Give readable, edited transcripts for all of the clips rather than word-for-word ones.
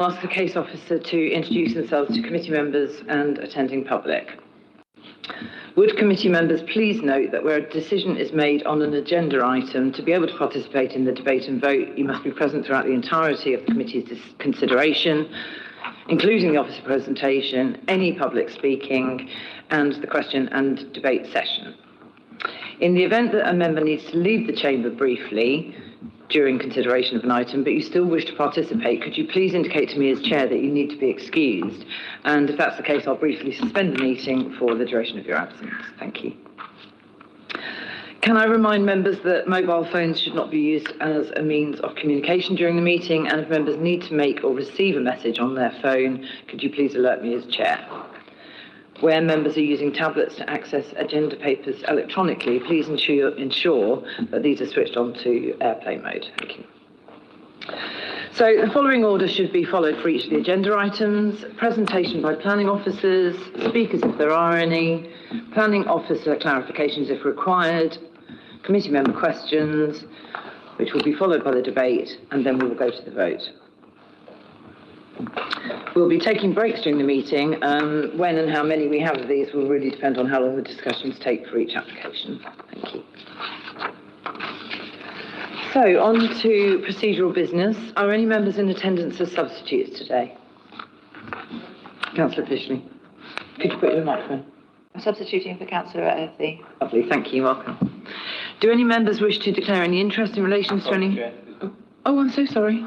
Ask the case officer to introduce themselves to committee members and attending public. Would committee members please note that where a decision is made on an agenda item, to be able to participate in the debate and vote, you must be present throughout the entirety of the committee's consideration, including the officer presentation, any public speaking, and the question and debate session. In the event that a member needs to leave the chamber briefly during consideration of an item, but you still wish to participate, could you please indicate to me as chair that you need to be excused? And if that's the case, I'll briefly suspend the meeting for the duration of your absence. Thank you. Can I remind members that mobile phones should not be used as a means of communication during the meeting, and if members need to make or receive a message on their phone, could you please alert me as chair? Where members are using tablets to access agenda papers electronically, please ensure that these are switched on to airplane mode. Thank you. So the following order should be followed for each of the agenda items: presentation by planning officers, speakers if there are any, planning officer clarifications if required, committee member questions, which will be followed by the debate, and then we will go to the vote. We'll be taking breaks during the meeting. When and how many we have of these will really depend on how long the discussions take for each application. Thank you. So, on to procedural business. Are any members in attendance as substitutes today? Councillor Fishley. Could you put your microphone? I'm substituting for Councillor Earthy. Lovely, thank you, welcome. Do any members wish to declare any interest in relation to any... Oh, I'm so sorry.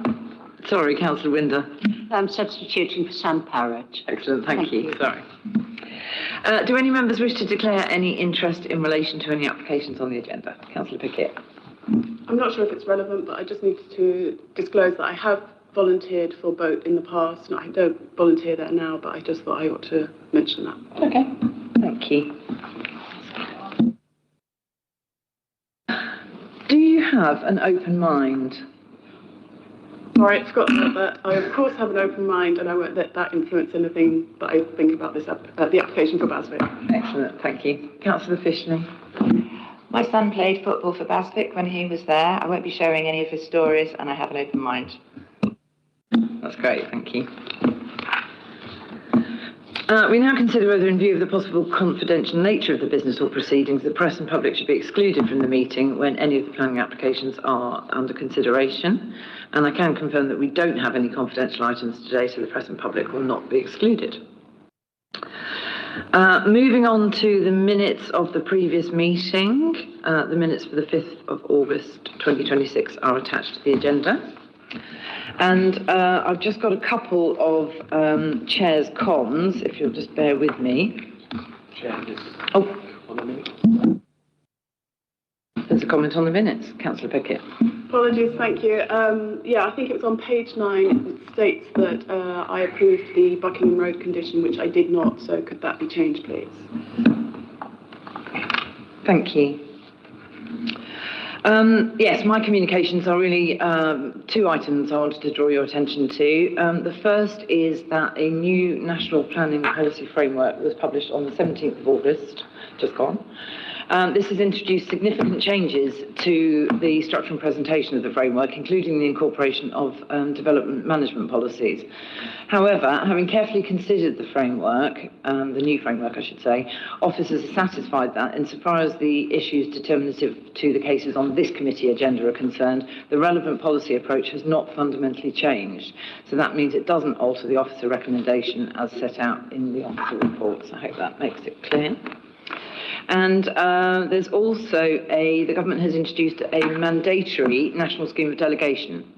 Sorry, Councillor Winder. I'm substituting for Sam Parrott. Excellent, thank you. Sorry. Do any members wish to declare any interest in relation to any applications on the agenda? Councillor Pickett. I'm not sure if it's relevant, but I just need to disclose that I have volunteered for BOAT in the past, and I don't volunteer there now, but I just thought I ought to mention that. Okay, thank you. Do you have an open mind? Sorry, I forgot about that. I, of course, have an open mind, and I won't let that influence anything that I think about this the application for Baswick. Excellent, thank you. Councillor Fishley. My son played football for Baswick when he was there. I won't be sharing any of his stories, and I have an open mind. That's great, thank you. We now consider whether, in view of the possible confidential nature of the business or proceedings, the press and public should be excluded from the meeting when any of the planning applications are under consideration. And I can confirm that we don't have any confidential items today, so the press and public will not be excluded. Moving on to the minutes of the previous meeting. The minutes for the 5th of August 2026 are attached to the agenda. And I've just got a couple of chair's cons, if you'll just bear with me. Chair, oh, on the minutes. There's a comment on the minutes. Councillor Pickett. Apologies, thank you. Yeah, I think it was on page 9. It states that I approved the Buckingham Road condition, which I did not, so could that be changed, please? Thank you. Yes, my communications are really two items I wanted to draw your attention to. The first is that a new national planning policy framework was published on the 17th of August, just gone. This has introduced significant changes to the structure and presentation of the framework, including the incorporation of development management policies. However, having carefully considered the framework, the new framework I should say, officers are satisfied that insofar as the issues determinative to the cases on this committee agenda are concerned, the relevant policy approach has not fundamentally changed. So that means it doesn't alter the officer recommendation as set out in the officer report. So I hope that makes it clear. And there's also the government has introduced a mandatory national scheme of delegation.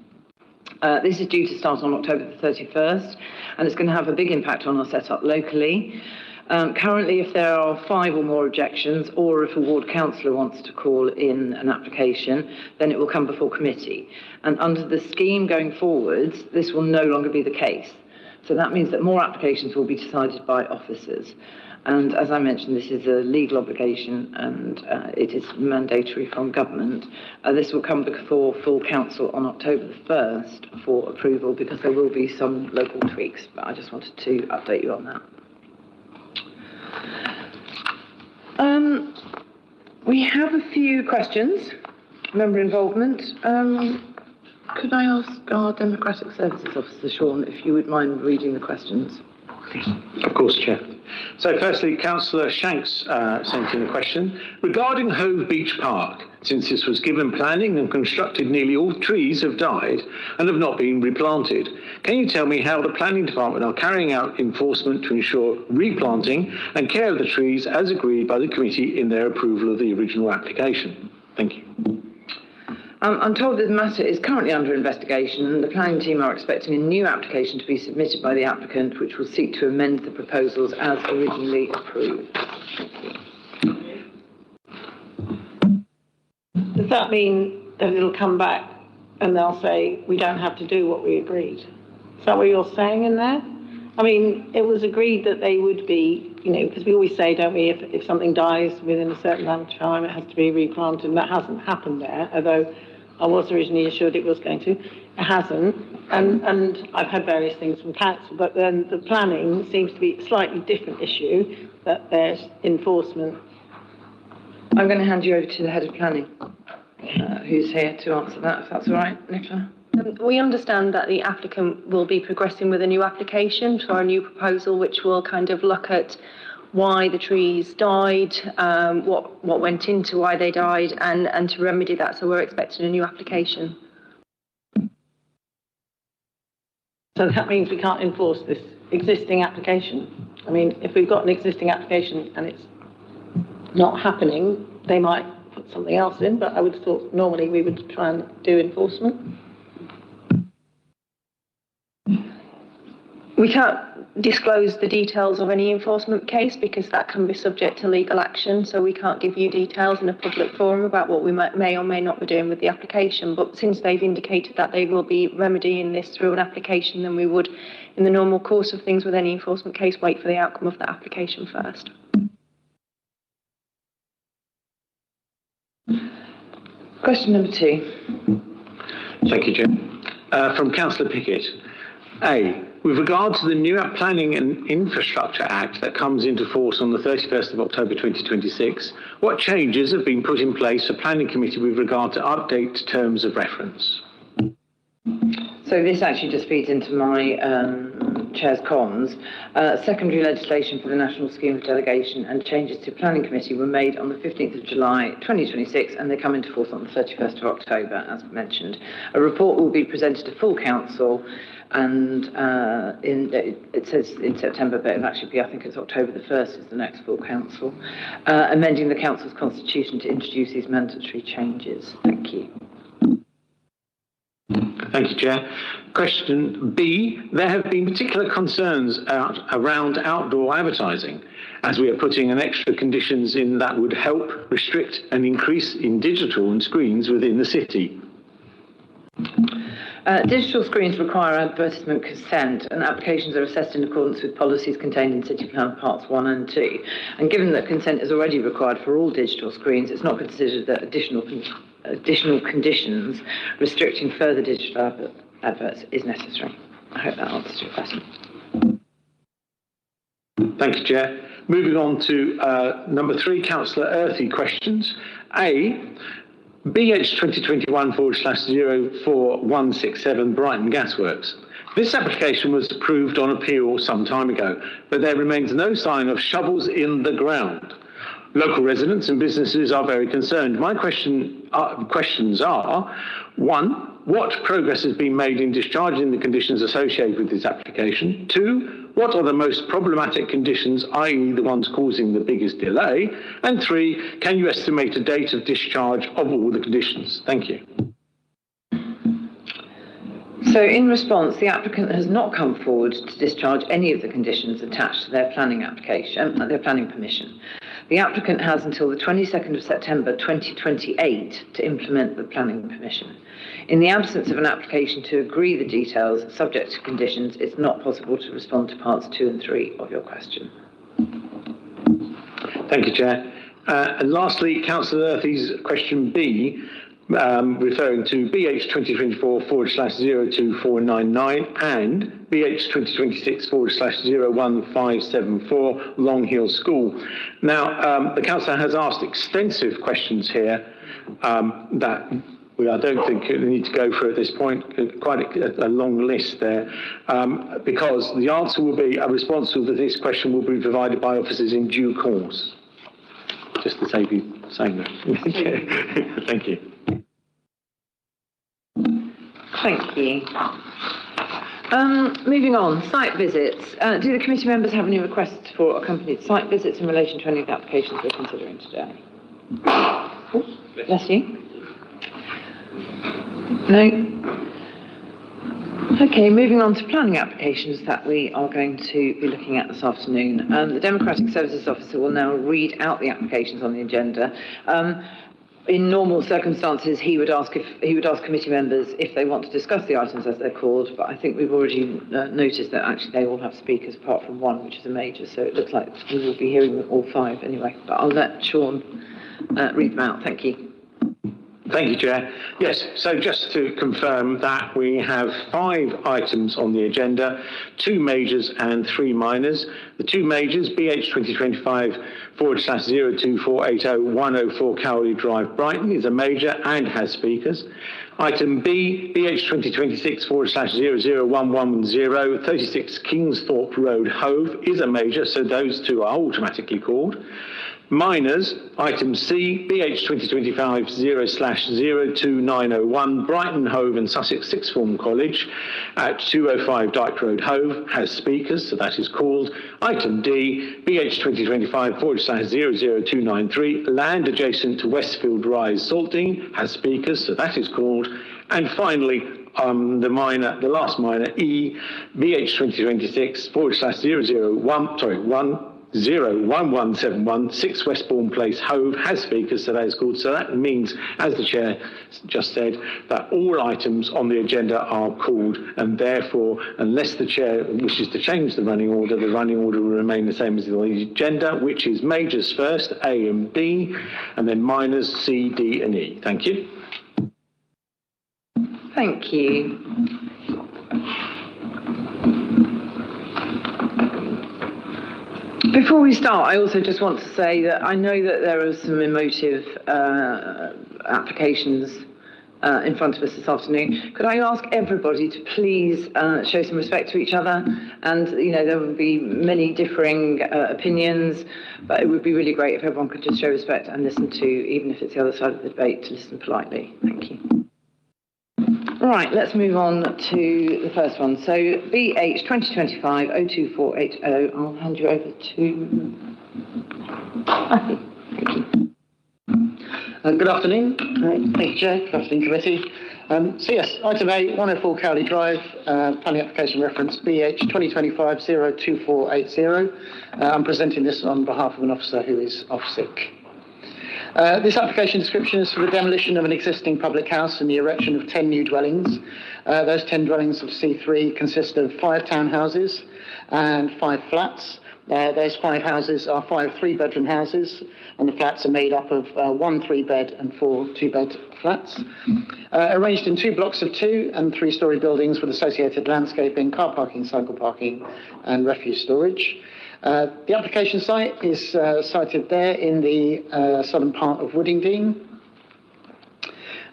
This is due to start on October the 31st, and it's going to have a big impact on our setup locally. Currently, if there are 5 or more objections, or if a ward councillor wants to call in an application, then it will come before committee. And under the scheme going forwards, this will no longer be the case. So that means that more applications will be decided by officers. And as I mentioned, this is a legal obligation and it is mandatory from government. This will come before full council on October the 1st for approval, because there will be some local tweaks, but I just wanted to update you on that. We have a few questions, member involvement. Could I ask our Democratic Services Officer, Sean, if you would mind reading the questions? Of course, Chair. So firstly, Councillor Shanks sent in a question. Regarding Hove Beach Park, since this was given planning and constructed, nearly all trees have died and have not been replanted. Can you tell me how the planning department are carrying out enforcement to ensure replanting and care of the trees as agreed by the committee in their approval of the original application? Thank you. I'm told that the matter is currently under investigation and the planning team are expecting a new application to be submitted by the applicant, which will seek to amend the proposals as originally approved. Does that mean that it'll come back and they'll say, we don't have to do what we agreed? Is that what you're saying in there? I mean, it was agreed that they would be, you know, because we always say, don't we, if something dies within a certain amount of time, it has to be replanted, and that hasn't happened there, although I was originally assured it was going to. It hasn't, and I've had various things from council, but then the planning seems to be a slightly different issue, that there's enforcement. I'm going to hand you over to the head of planning, who's here to answer that, if that's all right, Nicola. We understand that the applicant will be progressing with a new application for a new proposal, which will kind of look at why the trees died, what went into why they died, and to remedy that. So we're expecting a new application. So that means we can't enforce this existing application. I mean, if we've got an existing application and it's not happening, they might put something else in, but I would have thought normally we would try and do enforcement. We can't disclose the details of any enforcement case because that can be subject to legal action, so we can't give you details in a public forum about what we may or may not be doing with the application. But since they've indicated that they will be remedying this through an application, then we would, in the normal course of things with any enforcement case, wait for the outcome of that application first. Question number 2. Thank you, Jim. From Councillor Pickett. A, with regard to the new Planning and Infrastructure Act that comes into force on the 31st of October 2026, what changes have been put in place for Planning Committee with regard to update terms of reference? So this actually just feeds into my Chair's comms. Secondary legislation for the National Scheme of Delegation and changes to Planning Committee were made on the 15th of July 2026 and they come into force on the 31st of October, as mentioned. A report will be presented to full council and it says in September, but it'll actually be, I think it's October the 1st is the next full council, amending the council's constitution to introduce these mandatory changes. Thank you. Thank you, Chair. Question B, there have been particular concerns around outdoor advertising, as we are putting an extra conditions in that would help restrict an increase in digital and screens within the city. Digital screens require advertisement consent and applications are assessed in accordance with policies contained in City Plan Parts 1 and 2. And given that consent is already required for all digital screens, it's not considered that additional conditions restricting further digital adverts is necessary. I hope that answers your question. Thank you, Chair. Moving on to number 3, Councillor Earthy questions. A, BH 2021/04167 Brighton Gasworks. This application was approved on appeal some time ago, but there remains no sign of shovels in the ground. Local residents and businesses are very concerned. My questions are, 1, what progress has been made in discharging the conditions associated with this application? 2, what are the most problematic conditions, i.e. the ones causing the biggest delay? And 3, can you estimate a date of discharge of all the conditions? Thank you. So in response, the applicant has not come forward to discharge any of the conditions attached to their planning application, their planning permission. The applicant has until the 22nd of September 2028 to implement the planning permission. In the absence of an application to agree the details subject to conditions, it's not possible to respond to parts 2 and 3 of your question. Thank you, Chair. And lastly, Councillor Earthy's question B, referring to BH 2024/02499 and BH 2026/01574 Long Hill School. Now, the Councillor has asked extensive questions here that I don't think we need to go through at this point quite a long list there, because the answer will be, a response to this question will be provided by officers in due course. Just to save you saying that. Thank you. Thank you. Moving on, site visits. Do the committee members have any requests for accompanied site visits in relation to any of the applications we're considering today? Oh, bless you. No? Okay, moving on to planning applications that we are going to be looking at this afternoon. The Democratic Services Officer will now read out the applications on the agenda. In normal circumstances, he would ask committee members if they want to discuss the items as they're called, but I think we've already noticed that actually they all have speakers apart from one, which is a major, so it looks like we will be hearing all five anyway. But I'll let Sean read them out. Thank you. Thank you, Chair. Yes, so just to confirm that we have 5 items on the agenda, 2 majors and 3 minors. The 2 majors, BH 2025/02480-104 Cowley Drive, Brighton, is a major and has speakers. Item B, BH 2026/00110, 36 Kingsthorpe Road, Hove, is a major, so those 2 are automatically called. Minors, item C, BH 2025/0/02901, Brighton, Hove and Sussex Sixth Form College at 205 Dyke Road, Hove, has speakers, so that is called. Item D, BH 2025/00293, land adjacent to Westfield Rise, Saltdean, has speakers, so that is called. And finally, the last minor, E, BH 2026/00171, 6 Westbourne Place, Hove, has speakers, so that is called. So that means, as the Chair just said, that all items on the agenda are called, and therefore, unless the Chair wishes to change the running order will remain the same as the agenda, which is majors first, A and B, and then minors, C, D and E. Thank you. Thank you. Before we start, I also just want to say that I know that there are some emotive applications in front of us this afternoon. Could I ask everybody to please show some respect to each other? And, you know, there will be many differing opinions, but it would be really great if everyone could just show respect and listen to, even if it's the other side of the debate, to listen politely. Thank you. Right, let's move on to the first one. So BH 2025-02480. I'll hand you over to... Thank you. Good afternoon. Thank you, Chair. Good afternoon, Committee. So yes, item A, 104 Cowley Drive, planning application reference BH 2025-02480. I'm presenting this on behalf of an officer who is off sick. This application description is for the demolition of an existing public house and the erection of 10 new dwellings. Those 10 dwellings of C3 consist of 5 townhouses and 5 flats. Those 5 houses are 5 3-bedroom houses, and the flats are made up of 1 3-bed and 4 2-bed flats. Arranged in 2 blocks of 2 and 3-storey buildings with associated landscaping, car parking, cycle parking and refuse storage. The application site is sited there in the southern part of Woodingdean.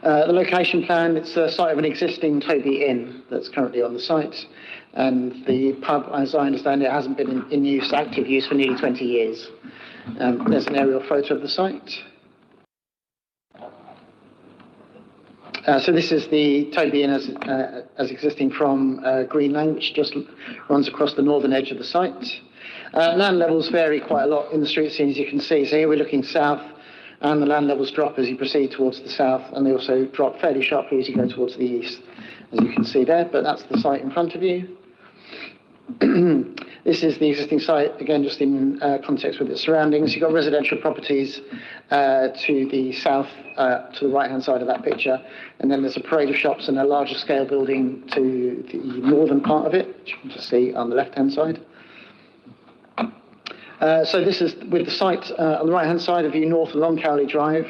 The location plan, it's a site of an existing Toby Inn that's currently on the site. And the pub, as I understand it, hasn't been in use, active use for nearly 20 years. There's an aerial photo of the site. So this is the Toby Inn as existing from Green Lane, which just runs across the northern edge of the site. Land levels vary quite a lot in the street scene, as you can see. So here we're looking south, and the land levels drop as you proceed towards the south, and they also drop fairly sharply as you go towards the east, as you can see there. But that's the site in front of you. This is the existing site, again, just in context with its surroundings. You've got residential properties to the south, to the right-hand side of that picture, and then there's a parade of shops and a larger scale building to the northern part of it, which you can just see on the left-hand side. So this is with the site on the right-hand side of you, north along Cowley Drive.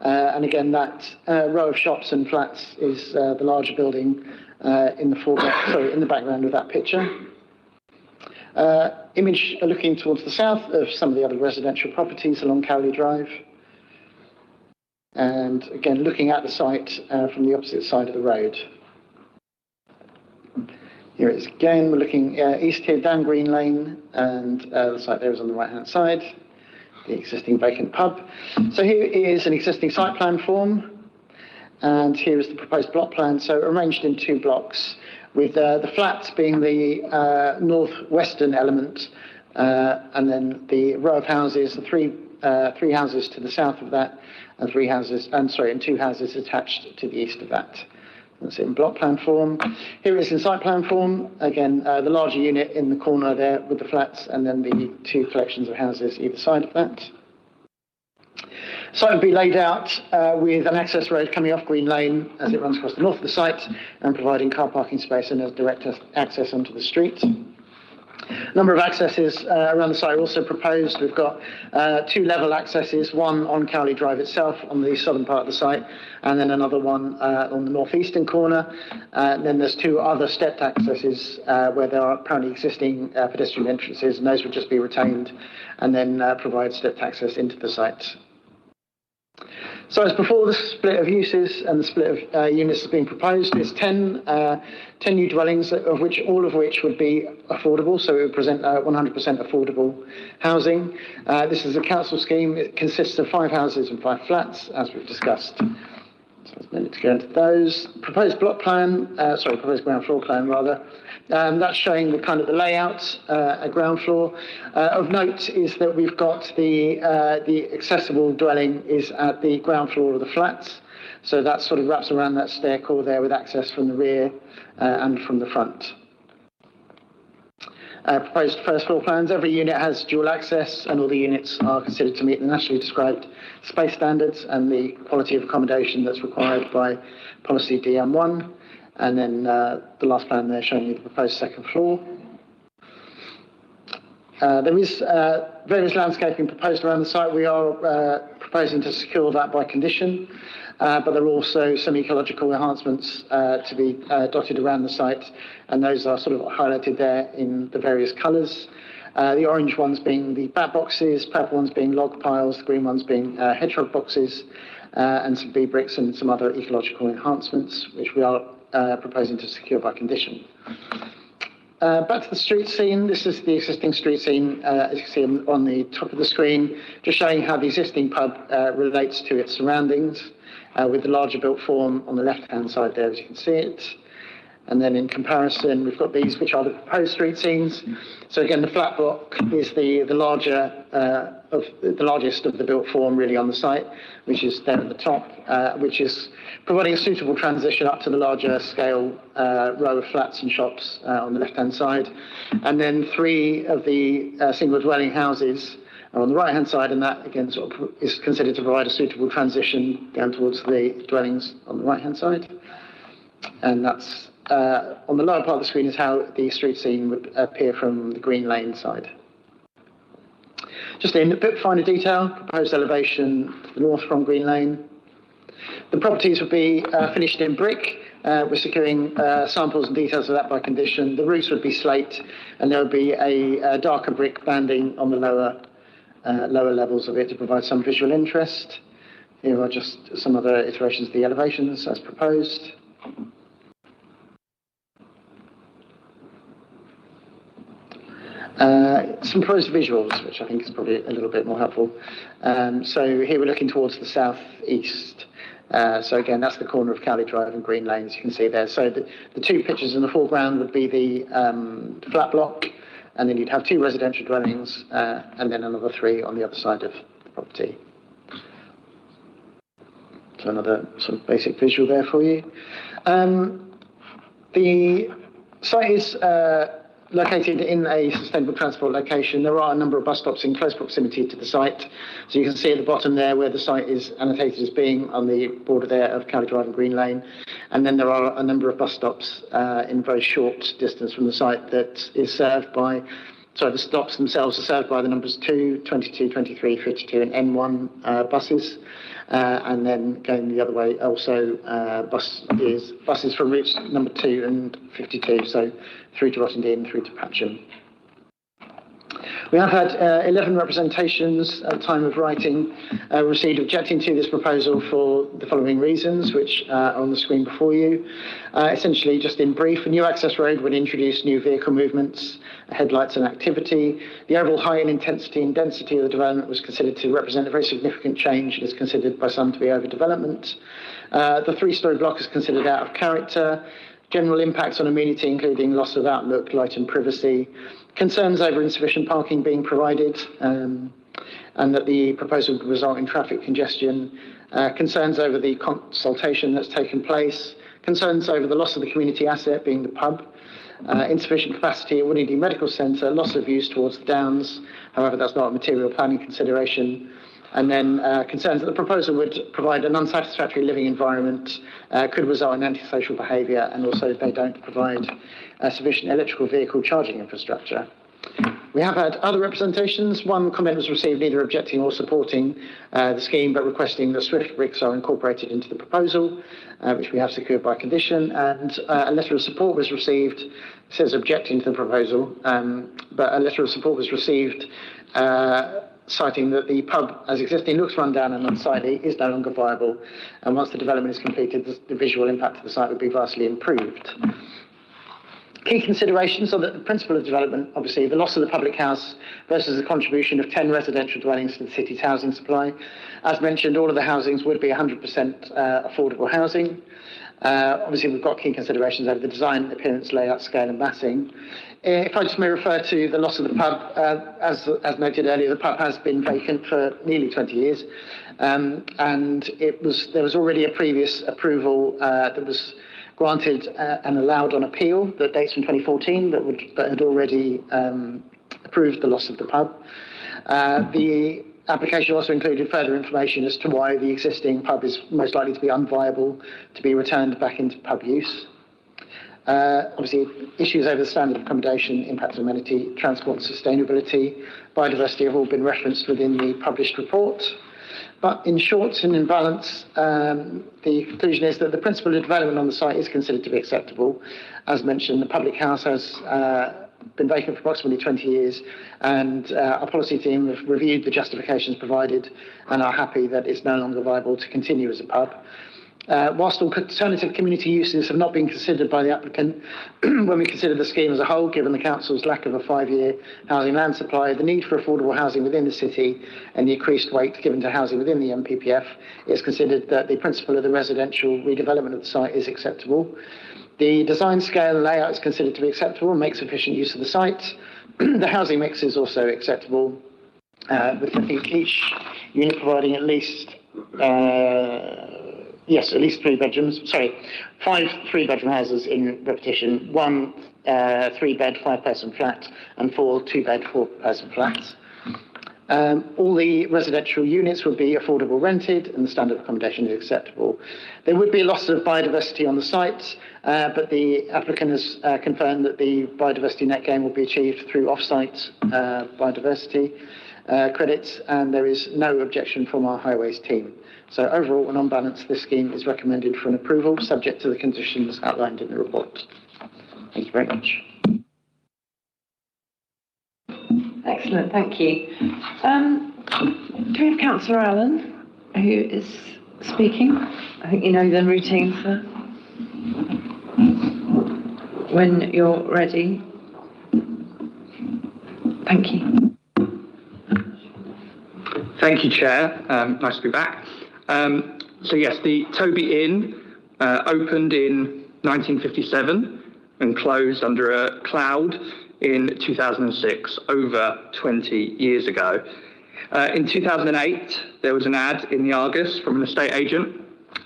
And again, that row of shops and flats is the larger building in the background of that picture. Image looking towards the south of some of the other residential properties along Cowley Drive. And again, looking at the site from the opposite side of the road. Here it is again, we're looking east here down Green Lane, and the site there is on the right-hand side, the existing vacant pub. So here is an existing site plan form, and here is the proposed block plan, so arranged in 2 blocks, with the flats being the northwestern element, and then the row of houses, the three houses to the south of that, and 2 houses attached to the east of that. That's it in block plan form. Here it is in site plan form. Again, the larger unit in the corner there with the flats, and then the 2 collections of houses either side of that. Site would be laid out with an access road coming off Green Lane as it runs across the north of the site, and providing car parking space and as direct access onto the street. Number of accesses around the site are also proposed. We've got 2 level accesses, one on Cowley Drive itself on the southern part of the site, and then another one on the northeastern corner. Then there's 2 other stepped accesses where there are apparently existing pedestrian entrances, and those would just be retained and then provide stepped access into the site. So as before, the split of uses and the split of units is being proposed is 10 new dwellings, all of which would be affordable, so it would present 100% affordable housing. This is a council scheme. It consists of 5 houses and 5 flats, as we've discussed. So it's a minute to go into those. Proposed ground floor plan rather. That's showing the kind of the layout at ground floor. Of note is that we've got the accessible dwelling is at the ground floor of the flats. So that sort of wraps around that stair core there with access from the rear and from the front. Proposed first floor plans. Every unit has dual access, and all the units are considered to meet the nationally described space standards and the quality of accommodation that's required by policy DM1. And then the last plan there showing you the proposed second floor. There is various landscaping proposed around the site. We are proposing to secure that by condition, but there are also some ecological enhancements to be dotted around the site, and those are sort of highlighted there in the various colours. The orange ones being the bat boxes, purple ones being log piles, the green ones being hedgehog boxes, and some bee bricks and some other ecological enhancements, which we are proposing to secure by condition. Back to the street scene. This is the existing street scene, as you can see on the top of the screen, just showing how the existing pub relates to its surroundings, with the larger built form on the left-hand side there, as you can see it. And then in comparison, we've got these, which are the proposed street scenes. So again, the flat block is the largest of the built form really on the site, which is there at the top, which is providing a suitable transition up to the larger scale row of flats and shops on the left-hand side. And then 3 of the single dwelling houses are on the right-hand side, and that again sort of is considered to provide a suitable transition down towards the dwellings on the right-hand side. And that's on the lower part of the screen is how the street scene would appear from the Green Lane side. Just in a bit finer detail, proposed elevation to the north from Green Lane. The properties would be finished in brick. We're securing samples and details of that by condition. The roofs would be slate, and there would be a darker brick banding on the lower levels of it to provide some visual interest. Here are just some other iterations of the elevations as proposed. Some proposed visuals, which I think is probably a little bit more helpful. So here we're looking towards the southeast. So again, that's the corner of Cowley Drive and Green Lane, as you can see there. So the 2 pictures in the foreground would be the flat block, and then you'd have 2 residential dwellings, and then another 3 on the other side of the property. So another sort of basic visual there for you. The site is located in a sustainable transport location. There are a number of bus stops in close proximity to the site. So you can see at the bottom there where the site is annotated as being on the border there of Cowley Drive and Green Lane. And then there are a number of bus stops in very short distance from the site that is served by, the stops themselves are served by the numbers 2, 22, 23, 52 and N1 buses. And then going the other way, also buses from routes number 2 and 52, so through to Rottingdean and through to Patcham. We have had 11 representations at the time of writing received objecting to this proposal for the following reasons, which are on the screen before you. Essentially, just in brief, a new access road would introduce new vehicle movements, headlights and activity. The overall height and intensity and density of the development was considered to represent a very significant change and is considered by some to be overdevelopment. The three-storey block is considered out of character. General impacts on amenity, including loss of outlook, light and privacy. Concerns over insufficient parking being provided, and that the proposal could result in traffic congestion. Concerns over the consultation that's taken place. Concerns over the loss of the community asset, being the pub. Insufficient capacity at Woodingley Medical Centre, loss of views towards the Downs. However, that's not a material planning consideration. And then concerns that the proposal would provide an unsatisfactory living environment, could result in antisocial behaviour, and also they don't provide sufficient electrical vehicle charging infrastructure. We have had other representations. One comment was received neither objecting or supporting the scheme, but requesting that Swift bricks are incorporated into the proposal, which we have secured by condition. And a letter of support was received, it says objecting to the proposal, but a letter of support was received citing that the pub, as existing, looks run down and unsightly, is no longer viable, and once the development is completed, the visual impact of the site would be vastly improved. Key considerations are that the principle of development, obviously, the loss of the public house versus the contribution of 10 residential dwellings to the city's housing supply. As mentioned, all of the housings would be 100% affordable housing. Obviously, we've got key considerations over the design, appearance, layout, scale and massing. If I just may refer to the loss of the pub, as noted earlier, the pub has been vacant for nearly 20 years, and there was already a previous approval that was granted and allowed on appeal that dates from 2014 that had already approved the loss of the pub. The application also included further information as to why the existing pub is most likely to be unviable to be returned back into pub use. Obviously, issues over the standard of accommodation, impact on amenity, transport and sustainability, biodiversity have all been referenced within the published report. But in short and in balance, the conclusion is that the principle of development on the site is considered to be acceptable. As mentioned, the public house has been vacant for approximately 20 years, and our policy team have reviewed the justifications provided and are happy that it's no longer viable to continue as a pub. Whilst alternative community uses have not been considered by the applicant, when we consider the scheme as a whole, given the council's lack of a 5-year housing land supply, the need for affordable housing within the city and the increased weight given to housing within the MPPF, it's considered that the principle of the residential redevelopment of the site is acceptable. The design, scale and layout is considered to be acceptable and makes sufficient use of the site. The housing mix is also acceptable, with I think each unit providing at least at least 3 bedrooms. 5 3-bedroom houses in repetition, 1 3-bed 5-person flat, and 4 2-bed 4-person flats. All the residential units would be affordable rented, and the standard accommodation is acceptable. There would be a loss of biodiversity on the site, but the applicant has confirmed that the biodiversity net gain will be achieved through off-site biodiversity credits, and there is no objection from our highways team. So overall and on balance, this scheme is recommended for an approval, subject to the conditions outlined in the report. Thank you very much. Excellent, thank you. Do we have Councillor Allen, who is speaking? I think you know the routine, sir. When you're ready. Thank you. Thank you, Chair. Nice to be back. So yes, the Toby Inn opened in 1957 and closed under a cloud in 2006, over 20 years ago. In 2008, there was an ad in the Argus from an estate agent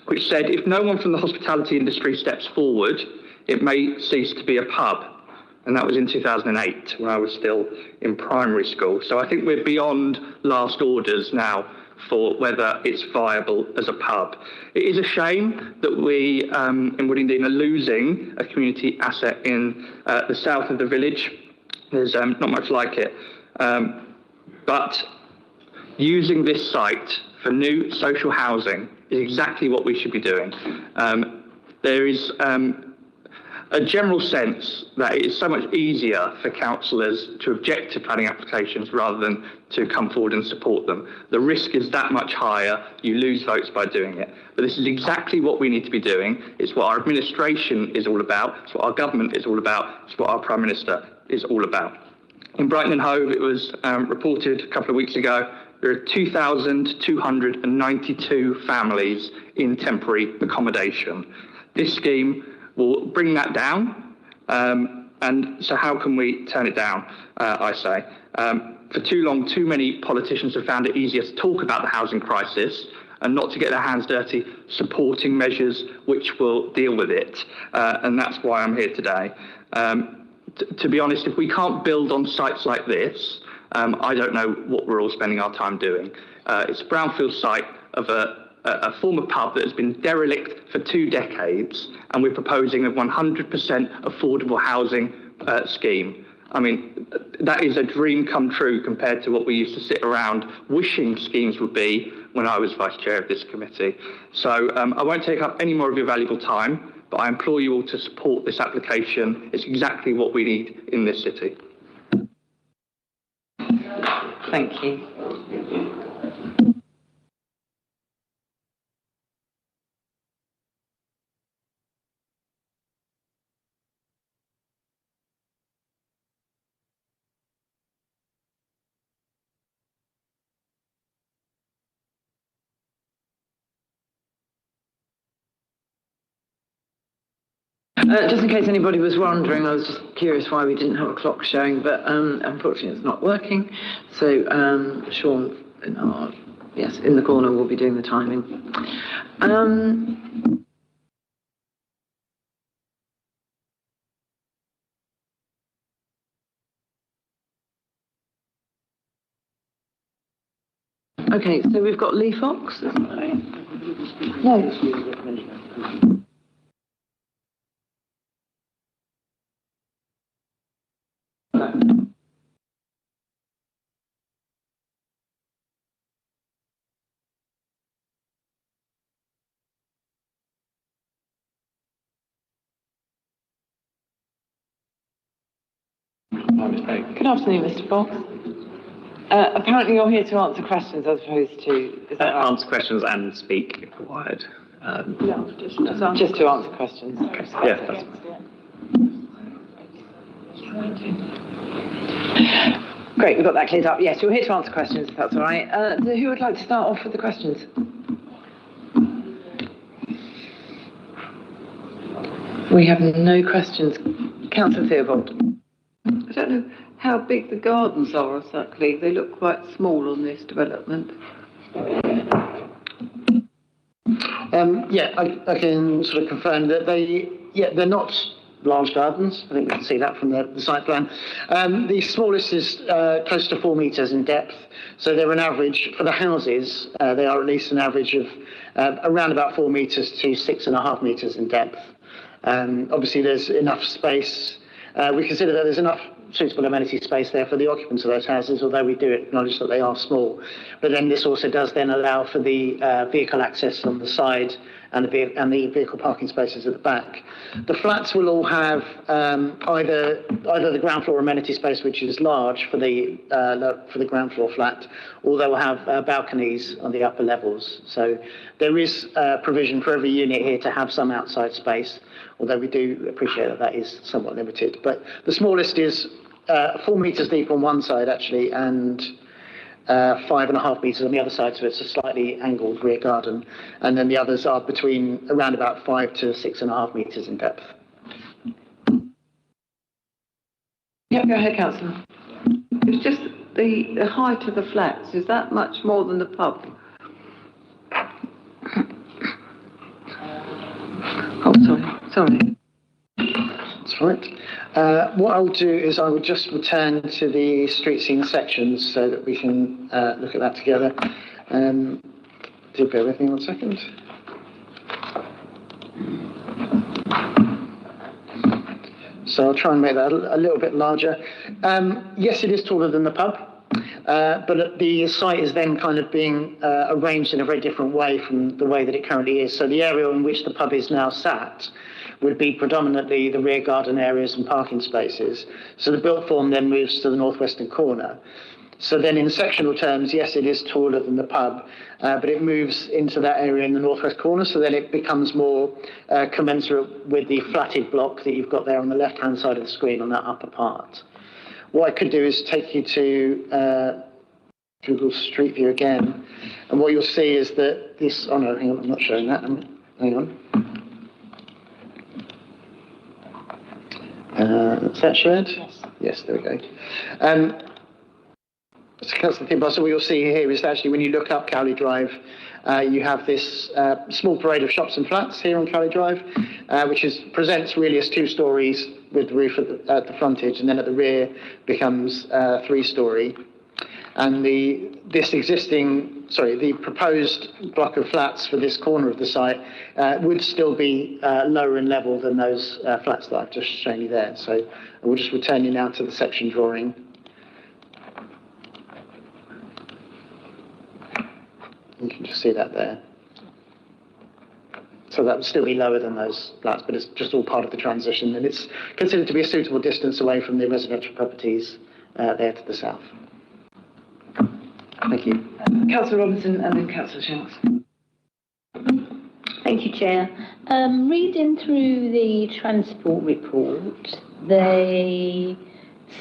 which said, if no one from the hospitality industry steps forward, it may cease to be a pub. And that was in 2008, when I was still in primary school. So I think we're beyond last orders now for whether it's viable as a pub. It is a shame that we in Woodingley are losing a community asset in the south of the village. There's not much like it. But using this site for new social housing is exactly what we should be doing. There is a general sense that it is so much easier for councillors to object to planning applications rather than to come forward and support them. The risk is that much higher. You lose votes by doing it. But this is exactly what we need to be doing. It's what our administration is all about. It's what our government is all about. It's what our Prime Minister is all about. In Brighton and Hove, it was reported a couple of weeks ago, there are 2,292 families in temporary accommodation. This scheme will bring that down. And so how can we turn it down, I say? For too long, too many politicians have found it easier to talk about the housing crisis and not to get their hands dirty supporting measures which will deal with it. And that's why I'm here today. To be honest, if we can't build on sites like this, I don't know what we're all spending our time doing. It's a brownfield site of a former pub that has been derelict for 2 decades, and we're proposing a 100% affordable housing scheme. I mean, that is a dream come true compared to what we used to sit around wishing schemes would be when I was vice chair of this committee. So I won't take up any more of your valuable time, but I implore you all to support this application. It's exactly what we need in this city. Thank you. Just in case anybody was wondering, I was just curious why we didn't have a clock showing, but unfortunately it's not working. So Sean, in the corner, will be doing the timing. Okay, so we've got Lee Fox, isn't that right? No. Good afternoon, Mr. Fox. Apparently you're here to answer questions as opposed to... Is that right? Answer questions and speak if required. Just to answer questions. Okay. Yeah, that's Great, we've got that cleared up. Yes, you're here to answer questions, if that's all right. So who would like to start off with the questions? We have no questions. Councillor Theobald. I don't know how big the gardens are exactly. They look quite small on this development. I can sort of confirm that they're not large gardens. I think we can see that from the site plan. The smallest is close to 4 metres in depth. So they're an average, for the houses, they are at least an average of around about 4 metres to 6.5 metres in depth. Obviously there's enough space. We consider that there's enough suitable amenity space there for the occupants of those houses, although we do acknowledge that they are small. But then this also does then allow for the vehicle access on the side and the vehicle parking spaces at the back. The flats will all have either the ground floor amenity space, which is large for the ground floor flat, or they will have balconies on the upper levels. So there is provision for every unit here to have some outside space, although we do appreciate that is somewhat limited. But the smallest is 4 metres deep on one side, actually, and 5.5 metres on the other side, so it's a slightly angled rear garden. And then the others are between around about 5 to 6.5 metres in depth. Yeah, go ahead, Councillor. It's just the height of the flats. Is that much more than the pub? Oh, sorry. That's right. What I'll do is I will just return to the street scene sections so that we can look at that together. Do bear with me 1 second. So I'll try and make that a little bit larger. Yes, it is taller than the pub, but the site is then kind of being arranged in a very different way from the way that it currently is. So the area in which the pub is now sat would be predominantly the rear garden areas and parking spaces. So the built form then moves to the northwestern corner. So then in sectional terms, yes, it is taller than the pub, but it moves into that area in the northwest corner, so then it becomes more commensurate with the flatted block that you've got there on the left-hand side of the screen on that upper part. What I could do is take you to Google Street View again, and what you'll see is that this, oh no, hang on, I'm not showing that, hang on. Is that shared? Yes. Yes, there we go. So what you'll see here is actually when you look up Cowley Drive, you have this small parade of shops and flats here on Cowley Drive, which presents really as 2 stories with the roof at the frontage, and then at the rear becomes 3-story. And the proposed block of flats for this corner of the site would still be lower in level than those flats that I've just shown you there. So I will just return you now to the section drawing. You can just see that there. So that would still be lower than those flats, but it's just all part of the transition, and it's considered to be a suitable distance away from the residential properties there to the south. Thank you. Councillor Robinson and then Councillor Shanks. Thank you, Chair. Reading through the transport report, they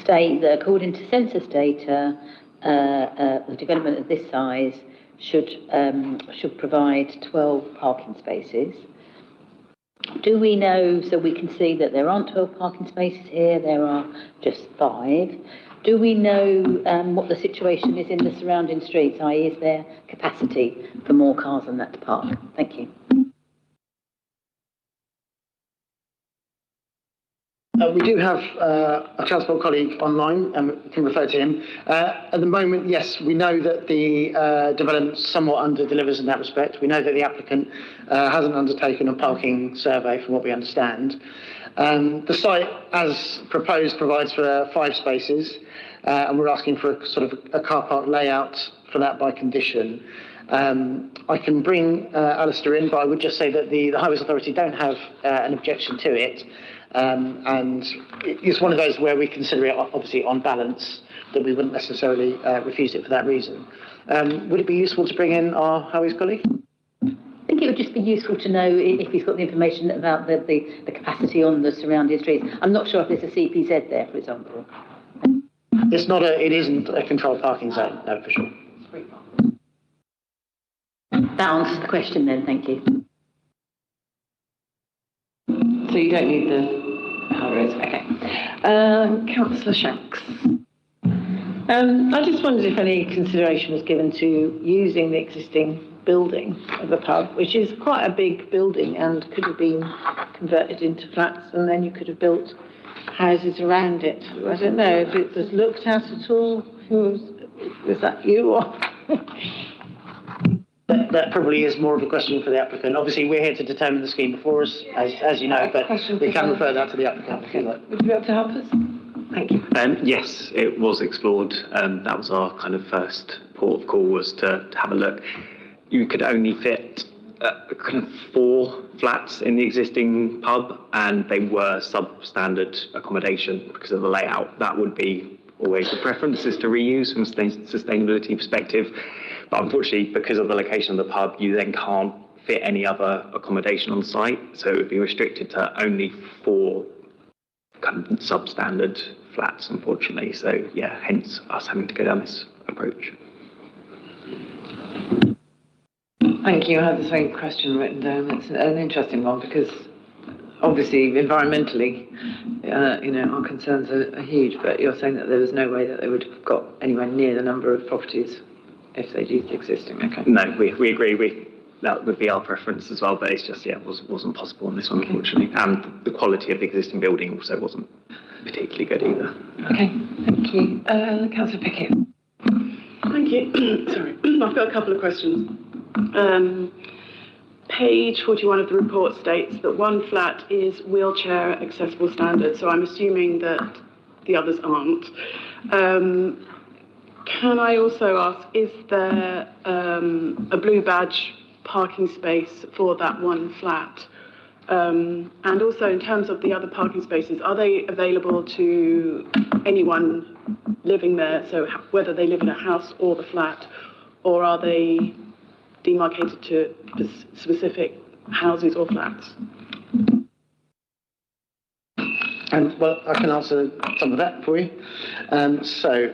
state that according to census data, the development of this size should provide 12 parking spaces. Do we know, so we can see that there aren't 12 parking spaces here, there are just 5. Do we know what the situation is in the surrounding streets, i.e. is there capacity for more cars than that to park? Thank you. We do have a transport colleague online, and we can refer to him. At the moment, yes, we know that the development somewhat under-delivers in that respect. We know that the applicant hasn't undertaken a parking survey, from what we understand. The site, as proposed, provides for 5 spaces, and we're asking for a car park layout for that by condition. I can bring Alistair in, but I would just say that the Highways Authority don't have an objection to it. And it's one of those where we consider it obviously on balance, that we wouldn't necessarily refuse it for that reason. Would it be useful to bring in our Highways colleague? I think it would just be useful to know if he's got the information about the capacity on the surrounding streets. I'm not sure if there's a CPZ there, for example. It isn't a controlled parking zone, no, for sure. That answers the question then, thank you. So you don't need the highways, okay. Councillor Shanks. I just wondered if any consideration was given to using the existing building of the pub, which is quite a big building and could have been converted into flats, and then you could have built houses around it. I don't know if it was looked at at all. Was that you or? That probably is more of a question for the applicant. Obviously, we're here to determine the scheme before us, as you know, but we can refer that to the applicant if you like. Would you be able to help us? Thank you. Yes, it was explored. That was our kind of first port of call, was to have a look. You could only fit kind of 4 flats in the existing pub, and they were substandard accommodation because of the layout. That would be always the preference, is to reuse from a sustainability perspective. But unfortunately, because of the location of the pub, you then can't fit any other accommodation on site. So it would be restricted to only 4 kind of substandard flats, unfortunately. So yeah, hence us having to go down this approach. Thank you. I had the same question written down. It's an interesting one because obviously environmentally, our concerns are huge, but you're saying that there was no way that they would have got anywhere near the number of properties if they'd used the existing. Okay. No, we agree. That would be our preference as well, but it's just, wasn't possible on this one, unfortunately. And the quality of the existing building also wasn't particularly good either. Okay, thank you. Councillor Pickett. Thank you. Sorry, I've got a couple of questions. Page 41 of the report states that 1 flat is wheelchair accessible standard, so I'm assuming that the others aren't. Can I also ask, is there a blue badge parking space for that 1 flat And also in terms of the other parking spaces, are they available to anyone living there? So whether they live in a house or the flat, or are they demarcated to specific houses or flats? Well, I can answer some of that for you. So,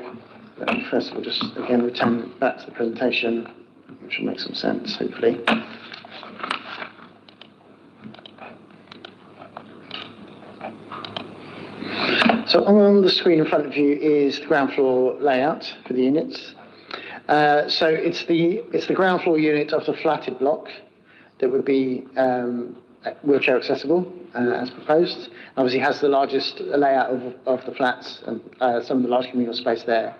let me first of all just again return back to the presentation, which will make some sense, hopefully. So on the screen in front of you is the ground floor layout for the units. So it's the ground floor unit of the flatted block that would be wheelchair accessible as proposed. Obviously has the largest layout of the flats and some of the large communal space there.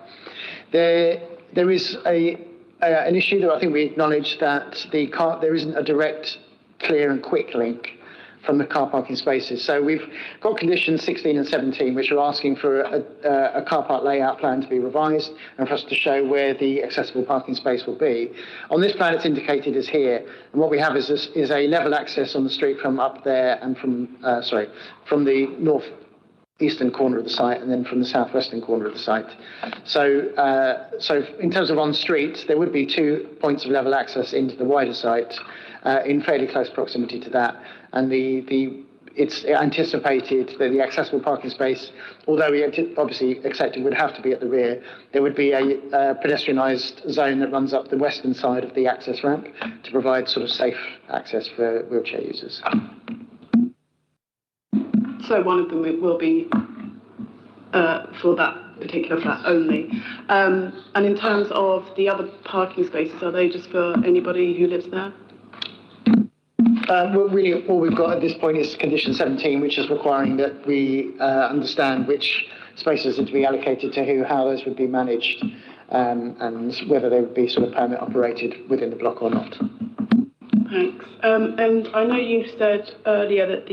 There is an issue that I think we acknowledge, that there isn't a direct, clear and quick link from the car parking spaces. So we've got conditions 16 and 17, which are asking for a car park layout plan to be revised and for us to show where the accessible parking space will be. On this plan, it's indicated as here. And what we have is a level access on the street from up there and from the northeastern corner of the site and then from the southwestern corner of the site. So in terms of on street, there would be 2 points of level access into the wider site in fairly close proximity to that. And it's anticipated that the accessible parking space, although we obviously accept it would have to be at the rear, there would be a pedestrianised zone that runs up the western side of the access ramp to provide sort of safe access for wheelchair users. So one of them will be for that particular flat only. And in terms of the other parking spaces, are they just for anybody who lives there? Well, really, all we've got at this point is condition 17, which is requiring that we understand which spaces are to be allocated to who, how those would be managed, and whether they would be sort of permit operated within the block or not. Thanks. And I know you said earlier that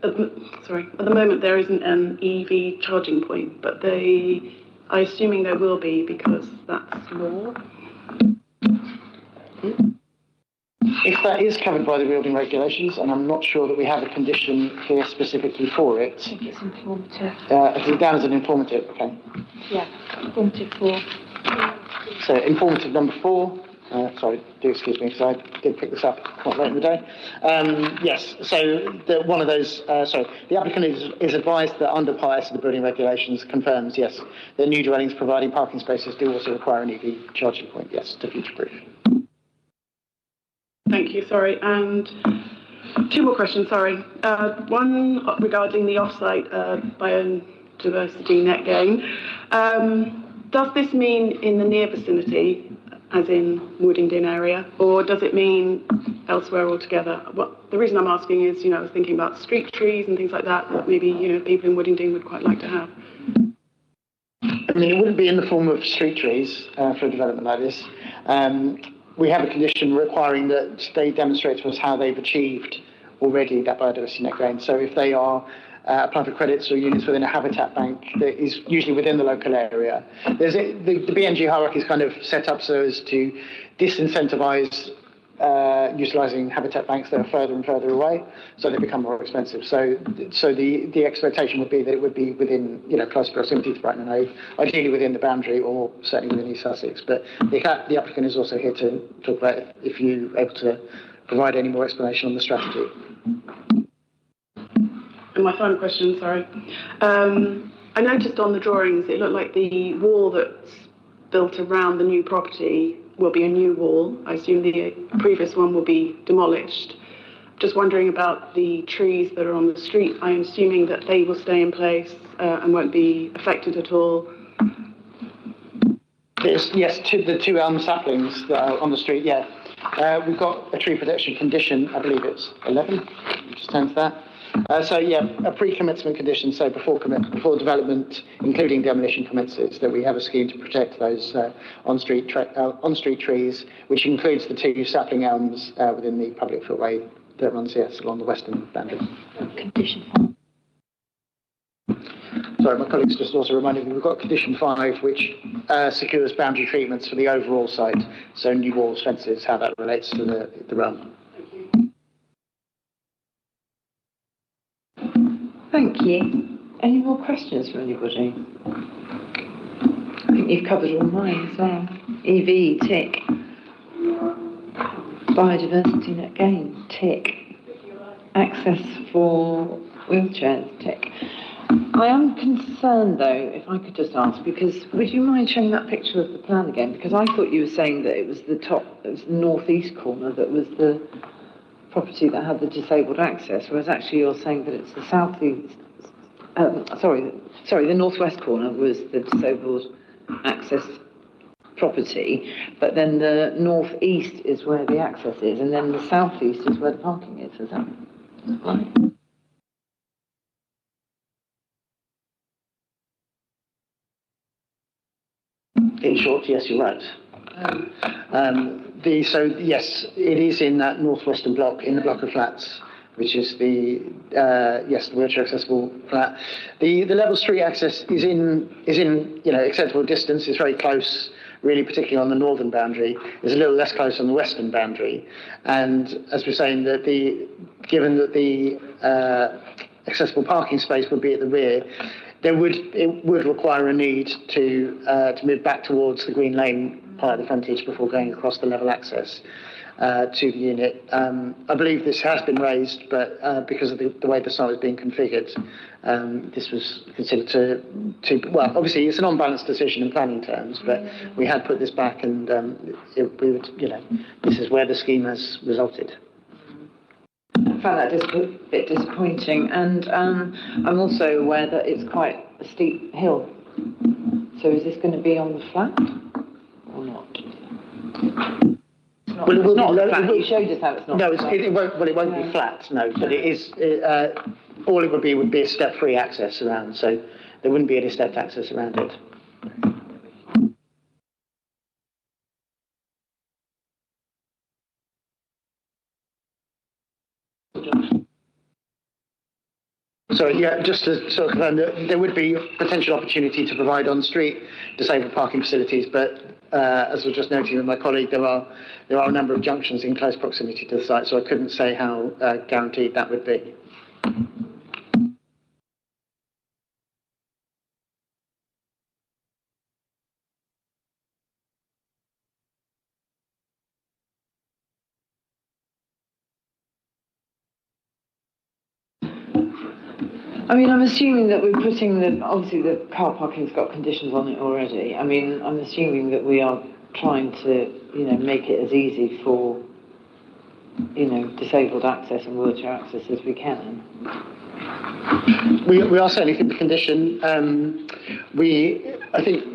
at the moment there isn't an EV charging point, but I'm assuming there will be because that's law. If that is covered by the building regulations, and I'm not sure that we have a condition here specifically for it. I think it's informative. It's down as an informative, okay. Yeah, informative 4. So informative number 4. Sorry, do excuse me, because I did pick this up quite late in the day. Yes, so one of those, the applicant is advised that under Part S of the building regulations confirms, yes, that new dwellings providing parking spaces do also require an EV charging point, yes, to future-proof. Thank you, sorry. And 2 more questions, sorry. One regarding the off-site biodiversity net gain. Does this mean in the near vicinity, as in Woodingdean area, or does it mean elsewhere altogether? The reason I'm asking is, I was thinking about street trees and things like that maybe, people in Woodingdean would quite like to have. I mean, it wouldn't be in the form of street trees for a development like this. We have a condition requiring that they demonstrate to us how they've achieved already that biodiversity net gain. So if they are applying for credits or units within a habitat bank that is usually within the local area, the BNG hierarchy is kind of set up so as to disincentivise utilising habitat banks that are further and further away, so they become more expensive. So the expectation would be that it would be within close proximity to Brighton and Hove, ideally within the boundary or certainly within East Sussex. But the applicant is also here to talk about if you're able to provide any more explanation on the strategy. And my final question, sorry. I noticed on the drawings it looked like the wall that's built around the new property will be a new wall. I assume the previous one will be demolished. Just wondering about the trees that are on the street. I'm assuming that they will stay in place and won't be affected at all. Yes, the 2 elm saplings that are on the street, yeah. We've got a tree protection condition, I believe it's 11, just turn to that. A pre-commencement condition, so before development, including demolition commences, that we have a scheme to protect those on-street trees, which includes the 2 sapling elms within the public footway that runs, along the western boundary. Condition 4. Sorry, my colleagues just also reminded me, we've got condition 5, which secures boundary treatments for the overall site, so new walls, fences, how that relates to the realm. Thank you. Any more questions from anybody? I think you've covered all mine as well. EV, tick. Biodiversity net gain, tick. Access for wheelchairs, tick. I am concerned though, if I could just ask, because would you mind showing that picture of the plan again? Because I thought you were saying that it was the northeast corner that was the property that had the disabled access, whereas actually you're saying that it's the southeast, the northwest corner was the disabled access property, but then the northeast is where the access is, and then the southeast is where the parking is. Is that right? In short, yes, you're right. Yes, it is in that northwestern block, in the block of flats, which is the wheelchair accessible flat. The level 3 access is in acceptable distance. It's very close, really, particularly on the northern boundary. It's a little less close on the western boundary. And as we're saying, that given that the accessible parking space would be at the rear, it would require a need to move back towards the Green Lane part of the frontage before going across the level access to the unit. I believe this has been raised, but because of the way the site was being configured, this was considered to well, obviously it's an unbalanced decision in planning terms, but we had put this back, and this is where the scheme has resulted. I found that a bit disappointing, and I'm also aware that it's quite a steep hill. So is this going to be on the flat or not? Well, it will not be, flat. You showed us how it's not. No, it won't. Well, it won't be flat. No, but it is. All it would be a step-free access around. So there wouldn't be any stepped access around it. So yeah, just to sort of confirm, there would be potential opportunity to provide on-street disabled parking facilities, but as I was just noting with my colleague, there are a number of junctions in close proximity to the site, so I couldn't say how guaranteed that would be. I mean, I'm assuming that we're putting obviously the car parking's got conditions on it already. I mean, I'm assuming that we are trying to, make it as easy for, disabled access and wheelchair access as we can. We are certainly in the condition. I think,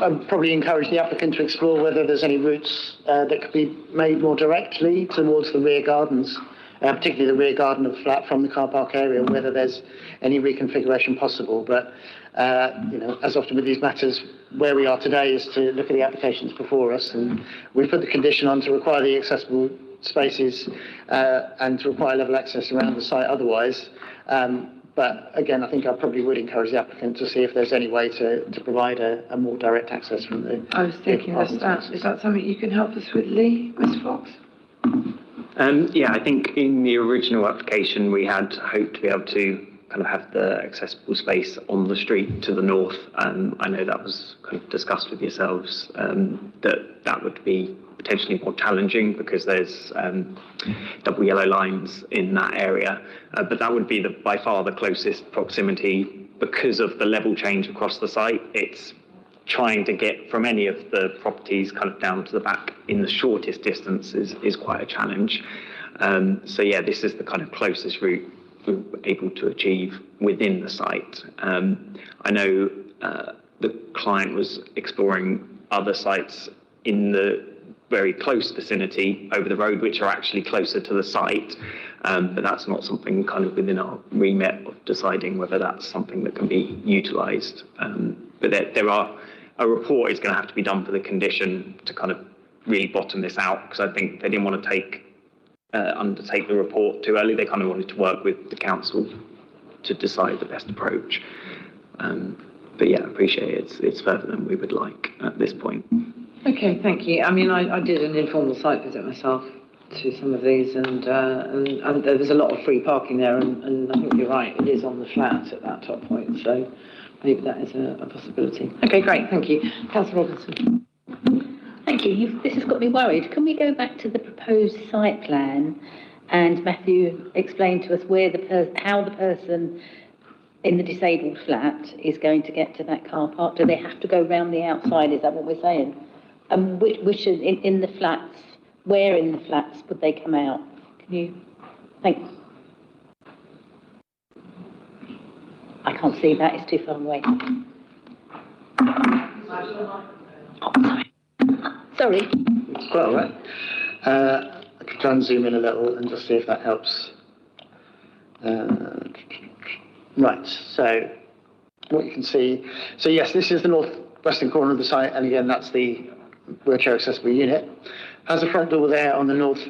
I'd probably encourage the applicant to explore whether there's any routes that could be made more directly towards the rear gardens. Particularly the rear garden of the flat from the car park area, whether there's any reconfiguration possible. But, as often with these matters, where we are today is to look at the applications before us, and we've put the condition on to require the accessible spaces and to require level access around the site otherwise. But again, I think I probably would encourage the applicant to see if there's any way to provide a more direct access from the... I was thinking that. Is that something you can help us with, Lee, Ms. Fox? Yeah, I think in the original application we had hoped to be able to kind of have the accessible space on the street to the north. I know that was kind of discussed with yourselves, that would be potentially more challenging because there's double yellow lines in that area, but that would be by far the closest proximity because of the level change across the site. It's trying to get from any of the properties kind of down to the back in the shortest distance is quite a challenge. So yeah, this is the kind of closest route we're able to achieve within the site. I know the client was exploring other sites in the very close vicinity over the road, which are actually closer to the site, but that's not something kind of within our remit of deciding whether that's something that can be utilised. But a report is going to have to be done for the condition to kind of really bottom this out, because I think they didn't want to undertake the report too early. They kind of wanted to work with the council to decide the best approach. But yeah, I appreciate it's further than we would like at this point. Okay, thank you. I mean, I did an informal site visit myself to some of these, and there was a lot of free parking there, and I think you're right, it is on the flat at that top point, so maybe that is a possibility. Okay, great, thank you. Councillor Robinson. Thank you. This has got me worried. Can we go back to the proposed site plan and Matthew explain to us how the person in the disabled flat is going to get to that car park? Do they have to go round the outside? Is that what we're saying? And which in the flats, where in the flats would they come out? Can you? Thanks. I can't see that. It's too far away. Oh, sorry. Sorry. It's quite all right. I could try and zoom in a little and just see if that helps. Right, so what you can see. So yes, this is the northwestern corner of the site, and again, that's the wheelchair accessible unit. Has a front door there on the north.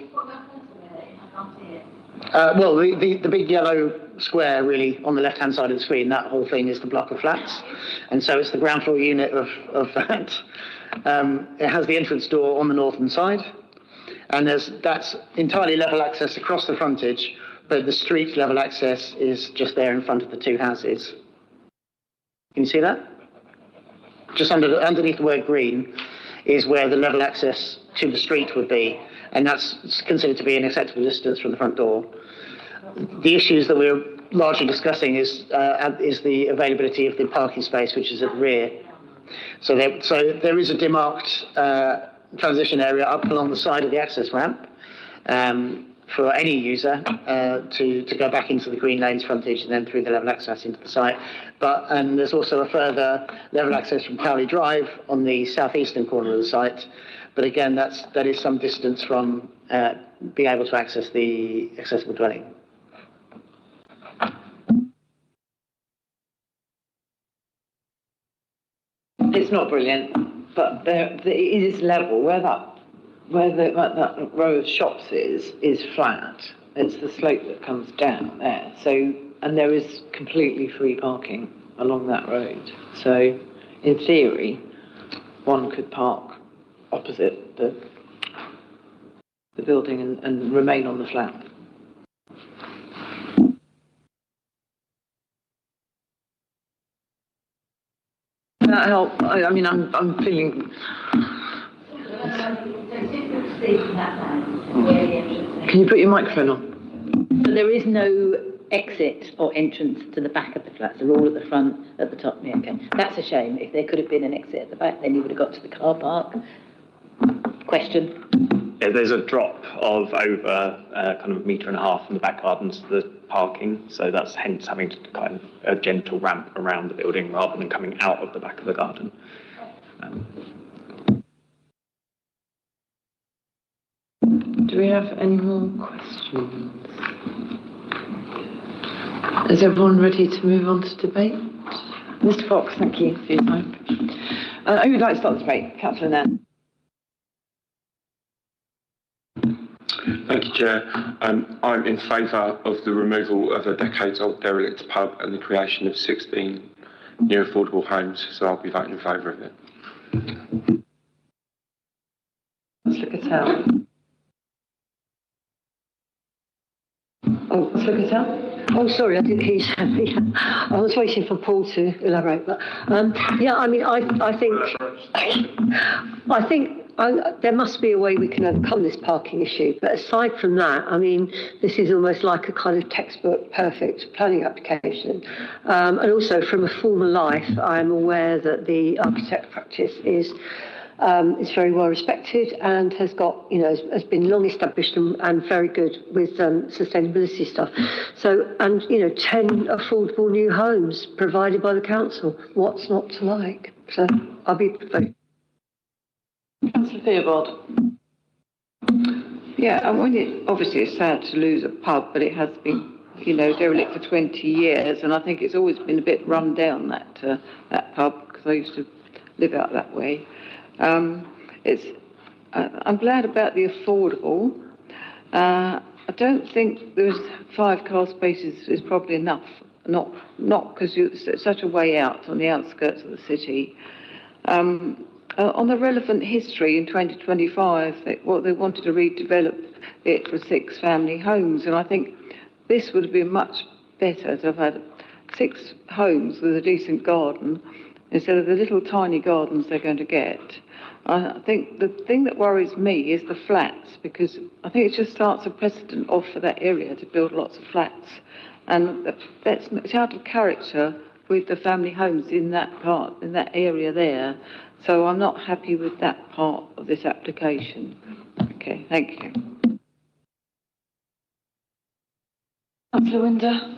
Well, the big yellow square really on the left-hand side of the screen, that whole thing is the block of flats. And so it's the ground floor unit of that. It has the entrance door on the northern side. And that's entirely level access across the frontage, but the street level access is just there in front of the two houses. Can you see that? Just underneath the word green is where the level access to the street would be, and that's considered to be an acceptable distance from the front door. The issues that we're largely discussing is the availability of the parking space, which is at the rear. So there is a demarked transition area up along the side of the access ramp for any user to go back into the green lanes frontage and then through the level access into the site. And there's also a further level access from Cowley Drive on the southeastern corner of the site. But again, that is some distance from being able to access the accessible dwelling. It's not brilliant, but it is level. Where that row of shops is flat. It's the slope that comes down there. So, and there is completely free parking along that road. So, in theory, one could park opposite the building and remain on the flat. That help? I mean, I'm feeling. Can you put your microphone on? So there is no exit or entrance to the back of the flats. They're all at the front, at the top. Yeah, okay. That's a shame. If there could have been an exit at the back, then you would have got to the car park. Question? Yeah, there's a drop of over kind of 1.5 meters from the back gardens to the parking, so that's hence having to kind of a gentle ramp around the building rather than coming out of the back of the garden. Do we have any more questions? Is everyone ready to move on to debate? Mr. Fox, thank you for your time. Who would like to start the debate? Councillor Nairn. Thank you, Chair. I'm in favour of the removal of a decades-old derelict pub and the creation of 16 new affordable homes, so I'll be voting in favour of it. Councillor Cattell. Oh, Councillor Cattell? Oh, sorry, I didn't hear you say me. I was waiting for Paul to elaborate, but yeah, I mean, I think there must be a way we can overcome this parking issue. But aside from that, I mean, this is almost like a kind of textbook perfect planning application. And also from a former life, I'm aware that the architect practice is very well respected and has got, has been long established and very good with sustainability stuff. So, and 10 affordable new homes provided by the council. What's not to like? So I'll be voting. Councillor Theobald. Yeah, I mean, obviously it's sad to lose a pub, but it has been, derelict for 20 years, and I think it's always been a bit run down, that pub, because I used to live out that way. I'm glad about the affordable. I don't think there's 5 car spaces is probably enough. Not because it's such a way out on the outskirts of the city. On the relevant history in 2025, they wanted to redevelop it for 6 family homes, and I think this would have been much better to have had 6 homes with a decent garden instead of the little tiny gardens they're going to get. I think the thing that worries me is the flats, because I think it just starts a precedent off for that area to build lots of flats, and it's out of character with the family homes in that area there. So I'm not happy with that part of this application. Okay, thank you. Councillor Winder.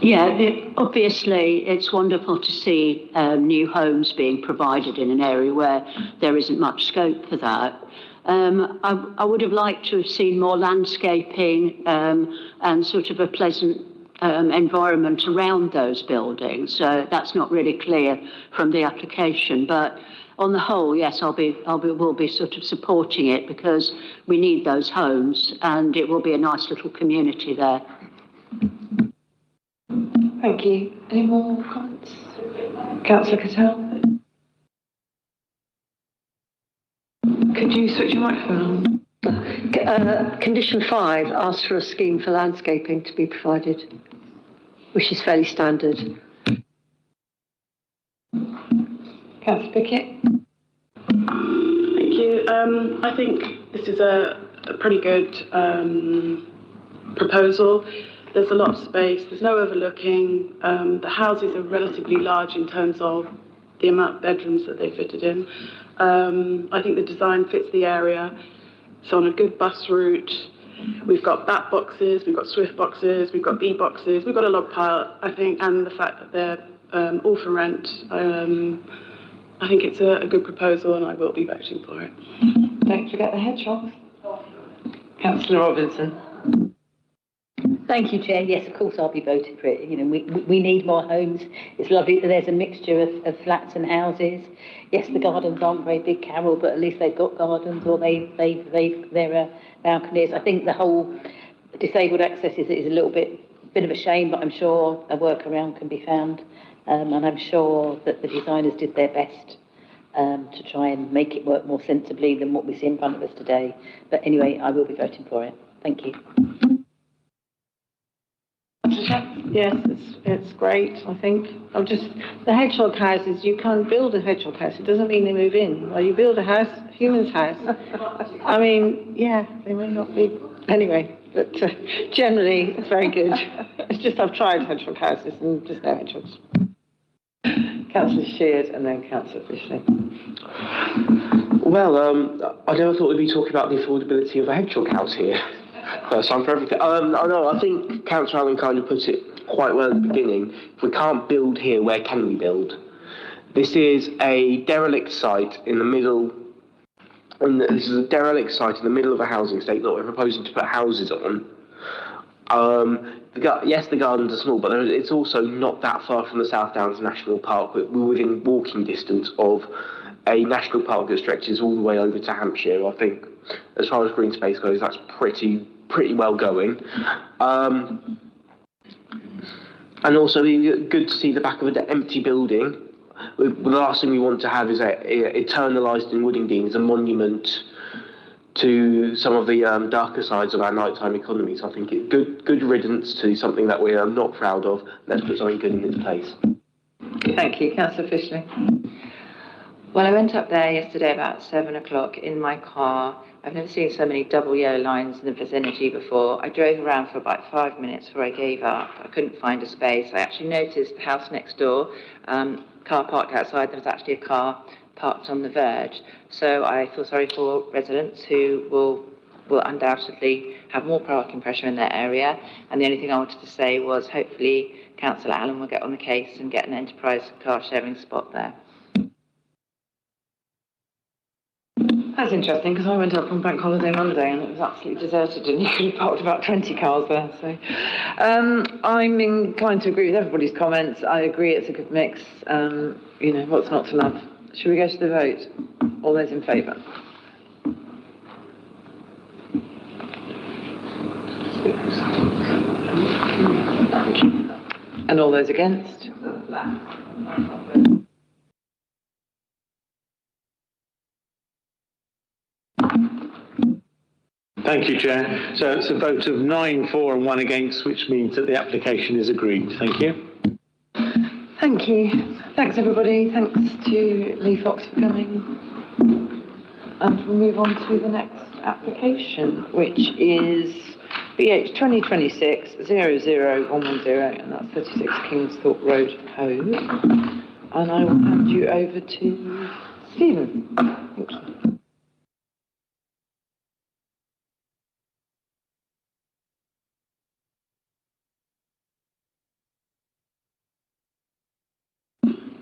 Yeah, obviously it's wonderful to see new homes being provided in an area where there isn't much scope for that. I would have liked to have seen more landscaping and sort of a pleasant environment around those buildings. That's not really clear from the application, but on the whole, yes, we'll be sort of supporting it because we need those homes and it will be a nice little community there. Thank you. Any more comments? Councillor Cattell? Could you switch your microphone on? Condition 5 asks for a scheme for landscaping to be provided, which is fairly standard. Councillor Pickett? Thank you. I think this is a pretty good proposal. There's a lot of space, there's no overlooking. The houses are relatively large in terms of the amount of bedrooms that they fitted in. I think the design fits the area. It's on a good bus route. We've got bat boxes, we've got swift boxes, we've got bee boxes, we've got a log pile, I think, and the fact that they're all for rent. I think it's a good proposal and I will be voting for it. Don't forget the hedgehogs. Councillor Robinson. Thank you, Chair. Yes, of course I'll be voting for it. You know, we need more homes. It's lovely that there's a mixture of flats and houses. Yes, the gardens aren't very big, Carol, but at least they've got gardens or there are balconies. I think the whole disabled access is a little bit of a shame, but I'm sure a workaround can be found. And I'm sure that the designers did their best to try and make it work more sensibly than what we see in front of us today. But anyway, I will be voting for it. Thank you. Yes, it's great, I think. The hedgehog houses, you can't build a hedgehog house. It doesn't mean they move in. Well, you build a house, human's house. I mean, yeah, they may not be. Anyway, but generally, it's very good. It's just I've tried hedgehog houses and just no hedgehogs. Councillor Sheard and then Councillor Fishley. Well, I never thought we'd be talking about the affordability of a hedgehog house here. First time for everything. I think Councillor Allen kind of put it quite well at the beginning. If we can't build here, where can we build? This is a derelict site in the middle. And this is a derelict site in the middle of a housing estate that we're proposing to put houses on. Yes, the gardens are small, but it's also not that far from the South Downs National Park. We're within walking distance of a national park that stretches all the way over to Hampshire. I think, as far as green space goes, that's pretty well going. And also, good to see the back of an empty building. The last thing we want to have is eternalised in Woodingdean as a monument to some of the darker sides of our nighttime economy. So I think it's good riddance to something that we are not proud of. Let's put something good in its place. Thank you. Councillor Fishley. Well, I went up there yesterday about 7 o'clock in my car. I've never seen so many double yellow lines in the vicinity before. I drove around for about 5 minutes before I gave up. I couldn't find a space. I actually noticed the house next door, car parked outside. There was actually a car parked on the verge. So I feel sorry for residents who will undoubtedly have more parking pressure in their area. And the only thing I wanted to say was hopefully Councillor Allen will get on the case and get an enterprise car sharing spot there. That's interesting because I went up on Bank Holiday Monday and it was absolutely deserted and you could have parked about 20 cars there. So I'm inclined to agree with everybody's comments. I agree it's a good mix. You know, what's not to love? Should we go to the vote? All those in favour? And all those against? Thank you, Chair. So it's a vote of 9 for and 1 against, which means that the application is agreed. Thank you. Thank you. Thanks, everybody. Thanks to Lee Fox for coming. And we'll move on to the next application, which is BH 2026-00110, and that's 36 Kingsthorpe Road, Hove. And I will hand you over to Stephen. Thank you.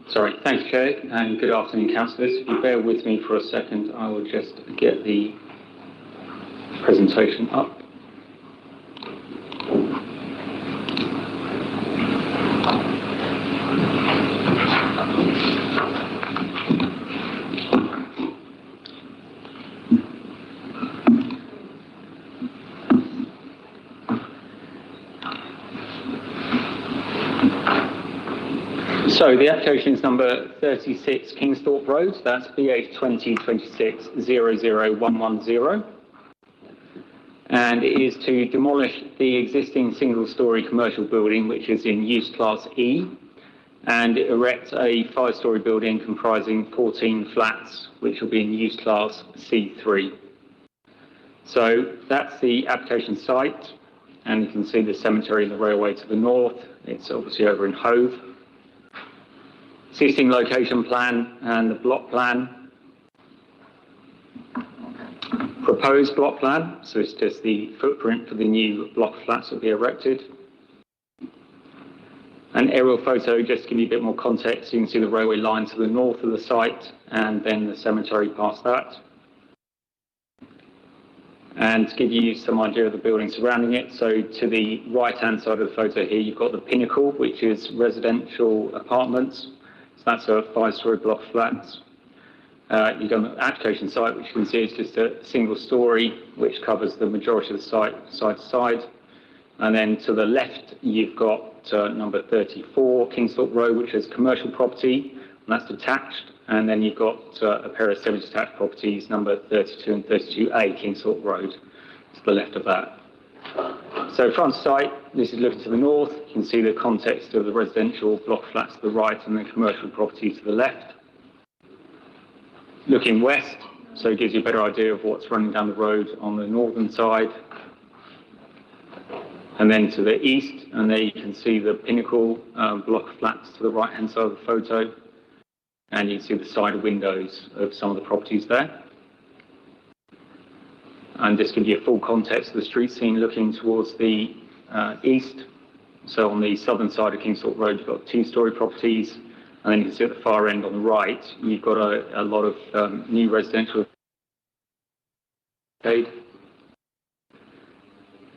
Sorry, thanks, Chair, and good afternoon, councillors. If you bear with me for a second, I will just get the presentation up. So the application is number 36 Kingsthorpe Road, that's BH 2026-00110, and it is to demolish the existing single-storey commercial building which is in use class E and erect a 5-storey building comprising 14 flats which will be in use class C3. So that's the application site, and you can see the cemetery and the railway to the north. It's obviously over in Hove. Existing location plan and the block plan. Proposed block plan, so it's just the footprint for the new block of flats that will be erected. An aerial photo just to give you a bit more context. You can see the railway line to the north of the site and then the cemetery past that. And to give you some idea of the building surrounding it, so to the right-hand side of the photo here, you've got the Pinnacle, which is residential apartments. That's a 5-storey block of flats. You've got the application site, which you can see is just a single story, which covers the majority of the site, side to side. And then to the left, you've got number 34, Kingsthorpe Road, which is commercial property, and that's detached. And then you've got a pair of semi-detached properties, number 32 and 32A, Kingsthorpe Road, to the left of that. So front site, this is looking to the north. You can see the context of the residential block flats to the right and the commercial property to the left. Looking west, so it gives you a better idea of what's running down the road on the northern side. And then to the east, and there you can see the Pinnacle block of flats to the right-hand side of the photo. And you can see the side windows of some of the properties there. And just give you a full context of the street scene looking towards the east. So on the southern side of Kingsthorpe Road, you've got 2-storey properties. And then you can see at the far end on the right, you've got a lot of new residential.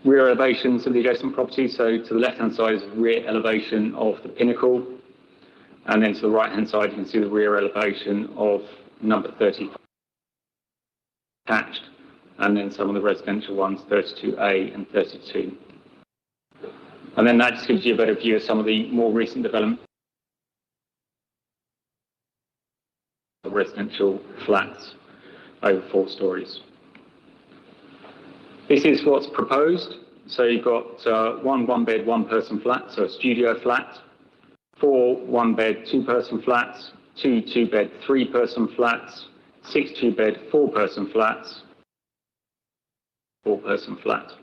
Rear elevations of the adjacent properties. So to the left-hand side is the rear elevation of the Pinnacle. And then to the right-hand side, you can see the rear elevation of number 30 attached. And then some of the residential ones, 32A and 32. And then that just gives you a better view of some of the more recent development of residential flats over 4 stories. This is what's proposed. So you've got 1 one-bed, 1-person flat, so a studio flat, 4 one-bed, 2-person flats, 2 two-bed, 3-person flats, 6 two-bed, 4-person flats, 4-person flat.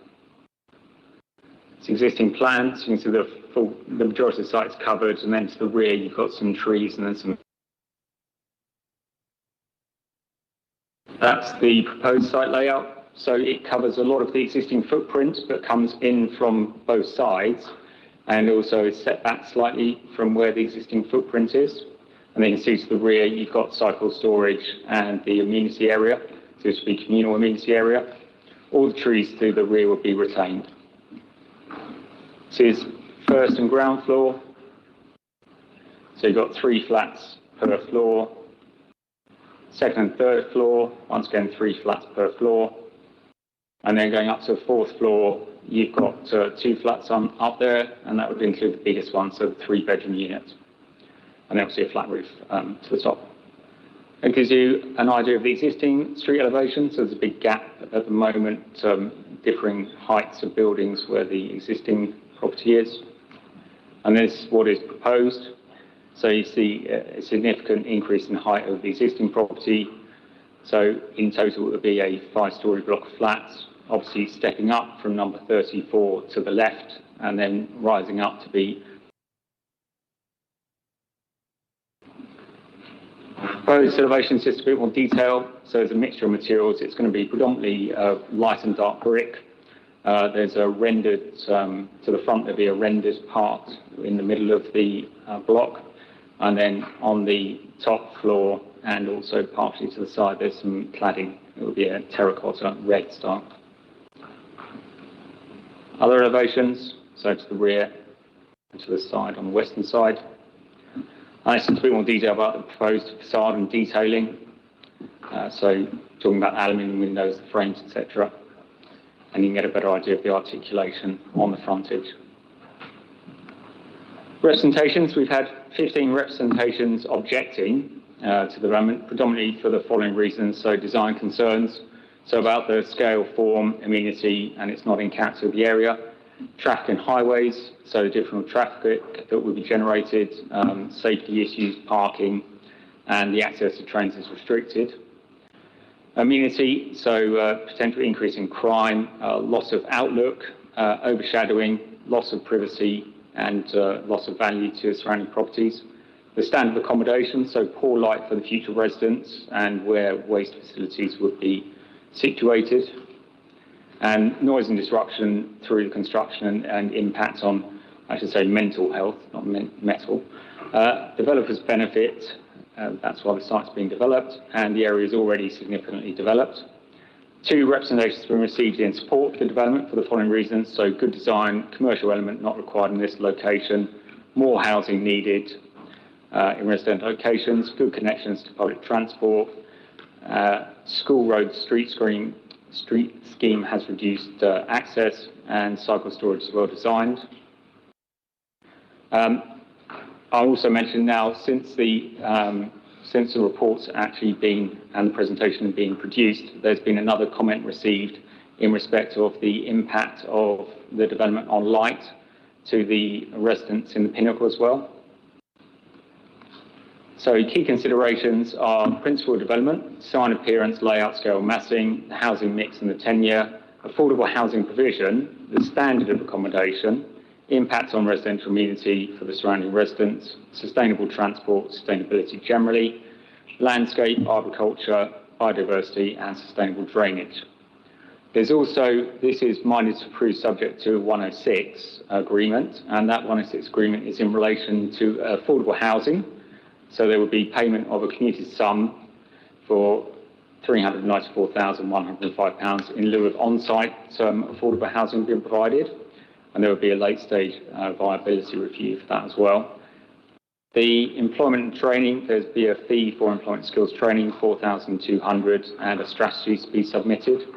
It's existing plans. You can see the majority of the site's covered, and then to the rear you've got some trees and then some. That's the proposed site layout. So it covers a lot of the existing footprint, but comes in from both sides, and also is set back slightly from where the existing footprint is. And then you can see to the rear you've got cycle storage and the amenity area. So this will be communal amenity area. All the trees to the rear will be retained. This is first and ground floor. So you've got 3 flats per floor. Second and third floor, once again 3 flats per floor. And then going up to the 4th floor, you've got 2 flats up there, and that would include the biggest one, so the 3-bedroom unit. And then obviously a flat roof to the top. It gives you an idea of the existing street elevation. So there's a big gap at the moment, differing heights of buildings where the existing property is. And this is what is proposed. So you see a significant increase in height of the existing property. So in total, it would be a 5-storey block of flats, obviously stepping up from number 34 to the left and then rising up to be proposed elevation is just a bit more detail. So there's a mixture of materials. It's going to be predominantly light and dark brick. There's a rendered, to the front there'll be a rendered part in the middle of the block. And then on the top floor and also partially to the side, there's some cladding. It will be a terracotta red style. Other elevations, so to the rear and to the side on the western side. I just a bit more detail about the proposed facade and detailing. So talking about aluminium windows, the frames, etc. And you can get a better idea of the articulation on the frontage. Representations, we've had 15 representations objecting to the development, predominantly for the following reasons. So design concerns, so about the scale, form, amenity, and it's not in character of the area. Traffic and highways, so additional traffic that will be generated, safety issues, parking, and the access to trains is restricted. Amenity, so potential increase in crime, loss of outlook, overshadowing, loss of privacy, and loss of value to surrounding properties. The standard of accommodation, so poor light for the future residents and where waste facilities would be situated. And noise and disruption through the construction and impact on, I should say, mental health, not metal. Developers benefit, that's why the site's being developed, and the area is already significantly developed. 2 representations have been received in support of the development for the following reasons. So good design, commercial element not required in this location, more housing needed in residential locations, good connections to public transport, school road street scheme has reduced access, and cycle storage is well designed. I also mentioned now, since the report's actually been and the presentation being produced, there's been another comment received in respect of the impact of the development on light to the residents in the Pinnacle as well. So key considerations are principal development, sign appearance, layout, scale, massing, housing mix and the tenure, affordable housing provision, the standard of accommodation, impact on residential amenity for the surrounding residents, sustainable transport, sustainability generally, landscape, arboriculture, biodiversity and sustainable drainage. There's also, this is minded to approve subject to a 106 agreement, and that 106 agreement is in relation to affordable housing. So there would be payment of a commuted sum for £394,105 in lieu of on-site affordable housing being provided, and there would be a late-stage viability review for that as well. The employment and training, there'd be a fee for employment skills training, £4,200, and a strategy to be submitted.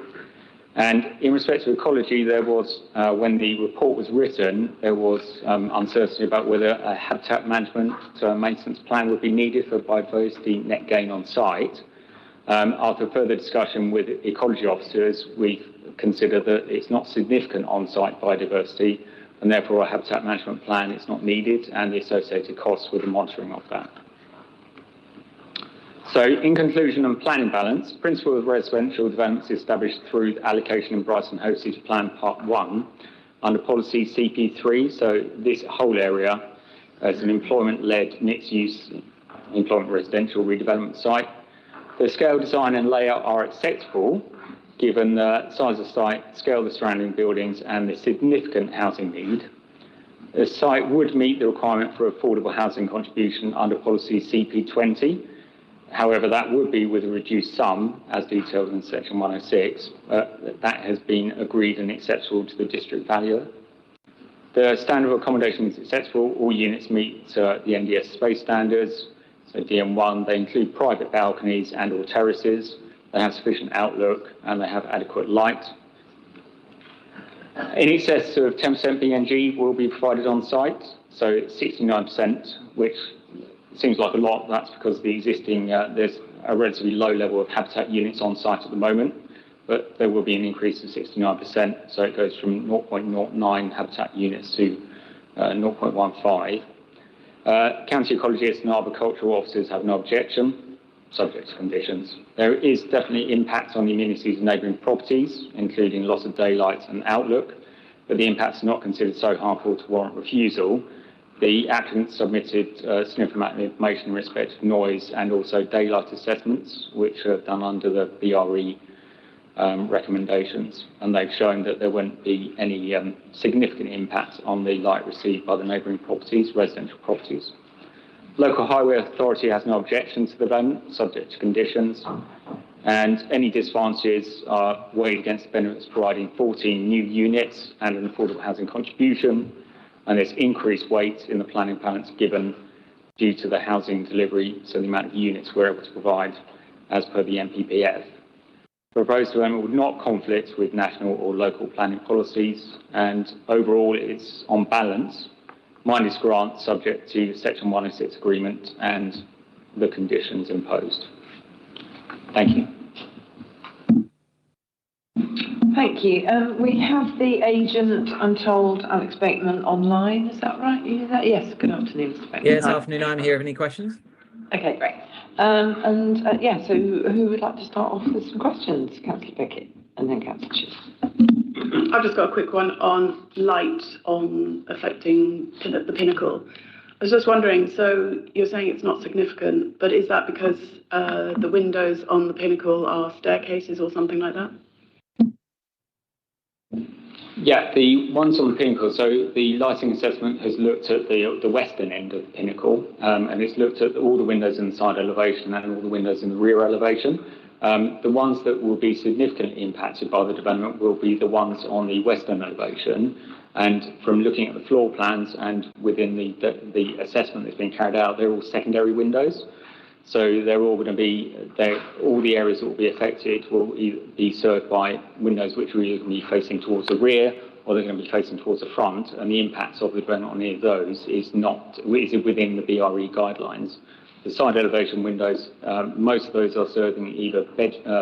And in respect to ecology, there was, when the report was written, there was uncertainty about whether a habitat management maintenance plan would be needed for biodiversity net gain on site. After further discussion with ecology officers, we consider that it's not significant on-site biodiversity, and therefore a habitat management plan is not needed, and the associated costs with the monitoring of that. So, in conclusion and planning balance, principle of residential development is established through the allocation in Brighton Hove City Plan Part 1 under policy CP3. So, this whole area is an employment-led mixed-use employment residential redevelopment site. The scale, design and layout are acceptable given the size of the site, scale of the surrounding buildings and the significant housing need. The site would meet the requirement for affordable housing contribution under policy CP20. However, that would be with a reduced sum, as detailed in section 106. That has been agreed and acceptable to the district valuer. The standard of accommodation is acceptable. All units meet the NDS space standards. So DM1, they include private balconies and or terraces. They have sufficient outlook and they have adequate light. In excess of 10% BNG will be provided on site. So 69%, which seems like a lot. That's because the existing, there's a relatively low level of habitat units on site at the moment, but there will be an increase of 69%. So it goes from 0.09 habitat units to 0.15. County ecologists and arboricultural officers have no objection, subject to conditions. There is definitely impact on the amenities of neighbouring properties, including loss of daylight and outlook, but the impacts are not considered so harmful to warrant refusal. The applicant submitted a significant amount of information in respect of noise and also daylight assessments, which are done under the BRE recommendations, and they've shown that there won't be any significant impact on the light received by the neighbouring properties, residential properties. Local Highway Authority has no objection to the development, subject to conditions, and any disadvantages are weighed against the benefits of providing 14 new units and an affordable housing contribution, and there's increased weight in the planning balance given due to the housing delivery, so the amount of units we're able to provide as per the MPPF. Proposed development would not conflict with national or local planning policies, and overall it's on balance minus grant subject to Section 106 agreement and the conditions imposed. Thank you. Thank you. We have the agent, I'm told, Alex Bateman, online. Is that right? Yes, good afternoon, Mr. Bateman. Yes, afternoon. I'm here. Have any questions? Okay, great. So who would like to start off with some questions? Councillor Beckett and then Councillor Chief. I've just got a quick one on light on affecting the pinnacle. I was just wondering, so you're saying it's not significant, but is that because the windows on the pinnacle are staircases or something like that? Yeah, the ones on the pinnacle, so the lighting assessment has looked at the western end of the pinnacle, and it's looked at all the windows in the side elevation and all the windows in the rear elevation. The ones that will be significantly impacted by the development will be the ones on the western elevation, and from looking at the floor plans and within the assessment that's been carried out, they're all secondary windows. So they're all going to be, all the areas that will be affected will either be served by windows which are either going to be facing towards the rear or they're going to be facing towards the front, and the impacts of the development on any of those is within the BRE guidelines. The side elevation windows, most of those are serving either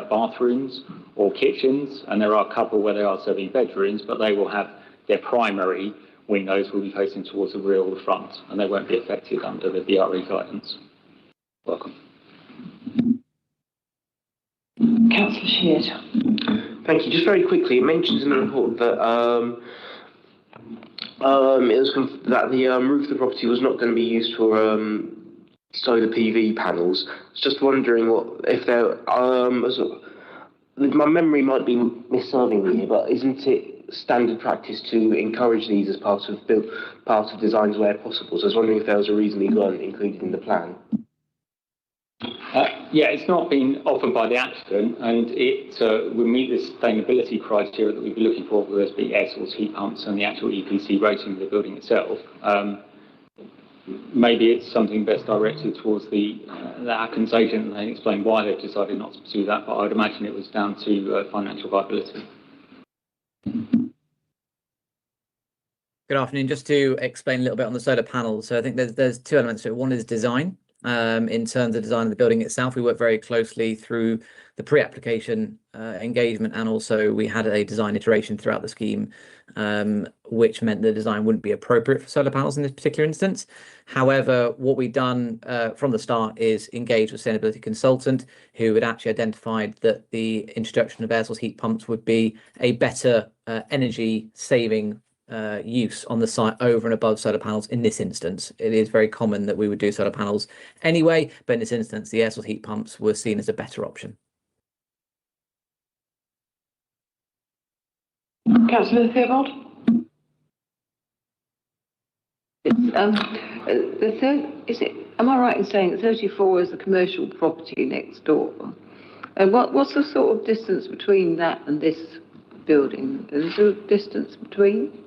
bathrooms or kitchens, and there are a couple where they are serving bedrooms, but they will have their primary windows will be facing towards the rear or the front, and they won't be affected under the BRE guidance. Welcome. Councillor Sheard. Thank you. Just very quickly, it mentions in the report that that the roof of the property was not going to be used for solar PV panels. I was just wondering if there my memory might be misserving me here, but isn't it standard practice to encourage these as part of designs where possible? So I was wondering if there was a reason these weren't included in the plan. Yeah, it's not been offered by the applicant, and it will meet the sustainability criteria that we'd be looking for, whether it be air source heat pumps and the actual EPC rating of the building itself. Maybe it's something best directed towards the applicant's agent, and they explain why they've decided not to pursue that, but I'd imagine it was down to financial viability. Good afternoon. Just to explain a little bit on the solar panels. So I think there's two elements to it. One is design. In terms of design of the building itself, we worked very closely through the pre-application engagement, and also we had a design iteration throughout the scheme, which meant the design wouldn't be appropriate for solar panels in this particular instance. However, what we've done from the start is engage with a sustainability consultant who had actually identified that the introduction of air source heat pumps would be a better energy saving use on the site over and above solar panels. In this instance, it is very common that we would do solar panels anyway, but in this instance the air source heat pumps were seen as a better option. Councillor Theobald. Am I right in saying that 34 is the commercial property next door? And what's the sort of distance between that and this building? Is there a distance between?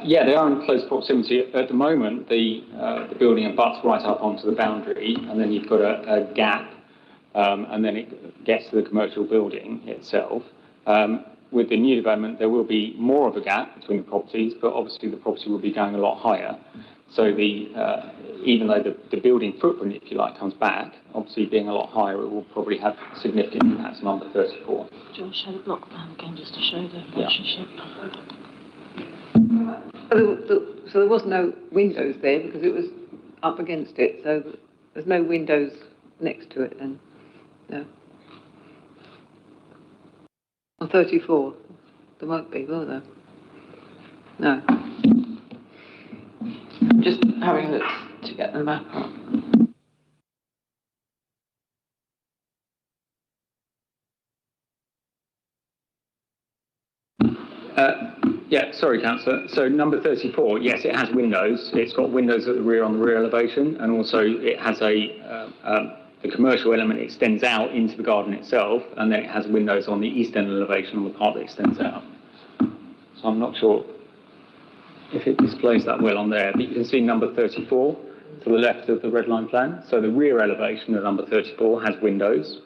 Yeah, they are in close proximity. At the moment, the building abuts right up onto the boundary, and then you've got a gap, and then it gets to the commercial building itself. With the new development, there will be more of a gap between the properties, but obviously the property will be going a lot higher. So even though the building footprint, if you like, comes back, obviously being a lot higher, it will probably have significant impacts on number 34. Do you want to show the block plan again just to show the relationship? So there was no windows there because it was up against it, so there's no windows next to it then? No. On 34, there won't be, will there? No. Just having a look to get the map up. Yeah, sorry, Councillor. So number 34, yes, it has windows. It's got windows at the rear on the rear elevation, and also it has the commercial element extends out into the garden itself, and then it has windows on the east end elevation on the part that extends out. So I'm not sure if it displays that well on there, but you can see number 34 to the left of the red line plan. So the rear elevation of number 34 has windows,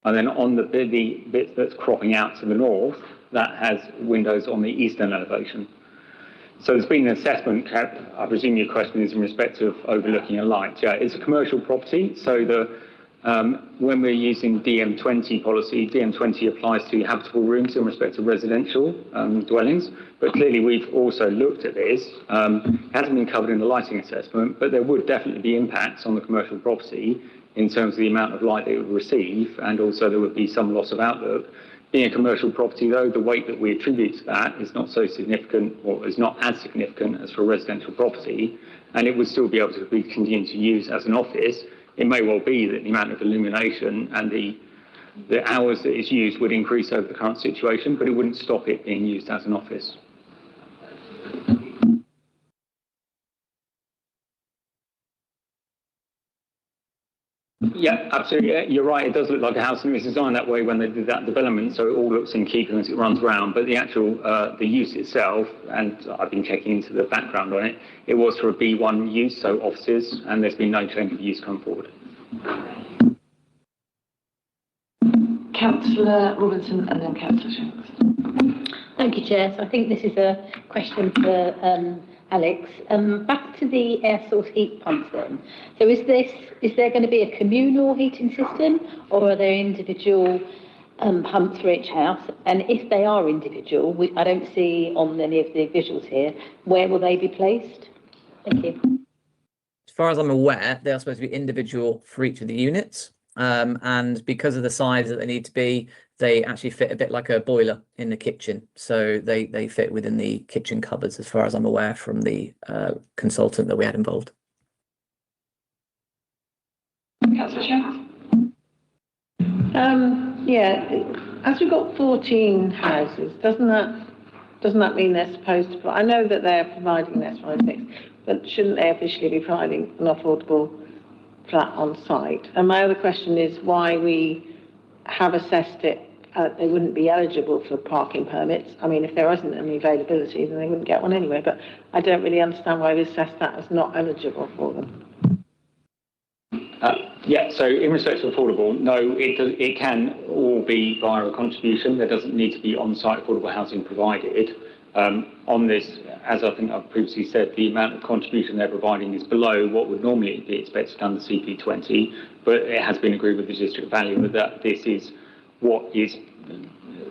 and then on the bit that's cropping out to the north, that has windows on the eastern elevation. So there's been an assessment, I presume your question is in respect of overlooking a light. Yeah, it's a commercial property, so when we're using DM20 policy, DM20 applies to habitable rooms in respect to residential dwellings, but clearly we've also looked at this. It hasn't been covered in the lighting assessment, but there would definitely be impacts on the commercial property in terms of the amount of light that it would receive, and also there would be some loss of outlook. Being a commercial property, though, the weight that we attribute to that is not so significant, or is not as significant as for a residential property, and it would still be able to be continued to use as an office. It may well be that the amount of illumination and the hours that it's used would increase over the current situation, but it wouldn't stop it being used as an office. Yeah, absolutely. You're right. It does look like a house, and it was designed that way when they did that development, so it all looks in keeping as it runs around. But the actual the use itself, and I've been checking into the background on it, it was for a B1 use, so offices, and there's been no change of use come forward. Councillor Robinson and then Councillor Shanks. Thank you, Chair. So I think this is a question for Alex. Back to the air source heat pumps then. So is there going to be a communal heating system, or are there individual pumps for each house? And if they are individual, I don't see on any of the visuals here, where will they be placed? Thank you. As far as I'm aware, they are supposed to be individual for each of the units. And because of the size that they need to be, they actually fit a bit like a boiler in the kitchen. So they fit within the kitchen cupboards, as far as I'm aware, from the consultant that we had involved. Councillor Shanks? Yeah, as we've got 14 houses, doesn't that mean they're supposed to, I know that they're providing this 56, but shouldn't they officially be providing an affordable flat on site? And my other question is why we have assessed it, they wouldn't be eligible for parking permits. I mean, if there isn't any availability, then they wouldn't get one anyway, but I don't really understand why we assessed that as not eligible for them. Yeah, so in respect to affordable, no, it can all be via a contribution. There doesn't need to be on-site affordable housing provided. On this, as I think I've previously said, the amount of contribution they're providing is below what would normally be expected under CP20, but it has been agreed with the district valuer that this is what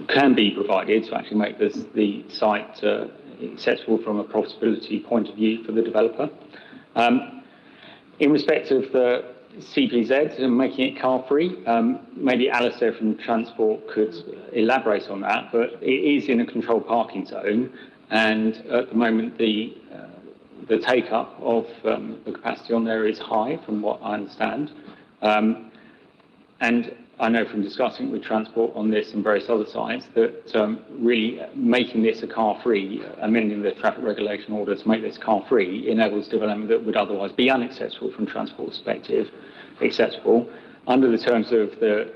can be provided to actually make the site acceptable from a profitability point of view for the developer. In respect of the CPZ and making it car-free, maybe Alistair from Transport could elaborate on that, but it is in a controlled parking zone, and at the moment the take-up of the capacity on there is high, from what I understand. And I know from discussing with Transport on this and various other sites that really making this a car-free, amending the traffic regulation order to make this car-free enables development that would otherwise be unacceptable from Transport perspective, acceptable. Under the terms of the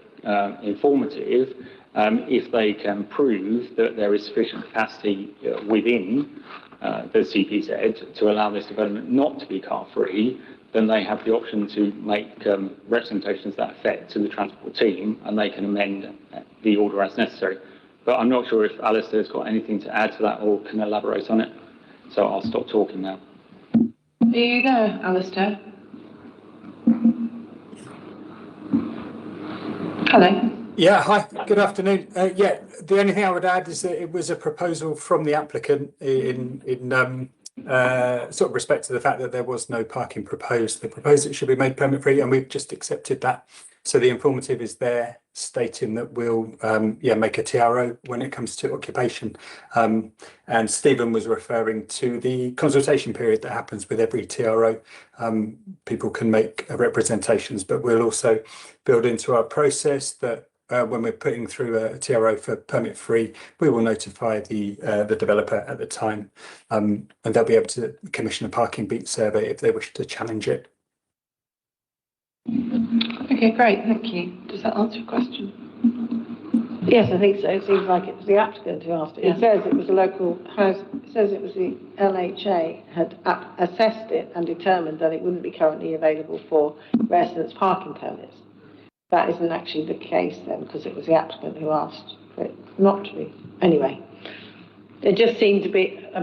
informative, if they can prove that there is sufficient capacity within the CPZ to allow this development not to be car-free, then they have the option to make representations to that effect to the Transport team, and they can amend the order as necessary. But I'm not sure if Alistair's got anything to add to that or can elaborate on it, so I'll stop talking now. Are you there, Alistair? Hello. Yeah, hi, good afternoon. Yeah, the only thing I would add is that it was a proposal from the applicant in sort of respect to the fact that there was no parking proposed. They proposed it should be made permit free, and we've just accepted that. So the informative is there stating that we'll make a TRO when it comes to occupation. And Stephen was referring to the consultation period that happens with every TRO. People can make representations, but we'll also build into our process that when we're putting through a TRO for permit free, we will notify the developer at the time, and they'll be able to commission a parking beat survey if they wish to challenge it. Okay, great, thank you. Does that answer your question? Yes, I think so. It seems like it was the applicant who asked it. Yeah. It says it was a local house, it says it was the LHA had assessed it and determined that it wouldn't be currently available for residents' parking permits. That isn't actually the case then, because it was the applicant who asked for it not to be. Anyway, it just seemed a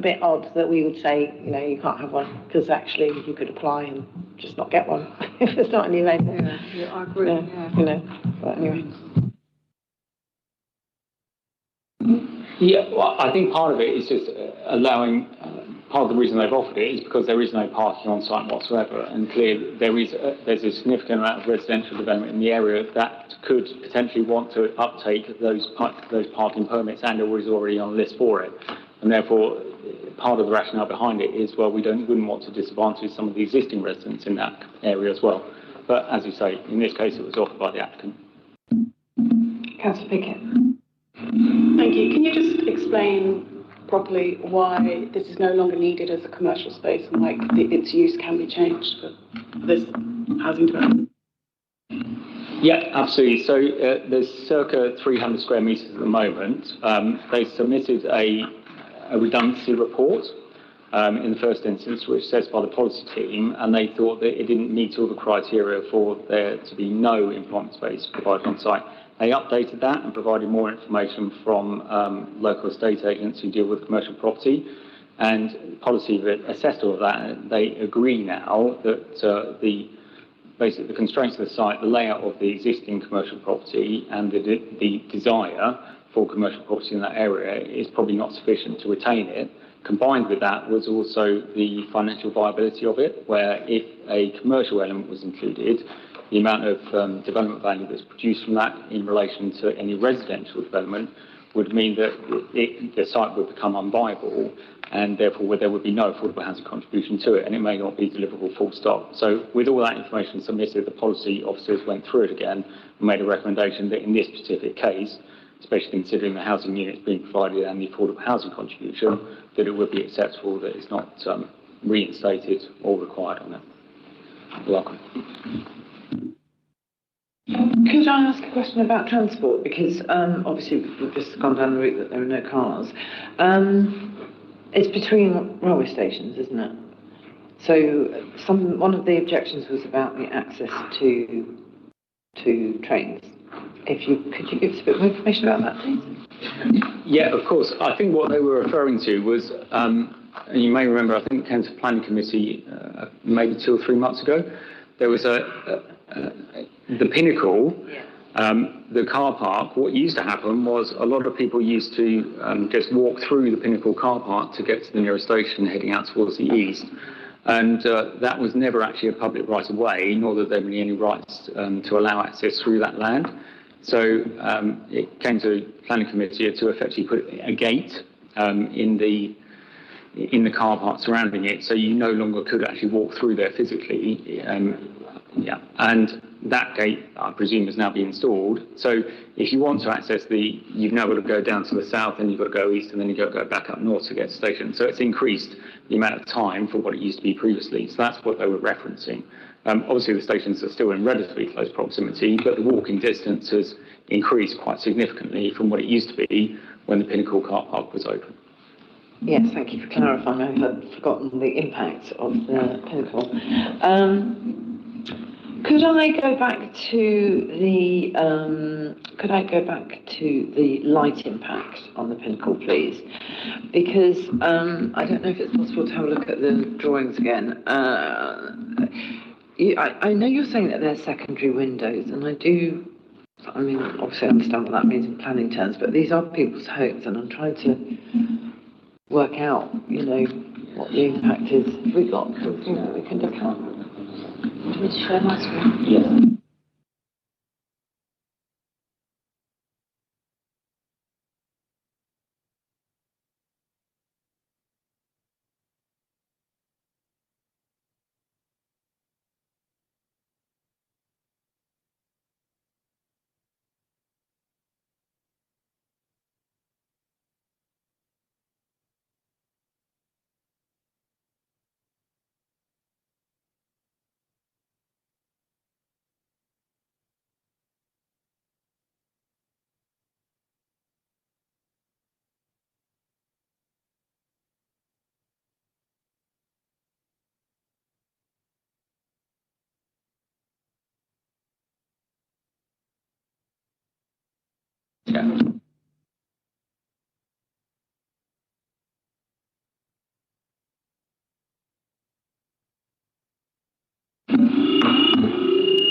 bit odd that we would say, you know, you can't have one, because actually you could apply and just not get one if it's not any available. Yeah, I agree. Yeah. You know, but anyway. Yeah, well, I think part of it is just allowing, part of the reason they've offered it is because there is no parking on site whatsoever, and clearly there's a significant amount of residential development in the area that could potentially want to uptake those parking permits and or is already on a list for it. And therefore, part of the rationale behind it is, well, we wouldn't want to disadvantage some of the existing residents in that area as well. But as you say, in this case, it was offered by the applicant. Councillor Pickett. Thank you. Can you just explain properly why this is no longer needed as a commercial space and like its use can be changed for this housing development? Yeah, absolutely. So there's circa 300 square metres at the moment. They submitted a redundancy report in the first instance, which says by the policy team, and they thought that it didn't meet all the criteria for there to be no employment space provided on site. They updated that and provided more information from local estate agents who deal with commercial property. And policy assessed all of that, and they agree now that basically the constraints of the site, the layout of the existing commercial property and the desire for commercial property in that area is probably not sufficient to retain it. Combined with that was also the financial viability of it, where if a commercial element was included, the amount of development value that's produced from that in relation to any residential development would mean that the site would become unviable, and therefore there would be no affordable housing contribution to it, and it may not be deliverable full stop. So with all that information submitted, the policy officers went through it again and made a recommendation that in this specific case, especially considering the housing units being provided and the affordable housing contribution, that it would be acceptable that it's not reinstated or required on it. You're welcome. Could I ask a question about transport? Because obviously we've just gone down the route that there are no cars. It's between railway stations, isn't it? So one of the objections was about the access to trains. Could you give us a bit more information about that, please? Yeah, of course. I think what they were referring to was, and you may remember, I think it came to the planning committee maybe 2 or 3 months ago. There was the Pinnacle, the car park. What used to happen was a lot of people used to just walk through the Pinnacle car park to get to the nearest station heading out towards the east. And that was never actually a public right of way, nor that there were any rights to allow access through that land. So it came to the planning committee to effectively put a gate in the car park surrounding it, so you no longer could actually walk through there physically. And that gate, I presume, has now been installed. So if you want to access you've now got to go down to the south, and you've got to go east, and then you've got to go back up north to get to the station. So it's increased the amount of time for what it used to be previously. So that's what they were referencing. Obviously, the stations are still in relatively close proximity, but the walking distance has increased quite significantly from what it used to be when the Pinnacle car park was open. Yes, thank you for clarifying. I had forgotten the impact of the Pinnacle. Could I go back to the light impact on the Pinnacle, please? Because I don't know if it's possible to have a look at the drawings again. I know you're saying that they're secondary windows, and obviously I understand what that means in planning terms, but these are people's homes, and I'm trying to work out, what the impact is. Have we got something that we can look at? Do you want me to share my screen? Yeah.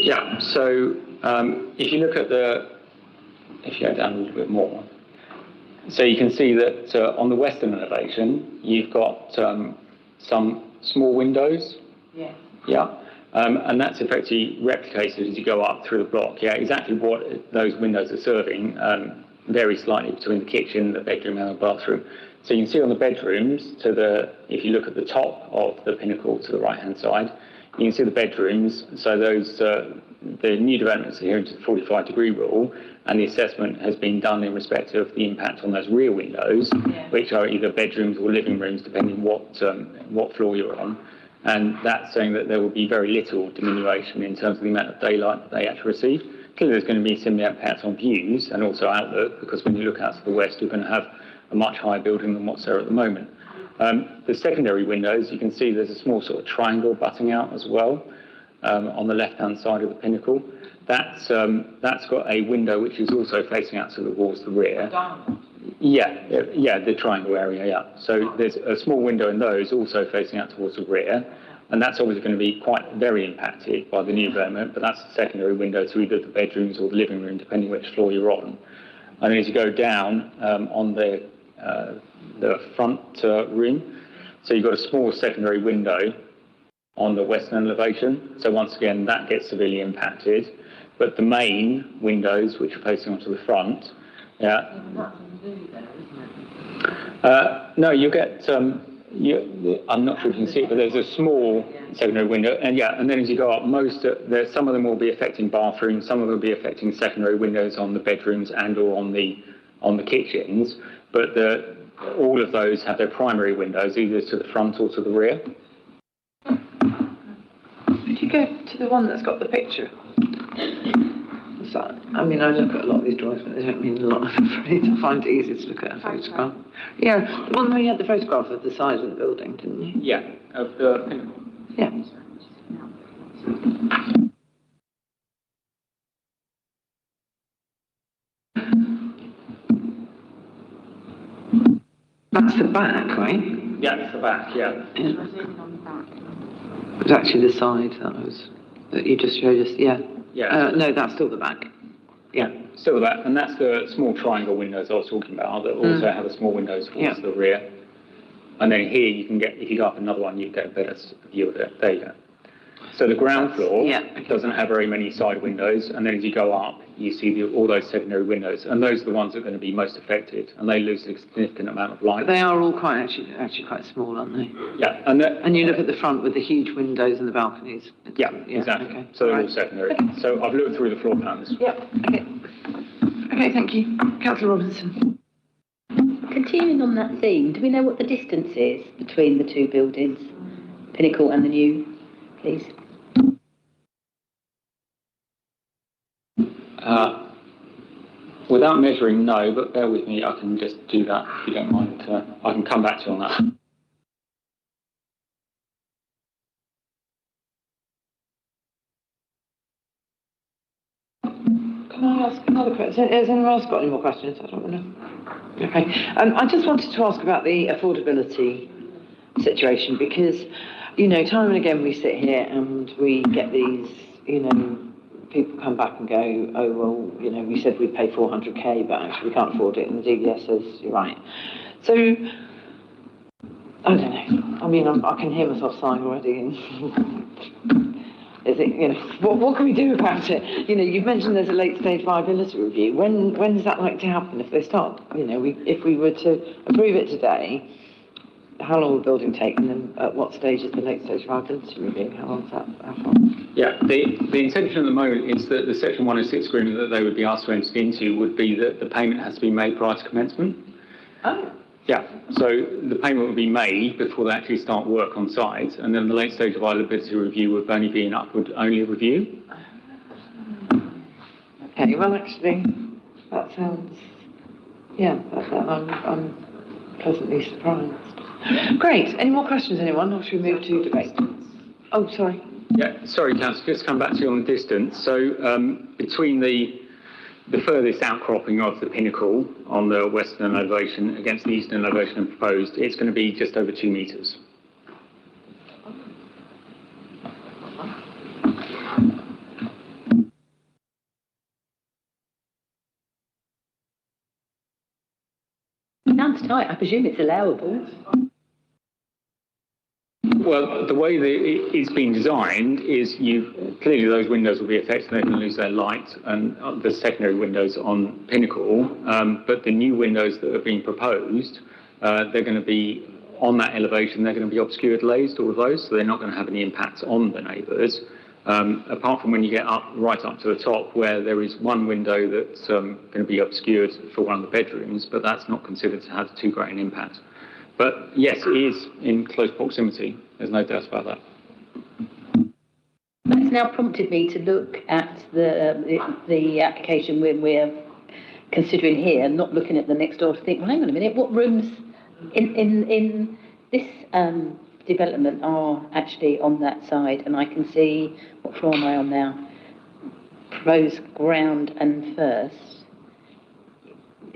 Yeah, so if you look at if you go down a little bit more, so you can see that on the western elevation, you've got some small windows. Yeah. Yeah, and that's effectively replicated as you go up through the block. Yeah, exactly what those windows are serving varies slightly between the kitchen, the bedroom and the bathroom. So you can see on the bedrooms, if you look at the top of the Pinnacle to the right-hand side, you can see the bedrooms. So those the new developments are adhering to the 45-degree rule, and the assessment has been done in respect of the impact on those rear windows, which are either bedrooms or living rooms, depending what floor you're on. And that's saying that there will be very little diminution in terms of the amount of daylight that they actually receive. Clearly, there's going to be similar impacts on views and also outlook, because when you look out to the west, you're going to have a much higher building than what's there at the moment. The secondary windows, you can see there's a small sort of triangle butting out as well on the left-hand side of the Pinnacle. That's got a window which is also facing out towards the rear. Yeah, the triangle area, yeah. So there's a small window in those also facing out towards the rear, and that's obviously going to be very impacted by the new development, but that's a secondary window to either the bedrooms or the living room, depending which floor you're on. And then as you go down on the front room, so you've got a small secondary window on the western elevation. So once again, that gets severely impacted. But the main windows, which are facing onto the front, yeah. No, you get. I'm not sure if you can see it, but there's a small secondary window, and then as you go up, some of them will be affecting bathrooms, some of them will be affecting secondary windows on the bedrooms and/or on the kitchens. But all of those have their primary windows either to the front or to the rear. Could you go to the one that's got the picture? So, I look at a lot of these drawings, but they don't mean a lot, I'm afraid. I find it easy to look at a photograph. Yeah, the one where you had the photograph of the side of the building, didn't you? Yeah, of the Pinnacle. Yeah. That's the back, right? Yeah, it's the back, yeah. It was actually the side that you just showed us, yeah. Yeah. No, that's still the back. Yeah. Still the back, and that's the small triangle windows I was talking about that also have a small windows towards the rear. And then here you can get, if you go up another one, you get a better view of it. There you go. So the ground floor doesn't have very many side windows, and then as you go up, you see all those secondary windows, and those are the ones that are going to be most affected, and they lose a significant amount of light. They are all actually quite small, aren't they? Yeah, and you look at the front with the huge windows and the balconies. Yeah, exactly. Okay. So they're all secondary. Okay. So I've looked through the floor plans. Yeah. Okay. Okay, thank you, Councillor Robinson. Continuing on that theme, do we know what the distance is between the two buildings, Pinnacle and the new, please? Without measuring, no, but bear with me, I can just do that if you don't mind. I can come back to you on that. Can I ask another question? Has anyone else got any more questions? I don't know. Okay. I just wanted to ask about the affordability situation because, you know, time and again we sit here and we get these, you know, people come back and go, oh, well, you know, we said we'd pay 400k, but actually we can't afford it. And the DVS says, you're right. So, I don't know. I mean, I can hear myself sighing already. And is it, you know, what can we do about it? You know, you've mentioned there's a late stage viability review. When is that likely to happen? If they start, you know, if we were to approve it today, how long will the building take? And then at what stage is the late stage viability review? How long is that? How far? Yeah, the intention at the moment is that the Section 106 agreement that they would be asked to enter into would be that the payment has to be made prior to commencement. Oh. Yeah, so the payment would be made before they actually start work on site, and then the late stage viability review would only be an upward-only review. Okay, well, actually, that sounds, yeah, I'm pleasantly surprised. Great. Any more questions, anyone, or should we move to debate? Oh, sorry. Yeah, sorry, Councillor, just come back to you on the distance. So between the furthest outcropping of the pinnacle on the western elevation against the eastern elevation proposed, it's going to be just over 2 metres. Sounds tight. I presume it's allowable. Well, the way that it's been designed is clearly those windows will be affected, they're going to lose their light, and the secondary windows on Pinnacle, but the new windows that are being proposed, they're going to be on that elevation, they're going to be obscured glazed, all of those, so they're not going to have any impact on the neighbours, apart from when you get right up to the top where there is one window that's going to be obscured for one of the bedrooms, but that's not considered to have too great an impact. But yes, it is in close proximity. There's no doubt about that. That's now prompted me to look at the application when we're considering here, not looking at the next door, to think, well, hang on a minute, what rooms in this development are actually on that side? And I can see, what floor am I on now? Proposed ground and first.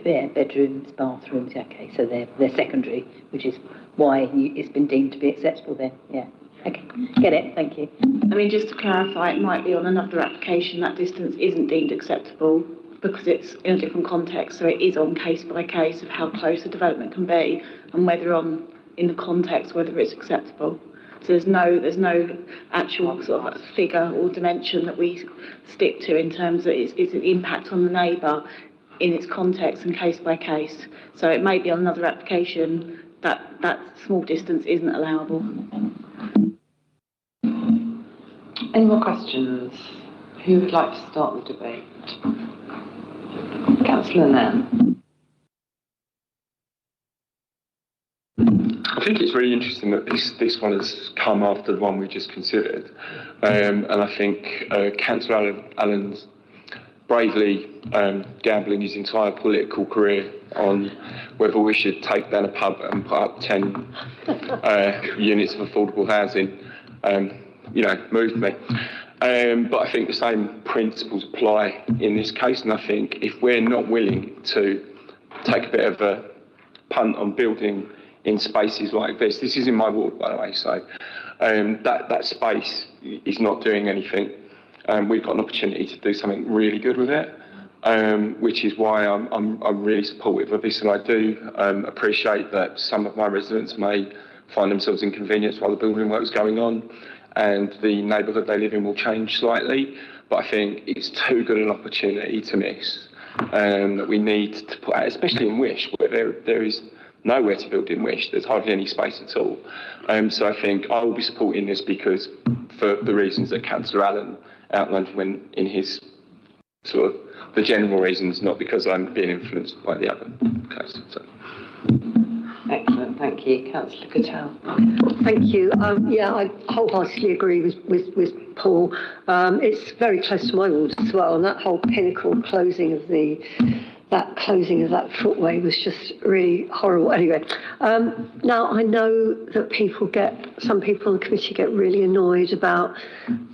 Yeah, bedrooms, bathrooms, okay, so they're secondary, which is why it's been deemed to be acceptable then, yeah. Okay, get it, thank you. I mean, just to clarify, it might be on another application that distance isn't deemed acceptable because it's in a different context, so it is on case by case of how close a development can be and whether in the context whether it's acceptable. So there's no actual sort of figure or dimension that we stick to in terms of its impact on the neighbour in its context and case by case. So it may be on another application that small distance isn't allowable. Any more questions? Who would like to start the debate? Councillor Nan. I think it's really interesting that this one has come after the one we just considered. And I think Councillor Allen's bravely gambling his entire political career on whether we should take down a pub and put up 10 units of affordable housing, moved me. But I think the same principles apply in this case, and I think if we're not willing to take a bit of a punt on building in spaces like this is in my ward, by the way, so that space is not doing anything. We've got an opportunity to do something really good with it, which is why I'm really supportive of this, and I do appreciate that some of my residents may find themselves inconvenienced while the building work's going on, and the neighbourhood they live in will change slightly. But I think it's too good an opportunity to miss, that we need to put out, especially in Wish, where there is nowhere to build in Wish. There's hardly any space at all. So I think I will be supporting this because for the reasons that Councillor Allen outlined when in his sort of the general reasons, not because I'm being influenced by the other case. So. Excellent, thank you. Councillor Cattell. Thank you. I wholeheartedly agree with Paul. It's very close to my ward as well, and that whole Pinnacle closing of the that closing of that footway was just really horrible. Anyway, now I know that some people on the committee get really annoyed about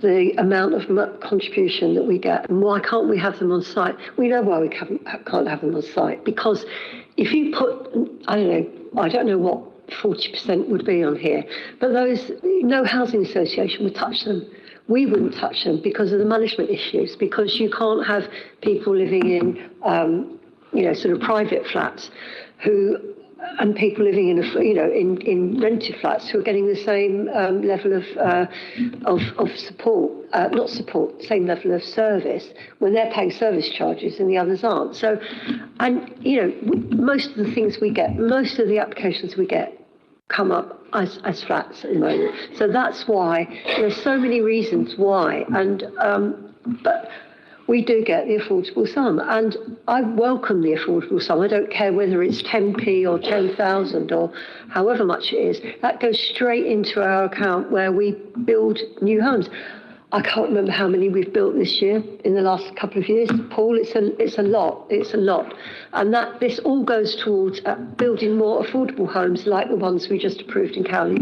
the amount of contribution that we get, and why can't we have them on site? We know why we can't have them on site, because if you put, I don't know what 40% would be on here, but no housing association would touch them. We wouldn't touch them because of the management issues, because you can't have people living in, sort of private flats and people living in rented flats who are getting the same level of support, same level of service when they're paying service charges and the others aren't. So, and most of the things we get, most of the applications we get come up as flats at the moment. So that's why there's so many reasons why, and but we do get the affordable sum, and I welcome the affordable sum. I don't care whether it's 10p or 10,000 or however much it is. That goes straight into our account where we build new homes. I can't remember how many we've built this year in the last couple of years. Paul, it's a lot. And this all goes towards building more affordable homes like the ones we just approved in Cowley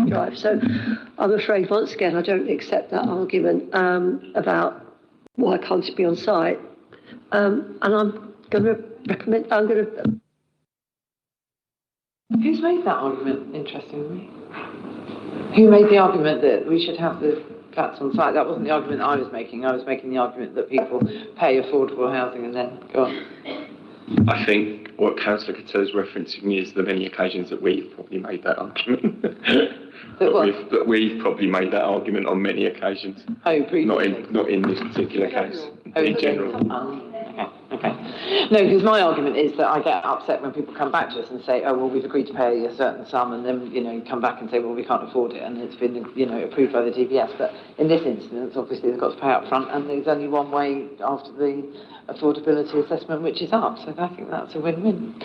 Drive. So I'm afraid, once again, I don't accept that argument about why can't it be on site. And I'm going to recommend, Who's made that argument, interestingly? Who made the argument that we should have the flats on site? That wasn't the argument I was making. I was making the argument that people pay affordable housing and then go on. I think what Councillor Cattell is referencing is the many occasions that we've probably made that argument. That we've probably made that argument on many occasions. Oh, not in this particular case. In general. Okay. No, because my argument is that I get upset when people come back to us and say, oh, well, we've agreed to pay a certain sum, and then, come back and say, well, we can't afford it, and it's been, approved by the DBS. But in this instance, obviously, they've got to pay up front, and there's only one way after the affordability assessment, which is up. So I think that's a win-win.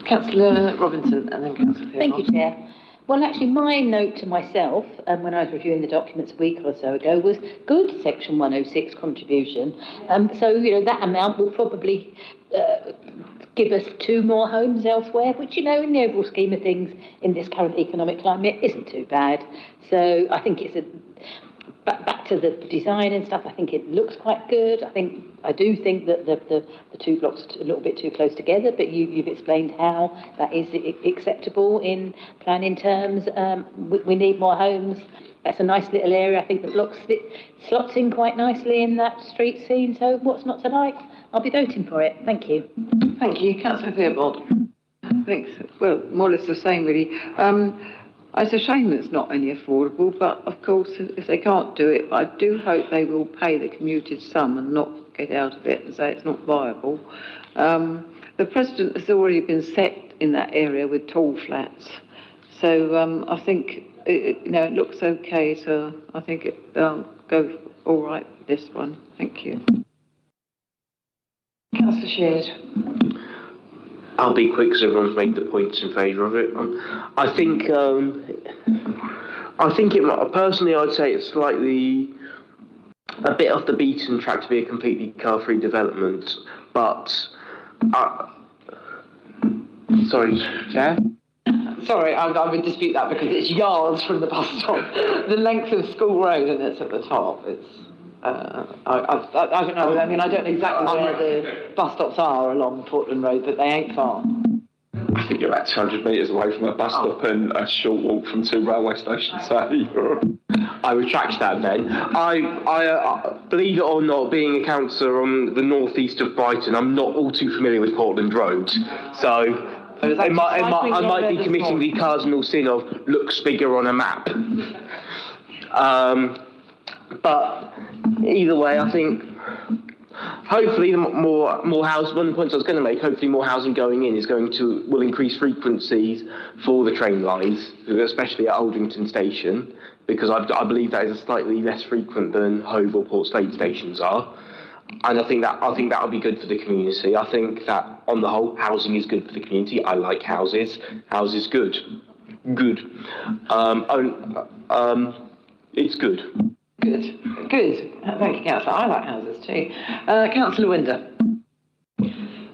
Councillor Robinson, and then Councillor Theobald. Thank you, Chair. Well, actually, my note to myself, when I was reviewing the documents a week or so ago, was good Section 106 contribution. So, that amount will probably give us 2 more homes elsewhere, which, in the overall scheme of things in this current economic climate isn't too bad. So I think it's back to the design and stuff. I think it looks quite good. I do think that the 2 blocks are a little bit too close together, but you've explained how that is acceptable in planning terms. We need more homes. That's a nice little area. I think the block slots in quite nicely in that street scene. So what's not to like? I'll be voting for it. Thank you. Thank you, Councillor Theobald. Thanks. Well, more or less the same, really. It's a shame that it's not only affordable, but of course, if they can't do it, I do hope they will pay the commuted sum and not get out of it and say it's not viable. The precedent has already been set in that area with tall flats. So I think, it looks okay. So I think it'll go all right with this one. Thank you. Councillor Sheard. I'll be quick because everyone's made the points in favour of it. I think personally, I'd say it's slightly a bit off the beaten track to be a completely car-free development. But sorry, Chair. Sorry, I would dispute that because it's yards from the bus stop. The length of School Road, and it's at the top. It's. I don't know. I mean, I don't know exactly where the bus stops are along Portland Road, but they ain't far. I think you're about 200 metres away from a bus stop and a short walk from 2 railway stations. So I retract that then. I believe it or not, being a councillor on the northeast of Brighton, I'm not all too familiar with Portland Road. So I might be committing the cardinal sin of looks bigger on a map. But either way, I think hopefully more housing. One of the points I was going to make, hopefully more housing going in will increase frequencies for the train lines, especially at Aldrington Station, because I believe that is slightly less frequent than Hove or Port Slade stations are. And I think that would be good for the community. I think that on the whole, housing is good for the community. I like houses. Houses good. It's good. Good. Thank you, Councillor. I like houses too. Councillor Winder.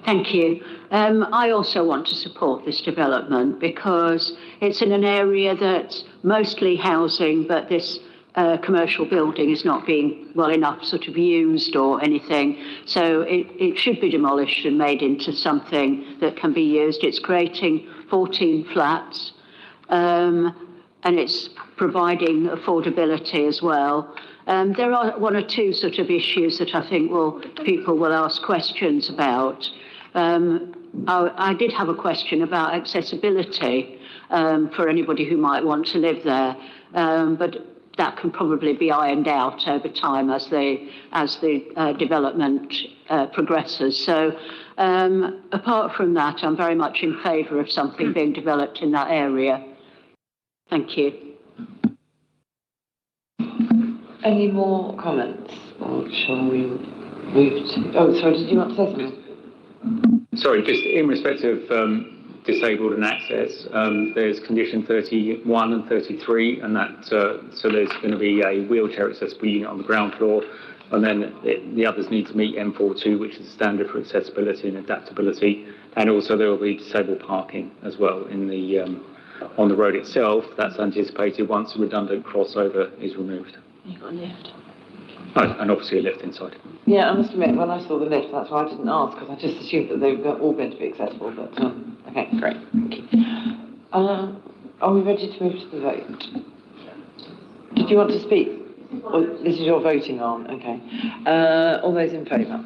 Thank you. I also want to support this development because it's in an area that's mostly housing, but this commercial building is not being well enough sort of used or anything. So it should be demolished and made into something that can be used. It's creating 14 flats and it's providing affordability as well. There are one or two sort of issues that I think people will ask questions about. I did have a question about accessibility for anybody who might want to live there, but that can probably be ironed out over time as the development progresses. So apart from that, I'm very much in favour of something being developed in that area. Thank you. Any more comments, or shall we move to? Oh, sorry, did you want to say something? Sorry, just in respect of disabled and access, there's condition 31 and 33, and that so there's going to be a wheelchair accessible unit on the ground floor, and then the others need to meet M42, which is the standard for accessibility and adaptability, and also there will be disabled parking as well in the on the road itself. That's anticipated once the redundant crossover is removed. You've got a lift. Oh, and obviously a lift inside. Yeah, I must admit, when I saw the lift, that's why I didn't ask, because I just assumed that they were all going to be accessible, but, okay, great, thank you. Are we ready to move to the vote? Did you want to speak? Or this is your voting on, okay. All those in favour?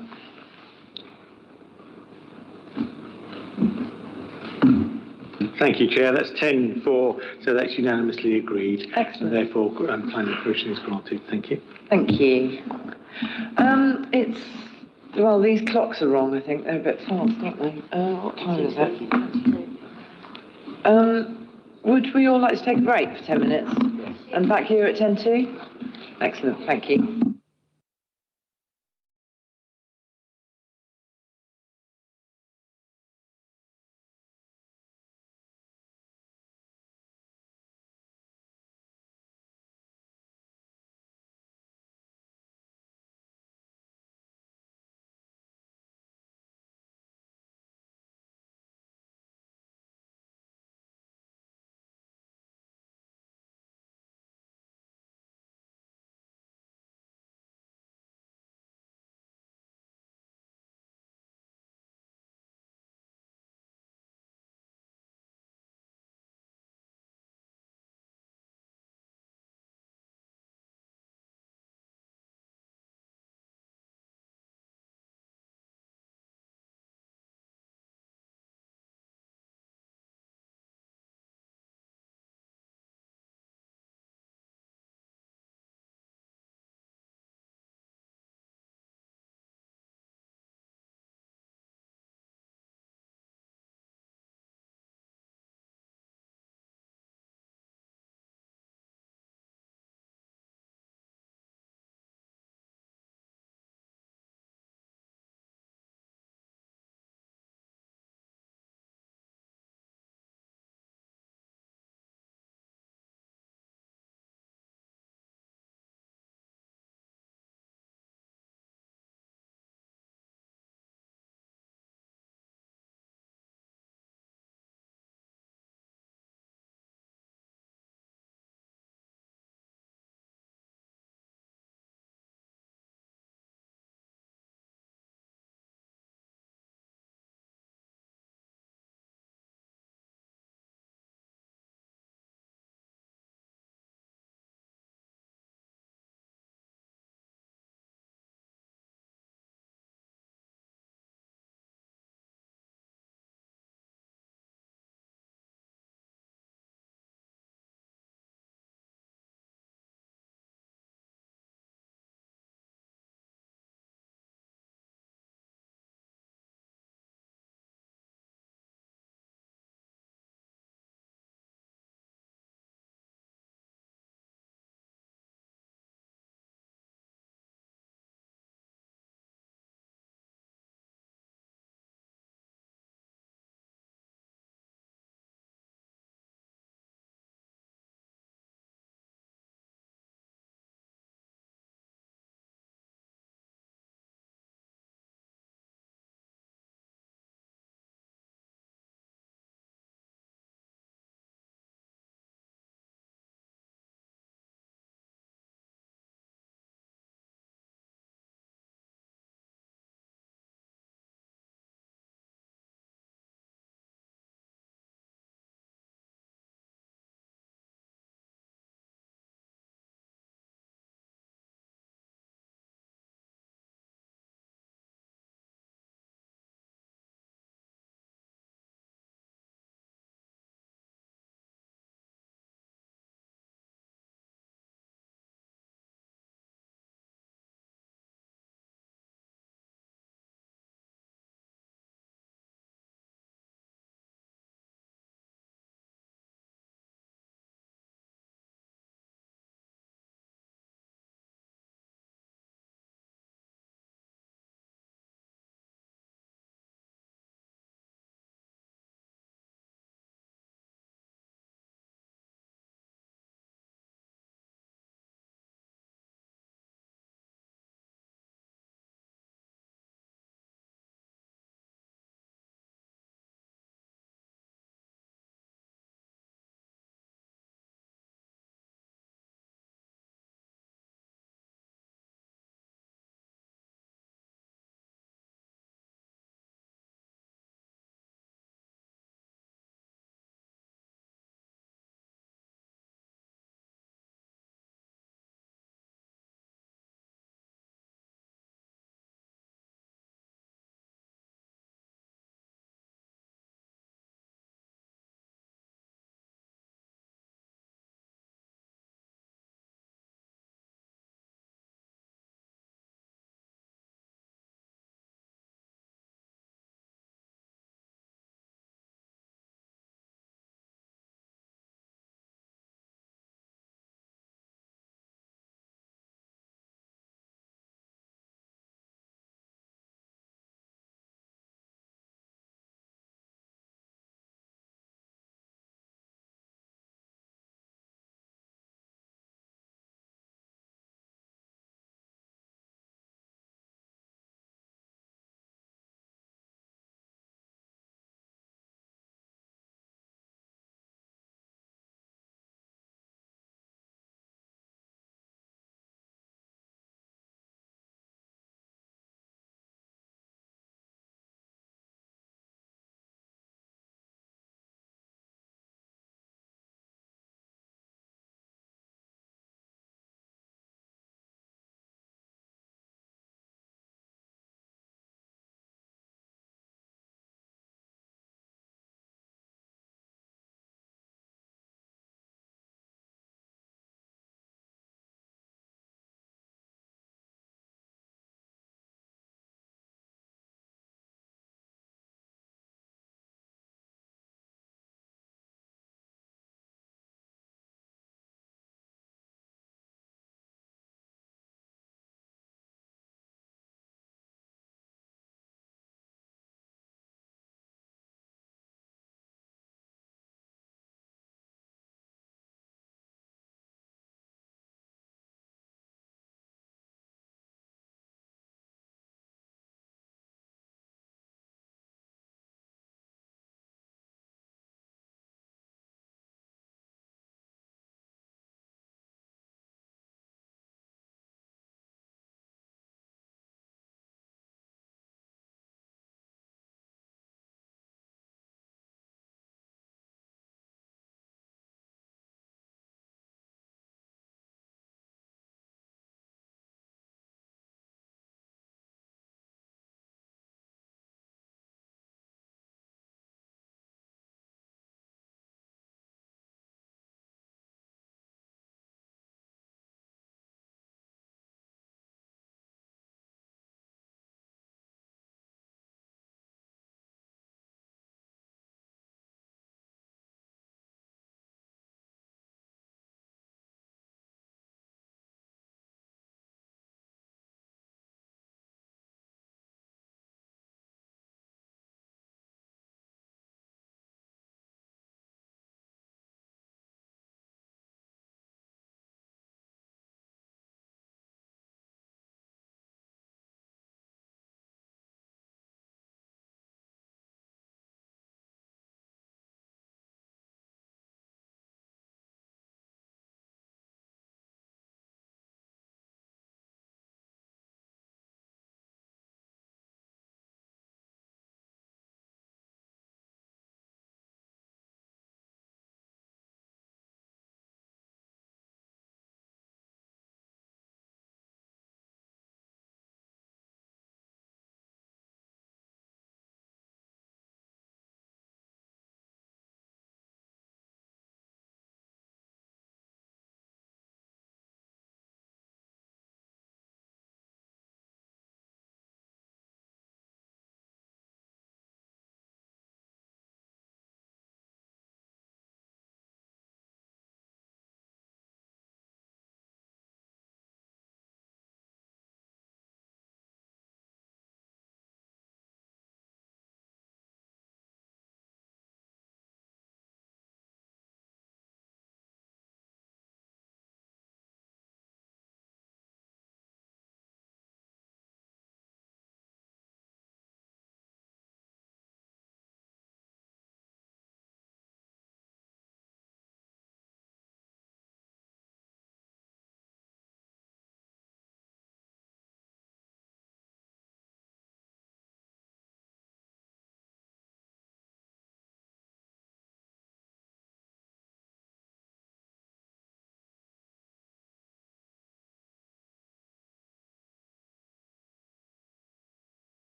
Thank you, Chair. That's 10 for, so that's unanimously agreed. Excellent. And therefore, planning approval is granted. Thank you. Thank you. Well, these clocks are wrong, I think. They're a bit fast, aren't they? What time is it? Would we all like to take a break for 10 minutes? Yes. And back here at 10:02? Excellent, thank you.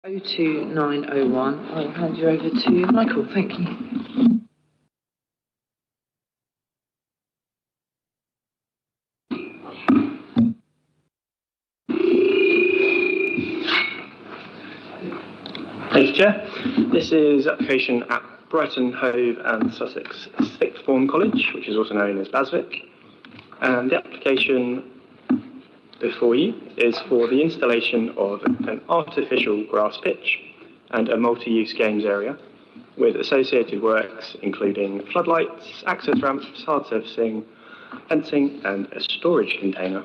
02901. I will hand you over to Michael. Thank you. Thank you, Chair. This is application at Brighton, Hove and Sussex Sixth Form College, which is also known as Baswick. And the application before you is for the installation of an artificial grass pitch and a multi-use games area with associated works including floodlights, access ramps, hard surfacing, fencing and a storage container.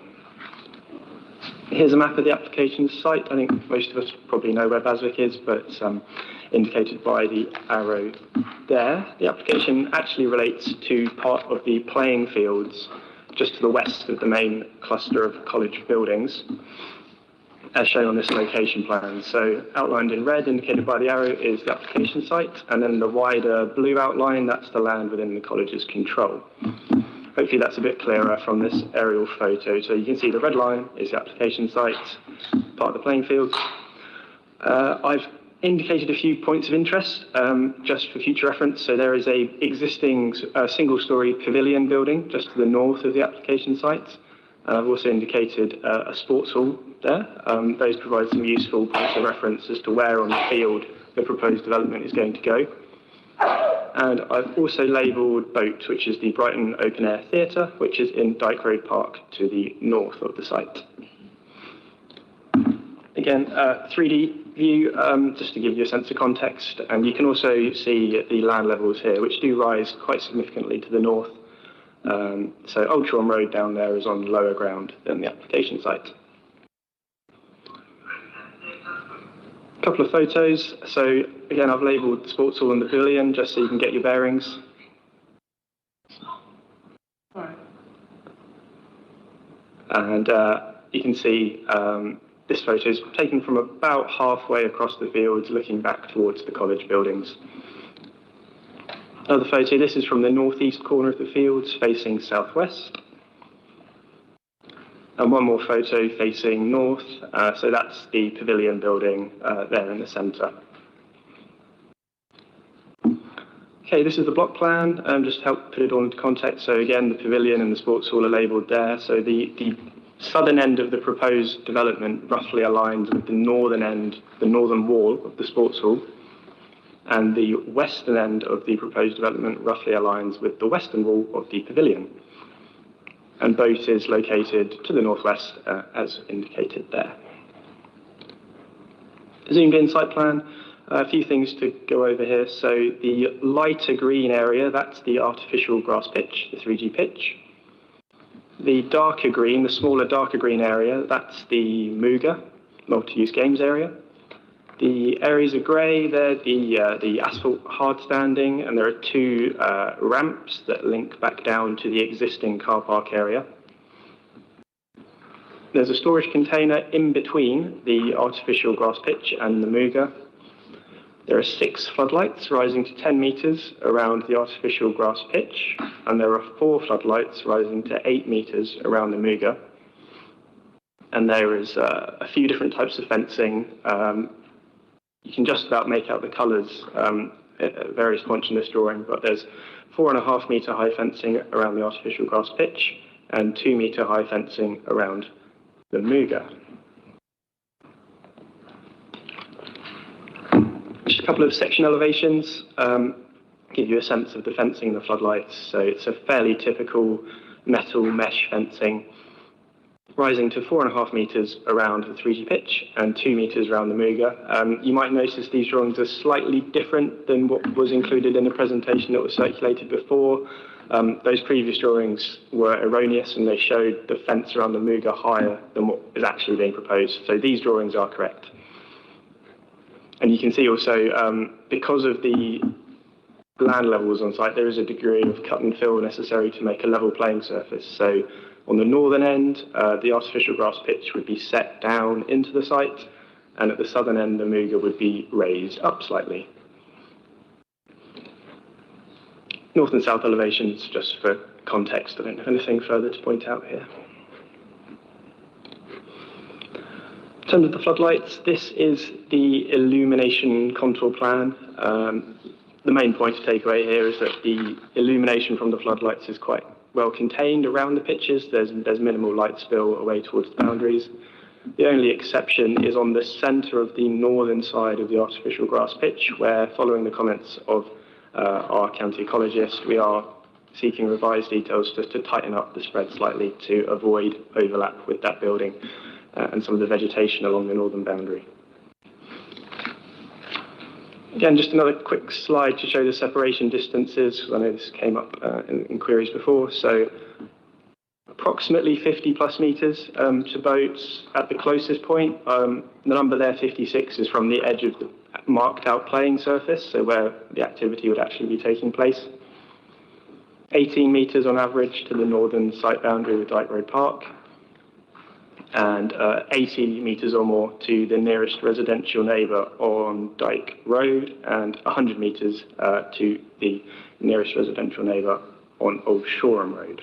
Here's a map of the application site. I think most of us probably know where Baswick is, but indicated by the arrow there. The application actually relates to part of the playing fields just to the west of the main cluster of college buildings, as shown on this location plan. So outlined in red, indicated by the arrow, is the application site, and then the wider blue outline, that's the land within the college's control. Hopefully that's a bit clearer from this aerial photo. So you can see the red line is the application site, part of the playing fields. I've indicated a few points of interest just for future reference. So there is a existing single-storey pavilion building just to the north of the application site. I've also indicated a sports hall there. Those provide some useful points of reference as to where on the field the proposed development is going to go. And I've also labelled Boat, which is the Brighton Open Air Theatre, which is in Dyke Road Park to the north of the site. Again, 3D view, just to give you a sense of context, and you can also see the land levels here, which do rise quite significantly to the north. So Ultron Road down there is on lower ground than the application site. A couple of photos. So again, I've labelled the sports hall and the pavilion just so you can get your bearings. And you can see this photo is taken from about halfway across the fields, looking back towards the college buildings. Another photo, this is from the northeast corner of the fields, facing southwest. And one more photo facing north, so that's the pavilion building there in the centre. Okay, this is the block plan, just to help put it all into context. So again, the pavilion and the sports hall are labelled there. So the southern end of the proposed development roughly aligns with the northern end, the northern wall of the sports hall. And the western end of the proposed development roughly aligns with the western wall of the pavilion. And Boat is located to the northwest, as indicated there. Zoomed in site plan, a few things to go over here. So the lighter green area, that's the artificial grass pitch, the 3G pitch. The darker green, the smaller darker green area, that's the Muga, multi-use games area. The areas are grey, they're the asphalt hard standing, and there are two ramps that link back down to the existing car park area. There's a storage container in between the artificial grass pitch and the Muga. There are 6 floodlights rising to 10 metres around the artificial grass pitch, and there are 4 floodlights rising to 8 metres around the Muga. And there is a few different types of fencing. You can just about make out the colours at various points in this drawing, but there's 4.5 metre high fencing around the artificial grass pitch and 2 metre high fencing around the Muga. Just a couple of section elevations, give you a sense of the fencing and the floodlights. So it's a fairly typical metal mesh fencing, rising to 4.5 metres around the 3G pitch and 2 metres around the Muga. You might notice these drawings are slightly different than what was included in the presentation that was circulated before. Those previous drawings were erroneous and they showed the fence around the Muga higher than what is actually being proposed. So these drawings are correct. And you can see also, because of the land levels on site, there is a degree of cut and fill necessary to make a level playing surface. So on the northern end, the artificial grass pitch would be set down into the site, and at the southern end, the Muga would be raised up slightly. North and south elevations, just for context, I don't have anything further to point out here. In terms of the floodlights, this is the illumination contour plan. The main point to take away here is that the illumination from the floodlights is quite well contained around the pitches. There's minimal light spill away towards the boundaries. The only exception is on the centre of the northern side of the artificial grass pitch, where, following the comments of our county ecologist, we are seeking revised details just to tighten up the spread slightly to avoid overlap with that building and some of the vegetation along the northern boundary. Again, just another quick slide to show the separation distances, because I know this came up in queries before. So approximately 50 plus metres to boats at the closest point. The number there, 56, is from the edge of the marked out playing surface, so where the activity would actually be taking place. 18 metres on average to the northern site boundary with Dyke Road Park, and 80 metres or more to the nearest residential neighbour on Dyke Road, and 100 metres to the nearest residential neighbour on Old Shoreham Road.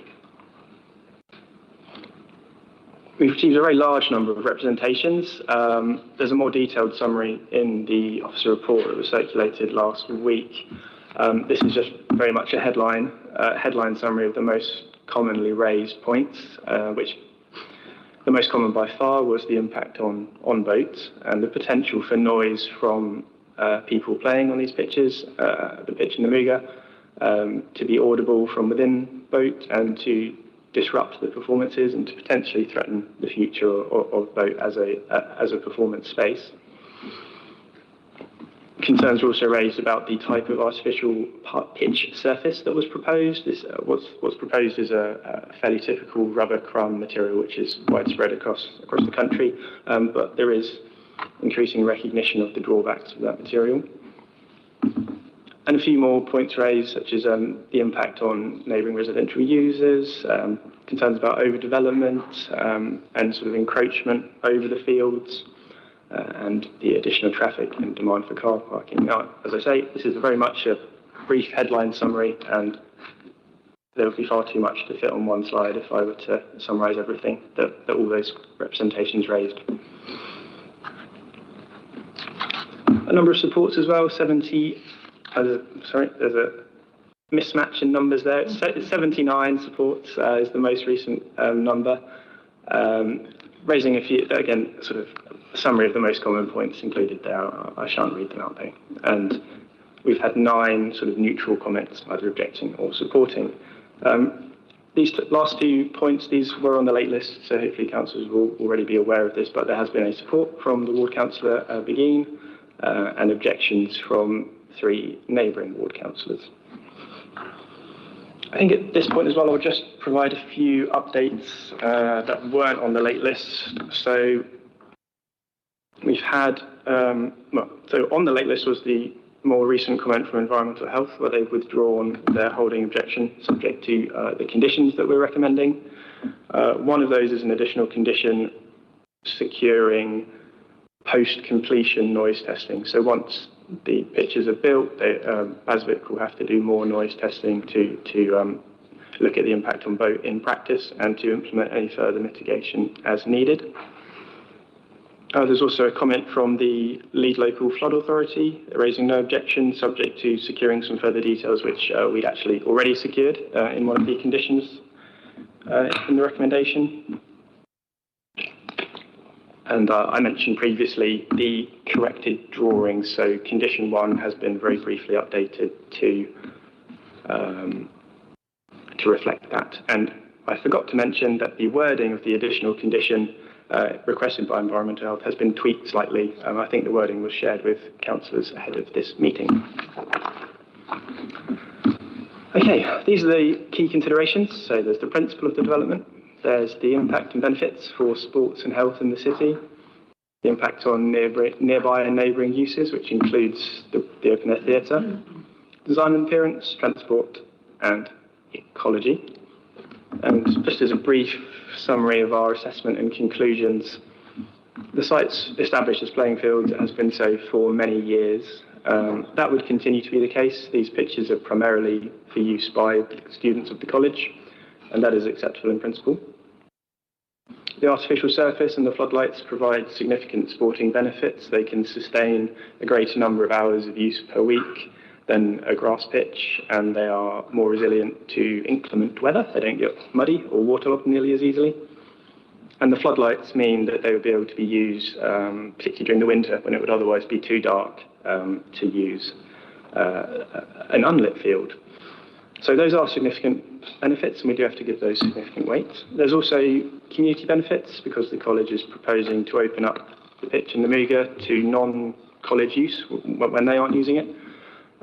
We've achieved a very large number of representations. There's a more detailed summary in the officer report that was circulated last week. This is just very much a headline summary of the most commonly raised points, which the most common by far was the impact on boats and the potential for noise from people playing on these pitches, the pitch and the Muga, to be audible from within boat and to disrupt the performances and to potentially threaten the future of boat as a performance space. Concerns were also raised about the type of artificial pitch surface that was proposed. This what's proposed is a fairly typical rubber crumb material, which is widespread across the country, but there is increasing recognition of the drawbacks of that material. And a few more points raised, such as the impact on neighbouring residential users, concerns about overdevelopment and sort of encroachment over the fields, and the additional traffic and demand for car parking. Now, as I say, this is very much a brief headline summary, and there would be far too much to fit on one slide if I were to summarise everything that all those representations raised. A number of supports as well, 70. There's a mismatch in numbers there. It's 79 supports is the most recent number. Raising a few, again, sort of a summary of the most common points included there. I shan't read them out though. And we've had 9 sort of neutral comments, either objecting or supporting. These last 2 points, these were on the late list, so hopefully councillors will already be aware of this, but there has been a support from the ward councillor, Begin, and objections from 3 neighbouring ward councillors. I think at this point as well, I'll just provide a few updates that weren't on the late list. So we've had, so on the late list was the more recent comment from Environmental Health, where they've withdrawn their holding objection subject to the conditions that we're recommending. One of those is an additional condition securing post-completion noise testing. So once the pitches are built, BASVIC will have to do more noise testing to look at the impact on boat in practice and to implement any further mitigation as needed. There's also a comment from the lead local flood authority raising no objection, subject to securing some further details, which we'd actually already secured in one of the conditions in the recommendation. And I mentioned previously the corrected drawings, so condition 1 has been very briefly updated to reflect that. And I forgot to mention that the wording of the additional condition requested by Environmental Health has been tweaked slightly. I think the wording was shared with councillors ahead of this meeting. Okay, these are the key considerations. So there's the principle of the development. There's the impact and benefits for sports and health in the city, the impact on nearby and neighbouring uses, which includes the open-air theatre, design and appearance, transport, and ecology. And just as a brief summary of our assessment and conclusions, the site's established as playing fields and has been so for many years. That would continue to be the case. These pitches are primarily for use by students of the college, and that is acceptable in principle. The artificial surface and the floodlights provide significant sporting benefits. They can sustain a greater number of hours of use per week than a grass pitch, and they are more resilient to inclement weather. They don't get muddy or waterlogged nearly as easily. And the floodlights mean that they would be able to be used, particularly during the winter when it would otherwise be too dark to use an unlit field. So those are significant benefits, and we do have to give those significant weight. There's also community benefits, because the college is proposing to open up the pitch and the Muga to non-college use when they aren't using it.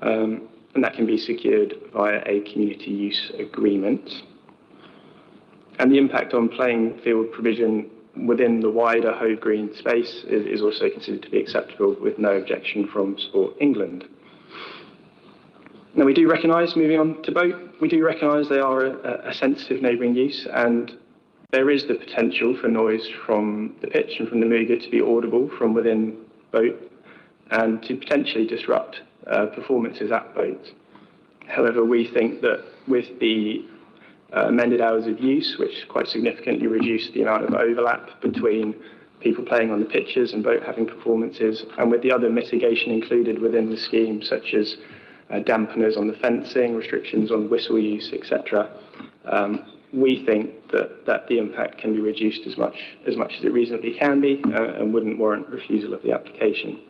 And that can be secured via a community use agreement. And the impact on playing field provision within the wider Hove Green space is also considered to be acceptable, with no objection from Sport England. Now, we do recognise, moving on to boat, we do recognise they are a sensitive neighbouring use, and there is the potential for noise from the pitch and from the Muga to be audible from within boat and to potentially disrupt performances at boat. However, we think that with the amended hours of use, which quite significantly reduce the amount of overlap between people playing on the pitches and boat having performances, and with the other mitigation included within the scheme, such as dampeners on the fencing, restrictions on whistle use, etc., we think that the impact can be reduced as much as it reasonably can be, and wouldn't warrant refusal of the application.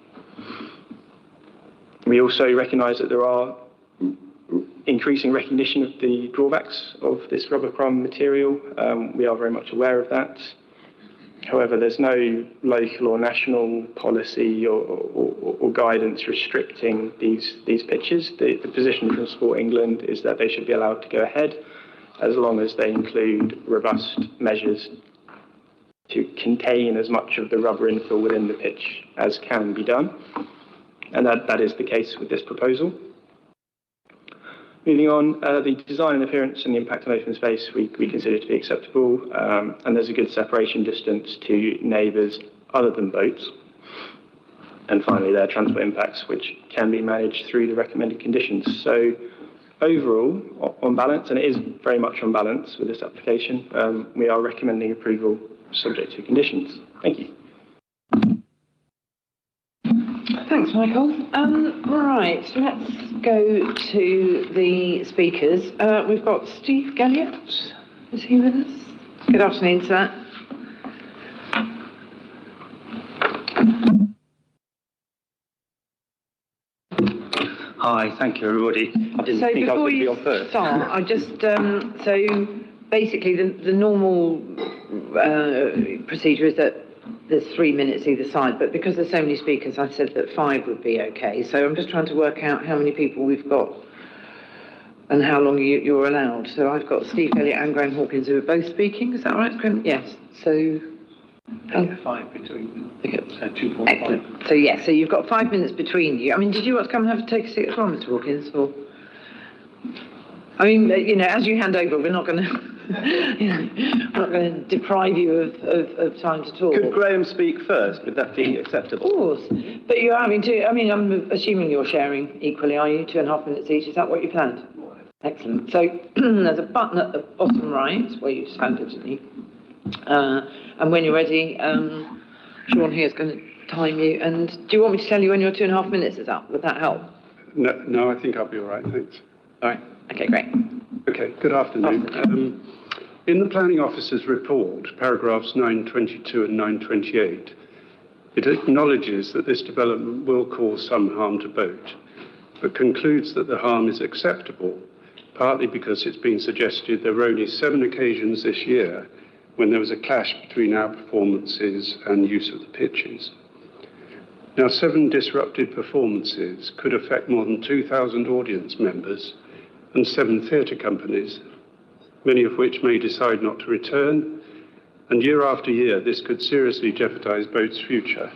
We also recognise that there are increasing recognition of the drawbacks of this rubber crumb material. We are very much aware of that. However, there's no local or national policy or guidance restricting these pitches. The position from Sport England is that they should be allowed to go ahead as long as they include robust measures to contain as much of the rubber infill within the pitch as can be done. And that is the case with this proposal. Moving on, the design and appearance and the impact on open space we consider to be acceptable, and there's a good separation distance to neighbours other than boats. And finally, there are transport impacts which can be managed through the recommended conditions. So overall, on balance, and it is very much on balance with this application, we are recommending approval subject to conditions. Thank you. Thanks, Michael. Right, let's go to the speakers. We've got Steve Galliot. Is he with us? Good afternoon, sir. Hi, thank you, everybody. I didn't think I was going to be on first. Start, I just, so basically the normal procedure is that there's 3 minutes either side, but because there's so many speakers, I said that 5 would be okay. So I'm just trying to work out how many people we've got and how long you're allowed. So I've got Steve Elliott and Graham Hawkins who are both speaking. Is that right, Graham? Yes. So 5 between 2.5. So yeah, so you've got 5 minutes between you. I mean, did you want to come and have to take a seat as well, Mr. Hawkins? Or I mean, you know, as you hand over, we're not going to. I'm not going to deprive you of time to talk. Could Graham speak first? Would that be acceptable? Of course. But you're having to, I mean, I'm assuming you're sharing equally, are you? 2.5 minutes each. Is that what you planned? Excellent. So there's a button at the bottom right where you stand, isn't you? And when you're ready, Sean here is going to time you. And do you want me to tell you when your 2.5 minutes is up? Would that help? No, I think I'll be all right. Thanks. All right. Okay, great. Okay, good afternoon. In the Planning Officer's report, paragraphs 922 and 928, it acknowledges that this development will cause some harm to boat, but concludes that the harm is acceptable, partly because it's been suggested there were only 7 occasions this year when there was a clash between our performances and use of the pitches. Now, 7 disrupted performances could affect more than 2,000 audience members and 7 theatre companies, many of which may decide not to return, and year after year this could seriously jeopardise boat's future,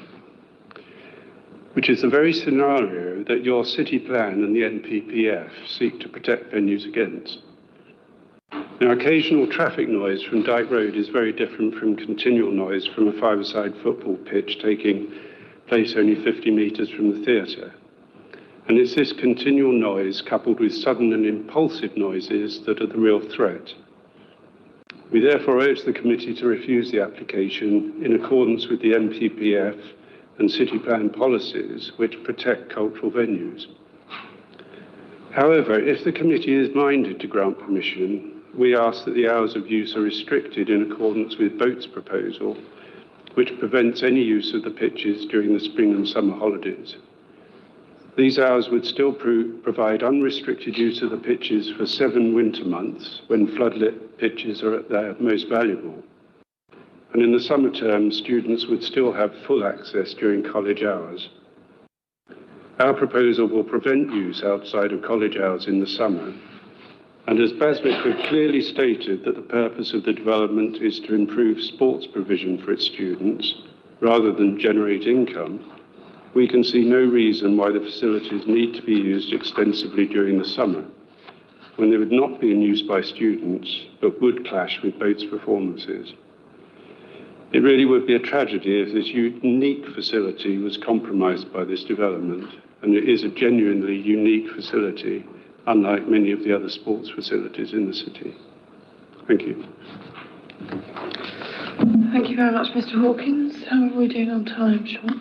which is the very scenario that your city plan and the NPPF seek to protect venues against. Now, occasional traffic noise from Dyke Road is very different from continual noise from a 5-a-side football pitch taking place only 50 metres from the theatre. And it's this continual noise coupled with sudden and impulsive noises that are the real threat. We therefore urge the committee to refuse the application in accordance with the NPPF and city plan policies which protect cultural venues. However, if the committee is minded to grant permission, we ask that the hours of use are restricted in accordance with Boat's proposal, which prevents any use of the pitches during the spring and summer holidays. These hours would still provide unrestricted use of the pitches for 7 winter months when floodlit pitches are at their most valuable. And in the summer term, students would still have full access during college hours. Our proposal will prevent use outside of college hours in the summer. And as Baswick have clearly stated that the purpose of the development is to improve sports provision for its students rather than generate income, we can see no reason why the facilities need to be used extensively during the summer, when they would not be in use by students, but would clash with Boat's performances. It really would be a tragedy if this unique facility was compromised by this development, and it is a genuinely unique facility, unlike many of the other sports facilities in the city. Thank you. Thank you very much, Mr. Hawkins. How are we doing on time, Sean?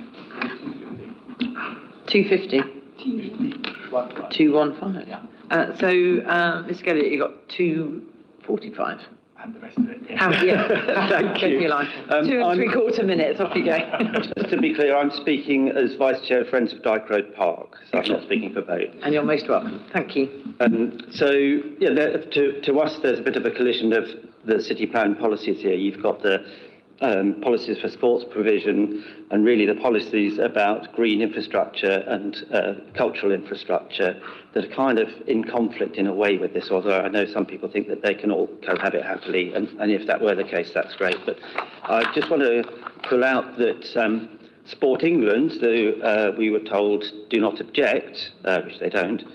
2:50. 2:15. Ms. Elliott, you got 2:45. And the rest of it. Yeah. Thank you. 2 and 3/4 minutes, off you go. Just to be clear, I'm speaking as Vice Chair of Friends of Dyke Road Park, so I'm not speaking for Boat. And you're most welcome. Thank you. To us, there's a bit of a collision of the city plan policies here. You've got the policies for sports provision and really the policies about green infrastructure and cultural infrastructure that are kind of in conflict in a way with this, although I know some people think that they can all cohabit happily, and if that were the case, that's great. But I just want to pull out that Sport England, we were told, do not object, which they don't.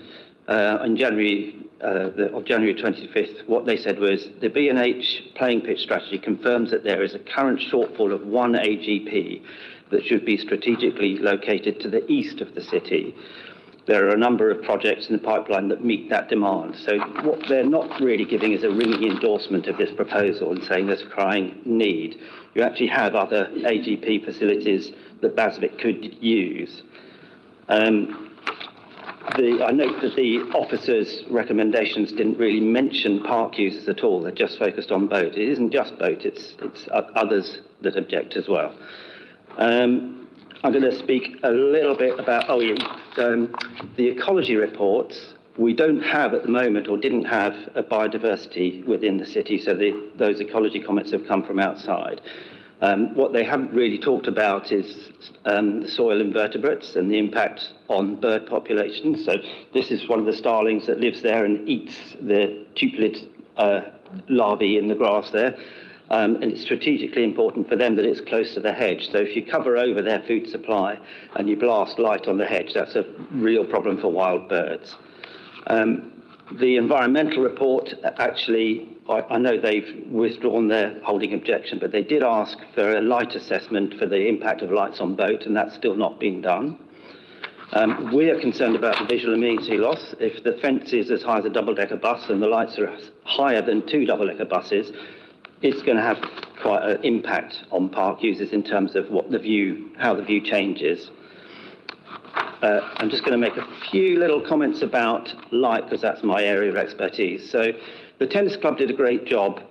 In January 25th, what they said was the B&H playing pitch strategy confirms that there is a current shortfall of 1 AGP that should be strategically located to the east of the city. There are a number of projects in the pipeline that meet that demand. So what they're not really giving is a ringing endorsement of this proposal and saying there's a crying need. You actually have other AGP facilities that Baswick could use. I note that the officers' recommendations didn't really mention park users at all. They're just focused on Boat. It isn't just Boat, it's others that object as well. I'm going to speak a little bit about the ecology reports. We don't have at the moment, or didn't have, a biodiversity within the city, so those ecology comments have come from outside. What they haven't really talked about is the soil invertebrates and the impact on bird populations. So this is one of the starlings that lives there and eats the tupelid larvae in the grass there. And it's strategically important for them that it's close to the hedge. So if you cover over their food supply and you blast light on the hedge, that's a real problem for wild birds. The environmental report, actually, I know they've withdrawn their holding objection, but they did ask for a light assessment for the impact of lights on Boat, and that's still not been done. We are concerned about the visual amenity loss. If the fence is as high as a double-decker bus and the lights are higher than 2 double-decker buses, it's going to have quite an impact on park users in terms of how the view changes. I'm just going to make a few little comments about light, because that's my area of expertise. So the tennis club did a great job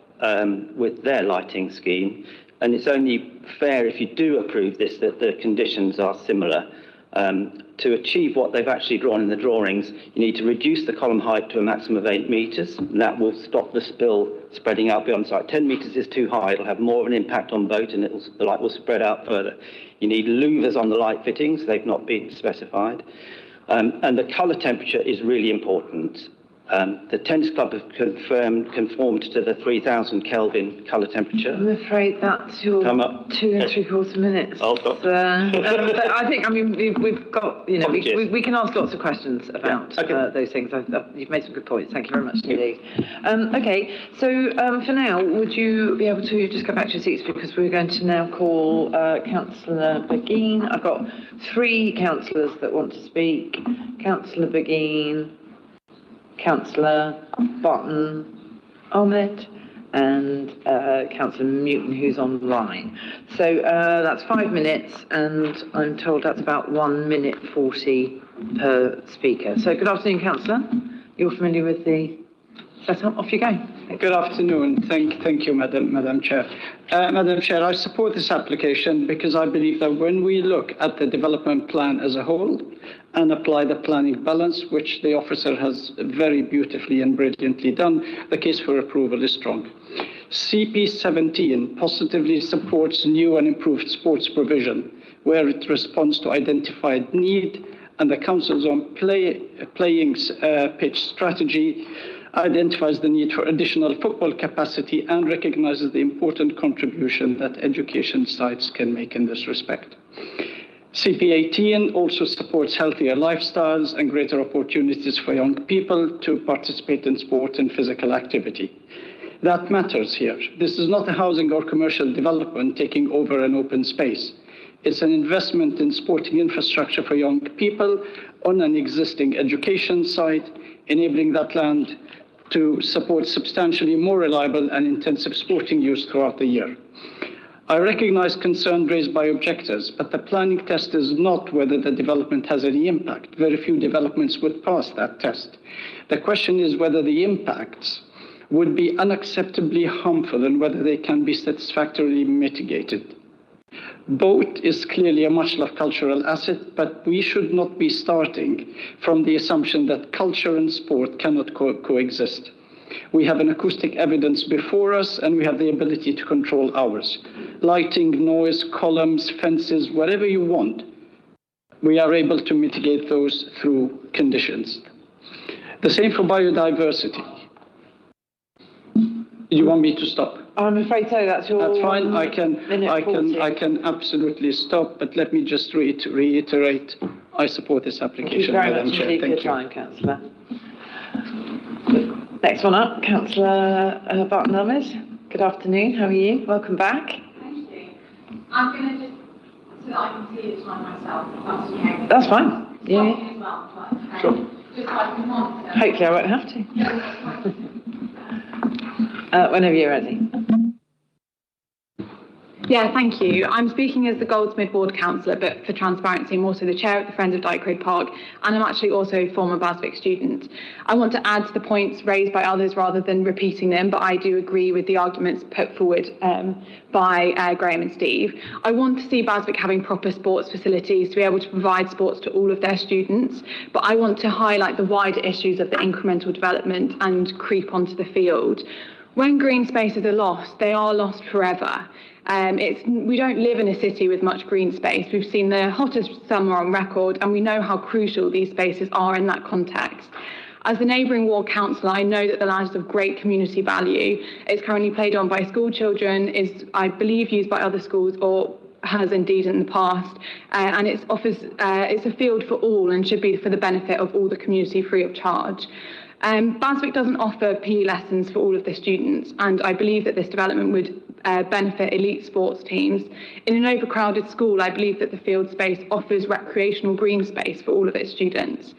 with their lighting scheme, and it's only fair, if you do approve this, that the conditions are similar. To achieve what they've actually drawn in the drawings, you need to reduce the column height to a maximum of 8 metres, and that will stop the spill spreading out beyond site. 10 metres is too high, it'll have more of an impact on Boat, and the light will spread out further. You need louvers on the light fittings, they've not been specified. And the colour temperature is really important. The tennis club have conformed to the 3000 Kelvin colour temperature. I'm afraid that's your 2 and 3/4 minutes. But I think, we've got, we can ask lots of questions about those things. You've made some good points. Thank you very much indeed. Okay, so for now, would you be able to just go back to your seats, because we're going to now call Councillor Begin. I've got 3 councillors that want to speak. Councillor Begin, Councillor Button, Ahmed, and Councillor Newton, who's online. So that's 5 minutes, and I'm told that's about 1 minute 40 per speaker. So good afternoon, Councillor. You're familiar with the setup? Off you go. Good afternoon. Thank you, Madam Chair. Madam Chair, I support this application because I believe that when we look at the development plan as a whole and apply the planning balance, which the officer has very beautifully and brilliantly done, the case for approval is strong. CP17 positively supports new and improved sports provision, where it responds to identified need, and the Council's own playing pitch strategy identifies the need for additional football capacity and recognises the important contribution that education sites can make in this respect. CP18 also supports healthier lifestyles and greater opportunities for young people to participate in sport and physical activity. That matters here. This is not a housing or commercial development taking over an open space. It's an investment in sporting infrastructure for young people on an existing education site, enabling that land to support substantially more reliable and intensive sporting use throughout the year. I recognize concern raised by objectors, but the planning test is not whether the development has any impact. Very few developments would pass that test. The question is whether the impacts would be unacceptably harmful and whether they can be satisfactorily mitigated. Boat is clearly a much-loved cultural asset, but we should not be starting from the assumption that culture and sport cannot coexist. We have an acoustic evidence before us, and we have the ability to control ours. Lighting, noise, columns, fences, whatever you want, we are able to mitigate those through conditions. The same for biodiversity. You want me to stop? I'm afraid so. That's fine. I can absolutely stop. But let me just reiterate. I support this application. Thank you very much indeed for your time, Councillor. Next one up, Councillor Barton Elmes. Good afternoon. How are you? Welcome back. Thank you. I'm going to just so that I can see the time myself. That's fine. Yeah. Sure. Just so I can monitor. Hopefully, I won't have to. Whenever you're ready. Yeah, thank you. I'm speaking as the Goldsmith Ward Councillor, but for transparency, I'm also the chair of the Friends of Dyke Park, and I'm actually also a former Baswick student. I want to add to the points raised by others rather than repeating them, but I do agree with the arguments put forward by Graham and Steve. I want to see Baswick having proper sports facilities to be able to provide sports to all of their students, but I want to highlight the wider issues of the incremental development and creep onto the field. When green spaces are lost, they are lost forever. We don't live in a city with much green space. We've seen the hottest summer on record, and we know how crucial these spaces are in that context. As the neighbouring ward councillor, I know that the land is of great community value. It's currently played on by school children, is, I believe, used by other schools, or has indeed in the past, and it's a field for all and should be for the benefit of all the community free of charge. Baswick doesn't offer PE lessons for all of the students, and I believe that this development would benefit elite sports teams. In an overcrowded school, I believe that the field space offers recreational green space for all of its students.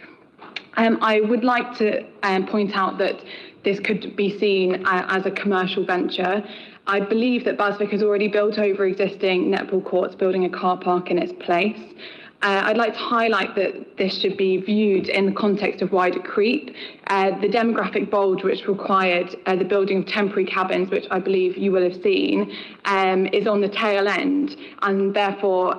I would like to point out that this could be seen as a commercial venture. I believe that Baswick has already built over existing netball courts, building a car park in its place. I'd like to highlight that this should be viewed in the context of wider creep. The demographic bulge which required the building of temporary cabins, which I believe you will have seen, is on the tail end, and therefore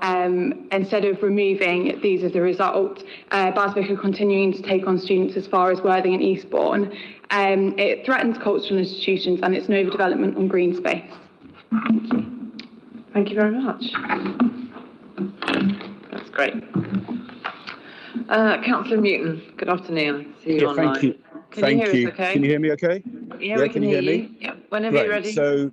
instead of removing these as a result, Baswick are continuing to take on students as far as Worthing and Eastbourne. It threatens cultural institutions and it's an overdevelopment on green space. Thank you. Thank you very much. That's great. Councillor Newton, good afternoon. I see you online. Thank you. Can you hear us okay? Can you hear me okay? Yeah, we can hear you. Me? Yeah, whenever you're ready. So,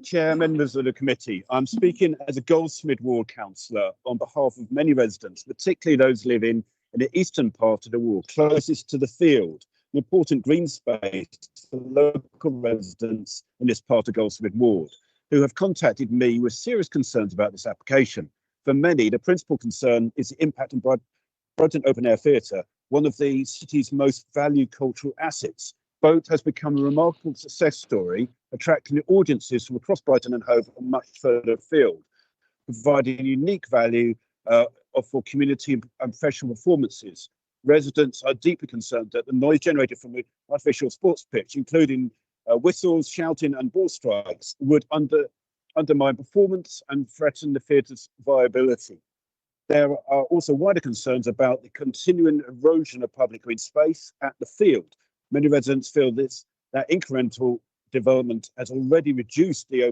Chair, members of the committee, I'm speaking as a Goldsmith Ward councillor on behalf of many residents, particularly those living in the eastern part of the ward, closest to the field, an important green space for local residents in this part of Goldsmith Ward, who have contacted me with serious concerns about this application. For many, the principal concern is the impact on Brighton Open Air Theatre, one of the city's most valued cultural assets. Boat has become a remarkable success story, attracting audiences from across Brighton and Hove and much further afield, providing unique value for community and professional performances. Residents are deeply concerned that the noise generated from the artificial sports pitch, including whistles, shouting and ball strikes, would undermine performance and threaten the theatre's viability. There are also wider concerns about the continuing erosion of public green space at the field. Many residents feel that incremental development has already reduced the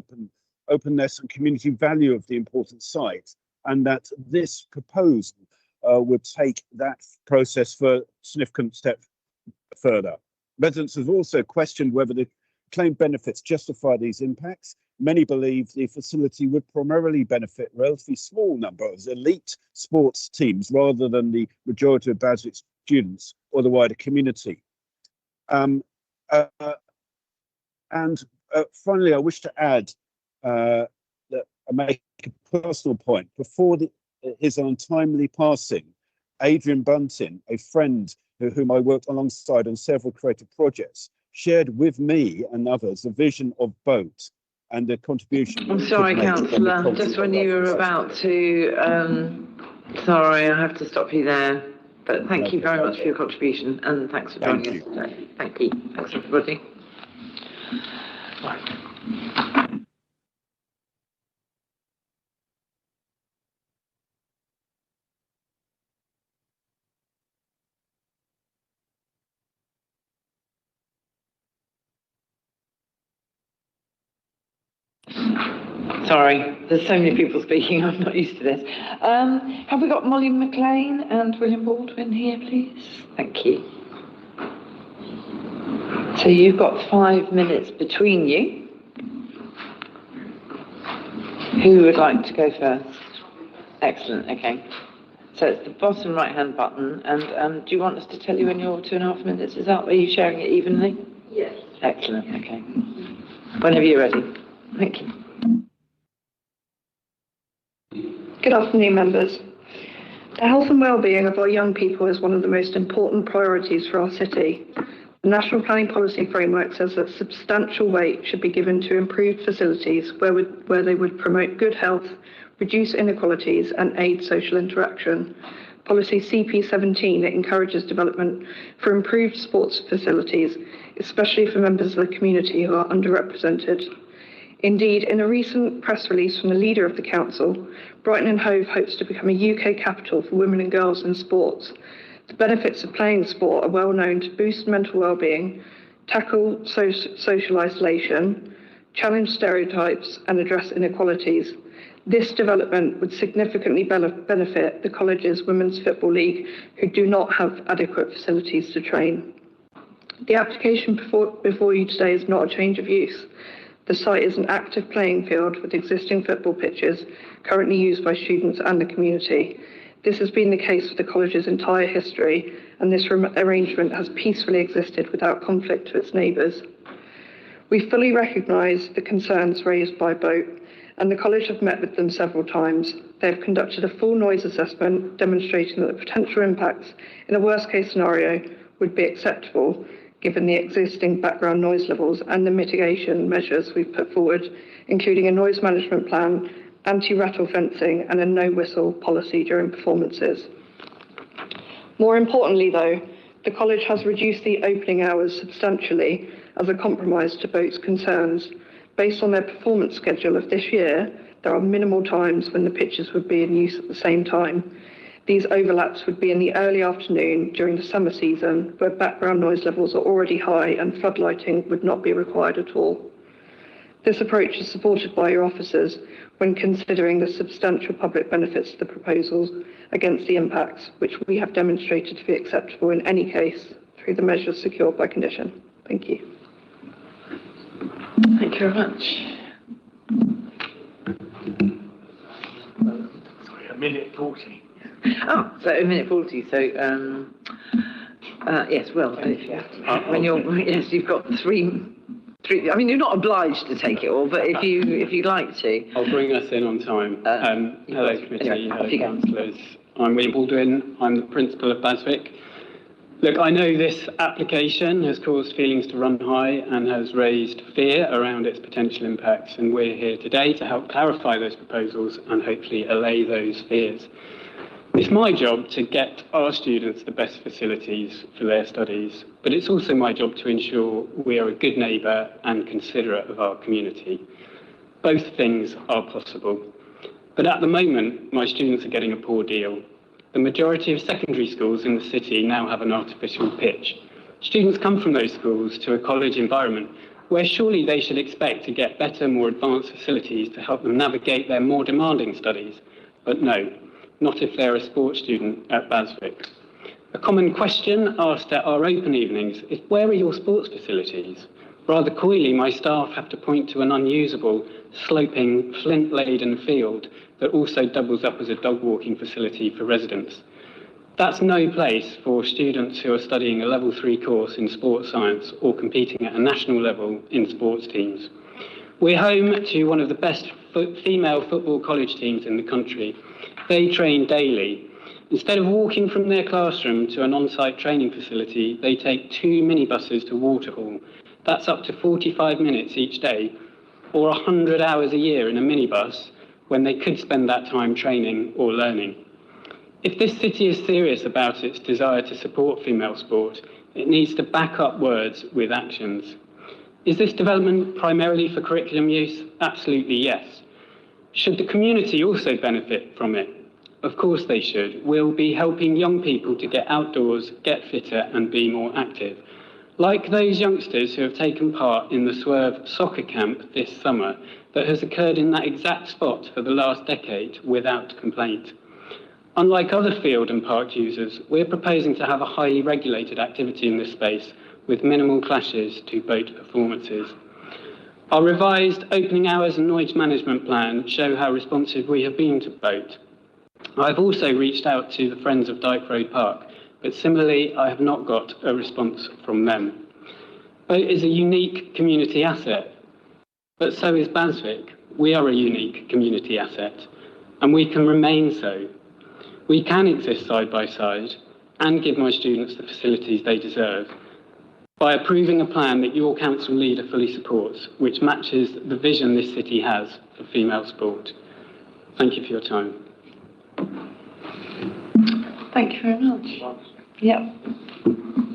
openness and community value of the important site, and that this proposal would take that process for a significant step further. Residents have also questioned whether the claimed benefits justify these impacts. Many believe the facility would primarily benefit a relatively small number of elite sports teams rather than the majority of Baswick students or the wider community. Finally, I wish to add that I make a personal point. Before his untimely passing, Adrian Bunting, a friend whom I worked alongside on several creative projects, shared with me and others the vision of Boat and the contribution. I'm sorry, Councillor, just when you were about to, sorry, I have to stop you there. But thank you very much for your contribution, and thanks for joining us today. Thank you. Thanks, everybody. Sorry, there's so many people speaking, I'm not used to this. Have we got Molly McLean and William Baldwin here, please? Thank you. So you've got 5 minutes between you. Who would like to go first? Excellent, okay. So it's the bottom right-hand button, and do you want us to tell you when your 2.5 minutes is up? Are you sharing it evenly? Yes. Excellent, okay. Whenever you're ready. Thank you. Good afternoon, members. The health and well-being of our young people is one of the most important priorities for our city. The National Planning Policy Framework says that substantial weight should be given to improved facilities where they would promote good health, reduce inequalities and aid social interaction. Policy CP17 encourages development for improved sports facilities, especially for members of the community who are underrepresented. Indeed, in a recent press release from the leader of the council, Brighton and Hove hopes to become a UK capital for women and girls in sports. The benefits of playing sport are well known to boost mental well-being, tackle social isolation, challenge stereotypes and address inequalities. This development would significantly benefit the college's Women's Football League, who do not have adequate facilities to train. The application before you today is not a change of use. The site is an active playing field with existing football pitches currently used by students and the community. This has been the case for the college's entire history, and this arrangement has peacefully existed without conflict to its neighbours. We fully recognise the concerns raised by Boat, and the college have met with them several times. They have conducted a full noise assessment demonstrating that the potential impacts in a worst case scenario would be acceptable given the existing background noise levels and the mitigation measures we've put forward, including a noise management plan, anti-rattle fencing and a no-whistle policy during performances. More importantly though, the college has reduced the opening hours substantially as a compromise to Boat's concerns. Based on their performance schedule of this year, there are minimal times when the pitches would be in use at the same time. These overlaps would be in the early afternoon during the summer season, where background noise levels are already high and floodlighting would not be required at all. This approach is supported by your officers when considering the substantial public benefits of the proposals against the impacts, which we have demonstrated to be acceptable in any case through the measures secured by condition. Thank you. Thank you very much. Sorry, 1:40. Oh, so 1:40. So, yes, well, when you're, yes, you've got three. I mean, you're not obliged to take it all, but if you'd like to. I'll bring us in on time. Hello, committee. Hello, councillors. I'm William Baldwin. I'm the principal of Baswick. Look, I know this application has caused feelings to run high and has raised fear around its potential impacts, and we're here today to help clarify those proposals and hopefully allay those fears. It's my job to get our students the best facilities for their studies, but it's also my job to ensure we are a good neighbour and considerate of our community. Both things are possible, but at the moment, my students are getting a poor deal. The majority of secondary schools in the city now have an artificial pitch. Students come from those schools to a college environment where surely they should expect to get better, more advanced facilities to help them navigate their more demanding studies. But no, not if they're a sports student at Basvic. A common question asked at our open evenings is, where are your sports facilities? Rather coyly, my staff have to point to an unusable, sloping, flint-laden field that also doubles up as a dog walking facility for residents. That's no place for students who are studying a level 3 course in sports science or competing at a national level in sports teams. We're home to one of the best female football college teams in the country. They train daily. Instead of walking from their classroom to an on-site training facility, they take 2 minibuses to Waterhall. That's up to 45 minutes each day, or 100 hours a year in a minibus, when they could spend that time training or learning. If this city is serious about its desire to support female sport, it needs to back up words with actions. Is this development primarily for curriculum use? Absolutely yes. Should the community also benefit from it? Of course they should. We'll be helping young people to get outdoors, get fitter and be more active. Like those youngsters who have taken part in the Swerve soccer camp this summer that has occurred in that exact spot for the last decade without complaint. Unlike other field and park users, we're proposing to have a highly regulated activity in this space with minimal clashes to boat performances. Our revised opening hours and noise management plan show how responsive we have been to boat. I've also reached out to the Friends of Dyke Road Park, but similarly, I have not got a response from them. Boat is a unique community asset, but so is Basvic. We are a unique community asset, and we can remain so. We can exist side by side and give my students the facilities they deserve by approving a plan that your council leader fully supports, which matches the vision this city has for female sport. Thank you for your time. Thank you very much. Yep.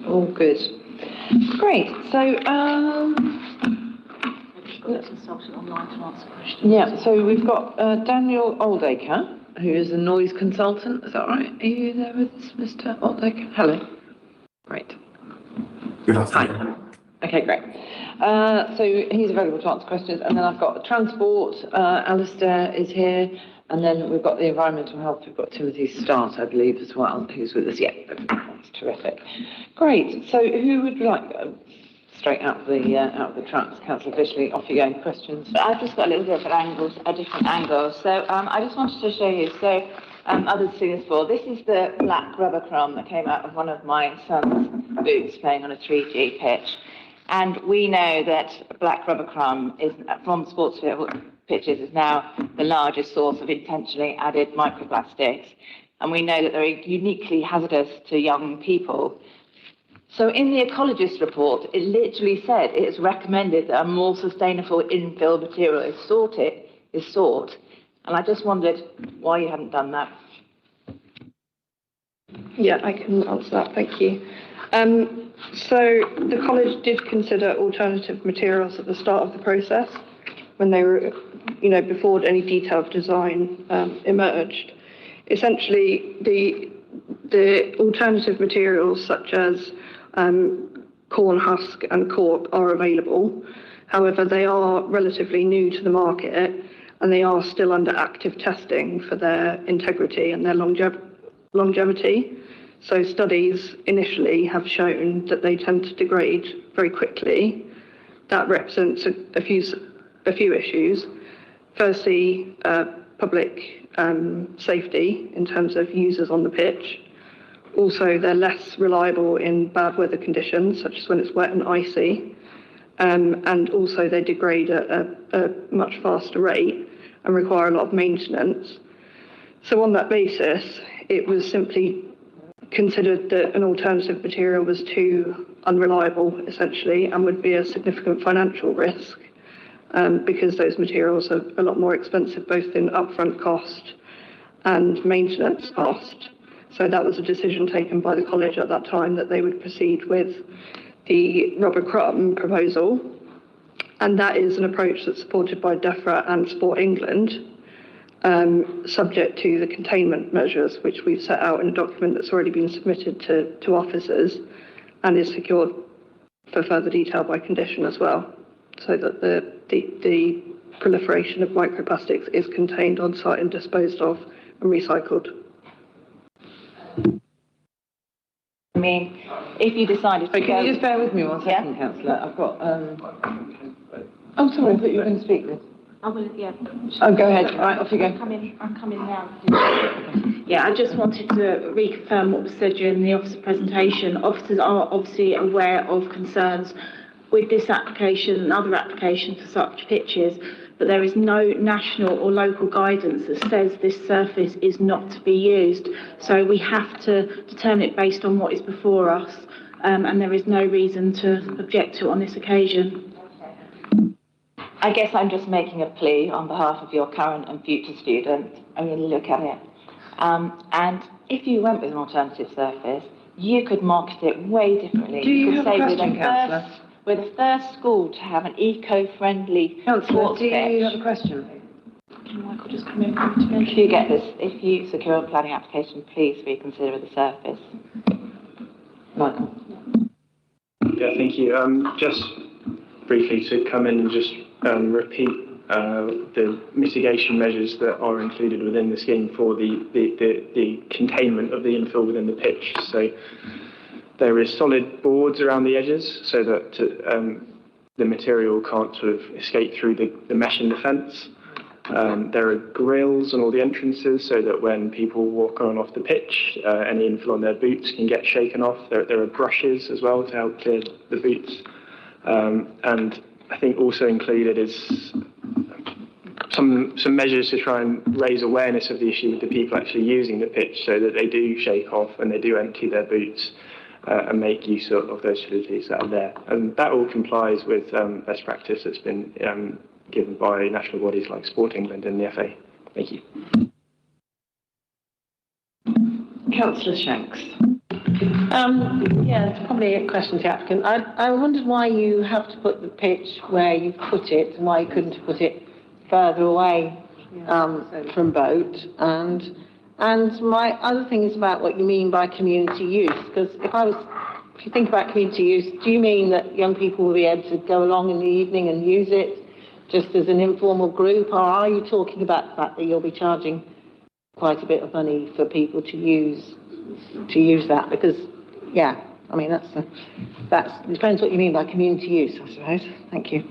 All good. Great. So, yeah, so we've got Daniel Oldacre, who is a noise consultant. Is that right? Are you there with us, Mr. Oldacre? Hello. Great. Good afternoon. Hi. Okay, great. So he's available to answer questions. And then I've got transport. Alistair is here. And then we've got the environmental health. We've got Timothy Start, I believe, as well, who's with us. Yeah, that's terrific. Great. So who would like straight out of the tracks, Councillor Fishley? Off you go. Questions? I've just got a little bit of a different angle. So I just wanted to show you. So others have seen this before. This is the black rubber crumb that came out of one of my son's boots playing on a 3G pitch. And we know that black rubber crumb is from sports field pitches is now the largest source of intentionally added microplastics. And we know that they're uniquely hazardous to young people. So in the ecologist report, it literally said it is recommended that a more sustainable infill material is sought. And I just wondered why you hadn't done that. Yeah, I can answer that. Thank you. So the college did consider alternative materials at the start of the process when they were, before any detailed design emerged. Essentially, the alternative materials such as corn husk and cork are available. However, they are relatively new to the market and they are still under active testing for their integrity and their longevity. So studies initially have shown that they tend to degrade very quickly. That represents a few issues. Firstly, public safety in terms of users on the pitch. Also, they're less reliable in bad weather conditions, such as when it's wet and icy. And also they degrade at a much faster rate and require a lot of maintenance. So on that basis, it was simply considered that an alternative material was too unreliable, essentially, and would be a significant financial risk, because those materials are a lot more expensive, both in upfront cost and maintenance cost. So that was a decision taken by the college at that time that they would proceed with the Robert Crumb proposal. And that is an approach that's supported by DEFRA and Sport England, subject to the containment measures, which we've set out in a document that's already been submitted to officers and is secured for further detail by condition as well, so that the proliferation of microplastics is contained on site and disposed of and recycled. I mean, if you decided to Can you just bear with me 1 second, Councillor? I've got... Oh, sorry, I thought you were going to speak this. I will, yeah. Oh, go ahead. Right, off you go. I'm coming now. Yeah, I just wanted to reconfirm what was said during the officer presentation. Officers are obviously aware of concerns with this application and other applications for such pitches, but there is no national or local guidance that says this surface is not to be used. So we have to determine it based on what is before us, and there is no reason to object to it on this occasion. I guess I'm just making a plea on behalf of your current and future students. I mean, look at it. And if you went with an alternative surface, you could market it way differently. Do you could have a say question, Councillor? We're the first school to have an eco-friendly Councillor, sports do pitch. you have a question? Can Michael just come in? If you get this, if you secure a planning application, please reconsider the surface. Michael. Yeah, thank you. Just briefly to come in and just repeat the mitigation measures that are included within the scheme for the containment of the infill within the pitch. So there is solid boards around the edges so that the material can't sort of escape through the mesh in the fence. There are grills on all the entrances so that when people walk on off the pitch, any infill on their boots can get shaken off. There are brushes as well to help clear the boots. And I think also included is some measures to try and raise awareness of the issue with the people actually using the pitch, so that they do shake off and they do empty their boots and make use of those facilities that are there. And that all complies with best practice that's been given by national bodies like Sport England and the FA. Thank you. Councillor Shanks. Yeah, it's probably a question to the applicant. I wondered why you have to put the pitch where you put it and why you couldn't put it further away from boat. And my other thing is about what you mean by community use, because if you think about community use, do you mean that young people will be able to go along in the evening and use it just as an informal group, or are you talking about the fact that you'll be charging quite a bit of money for people to use that? Because, yeah, I mean, that's it depends what you mean by community use, I suppose. Thank you.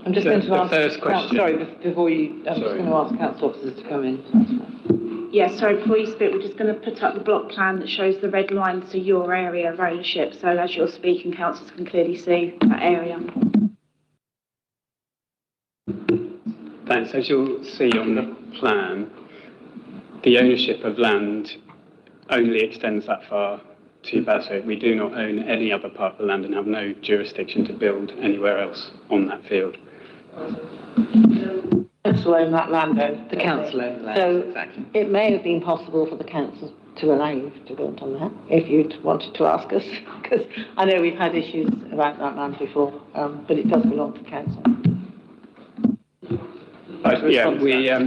I'm just going to ask. First question. Sorry, before you. I'm just going to ask council officers to come in. Yes, so before you speak, we're just going to put up the block plan that shows the red lines to your area of ownership. So as you're speaking, councillors can clearly see that area. Thanks. As you'll see on the plan, the ownership of land only extends that far to Baswick. We do not own any other part of the land and have no jurisdiction to build anywhere else on that field. Council own that land, though. The council own the land, So exactly. it may have been possible for the council to allow you to build on that, if you'd wanted to ask us, because I know we've had issues about that land before, but it does belong to council. Yeah,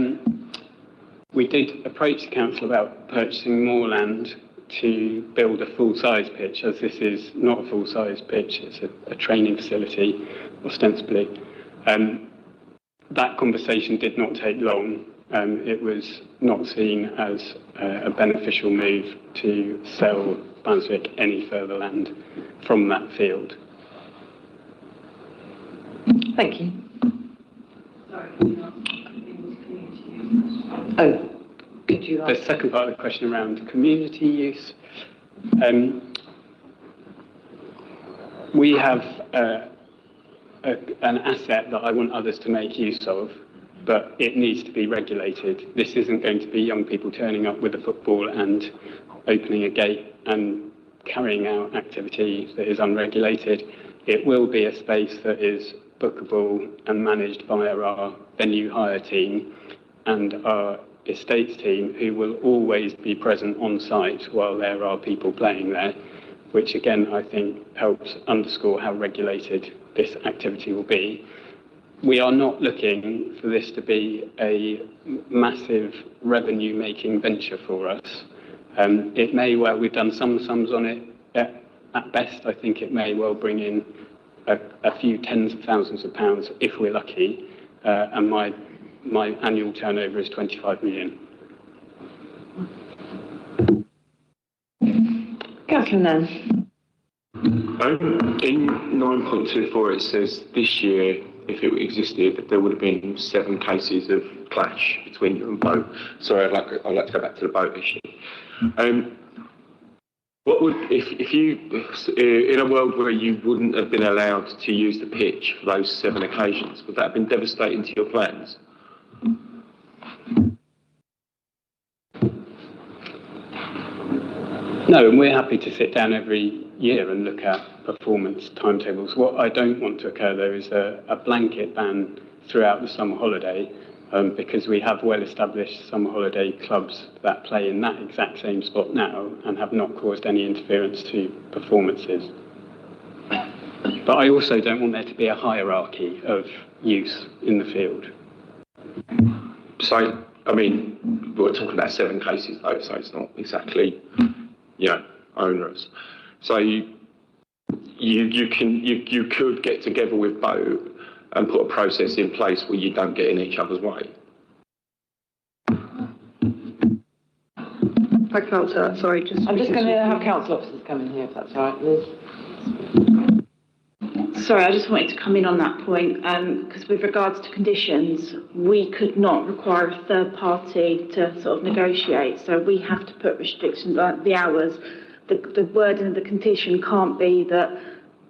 we did approach the council about purchasing more land to build a full-size pitch, as this is not a full-size pitch, it's a training facility, ostensibly. That conversation did not take long. It was not seen as a beneficial move to sell Baswick any further land from that field. Thank you. Oh, could you The second part of the question around community use. We have an asset that I want others to make use of, but it needs to be regulated. This isn't going to be young people turning up with a football and opening a gate and carrying out activity that is unregulated. It will be a space that is bookable and managed by our venue hire team and our estates team, who will always be present on site while there are people playing there, which again I think helps underscore how regulated this activity will be. We are not looking for this to be a massive revenue-making venture for us. It may well, we've done some sums on it. At best, I think it may well bring in a few tens of thousands of pounds if we're lucky, and my annual turnover is 25 million. Councillor Nance. In 9.24 it says this year, if it existed, there would have been 7 cases of clash between you and boat. Sorry, I'd like to go back to the boat issue. What would, if you, in a world where you wouldn't have been allowed to use the pitch for those 7 occasions, would that have been devastating to your plans? No, and we're happy to sit down every year and look at performance timetables. What I don't want to occur, though, is a blanket ban throughout the summer holiday, because we have well-established summer holiday clubs that play in that exact same spot now and have not caused any interference to performances. But I also don't want there to be a hierarchy of use in the field. So, I mean, we're talking about 7 cases though, so it's not exactly, onerous. So you could get together with boat and put a process in place where you don't get in each other's way. Hi, Councillor. Sorry, I'm just going to have council officers come in here, if that's all right, Liz. Sorry, I just wanted to come in on that point, because with regards to conditions, we could not require a third party to sort of negotiate, so we have to put restrictions on the hours. The wording of the condition can't be that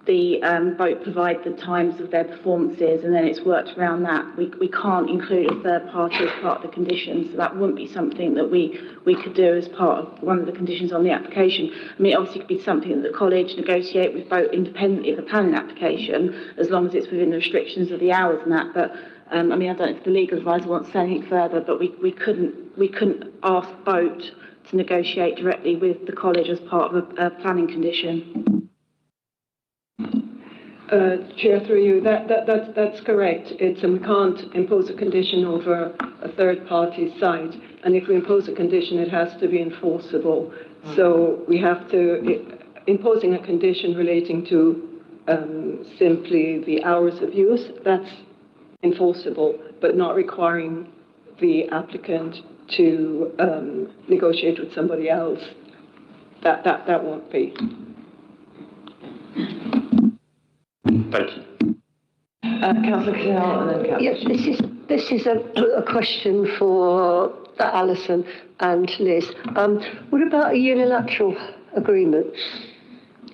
the boat provide the times of their performances and then it's worked around that. We can't include a third party as part of the conditions, so that wouldn't be something that we could do as part of one of the conditions on the application. I mean, obviously it could be something that the college negotiate with boat independently of the planning application, as long as it's within the restrictions of the hours and that. But I mean, I don't know if the legal advisor wants to say anything further, but we couldn't ask boat to negotiate directly with the college as part of a planning condition. Chair, through you, that's correct. We can't impose a condition over a third party's site, and if we impose a condition, it has to be enforceable. So we have to, imposing a condition relating to simply the hours of use, that's enforceable, but not requiring the applicant to negotiate with somebody else. That won't be. Thank you. Councillor Cadell and then Councillor. Yes, this is a question for Alison and Liz. What about a unilateral agreement?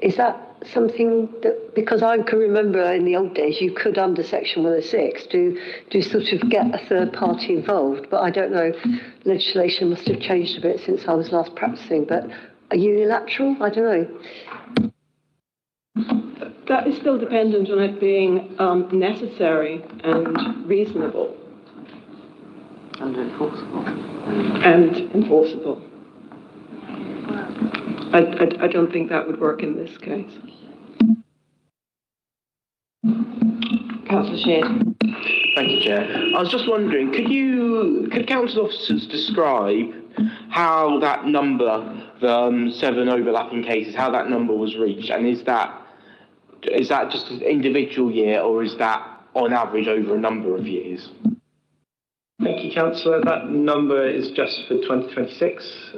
Is that something that, because I can remember in the old days you could under section 106 do sort of get a third party involved, but I don't know, legislation must have changed a bit since I was last practicing, but a unilateral, I don't know. That is still dependent on it being necessary and reasonable. And enforceable. I don't think that would work in this case. Councillor Sheard. Thank you, Chair. I was just wondering, could council officers describe how that number, the 7 overlapping cases, how that number was reached, and is that just an individual year, or is that on average over a number of years? Thank you, Councillor. That number is just for 2026.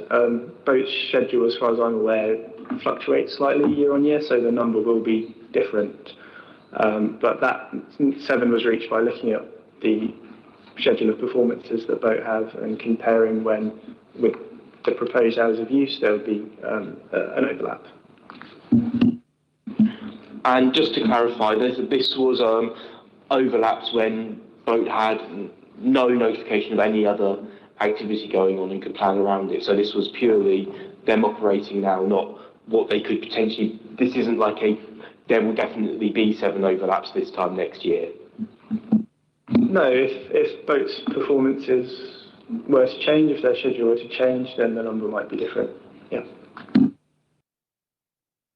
Boat schedule, as far as I'm aware, fluctuates slightly year on year, so the number will be different. But that 7 was reached by looking at the schedule of performances that boat have and comparing when, with the proposed hours of use, there would be an overlap. And just to clarify, this was overlaps when boat had no notification of any other activity going on and could plan around it. So this was purely them operating now, not what they could potentially. This isn't like there will definitely be 7 overlaps this time next year. No, if boats' performances were to change, if their schedule were to change, then the number might be different. Yeah.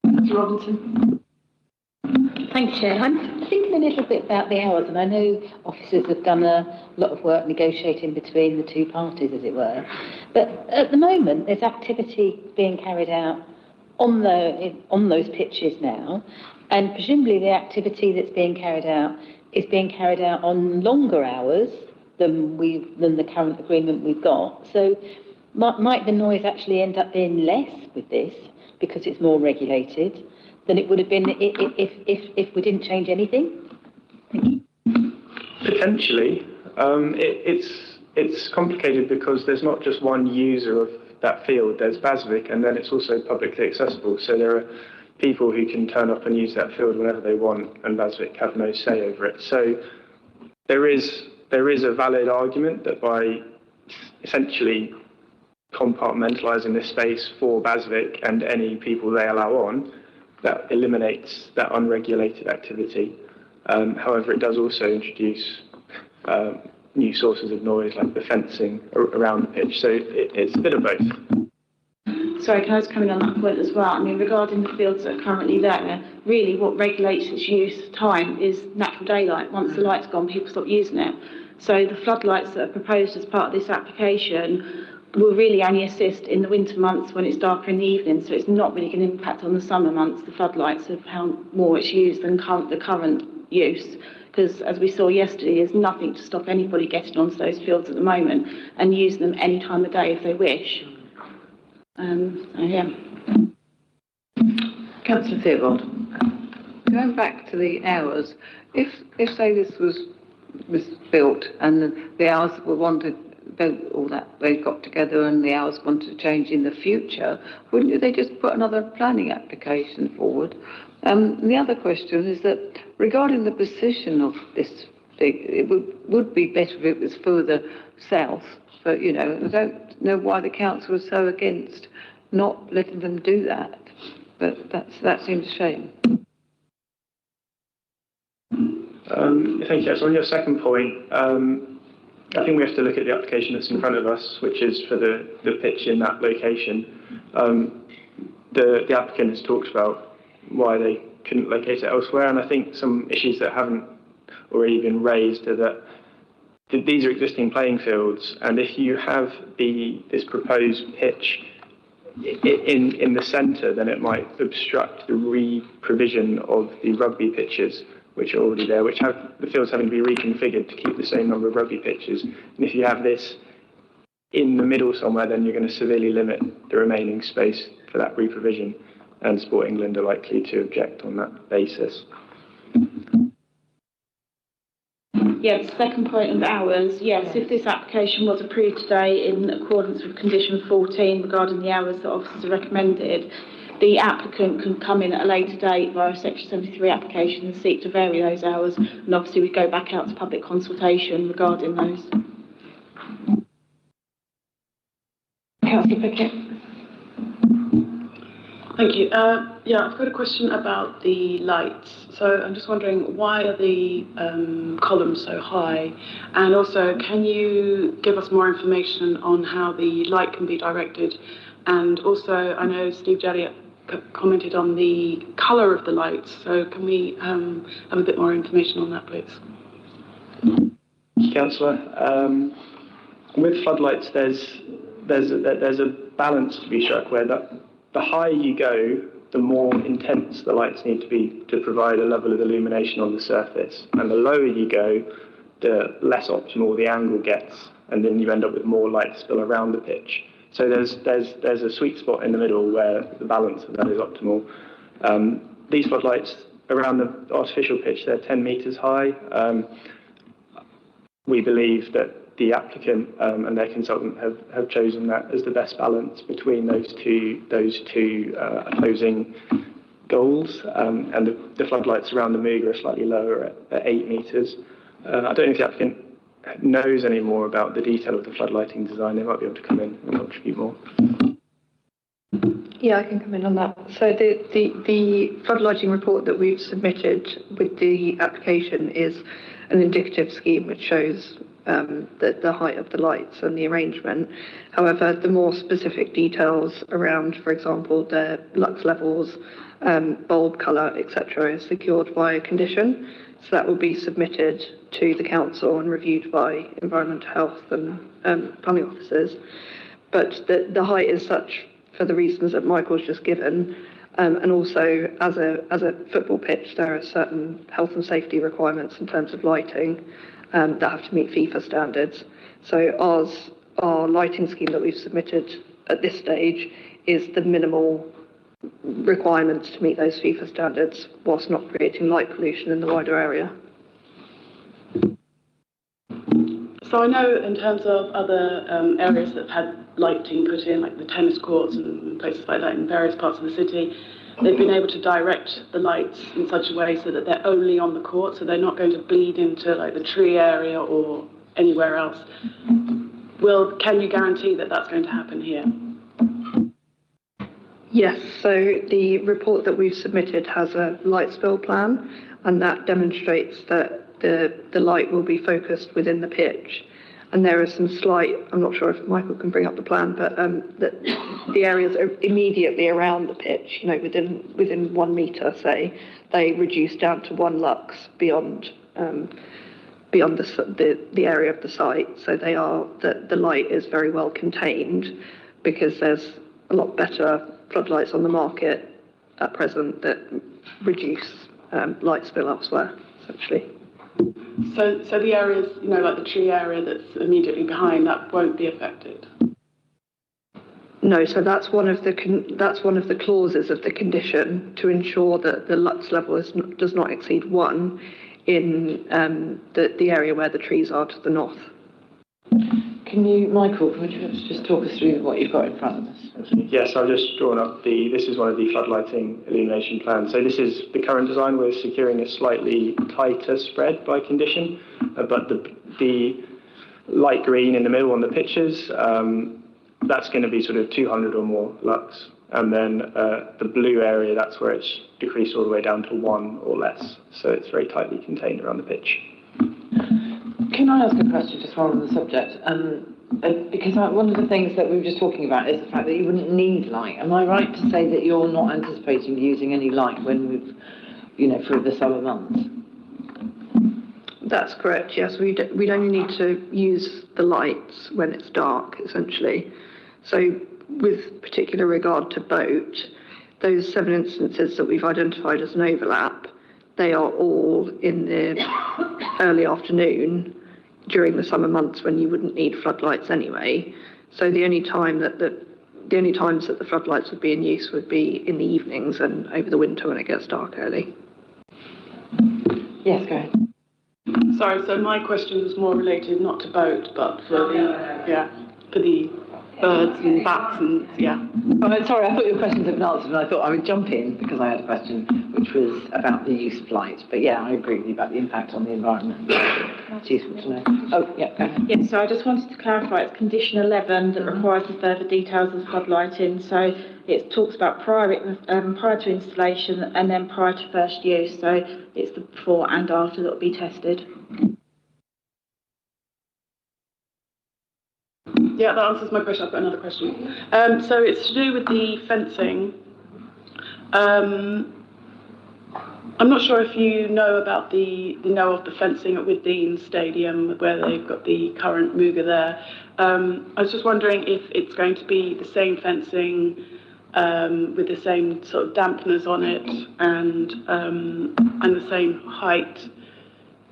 Mr. Robinson. Thank you, Chair. I'm thinking a little bit about the hours, and I know officers have done a lot of work negotiating between the two parties, as it were. But at the moment, there's activity being carried out on those pitches now, and presumably the activity that's being carried out is being carried out on longer hours than the current agreement we've got. So might the noise actually end up being less with this because it's more regulated than it would have been if we didn't change anything? Thank you. Potentially. It's complicated because there's not just one user of that field. There's BASVIC, and then it's also publicly accessible. So there are people who can turn up and use that field whenever they want, and BASVIC have no say over it. So there is a valid argument that by essentially compartmentalising this space for BASVIC and any people they allow on, that eliminates that unregulated activity. However, it does also introduce new sources of noise, like the fencing around the pitch. So it's a bit of both. Sorry, can I just come in on that point as well? I mean, regarding the fields that are currently there, really what regulates its use time is natural daylight. Once the light's gone, people stop using it. So the floodlights that are proposed as part of this application will really only assist in the winter months when it's darker in the evening. So it's not really going to impact on the summer months, the floodlights, of how more it's used than the current use. Because as we saw yesterday, there's nothing to stop anybody getting onto those fields at the moment and using them any time of day if they wish. Yeah. Councillor Theobald. Going back to the hours, if say this was built and the hours were wanted, all that they got together and the hours wanted to change in the future, wouldn't they just put another planning application forward? The other question is that regarding the position of this thing, it would be better if it was further south, but I don't know why the council was so against not letting them do that, but that seems a shame. Thank you. So on your second point, I think we have to look at the application that's in front of us, which is for the pitch in that location. The applicant has talked about why they couldn't locate it elsewhere, and I think some issues that haven't already been raised are that these are existing playing fields, and if you have this proposed pitch in the centre, then it might obstruct the re-provision of the rugby pitches, which are already there, which have the fields having to be reconfigured to keep the same number of rugby pitches. And if you have this in the middle somewhere, then you're going to severely limit the remaining space for that re-provision, and Sport England are likely to object on that basis. Yeah, the second point on the hours, yes, if this application was approved today in accordance with condition 14 regarding the hours that officers are recommended, the applicant can come in at a later date via section 73 application and seek to vary those hours, and obviously we go back out to public consultation regarding those. Councillor Pickett. Thank you. Yeah, I've got a question about the lights. So I'm just wondering, why are the columns so high? And also, can you give us more information on how the light can be directed? And also, I know Steve Jelliot commented on the colour of the lights. So can we have a bit more information on that, please? Councillor, with floodlights, there's a balance to be struck where the higher you go, the more intense the lights need to be to provide a level of illumination on the surface. And the lower you go, the less optimal the angle gets, and then you end up with more light spill around the pitch. So there's a sweet spot in the middle where the balance of that is optimal. These floodlights around the artificial pitch, they're 10 metres high. We believe that the applicant and their consultant have chosen that as the best balance between those two opposing goals. And the floodlights around the Muga are slightly lower at 8 metres. I don't know if the applicant knows any more about the detail of the floodlighting design, they might be able to come in and contribute more. Yeah, I can come in on that. So the floodlighting report that we've submitted with the application is an indicative scheme which shows the height of the lights and the arrangement. However, the more specific details around, for example, the lux levels, bulb colour, etc., is secured by a condition. So that will be submitted to the council and reviewed by environmental health and planning officers. But the height is such for the reasons that Michael's just given, and also as a football pitch, there are certain health and safety requirements in terms of lighting that have to meet FIFA standards. So our lighting scheme that we've submitted at this stage is the minimal requirements to meet those FIFA standards, whilst not creating light pollution in the wider area. So I know in terms of other areas that have had lighting put in, like the tennis courts and places like that in various parts of the city, they've been able to direct the lights in such a way so that they're only on the court, so they're not going to bleed into like the tree area or anywhere else. Can you guarantee that that's going to happen here? Yes, so the report that we've submitted has a light spill plan, and that demonstrates that the light will be focused within the pitch. And there are some slight, I'm not sure if Michael can bring up the plan, but the areas are immediately around the pitch, you know, within 1 metre, say, they reduce down to 1 lux beyond the area of the site. So the light is very well contained, because there's a lot better floodlights on the market at present that reduce light spill elsewhere, essentially. So the areas, you know, like the tree area that's immediately behind, that won't be affected? No, so that's one of the clauses of the condition, to ensure that the lux level does not exceed 1 in the area where the trees are to the north. Michael, would you just talk us through what you've got in front of us? Yes, I've just drawn up this is one of the floodlighting illumination plans. So this is the current design. We're securing a slightly tighter spread by condition, but the light green in the middle on the pitches, that's going to be sort of 200 or more lux. And then the blue area, that's where it's decreased all the way down to 1 or less. So it's very tightly contained around the pitch. Can I ask a question just while on the subject? Because one of the things that we were just talking about is the fact that you wouldn't need light. Am I right to say that you're not anticipating using any light when through the summer months? That's correct, yes. We'd only need to use the lights when it's dark, essentially. So with particular regard to boat, those 7 instances that we've identified as an overlap, they are all in the early afternoon during the summer months when you wouldn't need floodlights anyway. So the only times that the floodlights would be in use would be in the evenings and over the winter when it gets dark early. Yes, go ahead. Sorry, so my question was more related not to boat, but for the birds and bats and Oh, sorry, I thought your questions had been answered, and I thought I would jump in because I had a question which was about the use of light. But yeah, I agree with you about the impact on the environment. It's useful to know. Oh, yeah, go ahead. Yes, so I just wanted to clarify, it's condition 11 that requires the further details of floodlighting. So it talks about prior to installation and then prior to first use. So it's the before and after that will be tested. Yeah, that answers my question. I've got another question. So it's to do with the fencing. I'm not sure if you know about the fencing at Withdean Stadium where they've got the current Muga there. I was just wondering if it's going to be the same fencing with the same sort of dampeners on it and the same height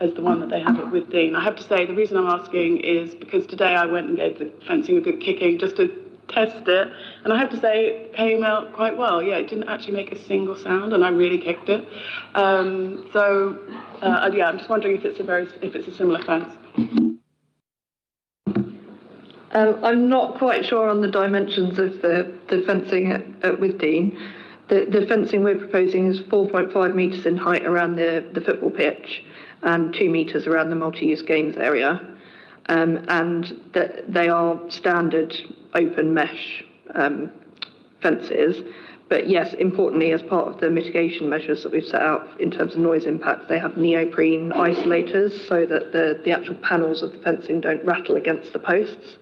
as the one that they have at Withdean. I have to say, the reason I'm asking is because today I went and gave the fencing a good kicking just to test it, and I have to say it came out quite well. Yeah, it didn't actually make a single sound, and I really kicked it. I'm just wondering if it's a similar fence. I'm not quite sure on the dimensions of the fencing at Withdean. The fencing we're proposing is 4.5 metres in height around the football pitch and 2 metres around the multi-use games area. and that they are standard open mesh fences. But yes, importantly, as part of the mitigation measures that we've set out in terms of noise impacts, they have neoprene isolators so that the actual panels of the fencing don't rattle against the posts.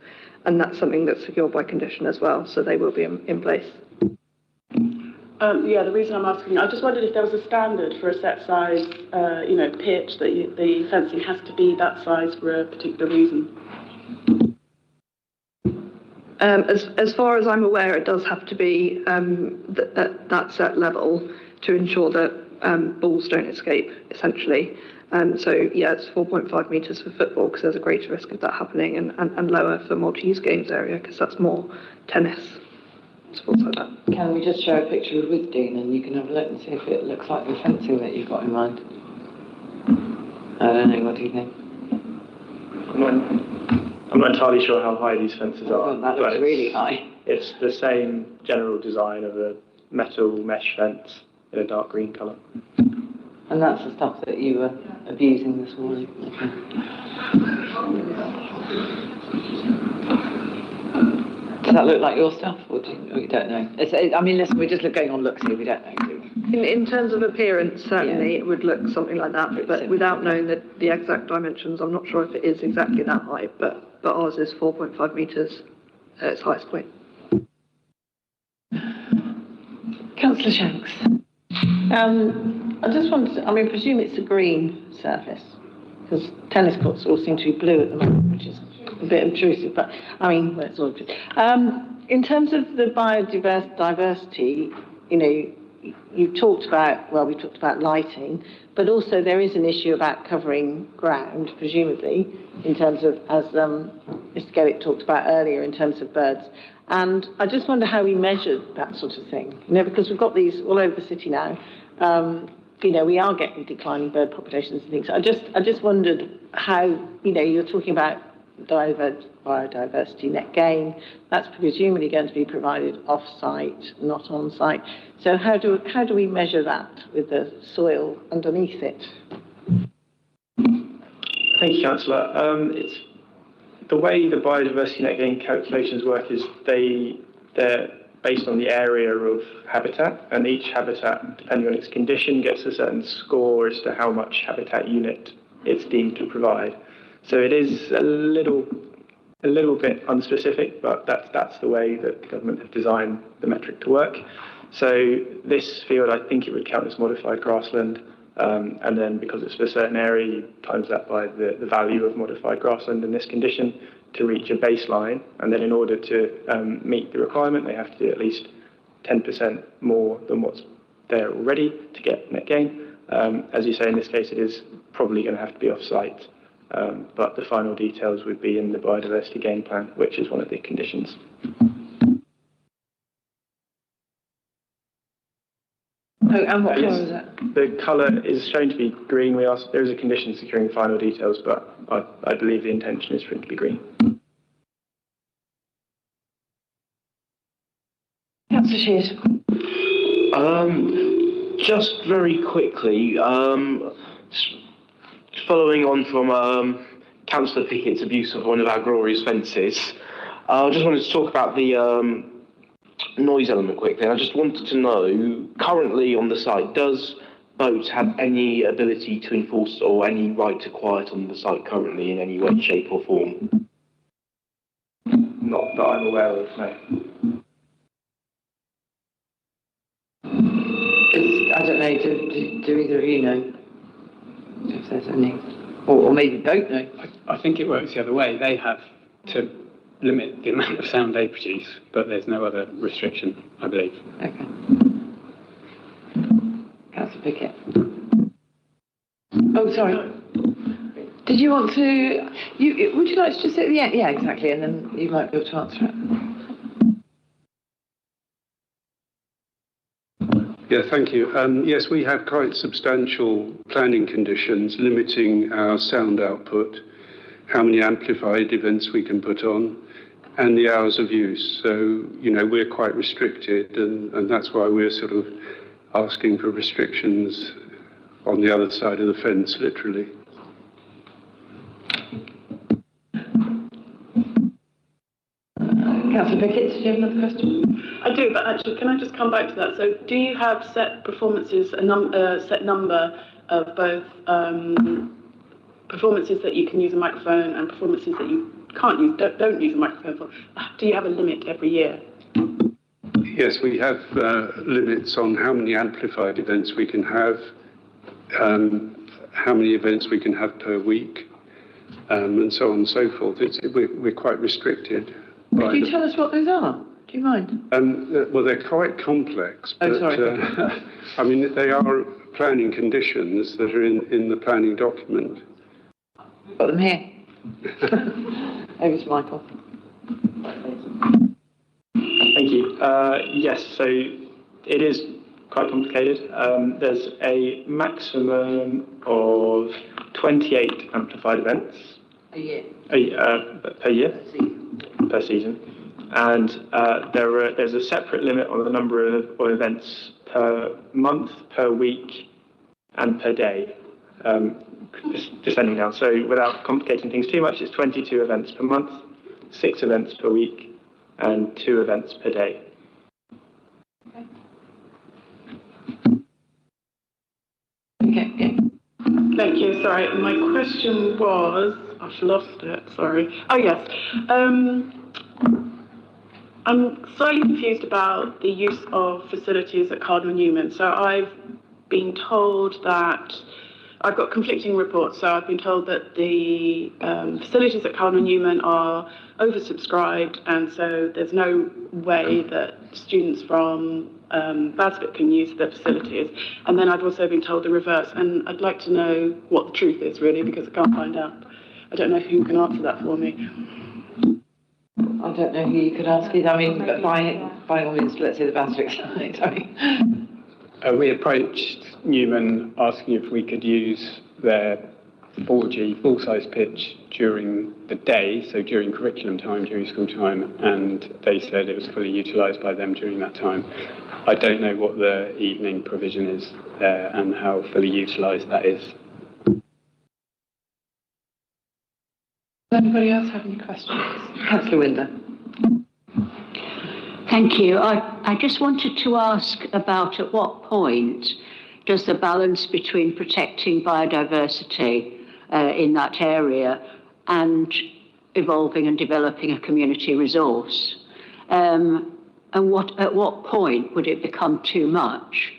And that's something that's secured by condition as well, so they will be in place. Yeah, the reason I'm asking, I just wondered if there was a standard for a set size, pitch, that the fencing has to be that size for a particular reason. As far as I'm aware, it does have to be that set level to ensure that balls don't escape, essentially. So yeah, it's 4.5 metres for football because there's a greater risk of that happening, and lower for multi-use games area because that's more tennis, sports like that. Can we just show a picture of Dean and you can have a look and see if it looks like the fencing that you've got in mind? I don't know, what do you think? I'm not entirely sure how high these fences are. Oh, that looks really high. It's the same general design of a metal mesh fence in a dark green colour. And that's the stuff that you were abusing this morning. Does that look like your stuff, or you don't know? I mean, listen, we're just going on looks here, we don't know, do we? In terms of appearance, certainly it would look something like that, but without knowing the exact dimensions, I'm not sure if it is exactly that high, but ours is 4.5 metres at its highest point. Councillor Shanks. I just wanted to, I presume it's a green surface, because tennis courts all seem to be blue at the moment, which is a bit intrusive, but well, it's all good. In terms of the biodiversity, we talked about lighting, but also there is an issue about covering ground, presumably, in terms of, as Mr. Garrett talked about earlier, in terms of birds. And I just wonder how we measure that sort of thing, because we've got these all over the city now. We are getting declining bird populations and things. I just wondered how, you're talking about biodiversity net gain. That's presumably going to be provided off-site, not on-site. So how do we measure that with the soil underneath it? Thank you, Councillor. It's the way the biodiversity net gain calculations work is they're based on the area of habitat, and each habitat, depending on its condition, gets a certain score as to how much habitat unit it's deemed to provide. So it is a little bit unspecific, but that's the way that the government have designed the metric to work. So this field, I think it would count as modified grassland, and then because it's for a certain area, you times that by the value of modified grassland in this condition to reach a baseline, and then in order to meet the requirement, they have to do at least 10% more than what's there already to get net gain. As you say, in this case, it is probably going to have to be off-site. But the final details would be in the biodiversity gain plan, which is one of the conditions. Oh, and what colour is that? The colour is shown to be green. There is a condition securing the final details, but I believe the intention is for it to be green. Councillor Sheard. Just very quickly, following on from Councillor Pickett's abuse of one of our glorious fences, I just wanted to talk about the noise element quickly. I just wanted to know, currently on the site, does boats have any ability to enforce or any right to quiet on the site currently in any way, shape or form? Not that I'm aware of, no. I don't know, do either of you know if there's any, or maybe don't know? I think it works the other way. They have to limit the amount of sound they produce, but there's no other restriction, I believe. Okay. Councillor Pickett. Oh, sorry. Did you want to, would you like to just say, yeah, exactly, and then you might be able to answer it. Yeah, thank you. Yes, we have quite substantial planning conditions limiting our sound output, how many amplified events we can put on, and the hours of use. So, we're quite restricted, and that's why we're sort of asking for restrictions on the other side of the fence, literally. Councillor Pickett, do you have another question? I do, but actually, can I just come back to that? So, do you have set performances, set number of both performances that you can use a microphone and performances that you can't use, don't use a microphone for? Do you have a limit every year? Yes, we have limits on how many amplified events we can have, how many events we can have per week, and so on and so forth. We're quite restricted. Could you tell us what those are? Do you mind? Well, they're quite complex. Oh, but, sorry. I mean, they are planning conditions that are in the planning document. Got them here. Over to Michael. Thank you. Yes, so it is quite complicated. There's a maximum of 28 amplified events. A year? Per year? Per season. And there's a separate limit on the number of events per month, per week, and per day, descending down. So without complicating things too much, it's 22 events per month, 6 events per week, and 2 events per day. Okay, yeah. Thank you. Sorry, my question was, I've lost it, sorry. Oh, yes. I'm slightly confused about the use of facilities at Cardinal Newman. So I've been told that, I've got conflicting reports. So I've been told that the facilities at Cardinal Newman are oversubscribed, and so there's no way that students from Basvic can use the facilities. And then I've also been told the reverse, and I'd like to know what the truth is, really, because I can't find out. I don't know who can answer that for me. I don't know who you could ask either. I mean, but by all means, let's say the Basvic side. I mean. We approached Newman asking if we could use their 4G full-size pitch during the day, so during curriculum time, during school time, and they said it was fully utilised by them during that time. I don't know what the evening provision is there and how fully utilised that is. Does anybody else have any questions? Councillor Winder. Thank you. I just wanted to ask about at what point does the balance between protecting biodiversity in that area and evolving and developing a community resource, and at what point would it become too much?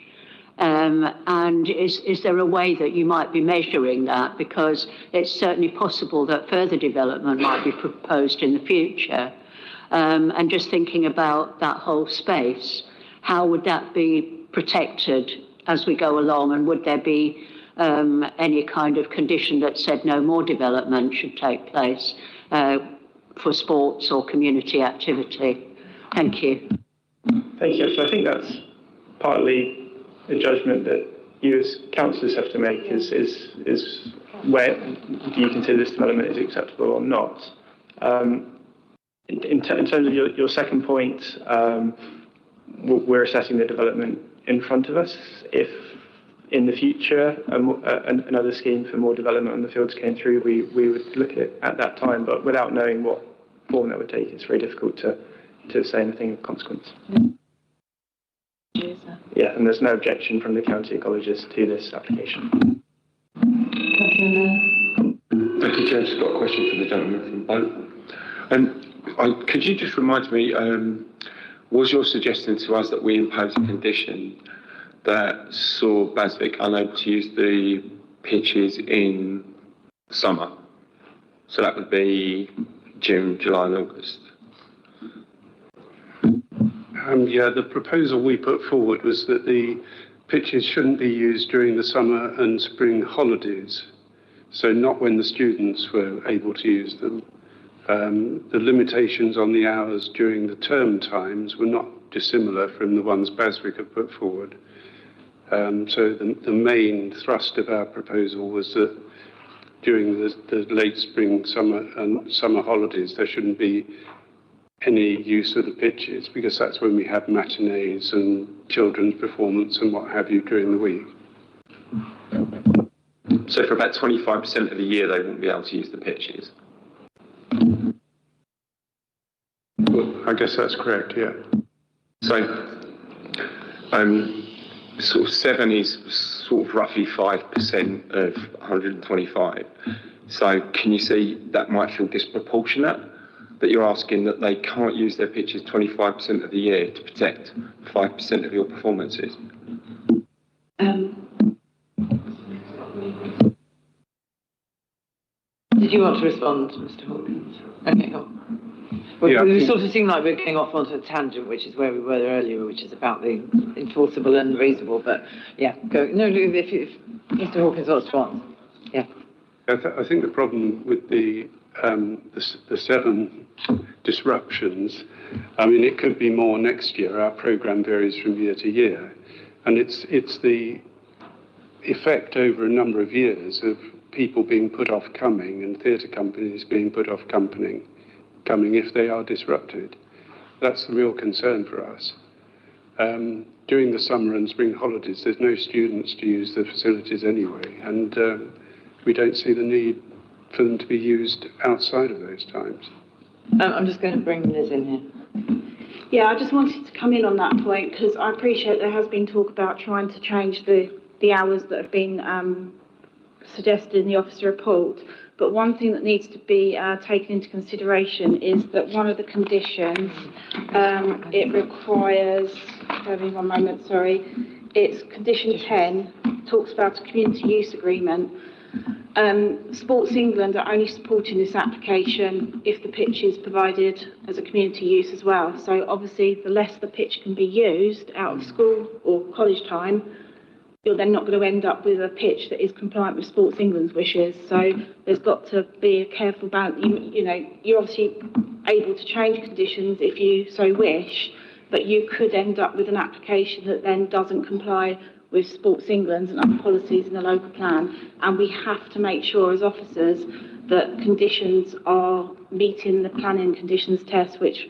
And is there a way that you might be measuring that? Because it's certainly possible that further development might be proposed in the future. And just thinking about that whole space, how would that be protected as we go along? And would there be any kind of condition that said no more development should take place for sports or community activity? Thank you. Thank you. So I think that's partly the judgment that you as councillors have to make is where do you consider this development is acceptable or not? In terms of your second point, we're assessing the development in front of us. If in the future another scheme for more development on the fields came through, we would look at it at that time, but without knowing what form that would take, it's very difficult to say anything of consequence. Yeah, and there's no objection from the county ecologist to this application. Thank you, Chair. I've just got a question for the gentleman from Boat. Could you just remind me, was your suggestion to us that we impose a condition that saw Basvic unable to use the pitches in summer? So that would be June, July and August. Yeah, the proposal we put forward was that the pitches shouldn't be used during the summer and spring holidays, so not when the students were able to use them. The limitations on the hours during the term times were not dissimilar from the ones Basvic have put forward. So the main thrust of our proposal was that during the late spring, summer and summer holidays, there shouldn't be any use of the pitches, because that's when we have matinees and children's performance and what have you during the week. So for about 25% of the year, they wouldn't be able to use the pitches? Well, I guess that's correct, yeah. So, sort of 7 is sort of roughly 5% of 125. So can you see that might feel disproportionate? That you're asking that they can't use their pitches 25% of the year to protect 5% of your performances? Did you want to respond, Mr. Hawkins? Okay, go on. Well, we sort of seem like we're going off onto a tangent, which is where we were earlier, which is about the enforceable and reasonable. But yeah, go. No, if Mr. Hawkins wants to answer. Yeah. I think the problem with the 7 disruptions, I mean, it could be more next year. Our programme varies from year to year. And it's the effect over a number of years of people being put off coming and theatre companies being put off coming if they are disrupted. That's the real concern for us. During the summer and spring holidays, there's no students to use the facilities anyway, and we don't see the need for them to be used outside of those times. I'm just going to bring Liz in here. Yeah, I just wanted to come in on that point because I appreciate there has been talk about trying to change the hours that have been suggested in the officer report. But one thing that needs to be taken into consideration is that one of the conditions, it requires, give me one moment, sorry, it's condition 10, talks about a community use agreement. Sports England are only supporting this application if the pitch is provided as a community use as well. So obviously the less the pitch can be used out of school or college time, you're then not going to end up with a pitch that is compliant with Sports England's wishes. So there's got to be a careful balance. You know, you're obviously able to change conditions if you so wish, but you could end up with an application that then doesn't comply with Sports England's and other policies in the local plan. And we have to make sure as officers that conditions are meeting the planning conditions test, which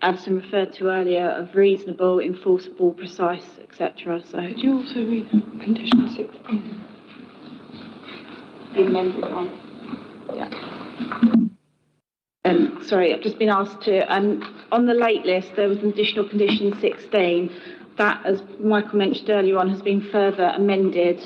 Addison referred to earlier, of reasonable, enforceable, precise, etc. So, could you also read condition 16? The amended one. Yeah. Sorry, I've just been asked to. On the late list, there was an additional condition 16. That, as Michael mentioned earlier on, has been further amended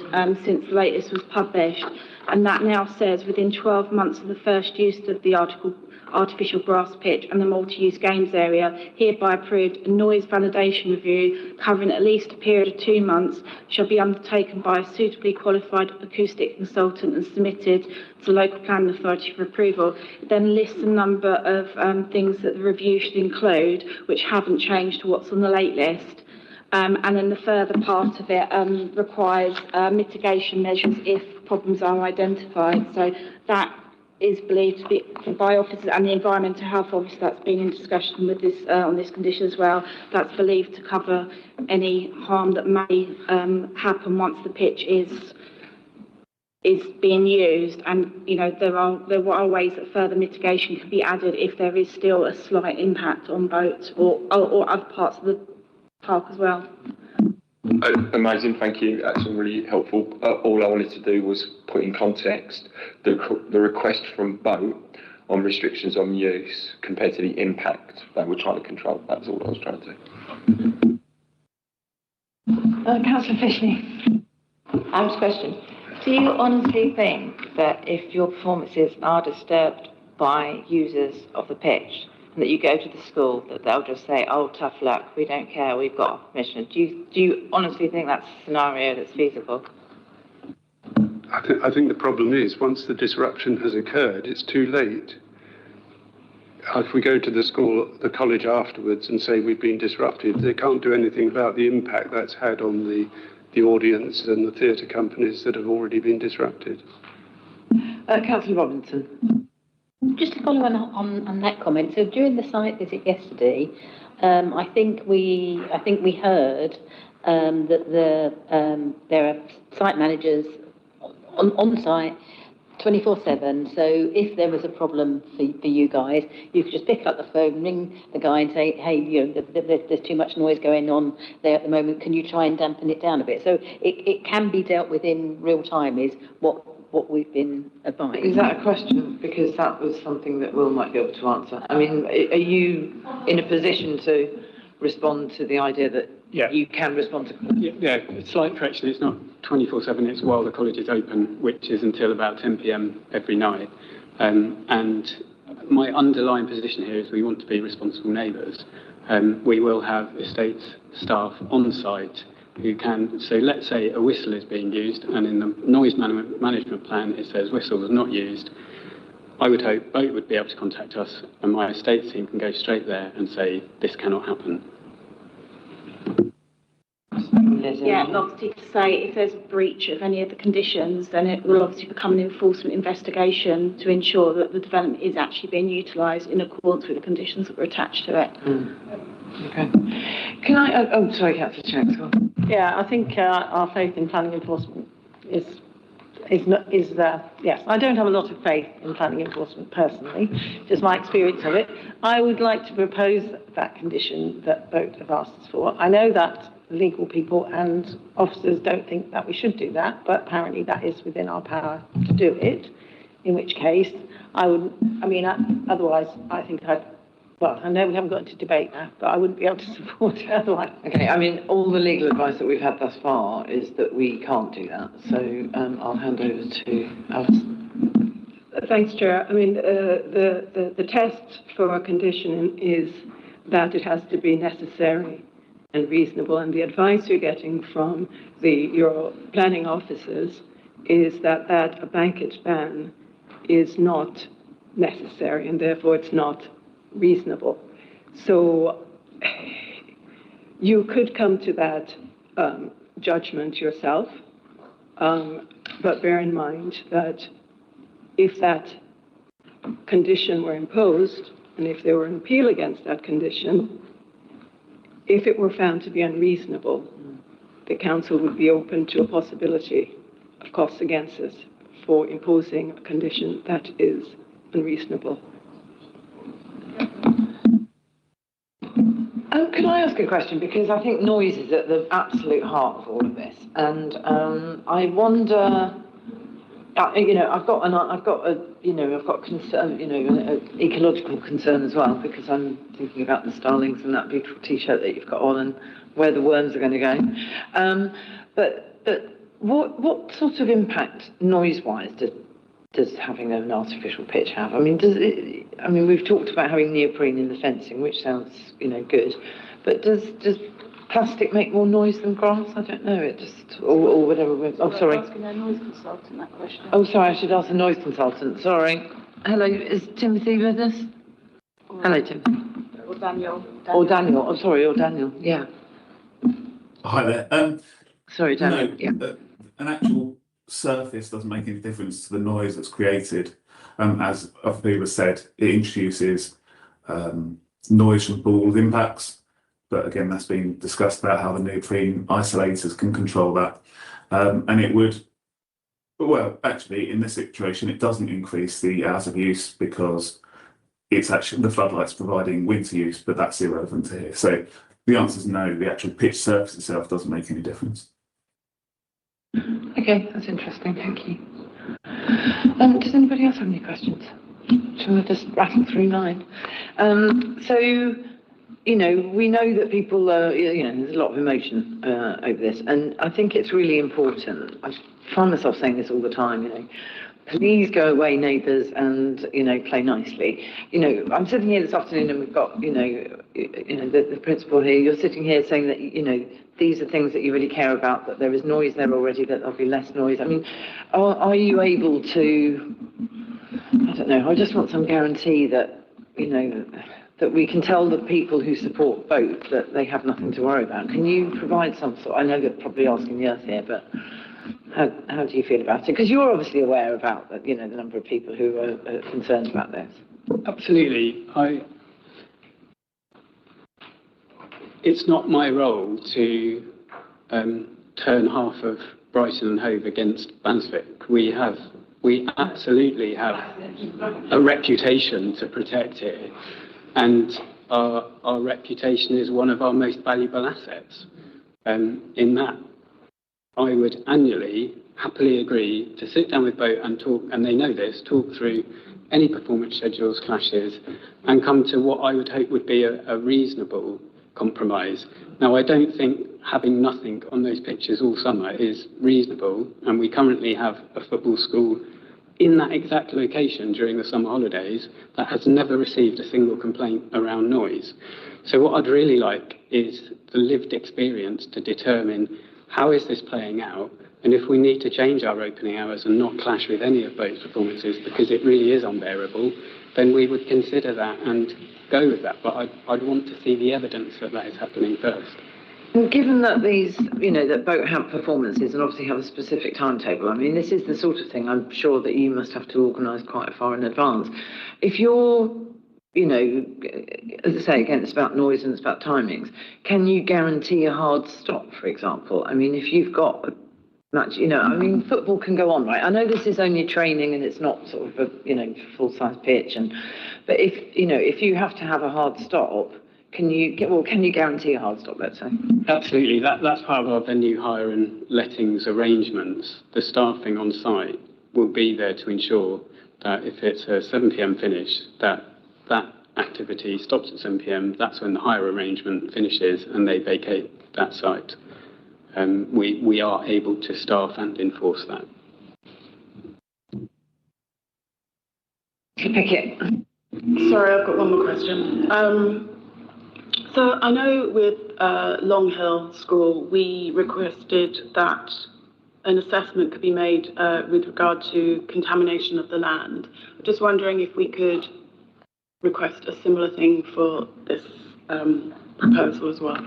since the late list was published, and that now says within 12 months of the first use of the artificial grass pitch and the multi-use games area, hereby approved, a noise validation review covering at least a period of 2 months shall be undertaken by a suitably qualified acoustic consultant and submitted to the local planning authority for approval. It then lists a number of things that the review should include, which haven't changed to what's on the late list. And then the further part of it requires mitigation measures if problems are identified. So that is believed to be by officers and the environmental health officer that's been in discussion with this on this condition as well. That's believed to cover any harm that may happen once the pitch is being used. And you know there are ways that further mitigation can be added if there is still a slight impact on boats or other parts of the park as well. Amazing, thank you. That's really helpful. All I wanted to do was put in context the request from boat on restrictions on use compared to the impact that we're trying to control. That's all I was trying to do. Councillor Fishley. Adam's question. Do you honestly think that if your performances are disturbed by users of the pitch, and that you go to the school, that they'll just say, oh, tough luck, we don't care, we've got our permission? Do you honestly think that's a scenario that's feasible? I think the problem is, once the disruption has occurred, it's too late. If we go to the school, the college afterwards and say we've been disrupted, they can't do anything about the impact that's had on the audience and the theatre companies that have already been disrupted. Councillor Robinson. Just to follow on that comment, so during the site visit yesterday, I think we heard that there are site managers on site 24/7. So if there was a problem for you guys, you could just pick up the phone, ring the guy, and say, hey, you know, there's too much noise going on there at the moment. Can you try and dampen it down a bit? So it can be dealt with in real time. Is what what we've been advised. Is that a question? Because that was something that Will might be able to answer. I mean, are you in a position to respond to the idea that you can respond to? Yeah, slight correction. It's not 24/7. It's while the college is open, which is until about 10 p.m. every night. And my underlying position here is we want to be responsible neighbours. We will have estates staff on site who can, so let's say a whistle is being used and in the noise management plan it says whistle is not used. I would hope both would be able to contact us and my estate team can go straight there and say this cannot happen. Yeah, and obviously to say if there's a breach of any of the conditions, then it will obviously become an enforcement investigation to ensure that the development is actually being utilised in accordance with the conditions that were attached to it. Okay. Can I? Oh, sorry, Councillor Chenks. Go on. Yeah, I think our faith in planning enforcement is yes. I don't have a lot of faith in planning enforcement personally, just my experience of it. I would like to propose that condition that both have asked us for. I know that legal people and officers don't think that we should do that, but apparently that is within our power to do it, in which case otherwise I think I know we haven't got into debate now, but I wouldn't be able to support it otherwise. Okay, I mean, all the legal advice that we've had thus far is that we can't do that, so I'll hand over to Alison. Thanks, Chair. I mean, the test for a condition is that it has to be necessary and reasonable, and the advice you're getting from your planning officers is that a blanket ban is not necessary and therefore it's not reasonable. So you could come to that judgment yourself, but bear in mind that if that condition were imposed and if there were an appeal against that condition, if it were found to be unreasonable, the council would be open to a possibility of costs against us for imposing a condition that is unreasonable. Can I ask a question? Because I think noise is at the absolute heart of all of this, and I wonder. I've got concern, an ecological concern as well, because I'm thinking about the starlings and that beautiful T-shirt that you've got on, and where the worms are going to go. But what sort of impact noise-wise does having an artificial pitch have? I mean, we've talked about having neoprene in the fencing, which sounds, good, but does plastic make more noise than grass? I don't know. It just or whatever. Oh, sorry. Asking a noise consultant that question. Oh, sorry. I should ask a noise consultant. Sorry. Hello. Is Timothy with us? Hello, Timothy. Or Daniel. Or Daniel. I'm sorry. Or Daniel. Yeah. Hi there. Sorry, Daniel. No, Yeah. An actual surface doesn't make any difference to the noise that's created. As other people have said, it introduces noise from ball impacts. But again, that's been discussed about how the neoprene isolators can control that. And it would, well, actually, in this situation, it doesn't increase the out of use because it's actually the floodlights providing winter use, but that's irrelevant to here. So the answer is no, the actual pitch surface itself doesn't make any difference. Okay, that's interesting. Thank you. Does anybody else have any questions? Shall I just rattle through mine? We know that people, there's a lot of emotion over this, and I think it's really important. I find myself saying this all the time, please go away, neighbours, and, play nicely. I'm sitting here this afternoon and we've got, the principal here, you're sitting here saying that, these are things that you really care about, that there is noise there already, that there'll be less noise. I mean, are you able to, I don't know, I just want some guarantee that, that we can tell the people who support both that they have nothing to worry about. Can you provide some sort? I know you're probably asking the earth here, but how do you feel about it? Because you're obviously aware about the number of people who are concerned about this. Absolutely. It's not my role to turn half of Brighton and Hove against Vanswick. We absolutely have a reputation to protect here. And our reputation is one of our most valuable assets. In that, I would annually happily agree to sit down with both and talk, and they know this, talk through any performance schedules, clashes, and come to what I would hope would be a reasonable compromise. Now, I don't think having nothing on those pitches all summer is reasonable, and we currently have a football school in that exact location during the summer holidays that has never received a single complaint around noise. So what I'd really like is the lived experience to determine how is this playing out, and if we need to change our opening hours and not clash with any of those performances because it really is unbearable, then we would consider that and go with that. But I'd want to see the evidence that that is happening first. And given that these, that boat have performances and obviously have a specific timetable, I mean, this is the sort of thing I'm sure that you must have to organise quite far in advance. If you're, as I say, again, it's about noise and it's about timings, can you guarantee a hard stop, for example? I mean, if you've got a match, football can go on, right? I know this is only training and it's not sort of a, full-size pitch, but if you have to have a hard stop, can you guarantee a hard stop, let's say? Absolutely. That's part of our venue hire and lettings arrangements. The staffing on site will be there to ensure that if it's a 7 p.m. finish, that activity stops at 7 p.m. That's when the hire arrangement finishes and they vacate that site. We are able to staff and enforce that. Okay. Sorry, I've got one more question. So I know with Long Hill School, we requested that an assessment could be made with regard to contamination of the land. I'm just wondering if we could request a similar thing for this proposal as well.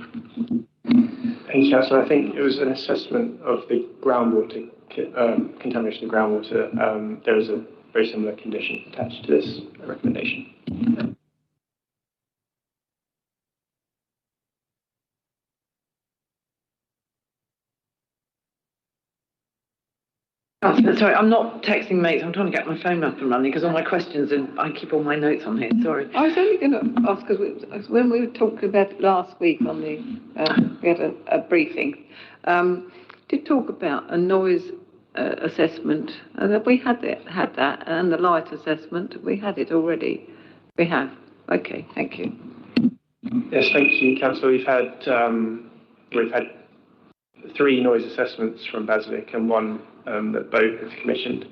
Thank you, Councillor. I think it was an assessment of the groundwater, contamination of groundwater. There is a very similar condition attached to this recommendation. Sorry, I'm not texting mates. I'm trying to get my phone up and running because all my questions and I keep all my notes on here. Sorry. I was only going to ask because when we were talking about it last week on the we had a briefing, did talk about a noise assessment. That we had that, and the light assessment. We had it already. We have. Okay, thank you. Yes, thank you, Councillor. We've had 3 noise assessments from Basilic and one that both have commissioned,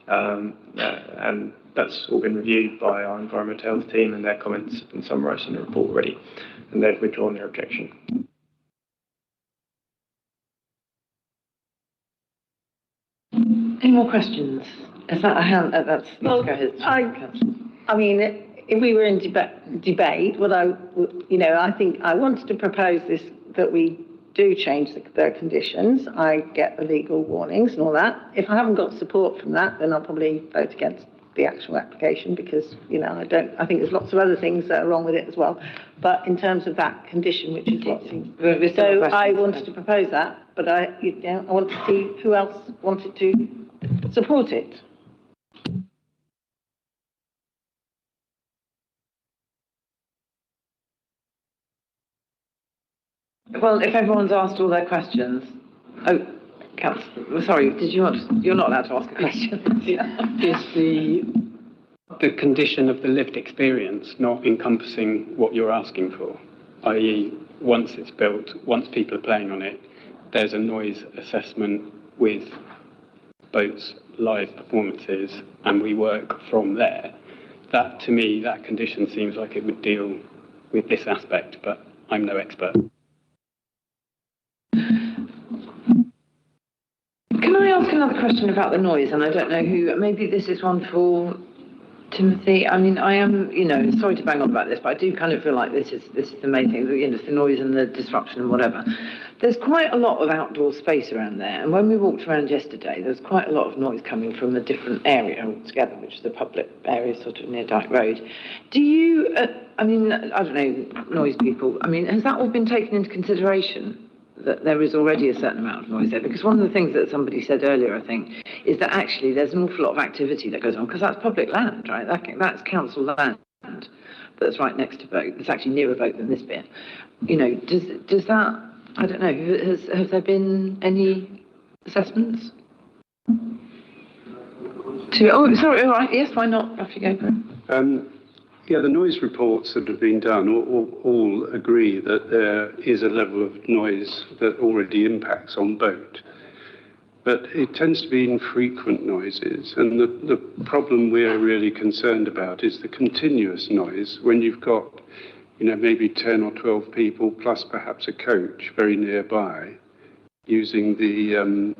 and that's all been reviewed by our environmental health team, and their comments have been summarised in the report already, and they've withdrawn their objection. Any more questions? Is that a hand? That's Well, go ahead. I mean, if we were in debate, what I think I wanted to propose this, that we do change the conditions. I get the legal warnings and all that. If I haven't got support from that, then I'll probably vote against the actual application because, I think there's lots of other things that are wrong with it as well. But in terms of that condition, which is lots of, so I wanted to propose that, but I want to see who else wanted to support it. Well, if everyone's asked all their questions, sorry, you're not allowed to ask a question. Is the condition of the lived experience not encompassing what you're asking for? I.e., once it's built, once people are playing on it, there's a noise assessment with boats' live performances, and we work from there. That, to me, that condition seems like it would deal with this aspect, but I'm no expert. Can I ask another question about the noise? And I don't know who, maybe this is one for Timothy. I mean, I am, sorry to bang on about this, but I do kind of feel like this is the main thing, the noise and the disruption and whatever. There's quite a lot of outdoor space around there. And when we walked around yesterday, there was quite a lot of noise coming from a different area altogether, which is a public area sort of near Dyke Road. Do you, I don't know, noise people, has that all been taken into consideration? That there is already a certain amount of noise there, because one of the things that somebody said earlier, I think, is that actually there's an awful lot of activity that goes on, because that's public land, right? That's council land that's right next to boat. It's actually nearer boat than this bit. Does that, I don't know, has there been any assessments? Oh, sorry, all right, yes, why not? Off you go, Graham. Yeah, the noise reports that have been done all agree that there is a level of noise that already impacts on boat. But it tends to be infrequent noises, and the problem we're really concerned about is the continuous noise when you've got, maybe 10 or 12 people plus perhaps a coach very nearby using the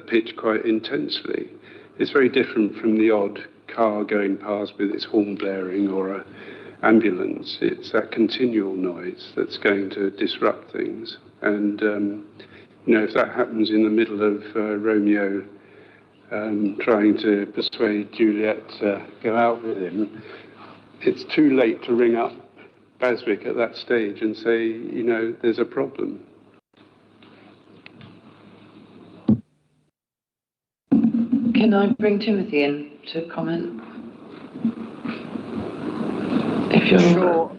pitch quite intensely. It's very different from the odd car going past with its horn blaring or an ambulance. It's that continual noise that's going to disrupt things. And if that happens in the middle of Romeo trying to persuade Juliet to go out with him, it's too late to ring up Baswick at that stage and say, there's a problem. Can I bring Timothy in to comment? If you're sure.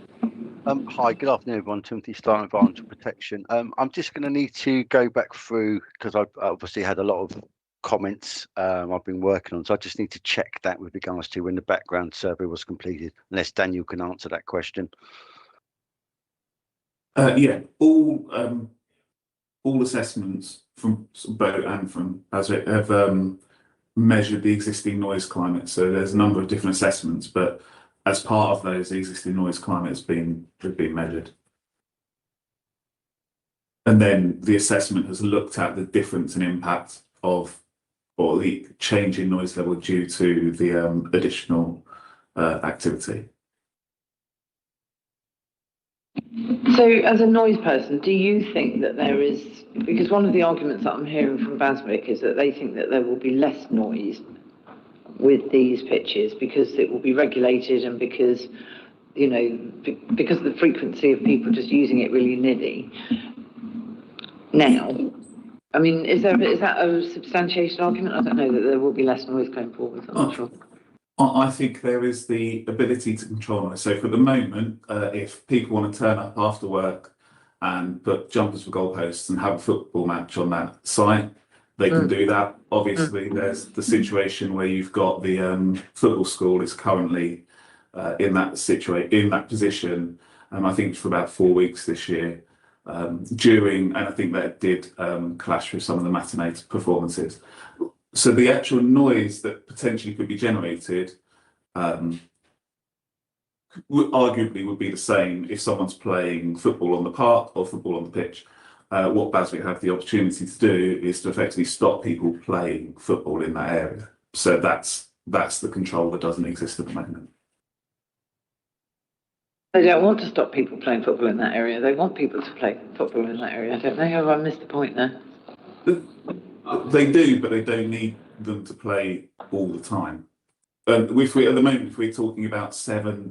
Hi, good afternoon, everyone. Timothy Starr, Environmental Protection. I'm just going to need to go back through because I've obviously had a lot of comments I've been working on, so I just need to check that with regards to when the background survey was completed, unless Daniel can answer that question. Yeah, all assessments from boat and from Baswick have measured the existing noise climate. So there's a number of different assessments, but as part of those, the existing noise climate has been measured. And then the assessment has looked at the difference in impact of, or the change in noise level due to the additional activity. So, as a noise person, do you think that there is, because one of the arguments that I'm hearing from Baswick is that they think that there will be less noise with these pitches because it will be regulated and because, because of the frequency of people just using it really niddy. Now, I mean, is that a substantiation argument? I don't know that there will be less noise going forward. I'm not sure. I think there is the ability to control noise. So for the moment, if people want to turn up after work and put jumpers for goalposts and have a football match on that site, they can do that. Obviously, there's the situation where you've got the football school is currently in that position. I think for about 4 weeks this year. And I think that did clash with some of the matinee performances. So the actual noise that potentially could be generated arguably would be the same if someone's playing football on the park or football on the pitch. What Baswick have the opportunity to do is to effectively stop people playing football in that area. So that's the control that doesn't exist at the moment. They don't want to stop people playing football in that area. They want people to play football in that area. I don't know how I missed the point there. They do, but they don't need them to play all the time. At the moment, if we're talking about seven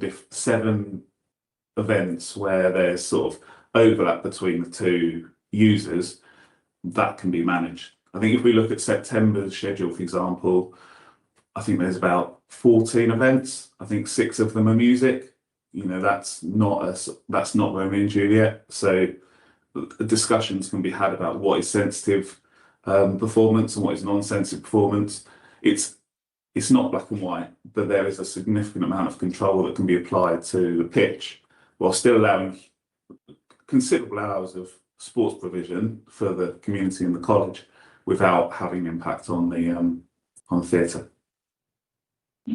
events where there's sort of overlap between the two users, that can be managed. I think if we look at September's schedule, for example, I think there's about 14 events. I think 6 of them are music. That's not Romeo and Juliet. So discussions can be had about what is sensitive performance and what is non-sensitive performance. It's not black and white, but there is a significant amount of control that can be applied to the pitch while still allowing considerable hours of sports provision for the community and the college without having impact on the theatre.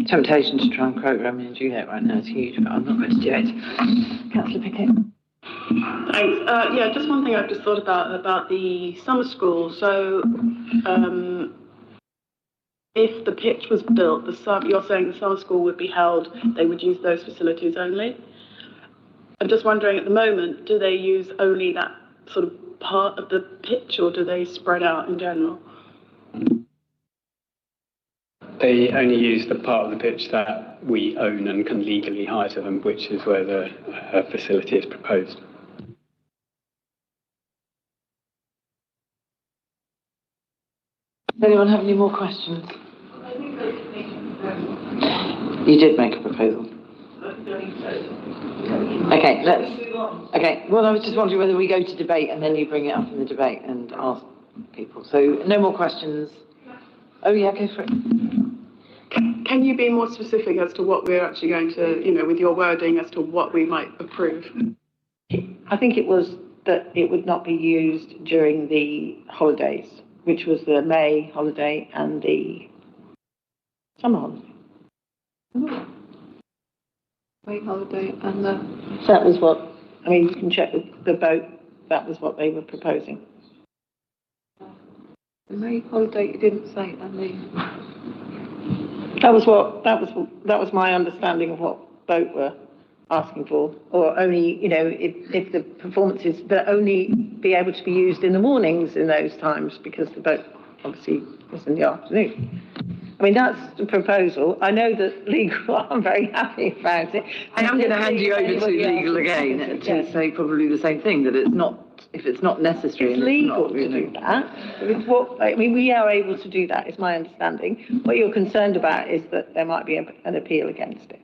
Temptation to try and quote Romeo and Juliet right now is huge, but I'm not going to do it. Councillor Pickett. Thanks. Just one thing I've just thought about the summer school. So, if the pitch was built, you're saying the summer school would be held, they would use those facilities only? I'm just wondering, at the moment, do they use only that sort of part of the pitch, or do they spread out in general? They only use the part of the pitch that we own and can legally hire to them, which is where the facility is proposed. Does anyone have any more questions? You did make a proposal. Okay, well, I was just wondering whether we go to debate and then you bring it up in the debate and ask people. So, no more questions. Oh, yeah, go for it. Can you be more specific as to what we're actually going to, with your wording as to what we might approve? I think it was that it would not be used during the holidays, which was the May holiday and the summer holiday. May holiday and the... So that was what, you can check with the boat, that was what they were proposing. The May holiday, you didn't say, I mean... That was my understanding of what boat were asking for, or only, if the performances, but only be able to be used in the mornings in those times, because the boat obviously was in the afternoon. That's the proposal. I know that legal are very happy about it. I am going to hand you over to legal again to say probably the same thing, that if it's not necessary. It's legal to do that. We are able to do that, is my understanding. What you're concerned about is that there might be an appeal against it.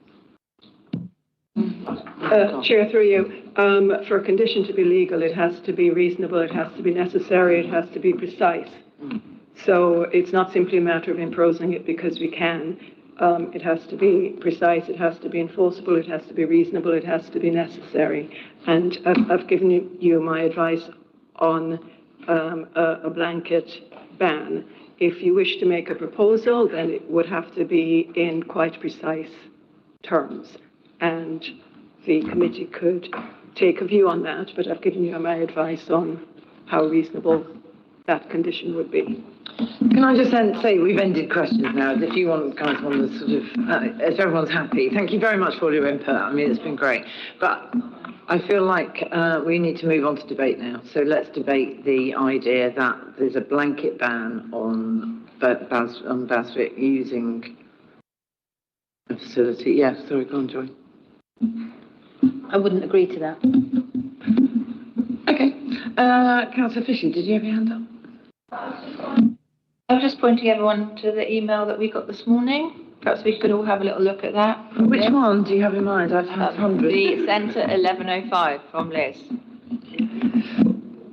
Chair, through you, for a condition to be legal, it has to be reasonable, it has to be necessary, it has to be precise. So it's not simply a matter of imposing it because we can. It has to be precise, it has to be enforceable, it has to be reasonable, it has to be necessary. And I've given you my advice on a blanket ban. If you wish to make a proposal, then it would have to be in quite precise terms. And the committee could take a view on that, but I've given you my advice on how reasonable that condition would be. Can I just then say we've ended questions now, if you guys want to sort of, if everyone's happy. Thank you very much for all your input. It's been great. But I feel like we need to move on to debate now. So let's debate the idea that there's a blanket ban on Basvic using a facility. Yeah, sorry, go on, Joy. I wouldn't agree to that. Okay. Councillor Fisher, did you have your hand up? I was just pointing everyone to the email that we got this morning. Perhaps we could all have a little look at that. Which one do you have in mind? I've had hundreds. The sent at 11:05 from Liz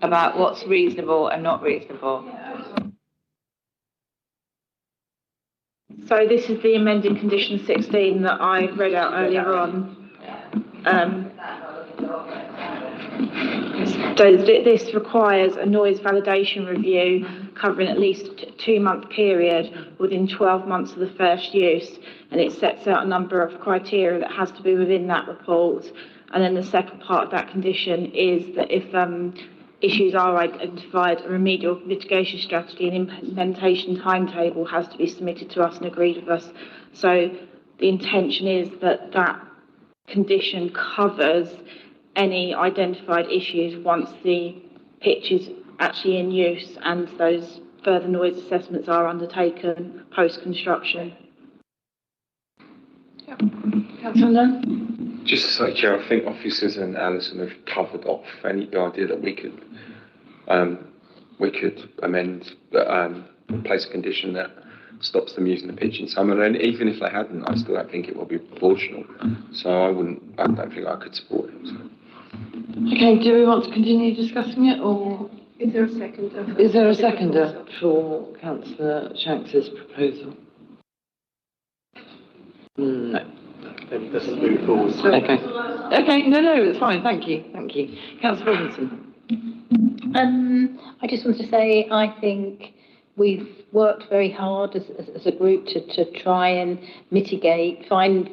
about what's reasonable and not reasonable. So this is the amended condition 16 that I read out earlier on. So this requires a noise validation review covering at least a 2-month period within 12 months of the first use, and it sets out a number of criteria that has to be within that report. And then the second part of that condition is that if issues are identified, a remedial mitigation strategy and implementation timetable has to be submitted to us and agreed with us. So the intention is that that condition covers any identified issues once the pitch is actually in use and those further noise assessments are undertaken post-construction. Councillor? Just to say, Chair, I think officers and Alison have covered off the idea that we could amend, place a condition that stops them using the pitch in summer. And even if they hadn't, I still don't think it will be proportional. So I don't think I could support it. So. Okay, do we want to continue discussing it, or is there a seconder? Is there a seconder for Councillor Shanks's proposal? No. Then let's move forward. Okay. Okay, no, it's fine. Thank you. Councillor Robinson. I just want to say I think we've worked very hard as a group to try and mitigate, find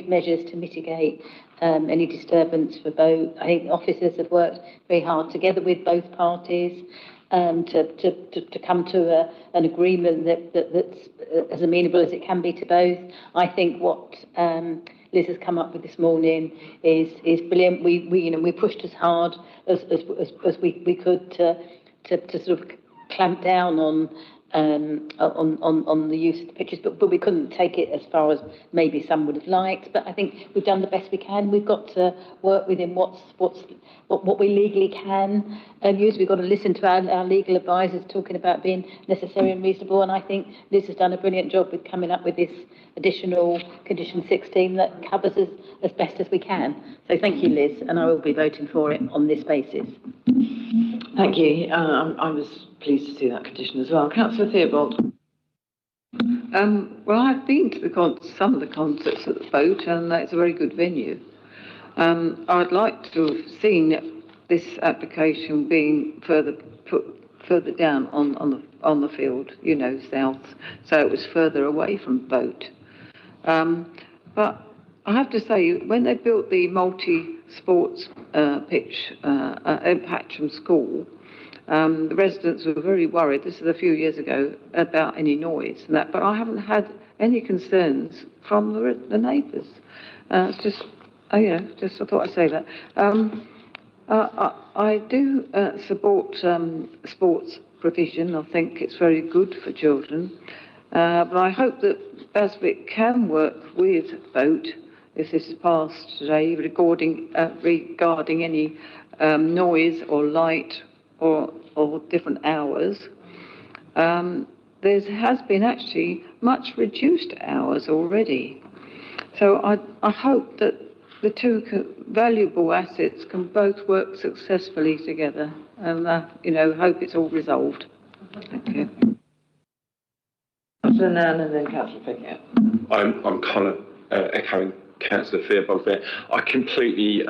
measures to mitigate any disturbance for both. I think officers have worked very hard together with both parties to come to an agreement that's as amenable as it can be to both. I think what Liz has come up with this morning is brilliant. We pushed as hard as we could to sort of clamp down on the use of the pitches, but we couldn't take it as far as maybe some would have liked. But I think we've done the best we can. We've got to work within what we legally can use. We've got to listen to our legal advisors talking about being necessary and reasonable. And I think Liz has done a brilliant job with coming up with this additional condition 16 that covers us as best as we can. So thank you, Liz, and I will be voting for it on this basis. Thank you. I was pleased to see that condition as well. Councillor Theobald. Well, I've been to some of the concerts at the Boat, and it's a very good venue. I'd like to have seen this application being put further down on the field, south, so it was further away from Boat. But I have to say, when they built the multi-sports pitch at Patcham School, the residents were very worried, this is a few years ago, about any noise and that, but I haven't had any concerns from the neighbours. It's just, I thought I'd say that. I do support sports provision. I think it's very good for children. But I hope that Baswick can work with Boat, if this is passed today, regarding any noise or light or different hours. There has been actually much reduced hours already. So I hope that the two valuable assets can both work successfully together, and hope it's all resolved. Thank you. Councillor Nan and then Councillor Pickett. I'm kind of echoing Councillor Theobald there. I completely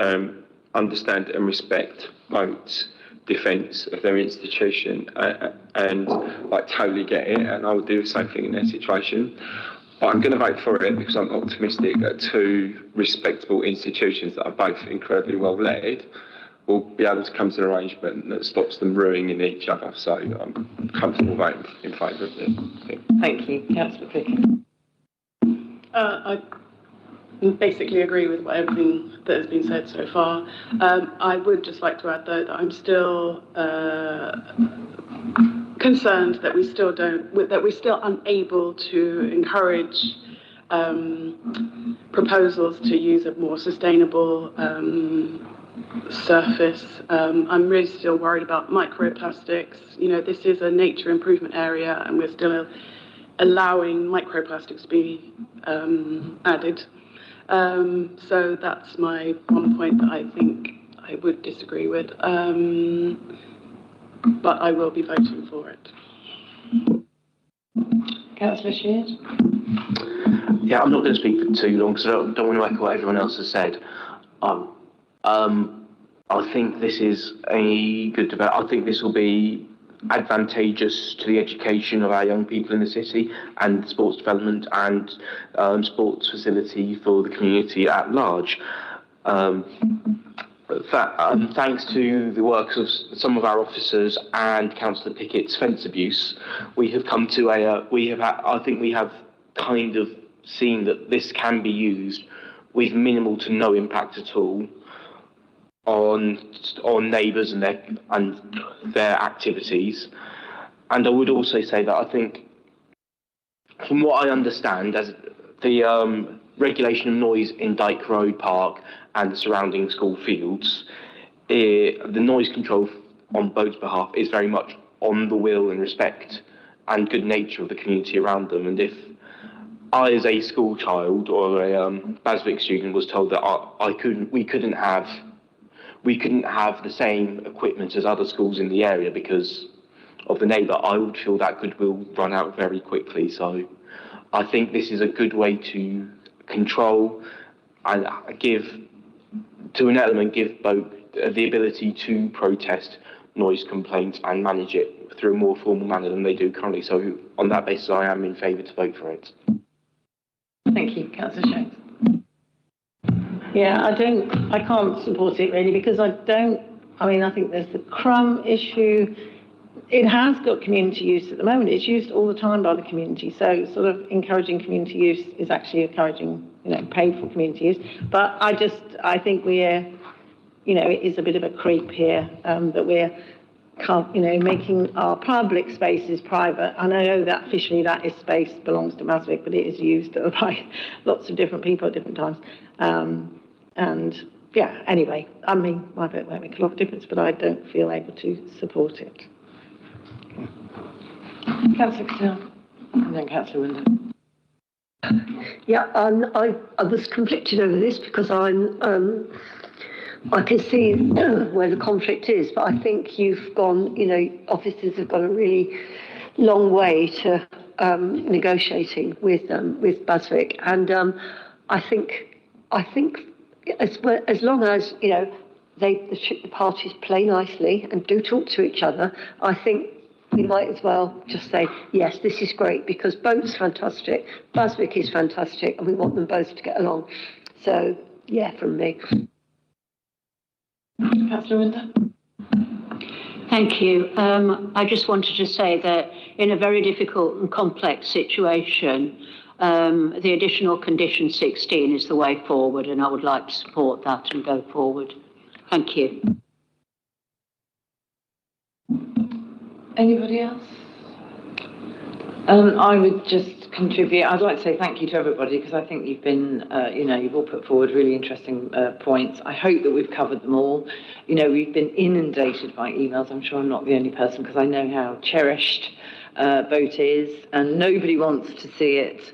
understand and respect Boat's defence of their institution and totally get it, and I would do the same thing in their situation. But I'm going to vote for it because I'm optimistic that two respectable institutions that are both incredibly well led will be able to come to an arrangement that stops them ruining each other. So I'm comfortable voting in favour of it. Thank you. Councillor Pickett. I basically agree with everything that has been said so far. I would just like to add, though, that I'm still concerned that we're still unable to encourage proposals to use a more sustainable surface. I'm really still worried about microplastics. This is a nature improvement area, and we're still allowing microplastics to be added. So that's my one point that I think I would disagree with. But I will be voting for it. Councillor Sheard? Yeah, I'm not going to speak for too long because I don't want to echo what everyone else has said. I think this is a good debate. I think this will be advantageous to the education of our young people in the city and sports development and sports facility for the community at large. Thanks to the work of some of our officers and Councillor Pickett's fence abuse, we have come to I think we have kind of seen that this can be used with minimal to no impact at all on neighbours and their activities. And I would also say that I think, from what I understand, as the regulation of noise in Dyke Road Park and the surrounding school fields, the noise control on Boat's behalf is very much on the will and respect and good nature of the community around them. And if I, as a school child or a Baswick student, was told that we couldn't have the same equipment as other schools in the area because of the neighbour, I would feel that goodwill run out very quickly. So I think this is a good way to control and give Boat the ability to protest noise complaints and manage it through a more formal manner than they do currently. So on that basis, I am in favour to vote for it. Thank you. Councillor Shanks. Yeah, I can't support it really because I think there's the crumb issue. It has got community use at the moment. It's used all the time by the community. So sort of encouraging community use is actually encouraging, paid for community use. But I think we're, it is a bit of a creep here that we're, making our public spaces private. And I know that officially that space belongs to Baswick, but it is used by lots of different people at different times. And yeah, anyway, my vote won't make a lot of difference, but I don't feel able to support it. Councillor Cattell and then Councillor Wyndham. Yeah, I was conflicted over this because I can see where the conflict is, but I think you've gone, officers have got a really long way to negotiating with Basvic, and I think as long as the parties play nicely and do talk to each other, I think we might as well just say yes, this is great because Boat's fantastic, Basvic is fantastic, and we want them both to get along. So yeah, from me. Councillor Winder. Thank you. I just wanted to say that in a very difficult and complex situation, the additional condition 16 is the way forward, and I would like to support that and go forward. Thank you. Anybody else? I would just contribute. I'd like to say thank you to everybody because I think you've been, you've all put forward really interesting points. I hope that we've covered them all. We've been inundated by emails. I'm sure I'm not the only person because I know how cherished Boat is, and nobody wants to see it,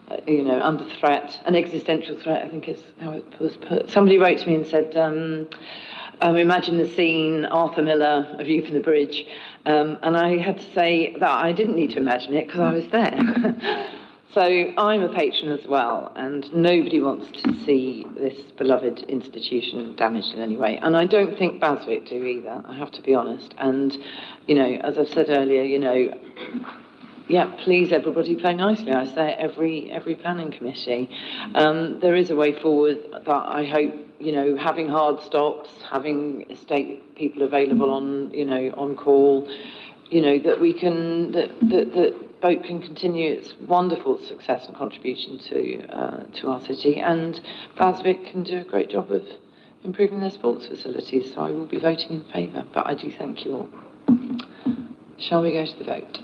under threat, an existential threat, I think is how it was put. Somebody wrote to me and said, imagine the scene, Arthur Miller, A View from the Bridge. And I had to say that I didn't need to imagine it because I was there. So I'm a patron as well, and nobody wants to see this beloved institution damaged in any way. And I don't think Basvic do either, I have to be honest. And, as I've said earlier, please everybody play nicely. I say it every planning committee. There is a way forward that I hope, having hard stops, having estate people available on call, that we can, that Boat can continue its wonderful success and contribution to our city, and Basvic can do a great job of improving their sports facilities. So I will be voting in favour, but I do thank you all. Shall we go to the vote?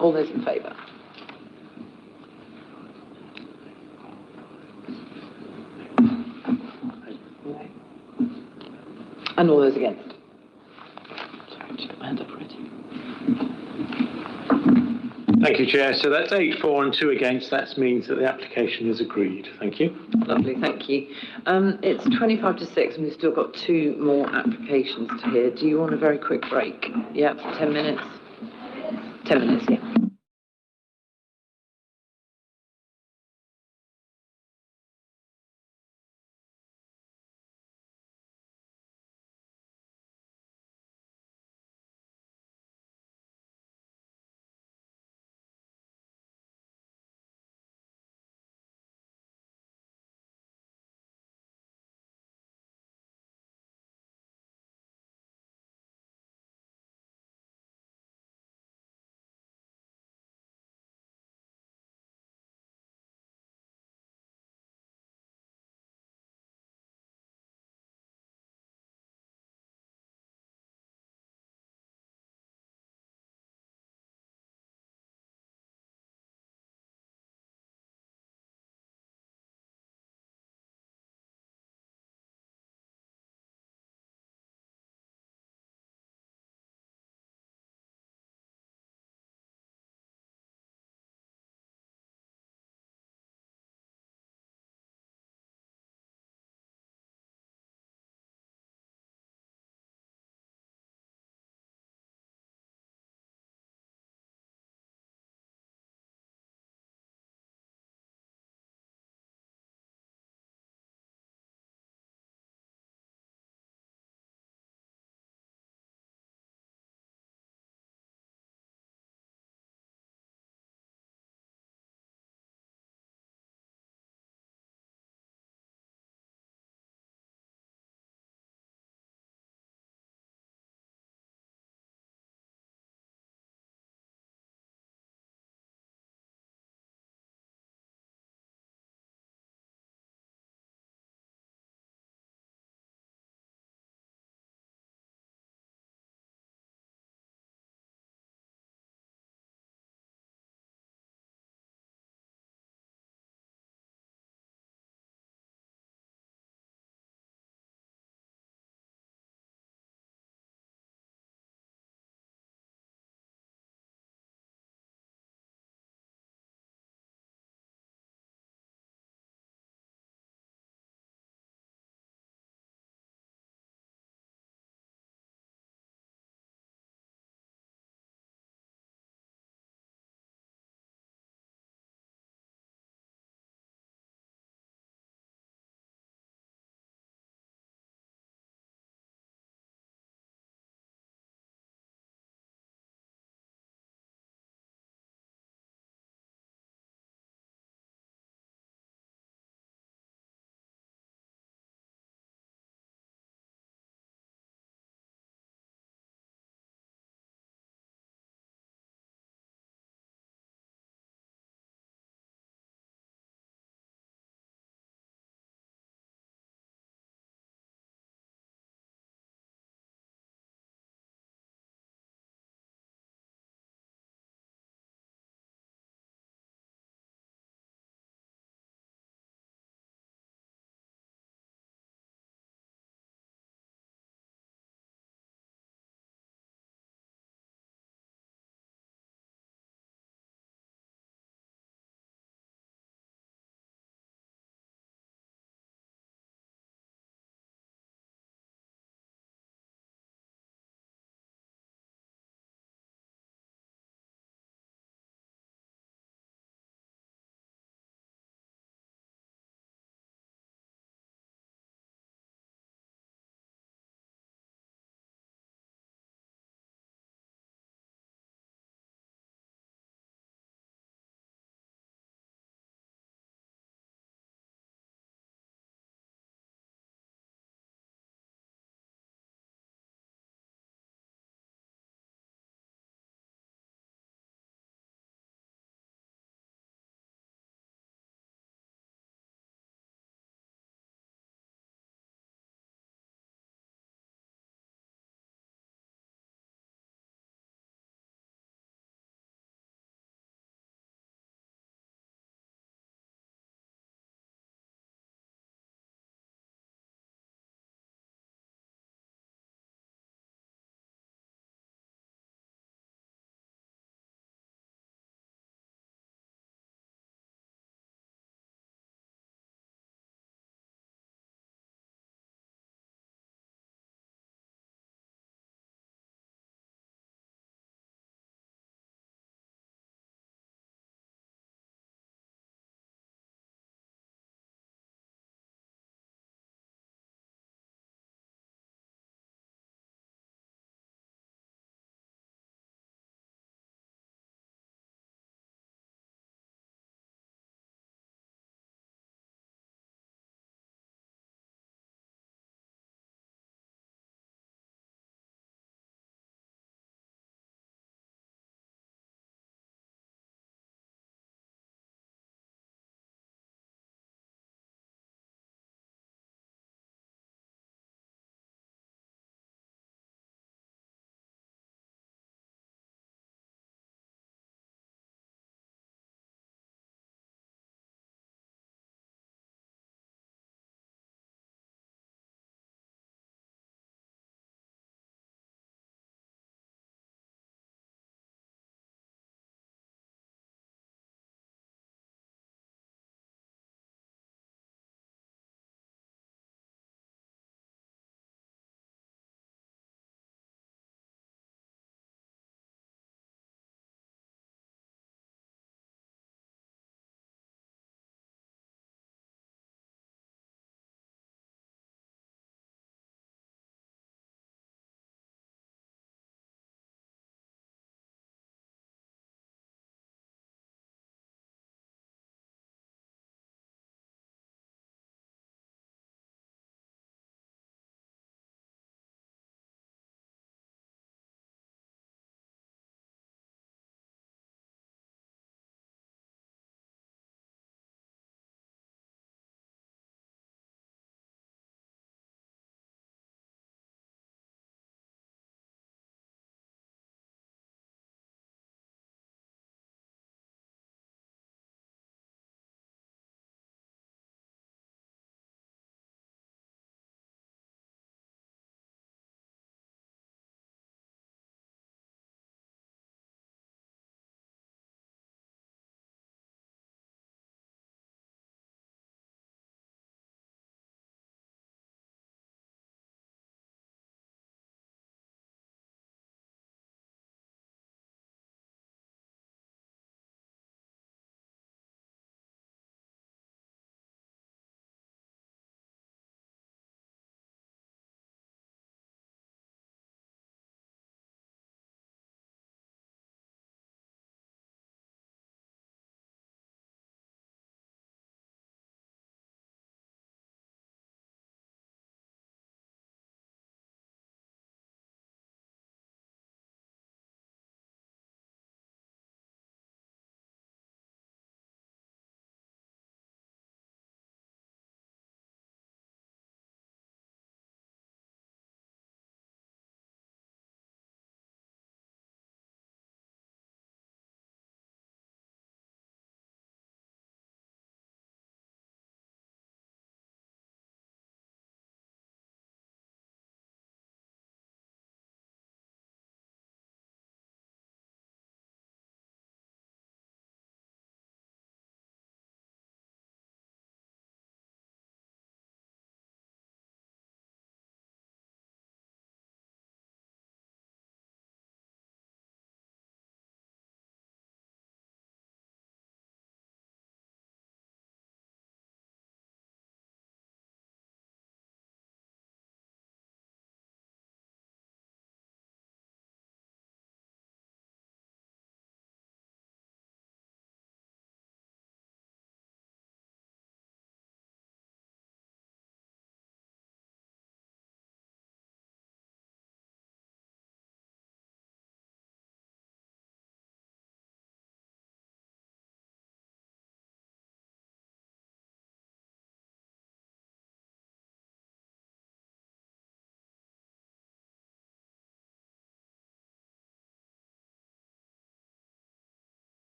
All those in favour? And all those against? Sorry, I just got my hand up already. Thank you, Chair. So that's 8 for and 2 against. That means that the application is agreed. Thank you. Lovely, thank you. It's 25 to 6 and we've still got 2 more applications to hear. Do you want a very quick break? Yeah, 10 minutes? 10 minutes, yeah.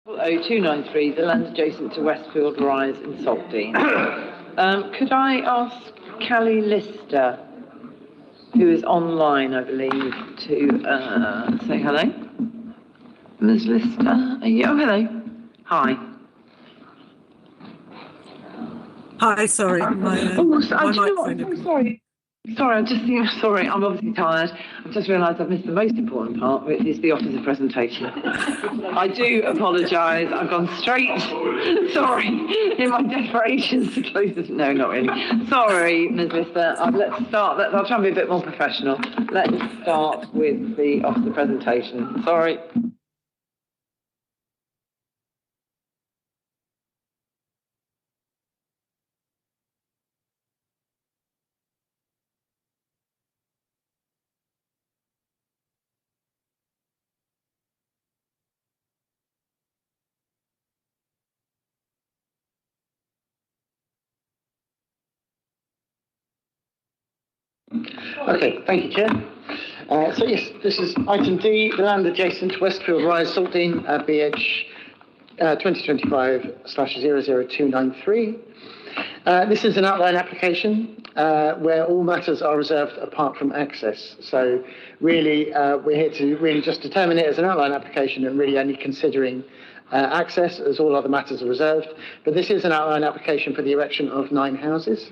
0293, the land adjacent to Westfield Rise in Saltdean. Could I ask Callie Lister, who is online, I believe, to say hello? Ms. Lister, are you? Oh, hello. Hi. Hi, sorry, my microphone. I'm sorry. Sorry, sorry, I'm obviously tired. I've just realised I've missed the most important part, which is the officer presentation. I do apologise. I've gone straight, sorry, in my desperation to close this. No, not really. Sorry, Ms. Lister. Let's start. I'll try and be a bit more professional. Let's start with the officer presentation. Sorry. Okay, thank you, Chair. So yes, this is item D, the land adjacent to Westfield Rise, Saltdean, BH 2025/00293. This is an outline application where all matters are reserved apart from access. So really, we're here to really just determine it as an outline application and really only considering access, as all other matters are reserved. But this is an outline application for the erection of 9 houses.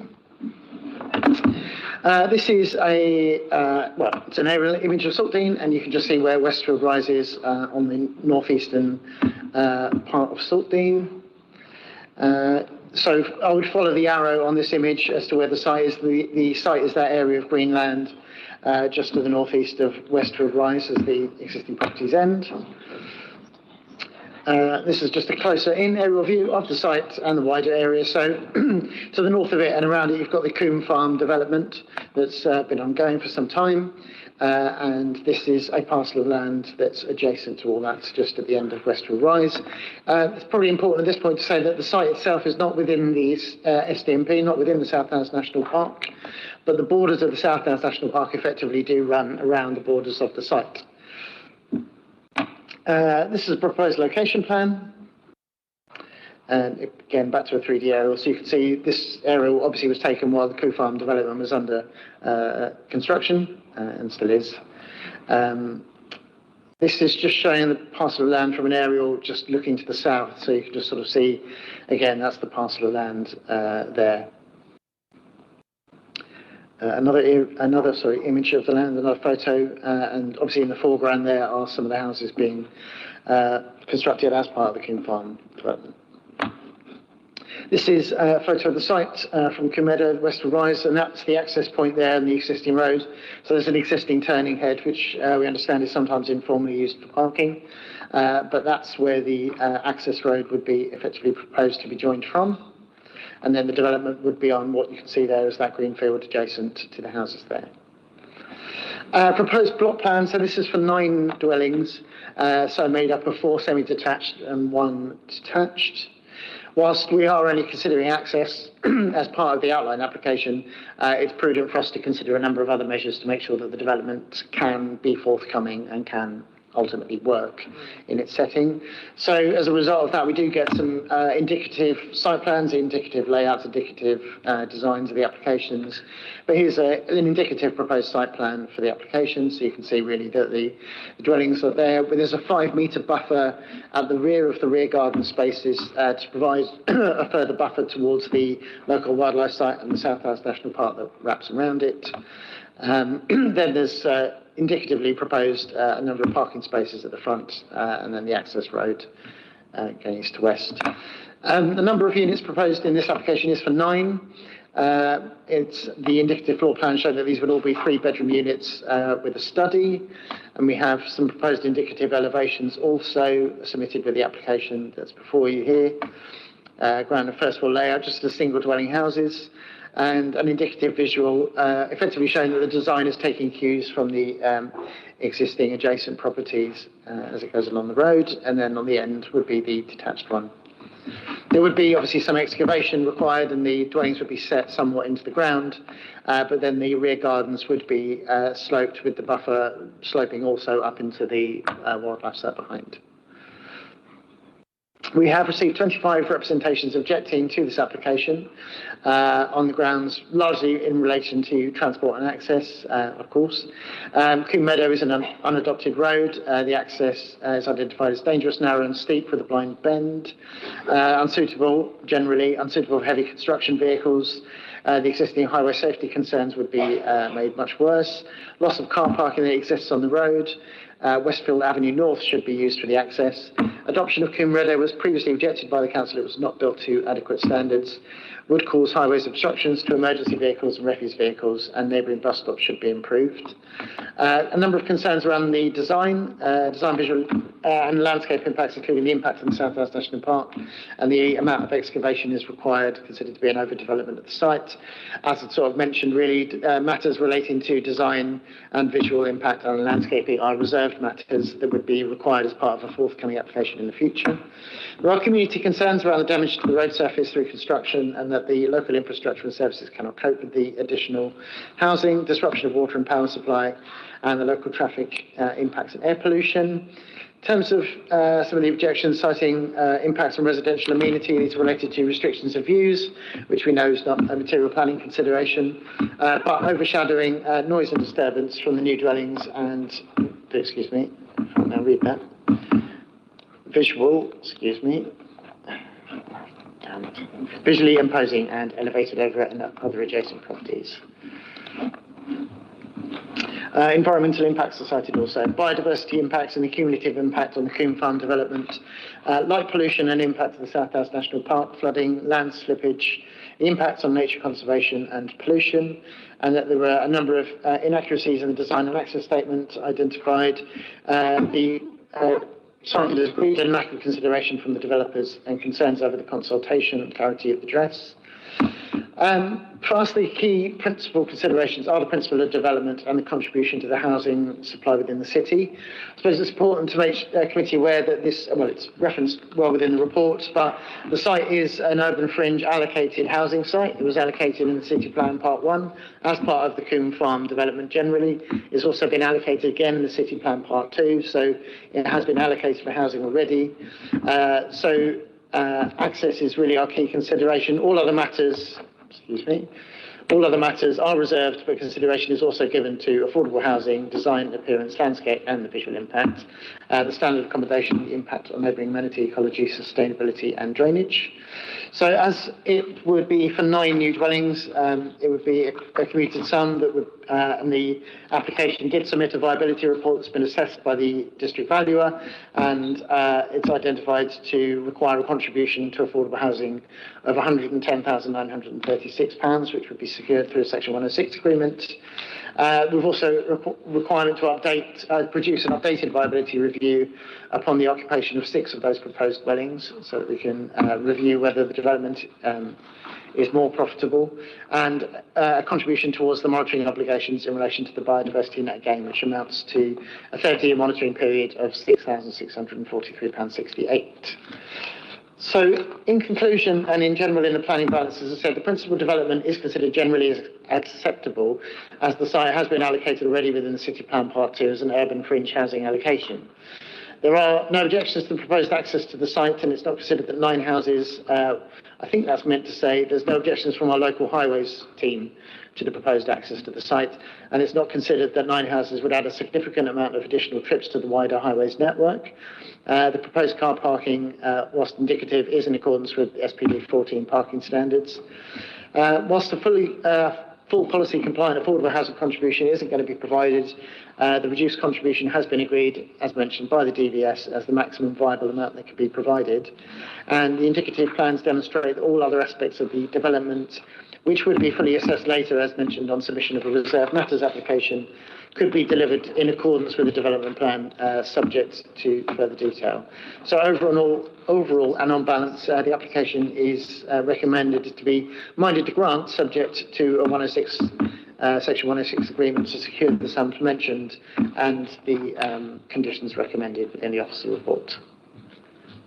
This is it's an aerial image of Saltdean, and you can just see where Westfield Rise is on the northeastern part of Saltdean. So I would follow the arrow on this image as to where the site is. The site is that area of green land just to the northeast of Westfield Rise as the existing properties end. This is just a closer in aerial view of the site and the wider area. So to the north of it and around it, you've got the Coombe Farm development that's been ongoing for some time. And this is a parcel of land that's adjacent to all that, just at the end of Westfield Rise. It's probably important at this point to say that the site itself is not within the SDMP, not within the South Downs National Park, but the borders of the South Downs National Park effectively do run around the borders of the site. This is a proposed location plan. And again, back to a 3D aerial. So you can see this aerial obviously was taken while the Coombe Farm development was under construction and still is. This is just showing the parcel of land from an aerial just looking to the south. So you can just sort of see, again, that's the parcel of land there. Another image of the land, another photo, and obviously in the foreground there are some of the houses being constructed as part of the Coombe Farm development. This is a photo of the site from Coombe Westfield Rise, and that's the access point there and the existing road. So there's an existing turning head, which we understand is sometimes informally used for parking, but that's where the access road would be effectively proposed to be joined from. And then the development would be on what you can see there as that green field adjacent to the houses there. Proposed block plan, so this is for 9 dwellings, so made up of 4 semi-detached and 1 detached. Whilst we are only considering access as part of the outline application, it's prudent for us to consider a number of other measures to make sure that the development can be forthcoming and can ultimately work in its setting. So as a result of that, we do get some indicative site plans, indicative layouts, indicative designs of the applications. But here's an indicative proposed site plan for the application, so you can see really that the dwellings are there. But there's a 5-metre buffer at the rear of the rear garden spaces to provide a further buffer towards the local wildlife site and the South Downs National Park that wraps around it. Then there's indicatively proposed a number of parking spaces at the front and then the access road going east to west. The number of units proposed in this application is for 9. It's the indicative floor plan showing that these would all be 3-bedroom units with a study, and we have some proposed indicative elevations also submitted with the application that's before you here. Ground and first floor layout, just as single dwelling houses, and an indicative visual effectively showing that the design is taking cues from the existing adjacent properties as it goes along the road, and then on the end would be the detached one. There would be obviously some excavation required and the dwellings would be set somewhat into the ground, but then the rear gardens would be sloped with the buffer sloping also up into the wildlife set behind. We have received 25 representations objecting to this application on the grounds largely in relation to transport and access, of course. Combe Meadow is an unadopted road. The access is identified as dangerous, narrow and steep with a blind bend. Unsuitable, generally, unsuitable for heavy construction vehicles. The existing highway safety concerns would be made much worse. Loss of car parking that exists on the road. Westfield Avenue North should be used for the access. Adoption of Combe Meadow was previously rejected by the council. It was not built to adequate standards. Would cause highways obstructions to emergency vehicles and refuse vehicles, and neighbouring bus stops should be improved. A number of concerns around the design visual and landscape impacts, including the impact on the South Wales National Park, and the amount of excavation is required, considered to be an overdevelopment of the site. As I sort of mentioned, really, matters relating to design and visual impact on landscaping are reserved matters that would be required as part of a forthcoming application in the future. There are community concerns around the damage to the road surface through construction, and that the local infrastructure and services cannot cope with the additional housing, disruption of water and power supply, and the local traffic impacts and air pollution. In terms of some of the objections, citing impacts on residential amenities related to restrictions of views, which we know is not a material planning consideration, but overshadowing noise and disturbance from the new dwellings and, excuse me, I'll now read that, visually imposing and elevated over it and other adjacent properties. Environmental impacts are cited also. Biodiversity impacts and the cumulative impact on the Combe Farm development, light pollution and impact of the South Wales National Park, flooding, land slippage, the impacts on nature conservation and pollution, and that there were a number of inaccuracies in the design and access statement identified. The cited as agreed and lack of consideration from the developers and concerns over the consultation and clarity of the address. For us, the key principal considerations are the principle of development and the contribution to the housing supply within the city. I suppose it's important to make the committee aware that this, well, it's referenced well within the report, but the site is an urban fringe allocated housing site. It was allocated in the City Plan Part 1 as part of the Combe Farm development generally. It's also been allocated again in the City Plan Part 2, so it has been allocated for housing already. Access is really our key consideration. All other matters are reserved, but consideration is also given to affordable housing, design, appearance, landscape, and the visual impact. The standard accommodation, the impact on neighbouring amenity, ecology, sustainability, and drainage. So as it would be for 9 new dwellings, it would be a commuted sum that would, and the application did submit a viability report that's been assessed by the district valuer, and it's identified to require a contribution to affordable housing of £110,936, which would be secured through a Section 106 agreement. We've also requirement to produce an updated viability review upon the occupation of 6 of those proposed dwellings, so that we can review whether the development is more profitable, and a contribution towards the monitoring obligations in relation to the biodiversity net gain, which amounts to a 30-year monitoring period of £6,643.68. So, in conclusion, and in general in the planning balance, as I said, the principal development is considered generally as acceptable, as the site has been allocated already within the City Plan Part 2 as an urban fringe housing allocation. There are no objections to the proposed access to the site, and it's not considered that 9 houses, I think that's meant to say there's no objections from our local highways team to the proposed access to the site, and it's not considered that 9 houses would add a significant amount of additional trips to the wider highways network. The proposed car parking, whilst indicative, is in accordance with SPD 14 parking standards. Whilst a full policy compliant affordable housing contribution isn't going to be provided, the reduced contribution has been agreed, as mentioned, by the DVS as the maximum viable amount that can be provided. And the indicative plans demonstrate that all other aspects of the development, which would be fully assessed later, as mentioned, on submission of a reserved matters application, could be delivered in accordance with the development plan, subject to further detail. So overall and on balance, the application is recommended to be minded to grant, subject to a 106, Section 106 agreement to secure the sums mentioned and the conditions recommended within the officer report.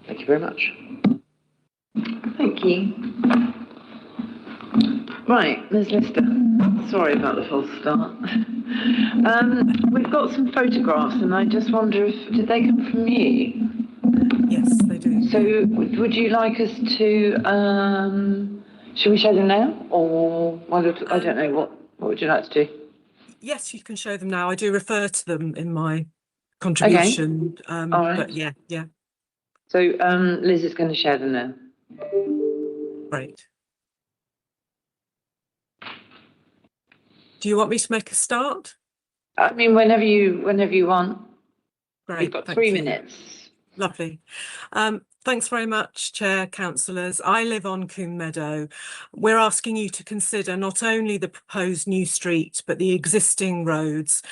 Thank you very much. Thank you. Right, Ms. Lister. Sorry about the false start. We've got some photographs, and I just wonder if did they come from you? Yes, they do. So would you like us to, should we show them now, or I don't know, what would you like to do? Yes, you can show them now. I do refer to them in my contribution. All right. But yeah. So Liz is going to share them now. Great. Do you want me to make a start? I mean, whenever you want. Great. You've got 3 minutes. Lovely. Thanks very much, Chair, councillors. I live on Coombe Meadow. We're asking you to consider not only the proposed new street, but the existing roads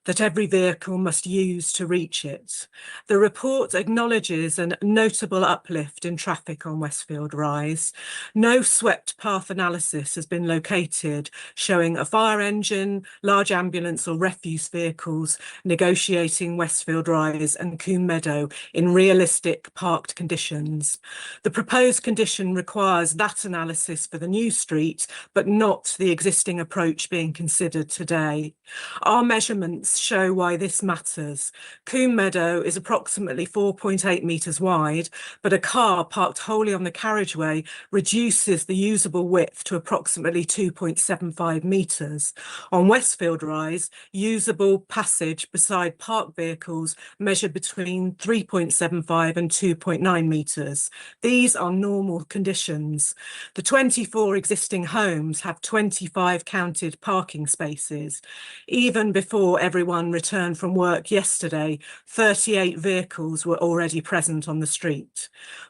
that every vehicle must use to reach it. The report acknowledges a notable uplift in traffic on Westfield Rise. No swept path analysis has been located showing a fire engine, large ambulance or refuse vehicles negotiating Westfield Rise and Coombe Meadow in realistic parked conditions. The proposed condition requires that analysis for the new street, but not the existing approach being considered today. Our measurements show why this matters. Coombe Meadow is approximately 4.8 metres wide, but a car parked wholly on the carriageway reduces the usable width to approximately 2.75 metres. On Westfield Rise, usable passage beside parked vehicles measure between 3.75 and 2.9 metres. These are normal conditions. The 24 existing homes have 25 counted parking spaces. Even before everyone returned from work yesterday, 38 vehicles were already present on the street.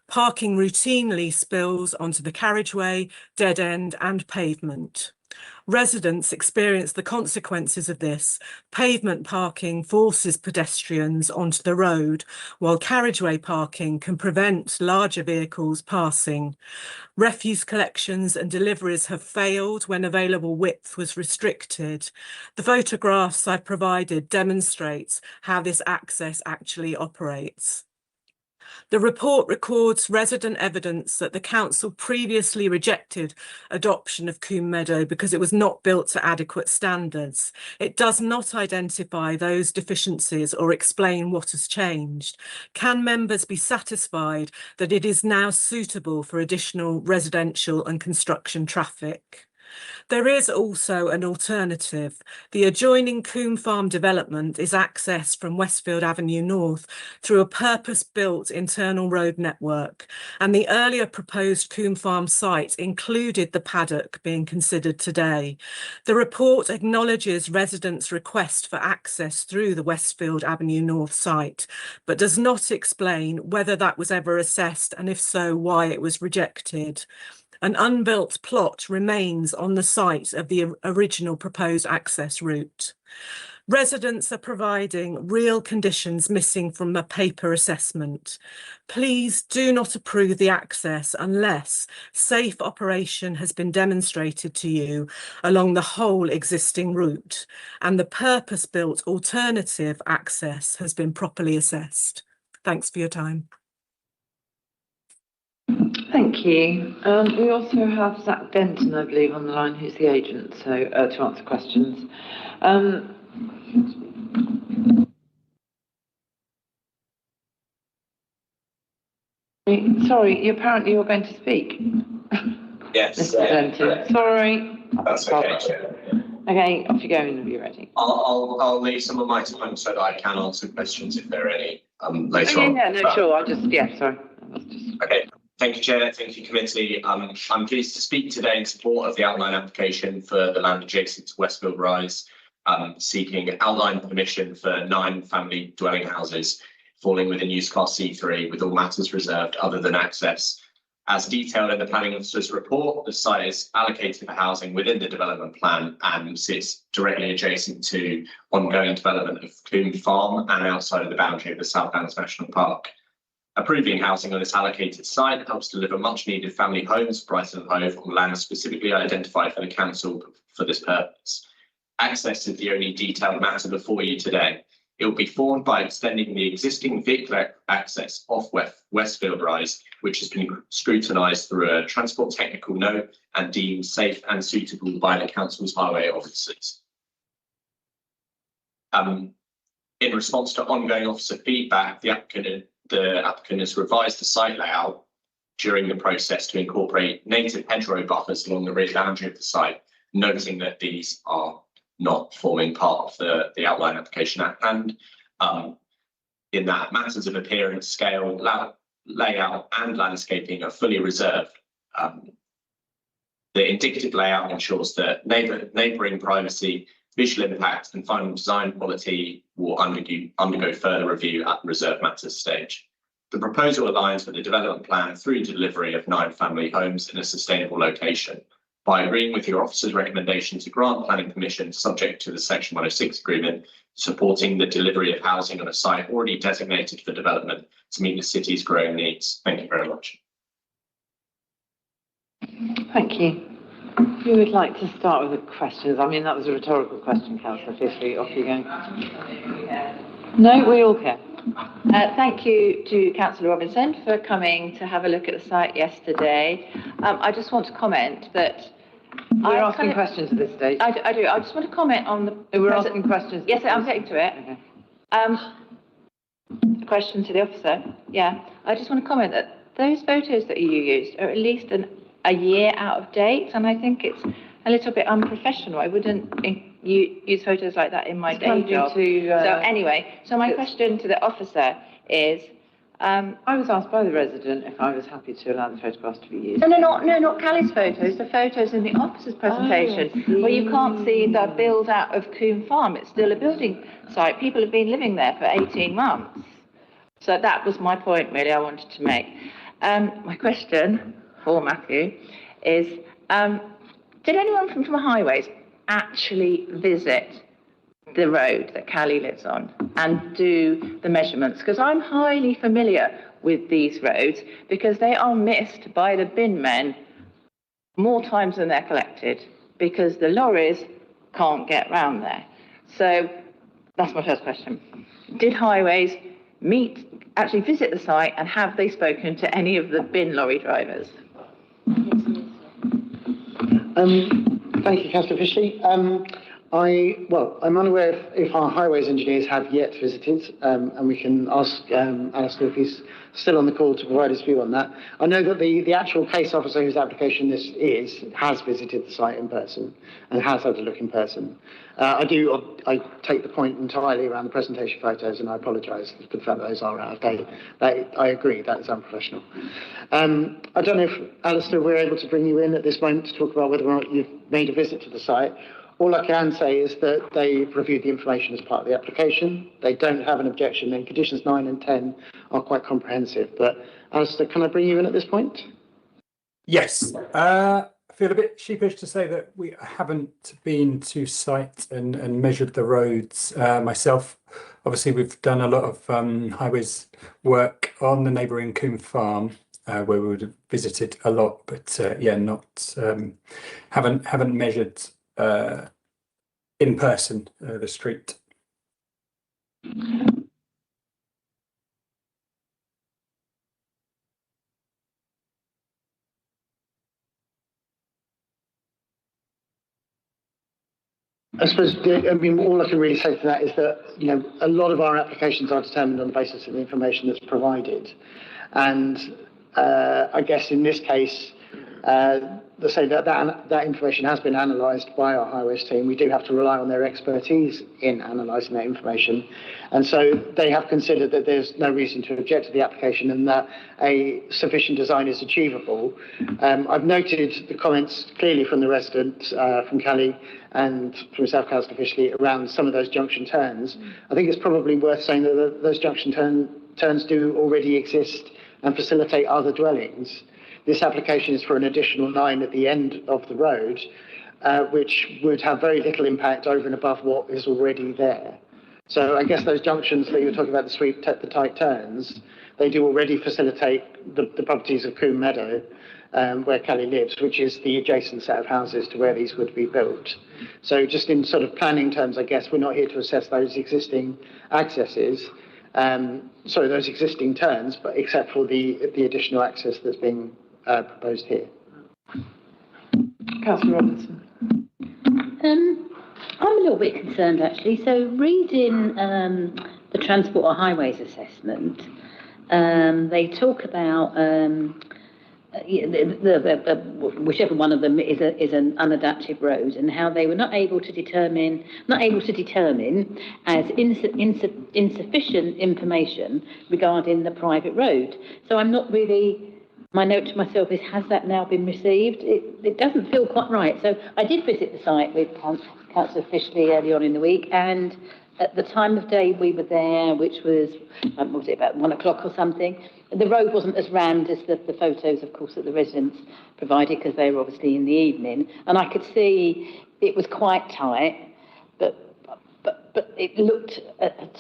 Parking routinely spills onto the carriageway, dead end and pavement. Residents experience the consequences of this. Pavement parking forces pedestrians onto the road, while carriageway parking can prevent larger vehicles passing. Refuse collections and deliveries have failed when available width was restricted. The photographs I've provided demonstrates how this access actually operates. The report records resident evidence that the council previously rejected adoption of Coombe Meadow because it was not built to adequate standards. It does not identify those deficiencies or explain what has changed. Can members be satisfied that it is now suitable for additional residential and construction traffic? There is also an alternative. The adjoining Coombe Farm development is accessed from Westfield Avenue North through a purpose-built internal road network, and the earlier proposed Coombe Farm site included the paddock being considered today. The report acknowledges residents' request for access through the Westfield Avenue North site, but does not explain whether that was ever assessed, and if so, why it was rejected. An unbuilt plot remains on the site of the original proposed access route. Residents are providing real conditions missing from a paper assessment. Please do not approve the access unless safe operation has been demonstrated to you along the whole existing route and the purpose-built alternative access has been properly assessed. Thanks for your time. Thank you. We also have Zach Denton, I believe, on the line, who's the agent, so to answer questions. Sorry, apparently you're going to speak. Yes. Mr. Denton. Sorry. That's okay, Chair. Okay, off you go whenever you're ready. I'll leave some of my time so that I can answer questions if there are any later on. Yeah, no, sure. Sorry. Okay. Thank you, Chair. Thank you, Committee. I'm pleased to speak today in support of the outline application for the land adjacent to Westfield Rise, seeking outline permission for 9 family dwelling houses falling within use class C3 with all matters reserved other than access. As detailed in the planning officer's report, the site is allocated for housing within the development plan and sits directly adjacent to ongoing development of Coombe Farm and outside of the boundary of the Southlands National Park. Approving housing on this allocated site helps deliver much needed family homes, Brighton and Hove, on land specifically identified for the council for this purpose. Access is the only detailed matter before you today. It will be formed by extending the existing vehicle access off Westfield Rise, which has been scrutinised through a transport technical note and deemed safe and suitable by the council's highway officers. In response to ongoing officer feedback, the applicant the applicant has revised the site layout during the process to incorporate native hedgerow buffers along the rear boundary of the site, noting that these are not forming part of the outline application and in that matters of appearance, scale, layout and landscaping are fully reserved. The indicative layout ensures that neighbouring privacy, visual impact and final design quality will undergo further review at the reserved matters stage. The proposal aligns with the development plan through delivery of 9 family homes in a sustainable location. By agreeing with your officer's recommendation to grant planning permission subject to the Section 106 agreement, supporting the delivery of housing on a site already designated for development to meet the city's growing needs. Thank you very much. Thank you. Who would like to start with the questions? I mean, that was a rhetorical question, Councillor Fishley. Off you go. No, we all care. Thank you to Councillor Robinson for coming to have a look at the site yesterday. I just want to comment that we're asking questions at this stage. I do. I just want to comment on the. We're asking questions. Yes, I'm getting to it. Okay. Question to the officer. Yeah, I just want to comment that those photos that you used are at least a year out of date, and I think it's a little bit unprofessional. I wouldn't use photos like that in my day job. So anyway, so my question to the officer is, I was asked by the resident if I was happy to allow the photographs to be used. No, not Callie's photos, the photos in the officer's presentation, where you can't see the build out of Coombe Farm. It's still a building site. People have been living there for 18 months. So that was my point, really, I wanted to make. My question for Matthew is, did anyone from Highways actually visit the road that Callie lives on and do the measurements? Because I'm highly familiar with these roads because they are missed by the bin men more times than they're collected because the lorries can't get round there. So that's my first question. Did Highways actually visit the site, and have they spoken to any of the bin lorry drivers? Thank you, Councillor Fishley. I'm unaware if our highways engineers have yet visited, and we can ask Alistair if he's still on the call to provide his view on that. I know that the actual case officer whose application this is has visited the site in person and has had a look in person. I take the point entirely around the presentation photos, and I apologise for the fact that those are out of date. I agree, that is unprofessional. I don't know if, Alistair, we're able to bring you in at this moment to talk about whether or not you've made a visit to the site. All I can say is that they've reviewed the information as part of the application. They don't have an objection, and conditions 9 and 10 are quite comprehensive. But Alistair, can I bring you in at this point? Yes. I feel a bit sheepish to say that we haven't been to site and measured the roads myself. Obviously, we've done a lot of highways work on the neighbouring Coombe Farm, where we would have visited a lot, but haven't measured in person the street. I suppose, all I can really say to that is that, a lot of our applications are determined on the basis of the information that's provided. And I guess in this case, they say that information has been analysed by our highways team. We do have to rely on their expertise in analysing that information. And so they have considered that there's no reason to object to the application and that a sufficient design is achievable. I've noted the comments clearly from the residents, from Callie and from South Councillor Fishley around some of those junction turns. I think it's probably worth saying that those junction turns do already exist and facilitate other dwellings. This application is for an additional 9 at the end of the road, which would have very little impact over and above what is already there. So I guess those junctions that you were talking about, the tight turns, they do already facilitate the properties of Coombe Meadow, where Callie lives, which is the adjacent set of houses to where these would be built. So just in sort of planning terms, I guess we're not here to assess those existing accesses, those existing turns, but except for the additional access that's being proposed here. Councillor Robinson. I'm a little bit concerned actually. So reading the Transport or Highways assessment, They talk about whichever one of them is an unadapted road, and how they were not able to determine as insufficient information regarding the private road. So I'm not really. My note to myself is, has that now been received? It doesn't feel quite right. So I did visit the site with Councillor Fishley early on in the week, and at the time of day we were there, which was, what was it, about 1 o'clock or something, the road wasn't as rammed as the photos, of course, that the residents provided, because they were obviously in the evening. And I could see it was quite tight, but it looked,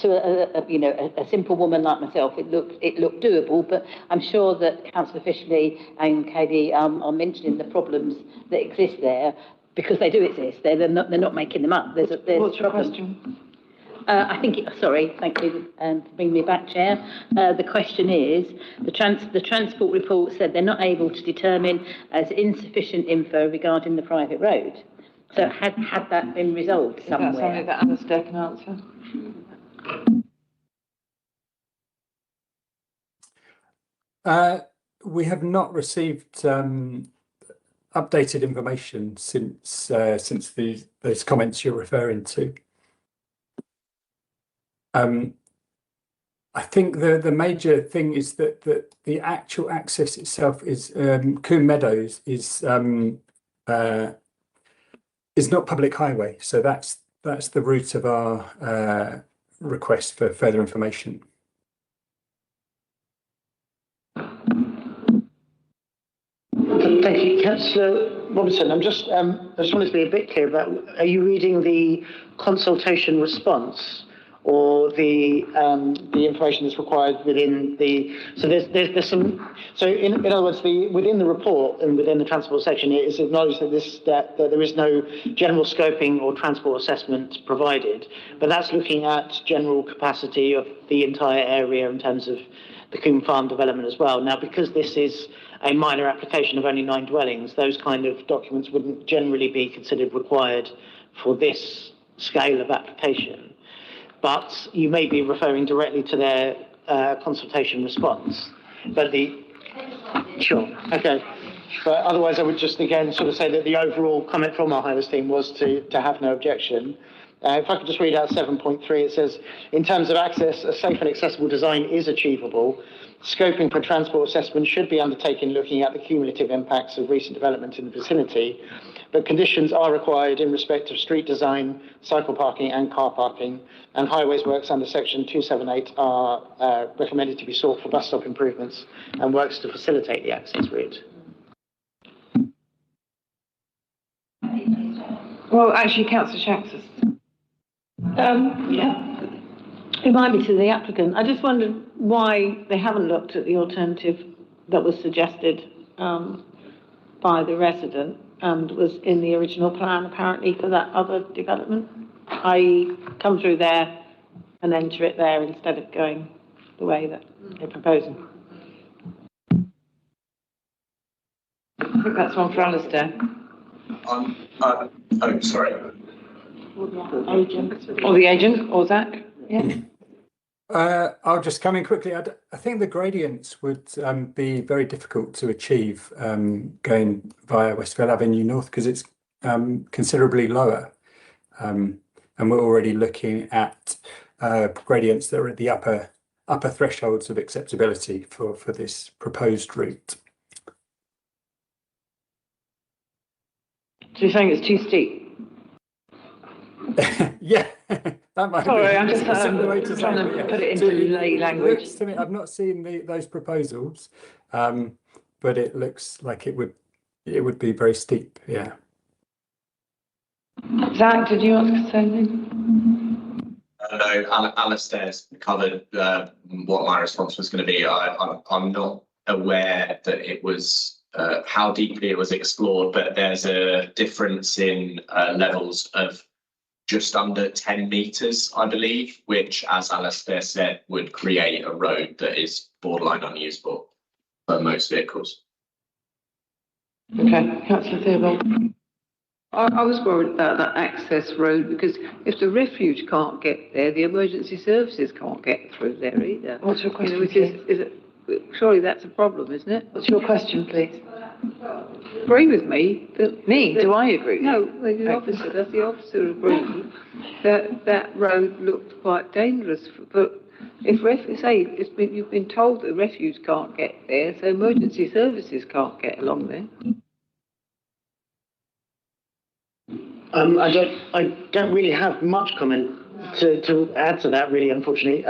to a simple woman like myself, it looked doable. But I'm sure that Councillor Fishley and Katie are mentioning the problems that exist there, because they do exist. They're not making them up. There's What's your question? I think, sorry, thank you for bringing me back, Chair. The question is, the transport report said they're not able to determine as insufficient info regarding the private road. So had that been resolved somewhere? Is that something that Alistair can answer? We have not received updated information since those comments you're referring to. I think the major thing is that the actual access itself is Combe Meadows is not public highway, so that's the route of our request for further information. Thank you, Councillor Robertson. I just wanted to be a bit clear about, are you reading the consultation response, or the information that's required within the? So there's some. So in other words, within the report and within the transport section, it is acknowledged that there is no general scoping or transport assessment provided, but that's looking at general capacity of the entire area in terms of the Combe Farm development as well. Now, because this is a minor application of only 9 dwellings, those kind of documents wouldn't generally be considered required for this scale of application. But you may be referring directly to their consultation response. But sure, okay. But otherwise, I would just again sort of say that the overall comment from our Highlands team was to have no objection. If I could just read out 7.3, it says, in terms of access, a safe and accessible design is achievable. Scoping for transport assessment should be undertaken looking at the cumulative impacts of recent development in the vicinity, but conditions are required in respect of street design, cycle parking and car parking, and highways works under section 278 are recommended to be sought for bus stop improvements and works to facilitate the access route. Well, actually, Councillor Shanks. Yeah. It might be to the applicant. I just wondered why they haven't looked at the alternative that was suggested by the resident and was in the original plan, apparently, for that other development. I come through there and enter it there instead of going the way that they're proposing. I think that's one for Alistair. Oh, sorry. Or the agent, or Zach. Yeah. I'll just come in quickly. I think the gradients would be very difficult to achieve going via Westville Avenue North, because it's considerably lower, and we're already looking at gradients that are at the upper thresholds of acceptability for this proposed route. So you're saying it's too steep? Yeah, that might Sorry, be. I'm just trying to put it into lay language. To me, I've not seen those proposals, but it looks like it would be very steep. Yeah. Zach, did you want to say anything? No, Alistair's covered what my response was going to be. I'm not aware that it was how deeply it was explored, but there's a difference in levels of just under 10 metres, I believe, which, as Alistair said, would create a road that is borderline unusable for most vehicles. Okay, Councillor Theobald. I was worried about that access road because if the refuge can't get there, the emergency services can't get through there either. What's your question, Surely that's a problem, isn't it? What's your question, please? Agree with me. Do I agree? No, the officer, does the officer agree that road looked quite dangerous? But if you've been told that the refuge can't get there, so emergency services can't get along there. I don't really have much comment to add to that, really, unfortunately,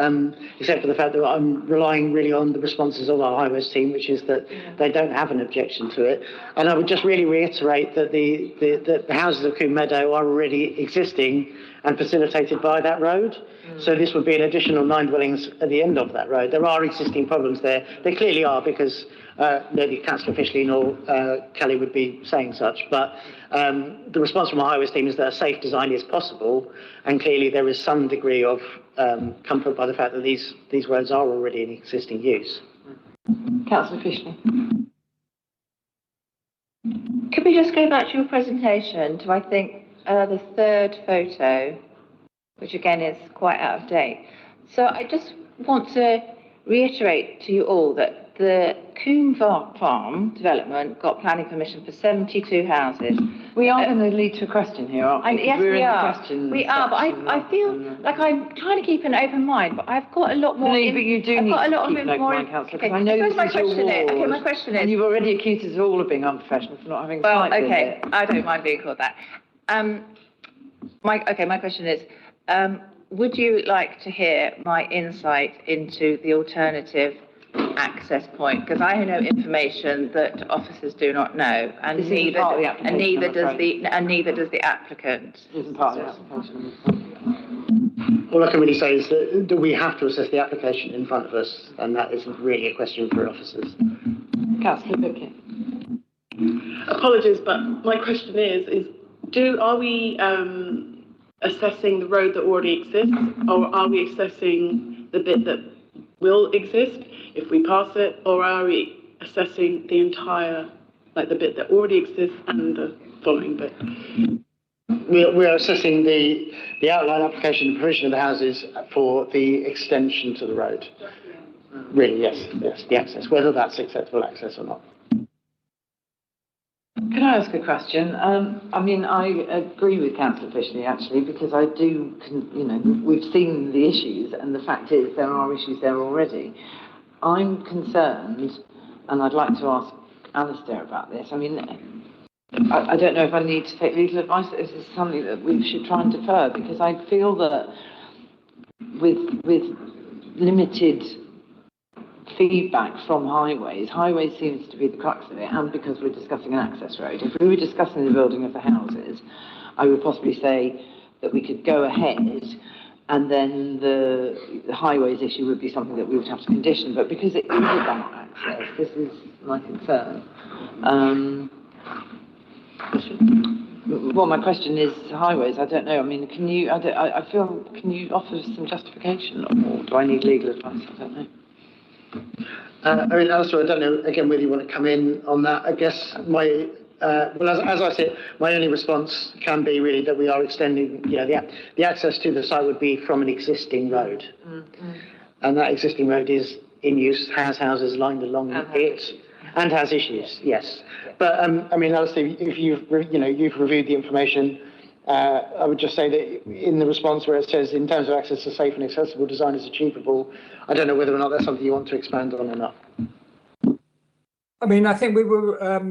except for the fact that I'm relying really on the responses of our highways team, which is that they don't have an objection to it. And I would just really reiterate that the houses of Combe Meadow are already existing and facilitated by that road. So this would be an additional 9 dwellings at the end of that road. There are existing problems there. They clearly are, because neither councillor Fishley nor Kelly would be saying such. But the response from our highways team is that a safe design is possible, and clearly there is some degree of comfort by the fact that these roads are already in existing use. Councillor Fishley. Could we just go back to your presentation to, I think, the third photo, which again is quite out of date. So I just want to reiterate to you all that the Combe Farm development got planning permission for 72 houses. We are going to lead to a question here, aren't we? Yes, we are. We are, but I feel like I'm trying to keep an open mind, but I've got a lot more. No, but you do need to keep an open mind, Councillor, because I know this is your ward. Okay, my question is. And you've already accused us all of being unprofessional for not having Well, sight okay, visit. I don't mind being called that. My question is, would you like to hear my insight into the alternative access point? Because I know information that officers do not know, and neither does the applicant. This isn't part of the application. All I can really say is that do we have to assess the application in front of us, and that isn't really a question for officers. Councillor Pickett. Apologies, but my question is are we assessing the road that already exists, or are we assessing the bit that will exist if we pass it, or are we assessing the entire, like the bit that already exists and the following bit? We are assessing the outline application and provision of the houses for the extension to the road. Really, yes, the access, whether that's acceptable access or not. Can I ask a question? I mean, I agree with Councillor Fishley, actually, because I do, we've seen the issues, and the fact is there are issues there already. I'm concerned, and I'd like to ask Alistair about this. I mean, I don't know if I need to take legal advice. This is something that we should try and defer, because I feel that with limited feedback from highways seems to be the crux of it, and because we're discussing an access road. If we were discussing the building of the houses, I would possibly say that we could go ahead, and then the highways issue would be something that we would have to condition. But because it is about access, this is my concern. Well, my question is highways. I don't know. I mean, can you offer some justification, or do I need legal advice? I don't know. I mean, Alistair, I don't know, again, whether you want to come in on that. I guess as I said, my only response can be really that we are extending, the access to the site would be from an existing road. Mm-hmm. And that existing road is in use, has houses lined along it, and has issues, yes. But, I mean, Alistair, if you've reviewed the information, I would just say that in the response where it says, in terms of access to safe and accessible design is achievable, I don't know whether or not that's something you want to expand on or not. I mean, I think we were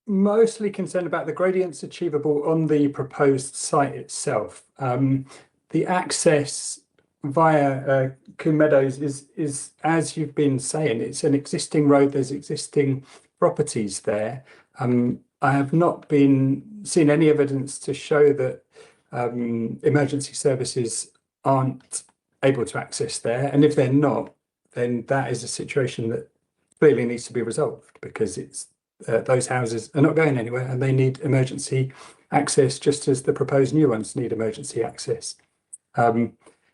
mostly concerned about the gradients achievable on the proposed site itself. The access via Combe Meadows is, as you've been saying, it's an existing road, there's existing properties there. I have not seen any evidence to show that emergency services aren't able to access there. And if they're not, then that is a situation that clearly needs to be resolved, because it's those houses are not going anywhere and they need emergency access, just as the proposed new ones need emergency access.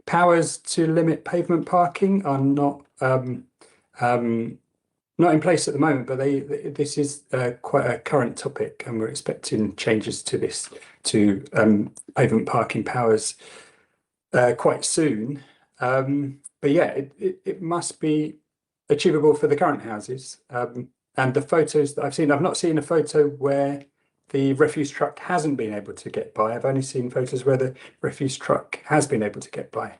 Powers to limit pavement parking are not not in place at the moment, but this is quite a current topic, and we're expecting changes to this, to pavement parking powers quite soon. But yeah, it must be achievable for the current houses. And the photos that I've seen, I've not seen a photo where the refuse truck hasn't been able to get by. I've only seen photos where the refuse truck has been able to get by.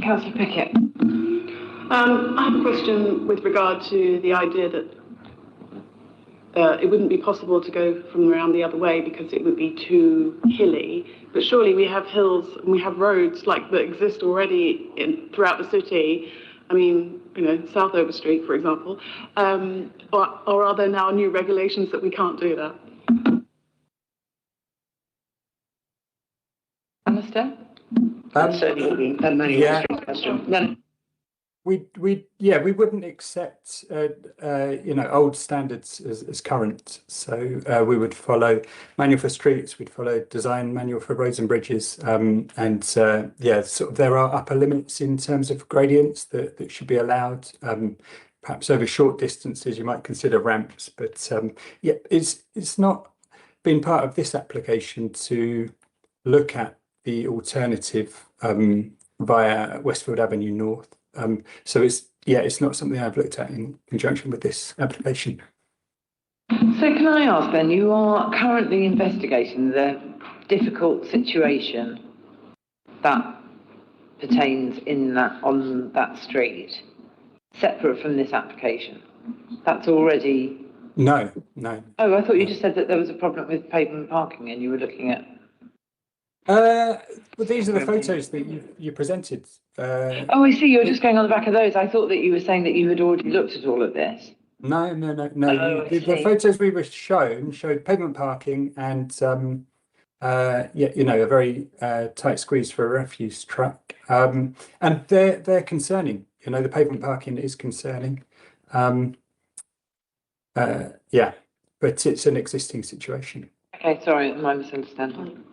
Councillor Pickett. I have a question with regard to the idea that it wouldn't be possible to go from around the other way because it would be too hilly. But surely we have hills and we have roads like that exist already throughout the city. I mean, you know, South Over Street, for example. Or are there now new regulations that we can't do that? Alistair? Certainly a manual question. We wouldn't accept old standards as current. So we would follow manual for streets, we'd follow design manual for roads and bridges, sort of there are upper limits in terms of gradients that should be allowed. Perhaps over short distances you might consider ramps, but it's not been part of this application to look at the alternative via Westfield Avenue North. So it's not something I've looked at in conjunction with this application. So can I ask then, you are currently investigating the difficult situation that pertains on that street, separate from this application? That's already... No. Oh, I thought you just said that there was a problem with pavement parking and you were looking at... Well, these are the photos that you presented. Oh, I see. You're just going on the back of those. I thought that you were saying that you had already looked at all of this. No. Oh, The photos we were showed pavement parking and a very tight squeeze for a refuse truck. And they're concerning. You know, the pavement parking is concerning. But it's an existing situation. Okay, sorry, my misunderstanding.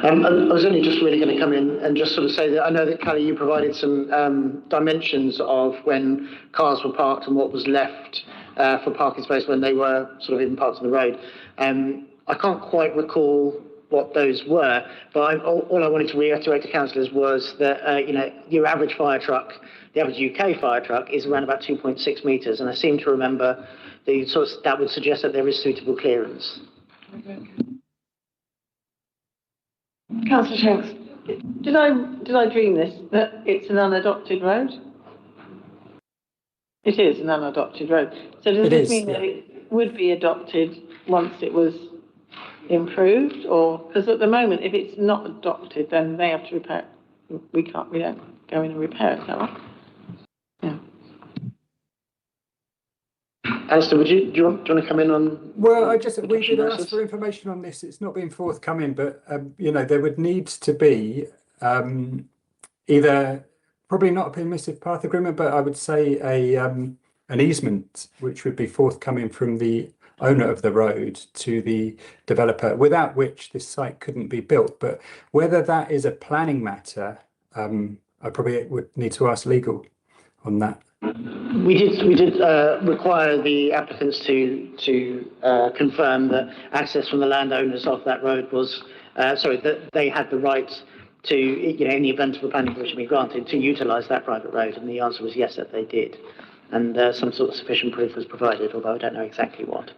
I was only just really going to come in and just sort of say that I know that, Callie, you provided some dimensions of when cars were parked and what was left for parking space when they were sort of even parked on the road. I can't quite recall what those were, but all I wanted to reiterate to councillors was that, your average fire truck, the average UK fire truck is around about 2.6 metres, and I seem to remember that would suggest that there is suitable clearance. Councillor Shanks, did I dream this, that it's an unadopted road? It is an unadopted road. So does this mean that it would be adopted once it was improved? Or, because at the moment, if it's not adopted, then they have to repair it. We don't go in and repair it, is that right? Yeah. Alistair, do you want to come in on? Well, we did ask for information on this. It's not been forthcoming, but there would need to be either probably not a permissive path agreement, but I would say an easement which would be forthcoming from the owner of the road to the developer, without which this site couldn't be built. But whether that is a planning matter, I probably would need to ask legal on that. We did require the applicants to confirm that access from the landowners of that road was that they had the right to, in the event of a planning permission being granted, to utilise that private road, and the answer was yes, that they did, and some sort of sufficient proof was provided, although I don't know exactly what.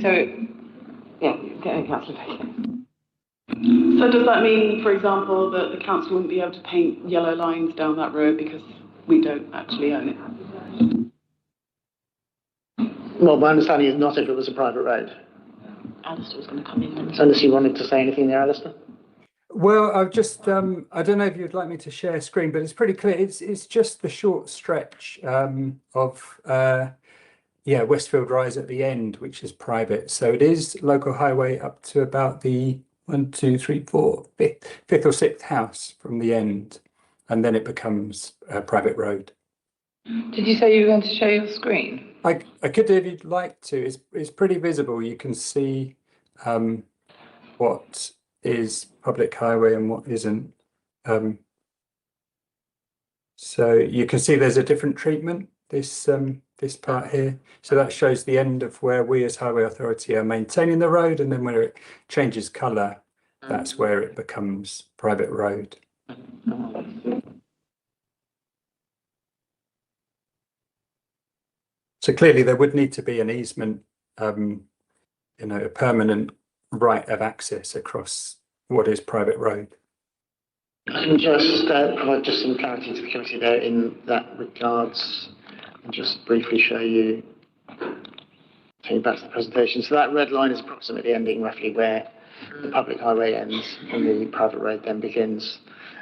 So, Councillor. So does that mean, for example, that the council wouldn't be able to paint yellow lines down that road because we don't actually own it? Well, my understanding is not if it was a private road. Alistair was going to come in. Unless you wanted to say anything there, Alistair? Well, I've just, I don't know if you'd like me to share screen, but it's pretty clear. It's just the short stretch of Westfield Rise at the end, which is private. So it is local highway up to about the fifth or sixth house from the end, and then it becomes a private road. Did you say you were going to show your screen? I could do if you'd like to. It's pretty visible. You can see what is public highway and what isn't. So you can see there's a different treatment, this part here. So that shows the end of where we as Highway Authority are maintaining the road, and then where it changes colour, that's where it becomes private road. So clearly there would need to be an easement, you know, a permanent right of access across what is private road. I can just provide just some clarity to the committee there in that regards, and just briefly show you, take you back to the presentation. So that red line is approximately ending roughly where the public highway ends and the private road then begins.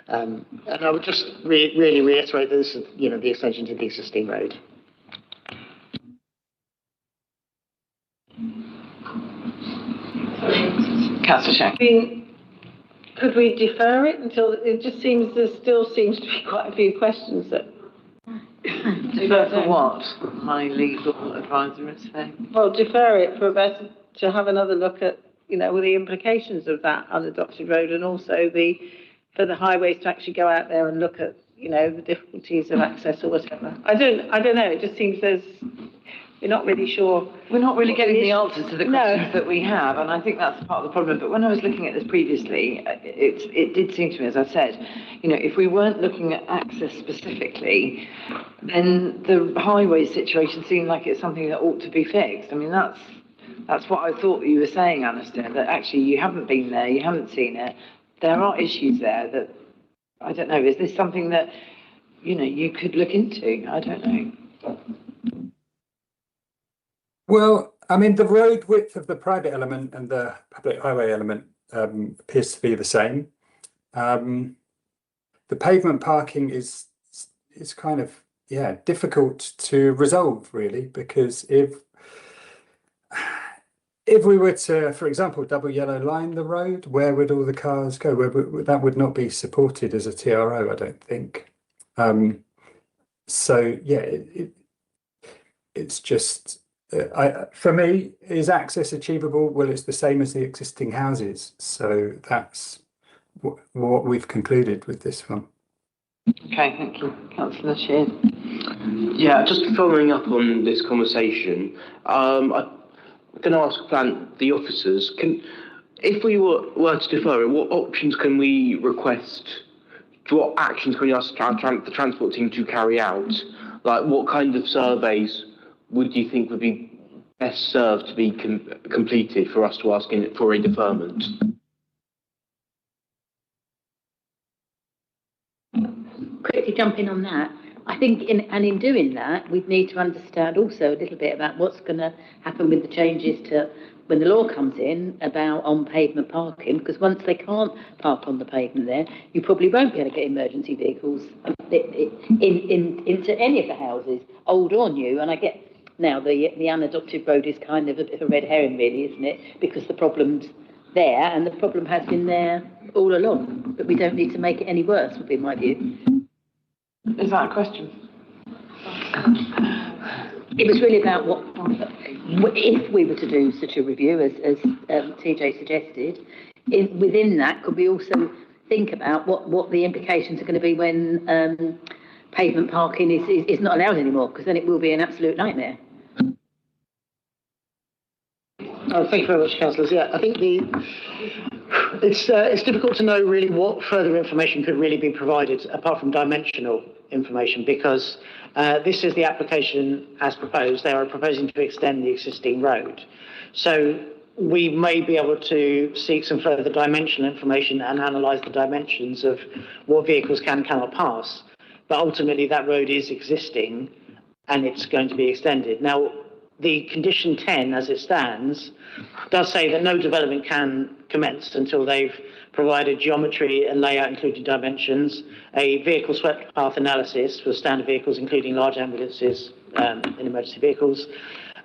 And I would just really reiterate that this is, you know, the extension to the existing road. Councillor Shank. Could we defer it until, it just seems, there still seems to be quite a few questions that... Defer for what? My legal advisor is saying. Well, defer it for about, to have another look at, you know, the implications of that unadopted road, and also for the highways to actually go out there and look at, you know, the difficulties of access or whatever. I don't know, it just seems we're not really sure. We're not really getting the answers to the questions that we have, and I think that's part of the problem. But when I was looking at this previously, it did seem to me, as I said, you know, if we weren't looking at access specifically, then the highway situation seemed like it's something that ought to be fixed. I mean, that's what I thought you were saying, Alistair, that actually you haven't been there, you haven't seen it. There are issues there that, I don't know, is this something that, you know, you could look into? I don't know. Well, I mean, the road width of the private element and the public highway element appears to be the same. The pavement parking is kind of, yeah, difficult to resolve really, because if we were to, for example, double yellow line the road, where would all the cars go? That would not be supported as a TRO, I don't think. So yeah, it's just. For me, is access achievable? Well, it's the same as the existing houses. So that's what we've concluded with this one. Okay, thank you. Councillor Sheard. Yeah, just following up on this conversation, I'm going to ask the officers, if we were to defer it, what options can we request? What actions can we ask the transport team to carry out? Like, what kind of surveys would you think would be best served to be completed for us to ask for a deferment? Quickly jump in on that. I think in doing that, we'd need to understand also a little bit about what's going to happen with the changes to when the law comes in about on-pavement parking, because once they can't park on the pavement there, you probably won't be able to get emergency vehicles into any of the houses, old or new. And I get now the unadopted road is kind of a bit of a red herring, really, isn't it? Because the problem's there, and the problem has been there all along. But we don't need to make it any worse, would be my view. Is that a question? It was really about what if we were to do such a review, as TJ suggested. Within that, could we also think about what the implications are going to be when pavement parking is not allowed anymore? Because then it will be an absolute nightmare. Oh, thank you very much, councillors. Yeah, I think it's difficult to know really what further information could really be provided apart from dimensional information, because this is the application as proposed. They are proposing to extend the existing road. So we may be able to seek some further dimensional information and analyse the dimensions of what vehicles can and cannot pass. But ultimately that road is existing and it's going to be extended. Now, the condition 10 as it stands does say that no development can commence until they've provided geometry and layout including dimensions, a vehicle swept path analysis for standard vehicles including large ambulances and emergency vehicles,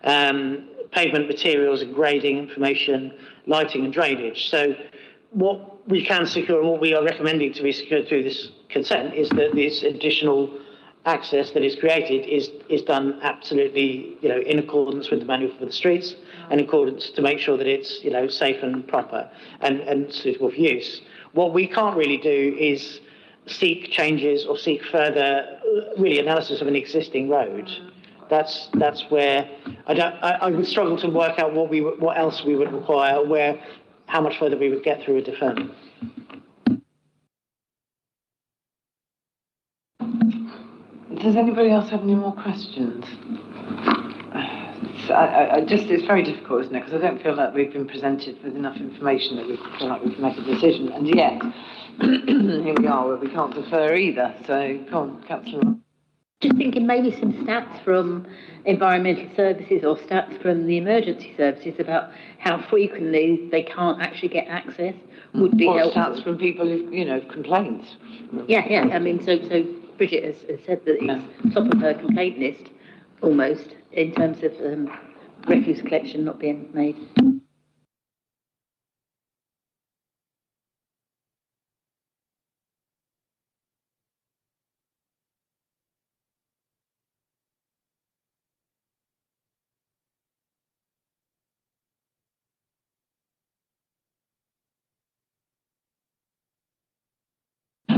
pavement materials and grading information, lighting and drainage. So what we can secure and what we are recommending to be secured through this consent is that this additional access that is created is is done absolutely, in accordance with the manual for the streets, and in accordance to make sure that it's, safe and proper and suitable for use. What we can't really do is seek changes or seek further really analysis of an existing road. That's where I would struggle to work out what else we would require, how much further we would get through a deferment. Does anybody else have any more questions? It's very difficult, isn't it? Because I don't feel like we've been presented with enough information that we feel like we can make a decision. And yet, here we are, where we can't defer either. So, go on, Councillor. Just thinking maybe some stats from environmental services or stats from the emergency services about how frequently they can't actually get access would be helpful. Stats from people who've complaints. Yeah. I mean, so Bridget has said that it's top of her complaint list, almost, in terms of refuse collection not being made.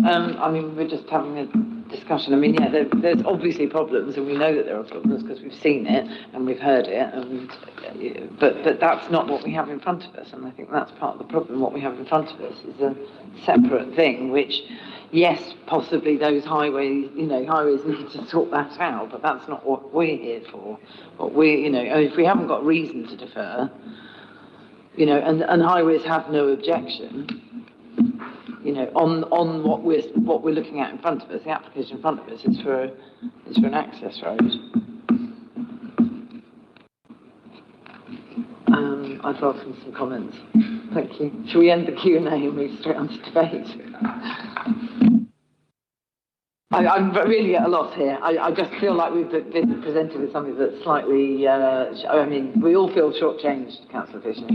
I mean, we're just having a discussion. I mean, there's obviously problems, and we know that there are problems because we've seen it and we've heard it. But that's not what we have in front of us, and I think that's part of the problem. What we have in front of us is a separate thing, which, yes, possibly those highways need to sort that out, but that's not what we're here for. If we haven't got reason to defer, and highways have no objection. On what we're looking at in front of us, the application in front of us is for an access road. I'd welcome some comments. Thank you. Shall we end the Q&A and move straight on to debate? I'm really at a loss here. I just feel like we've been presented with something that's slightly. We all feel shortchanged, Councillor Fisher.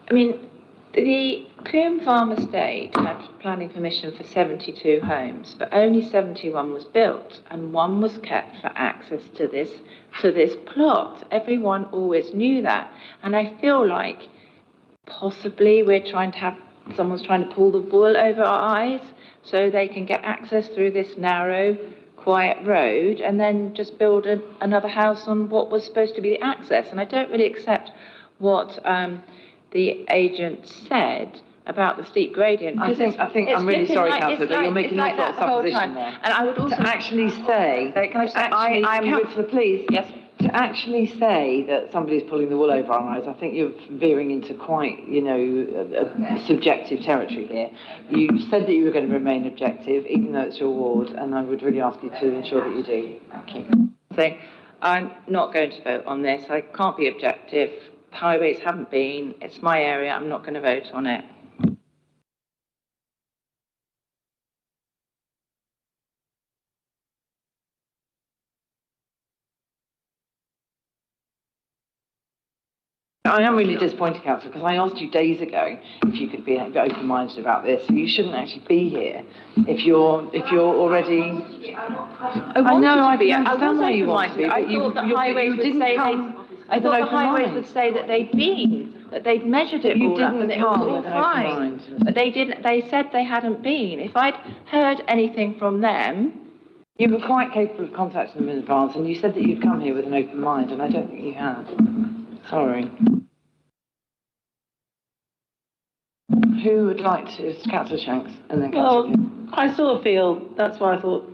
I mean, the Coombe Farm estate had planning permission for 72 homes, but only 71 was built, and one was kept for access to this plot. Everyone always knew that, and I feel like possibly someone's trying to pull the wool over our eyes so they can get access through this narrow, quiet road, and then just build another house on what was supposed to be the access. And I don't really accept what the agent said about the steep gradient. I think I'm really sorry, Councillor, but you're making a lot of supposition there. And I would also to actually say, Councillor, please, yes. To actually say that somebody's pulling the wool over our eyes, I think you're veering into quite, a subjective territory here. You said that you were going to remain objective, even though it's your ward, and I would really ask you to ensure that you do. Thank you. So I'm not going to vote on this. I can't be objective. Highways haven't been. It's my area. I'm not going to vote on it. I am really disappointed, Councillor, because I asked you days ago if you could be open-minded about this. You shouldn't actually be here if you're already. I know. I understand why you want to be. I thought the highways would say I thought the highways would say that they'd measured it all up and it was all fine. But they didn't. They said they hadn't been. If I'd heard anything from them. You were quite capable of contacting them in advance, and you said that you'd come here with an open mind, and I don't think you have. Sorry. Who would like to? Councillor Shanks, and then Councillor. Well, I sort of feel that's why I thought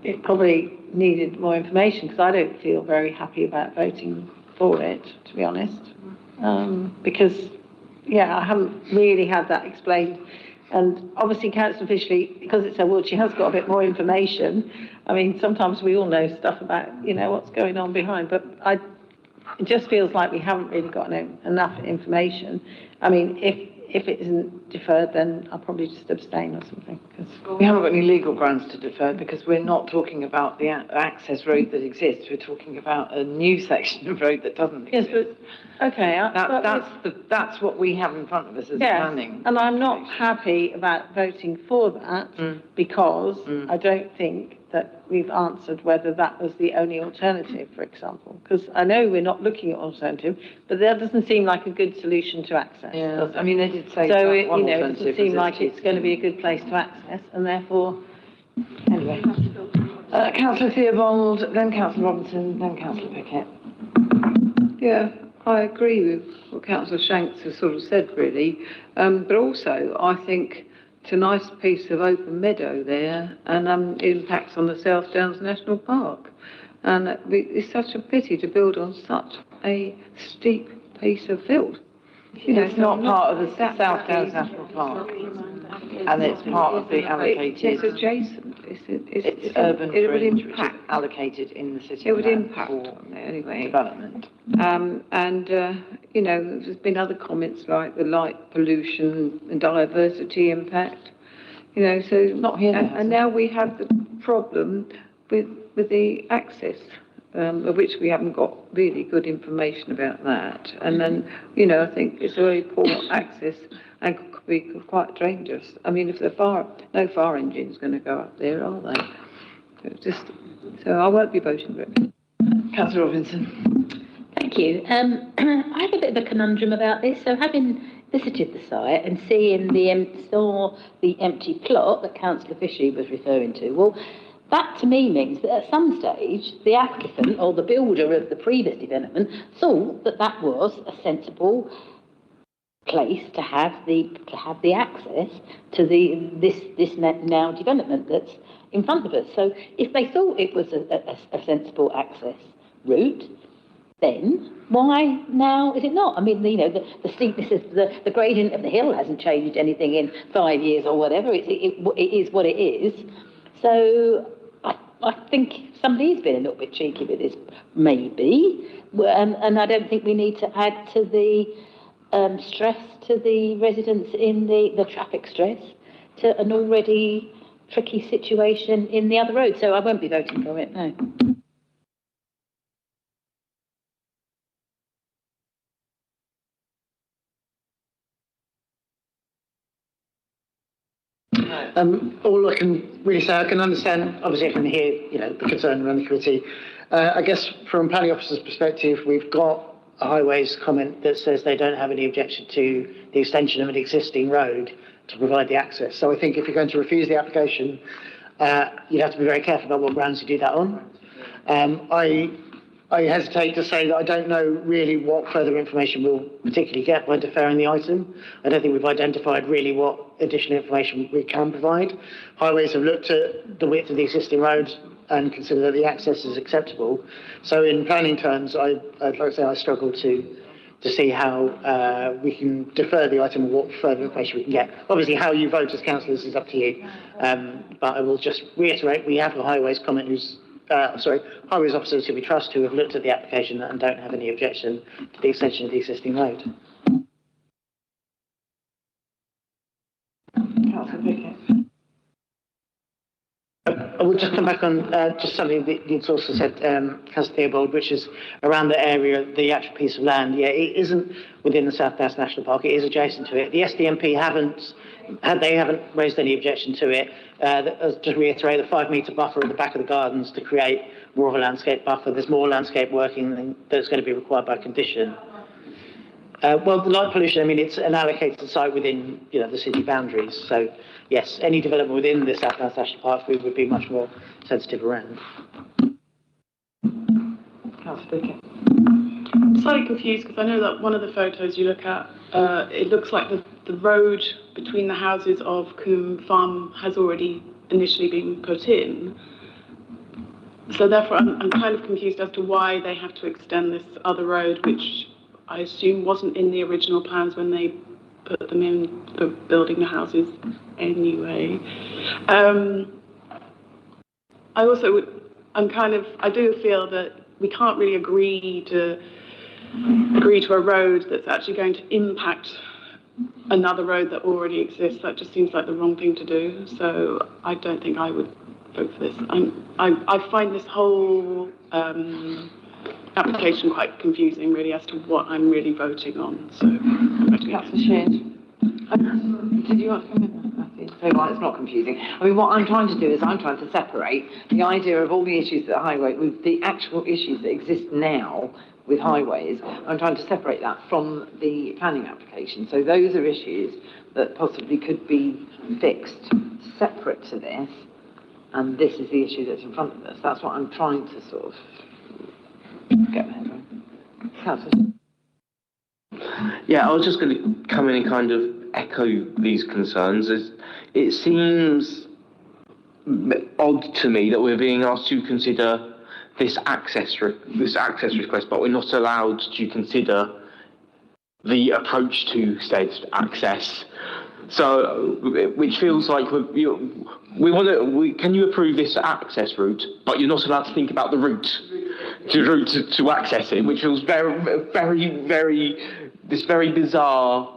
it probably needed more information, because I don't feel very happy about voting for it, to be honest. Because, I haven't really had that explained. And obviously, Councillor Fishley, because it's her ward, she has got a bit more information. I mean, sometimes we all know stuff about, what's going on behind, but it just feels like we haven't really got enough information. I mean, if it isn't deferred, then I'll probably just abstain or something. We haven't got any legal grounds to defer because we're not talking about the access road that exists. We're talking about a new section of road that doesn't exist. Yes, but okay. That's what we have in front of us as planning. And I'm not happy about voting for that because I don't think that we've answered whether that was the only alternative, for example. Because I know we're not looking at alternative, but that doesn't seem like a good solution to access. Yeah, I mean, they did say so. that one It alternative doesn't seem was like it's going to be a good place to access, and therefore, anyway. Councillor Theobald, then Councillor Robinson, then Councillor Pickett. Yeah, I agree with what Councillor Shanks has sort of said, really. But also, I think it's a nice piece of open meadow there, and it impacts on the South Downs National Park. And it's such a pity to build on such a steep piece of field. It's not part of the South Downs National Park, and it's part of the allocated. It's adjacent. It's urban fringe, which is allocated in the city. It would plan impact for on it anyway. Development. There's been other comments like the light pollution and diversity impact. So not here. And now we have the problem with the access. Of which we haven't got really good information about that. And then, I think it's very poor access and could be quite dangerous. I mean, if no fire engine's going to go up there, are they? So I won't be voting for it. Councillor Robinson. Thank you. I have a bit of a conundrum about this. So having visited the site and saw the empty plot that Councillor Fisher was referring to, well, that to me means that at some stage the applicant or the builder of the previous development thought that that was a sensible place to have the access to this now development that's in front of us. So if they thought it was a sensible access route, then why now is it not? I mean, the steepness of the gradient of the hill hasn't changed anything in 5 years or whatever. It is what it is. So I think somebody's been a little bit cheeky with this, maybe, and I don't think we need to add to the stress to the residents in the traffic stress to an already tricky situation in the other road. So I won't be voting for it, no. All I can really say, I can understand, obviously I can hear, the concern around the committee. I guess from planning officer's perspective, we've got a highways comment that says they don't have any objection to the extension of an existing road to provide the access. So I think if you're going to refuse the application, you'd have to be very careful about what grounds you do that on. I hesitate to say that I don't know really what further information we'll particularly get by deferring the item. I don't think we've identified really what additional information we can provide. Highways have looked at the width of the existing road and consider that the access is acceptable. So in planning terms, I'd like to say I struggle to see how we can defer the item and what further information we can get. Obviously, how you vote as councillors is up to you. But I will just reiterate, we have a highways comment highways officers who we trust who have looked at the application and don't have any objection to the extension of the existing road. Councillor Pickett. I will just come back on just something that you'd also said, Councillor Theobald, which is around the area, the actual piece of land. Yeah, it isn't within the South Downs National Park. It is adjacent to it. The SDMP haven't raised any objection to it. Just reiterate the 5 metre buffer at the back of the gardens to create more of a landscape buffer. There's more landscape working that's going to be required by condition. Well, the light pollution, I mean, it's an allocated site within, the city boundaries. So, yes, any development within the South Downs National Park we would be much more sensitive around. Councillor Pickett. I'm slightly confused because I know that one of the photos you look at, it looks like the road between the houses of Coombe Farm has already initially been put in. So therefore, I'm kind of confused as to why they have to extend this other road, which I assume wasn't in the original plans when they put them in for building the houses anyway. I do feel that we can't really agree to a road that's actually going to impact another road that already exists. That just seems like the wrong thing to do. So I don't think I would vote for this. I find this whole application quite confusing, really, as to what I'm really voting on. So, Councillor Sheard. Did you want to come in, Matthew? So like, it's not confusing. I mean, what I'm trying to do is I'm trying to separate the idea of all the issues that highway, with the actual issues that exist now with highways. I'm trying to separate that from the planning application. So those are issues that possibly could be fixed separate to this, and this is the issue that's in front of us. That's what I'm trying to sort of get my head around. Councillor. Yeah, I was just going to come in and kind of echo these concerns. It seems odd to me that we're being asked to consider this access request, but we're not allowed to consider the approach to said access. So, which feels like can you approve this access route, but you're not allowed to think about the route to access it, which feels this very bizarre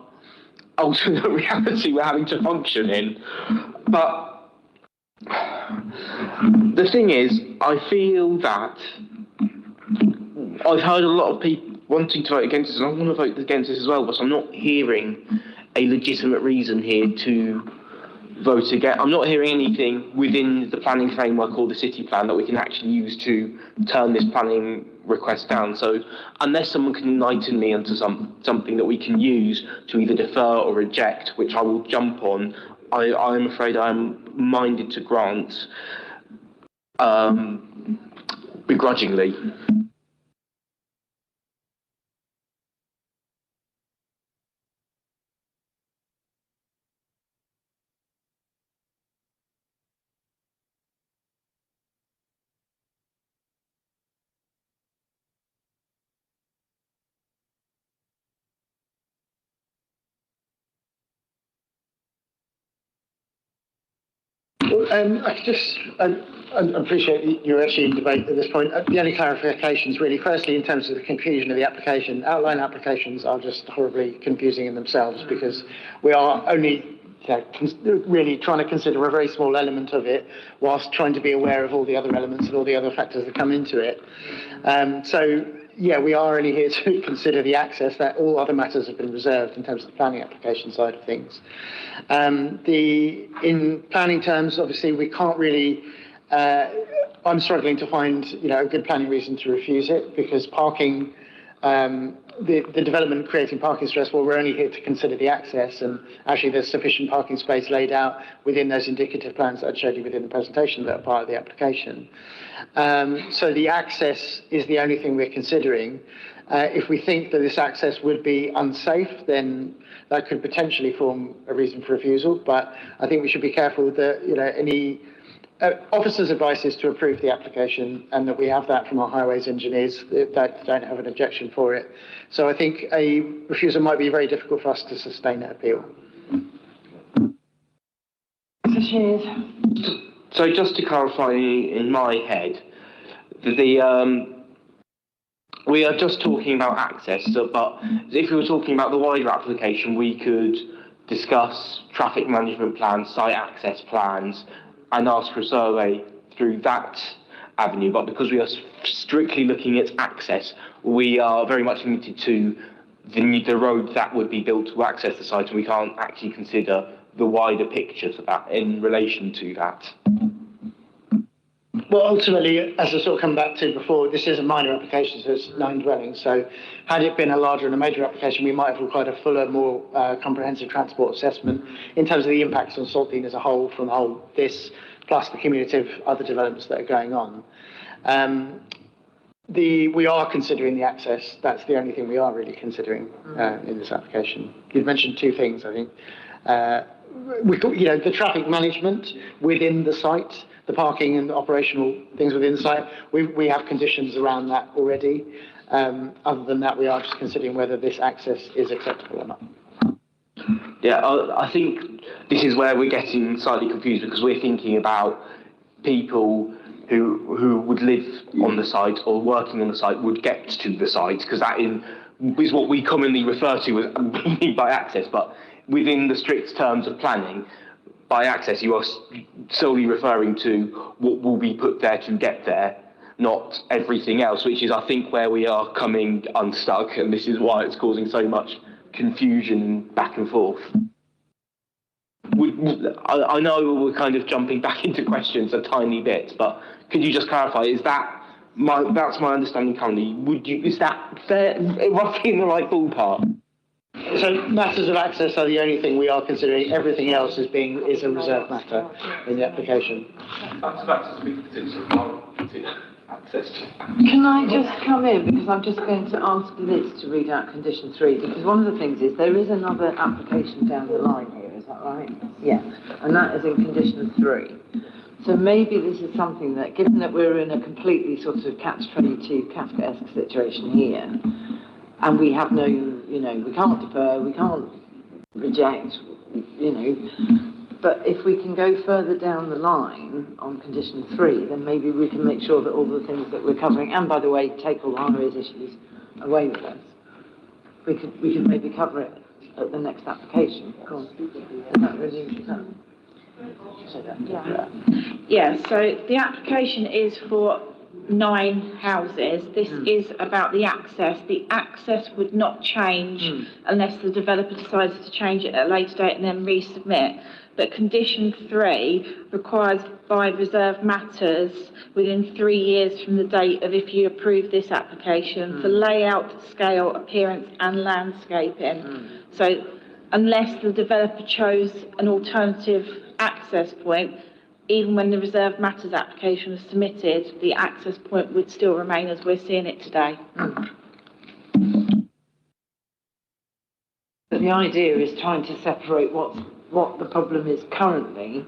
alternate reality we're having to function in. But the thing is, I feel that I've heard a lot of people wanting to vote against this, and I want to vote against this as well, but I'm not hearing a legitimate reason here to vote against. I'm not hearing anything within the planning framework or the city plan that we can actually use to turn this planning request down. So unless someone can enlighten me onto something that we can use to either defer or reject, which I will jump on, I'm afraid I'm minded to grant begrudgingly. I appreciate you're actually in debate at this point. The only clarifications really, firstly, in terms of the confusion of the application, outline applications are just horribly confusing in themselves because we are only really trying to consider a very small element of it whilst trying to be aware of all the other elements and all the other factors that come into it. Yeah, we are only here to consider the access. That all other matters have been reserved in terms of the planning application side of things. In planning terms, obviously, we can't really. I'm struggling to find, a good planning reason to refuse it because parking, the development creating parking stress. Well, we're only here to consider the access, and actually, there's sufficient parking space laid out within those indicative plans that I showed you within the presentation that are part of the application. So the access is the only thing we're considering. If we think that this access would be unsafe, then that could potentially form a reason for refusal. But I think we should be careful that any officer's advice is to approve the application, and that we have that from our highways engineers that don't have an objection for it. So I think a refusal might be very difficult for us to sustain that appeal. So just to clarify in my head, we are just talking about access, but if we were talking about the wider application, we could discuss traffic management plans, site access plans, and ask for a survey through that avenue. But because we are strictly looking at access, we are very much limited to the road that would be built to access the site, and we can't actually consider the wider pictures of that in relation to that. Well, ultimately, as I sort of come back to before, this is a minor application, so it's 9 dwellings. So had it been a larger and a major application, we might have required a fuller, more comprehensive transport assessment in terms of the impacts on Saltine as a whole from the whole this, plus the cumulative other developments that are going on. We are considering the access. That's the only thing we are really considering in this application. You've mentioned 2 things, I think. The traffic management within the site, the parking and the operational things within the site, we have conditions around that already. Other than that, we are just considering whether this access is acceptable or not. Yeah, I think this is where we're getting slightly confused because we're thinking about people who would live on the site or working on the site would get to the site, because that is what we commonly refer to as by access. But within the strict terms of planning, by access, you are solely referring to what will be put there to get there, not everything else, which is, I think, where we are coming unstuck, and this is why it's causing so much confusion back and forth. Would I know we're kind of jumping back into questions a tiny bit, but could you just clarify, that's my understanding currently, is that fair, roughly in the right ballpark? So matters of access are the only thing we are considering. Everything else is a reserved matter in the application. Can I just come in, because I'm just going to ask Liz to read out condition 3, because one of the things is there is another application down the line here, is that right? Yeah, and that is in condition 3. So maybe this is something that, given that we're in a completely sort of catch-22 Kafkaesque situation here, and we have no, we can't defer, we can't reject, but if we can go further down the line on condition 3, then maybe we can make sure that all the things that we're covering, and by the way, take all the highways issues away with us, we could maybe cover it at the next application. Go on. Is that really, Yeah, so the application is for 9 houses. This is about the access. The access would not change unless the developer decided to change it at a later date and then resubmit. But condition 3 requires 5 reserved matters within 3 years from the date of if you approve this application for layout, scale, appearance and landscaping. So unless the developer chose an alternative access point, even when the reserved matters application was submitted, the access point would still remain as we're seeing it today. But the idea is trying to separate what the problem is currently,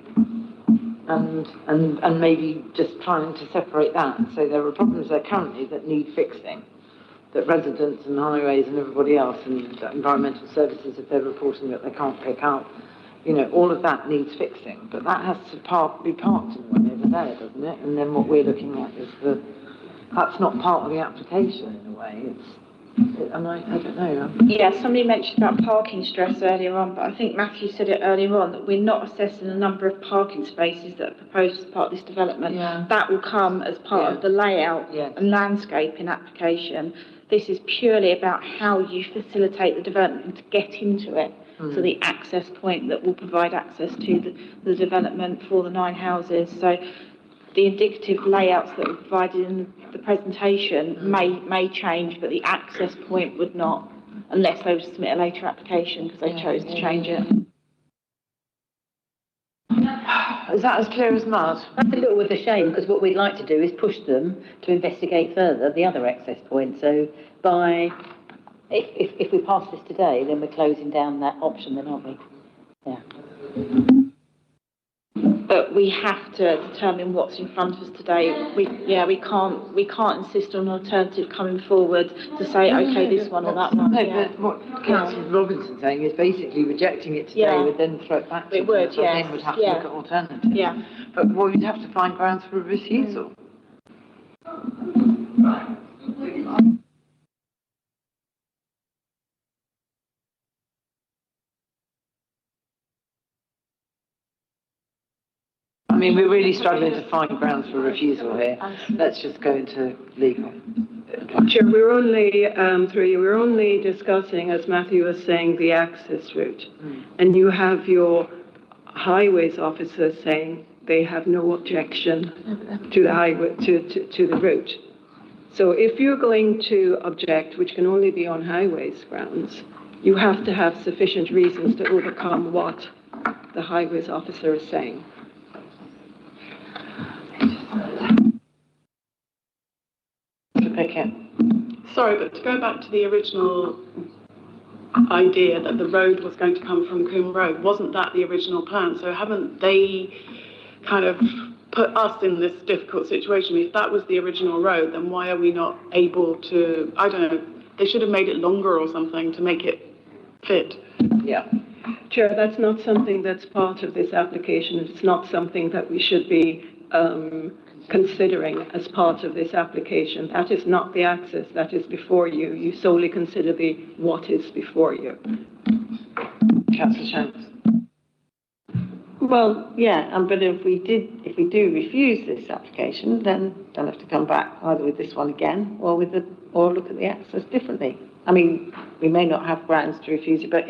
and maybe just trying to separate that. So there are problems there currently that need fixing, that residents and highways and everybody else and environmental services, if they're reporting that they can't pick up, all of that needs fixing. But that has to be parked in one over there, doesn't it? And then what we're looking at is that's not part of the application in a way. And I don't know. Yeah, somebody mentioned about parking stress earlier on, but I think Matthew said it earlier on that we're not assessing the number of parking spaces that are proposed as part of this development. Yeah. That will come as part of the layout and landscaping application. This is purely about how you facilitate the development to get into it. So the access point that will provide access to the development for the 9 houses. So the indicative layouts that are provided in the presentation may change, but the access point would not, unless they would submit a later application because they chose to change it. Is that as clear as mud? That's a little bit of a shame, because what we'd like to do is push them to investigate further the other access point. So if we pass this today, then we're closing down that option, then, aren't we? Yeah. But we have to determine what's in front of us today. We can't insist on an alternative coming forward to say, okay, this one or that one. No, but what Councillor Robinson's saying is basically rejecting it today would then throw it back to it would, us, and then would have to look at alternatives. Yeah. But we'd have to find grounds for a refusal. I mean, we're really struggling to find grounds for refusal here. Let's just go into legal. Chair, we're only discussing, as Matthew was saying, the access route. And you have your highways officer saying they have no objection to the highway, to the route. So if you're going to object, which can only be on highways grounds, you have to have sufficient reasons to overcome what the highways officer is saying. Sorry, but to go back to the original idea that the road was going to come from Coombe Road, wasn't that the original plan? So haven't they kind of put us in this difficult situation? If that was the original road, then why are we not able to, I don't know, they should have made it longer or something to make it fit. Yeah. Chair, that's not something that's part of this application. It's not something that we should be considering as part of this application. That is not the access that is before you. You solely consider the what is before you. Councillor Shanks. Well, yeah, but if we do refuse this application, then they'll have to come back either with this one again or look at the access differently. I mean, we may not have grounds to refuse it, but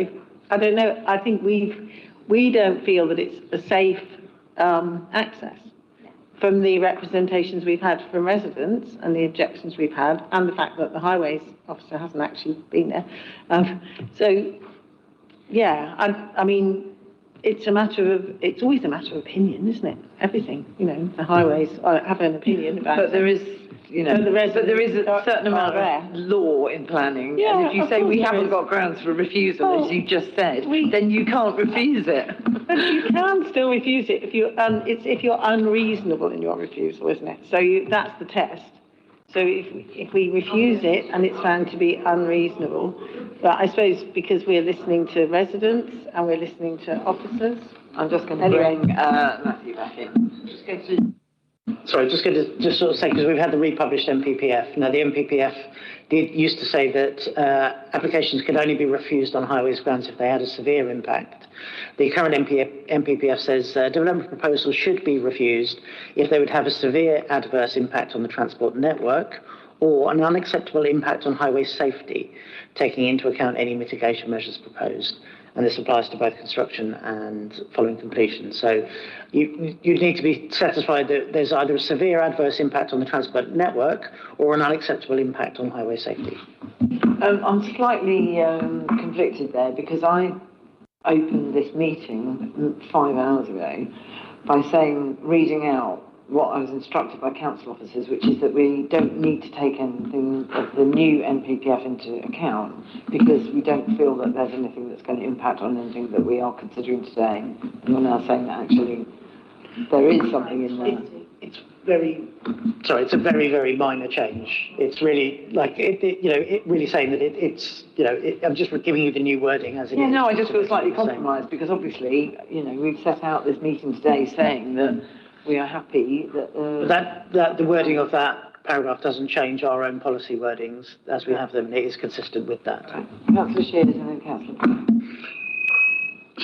I don't know. I think we don't feel that it's a safe access from the representations we've had from residents and the objections we've had, and the fact that the highways officer hasn't actually been there. So, yeah, I mean, it's always a matter of opinion, isn't it? Everything, the highways have an opinion about it. But there is, but there is a certain amount of law in planning. Yeah, and if you of say course we there haven't is. got grounds for refusal, as you just said, then you can't refuse it. But you can still refuse it if you're unreasonable in your refusal, isn't it? So that's the test. So if we refuse it and it's found to be unreasonable, but I suppose because we're listening to residents and we're listening to officers. I'm just going to bring Matthew back in. Sorry, just going to sort of say, because we've had the republished MPPF. Now, the MPPF used to say that applications could only be refused on highways grounds if they had a severe impact. The current MPPF says development proposals should be refused if they would have a severe adverse impact on the transport network or an unacceptable impact on highway safety, taking into account any mitigation measures proposed. And this applies to both construction and following completion. So you need to be satisfied that there's either a severe adverse impact on the transport network or an unacceptable impact on highway safety. I'm slightly conflicted there because I opened this meeting 5 hours ago by reading out what I was instructed by council officers, which is that we don't need to take anything of the new NPPF into account because we don't feel that there's anything that's going to impact on anything that we are considering today. And we're now saying that actually there is something in there. It's a very, very minor change. It's really like, it really saying that I'm just giving you the new wording as it is. Yeah, no, I just feel slightly compromised because obviously, we've set out this meeting today saying that we are happy that... That the wording of that paragraph doesn't change our own policy wordings as we have them, and it is consistent with that. Councillor Shears and then Councillor.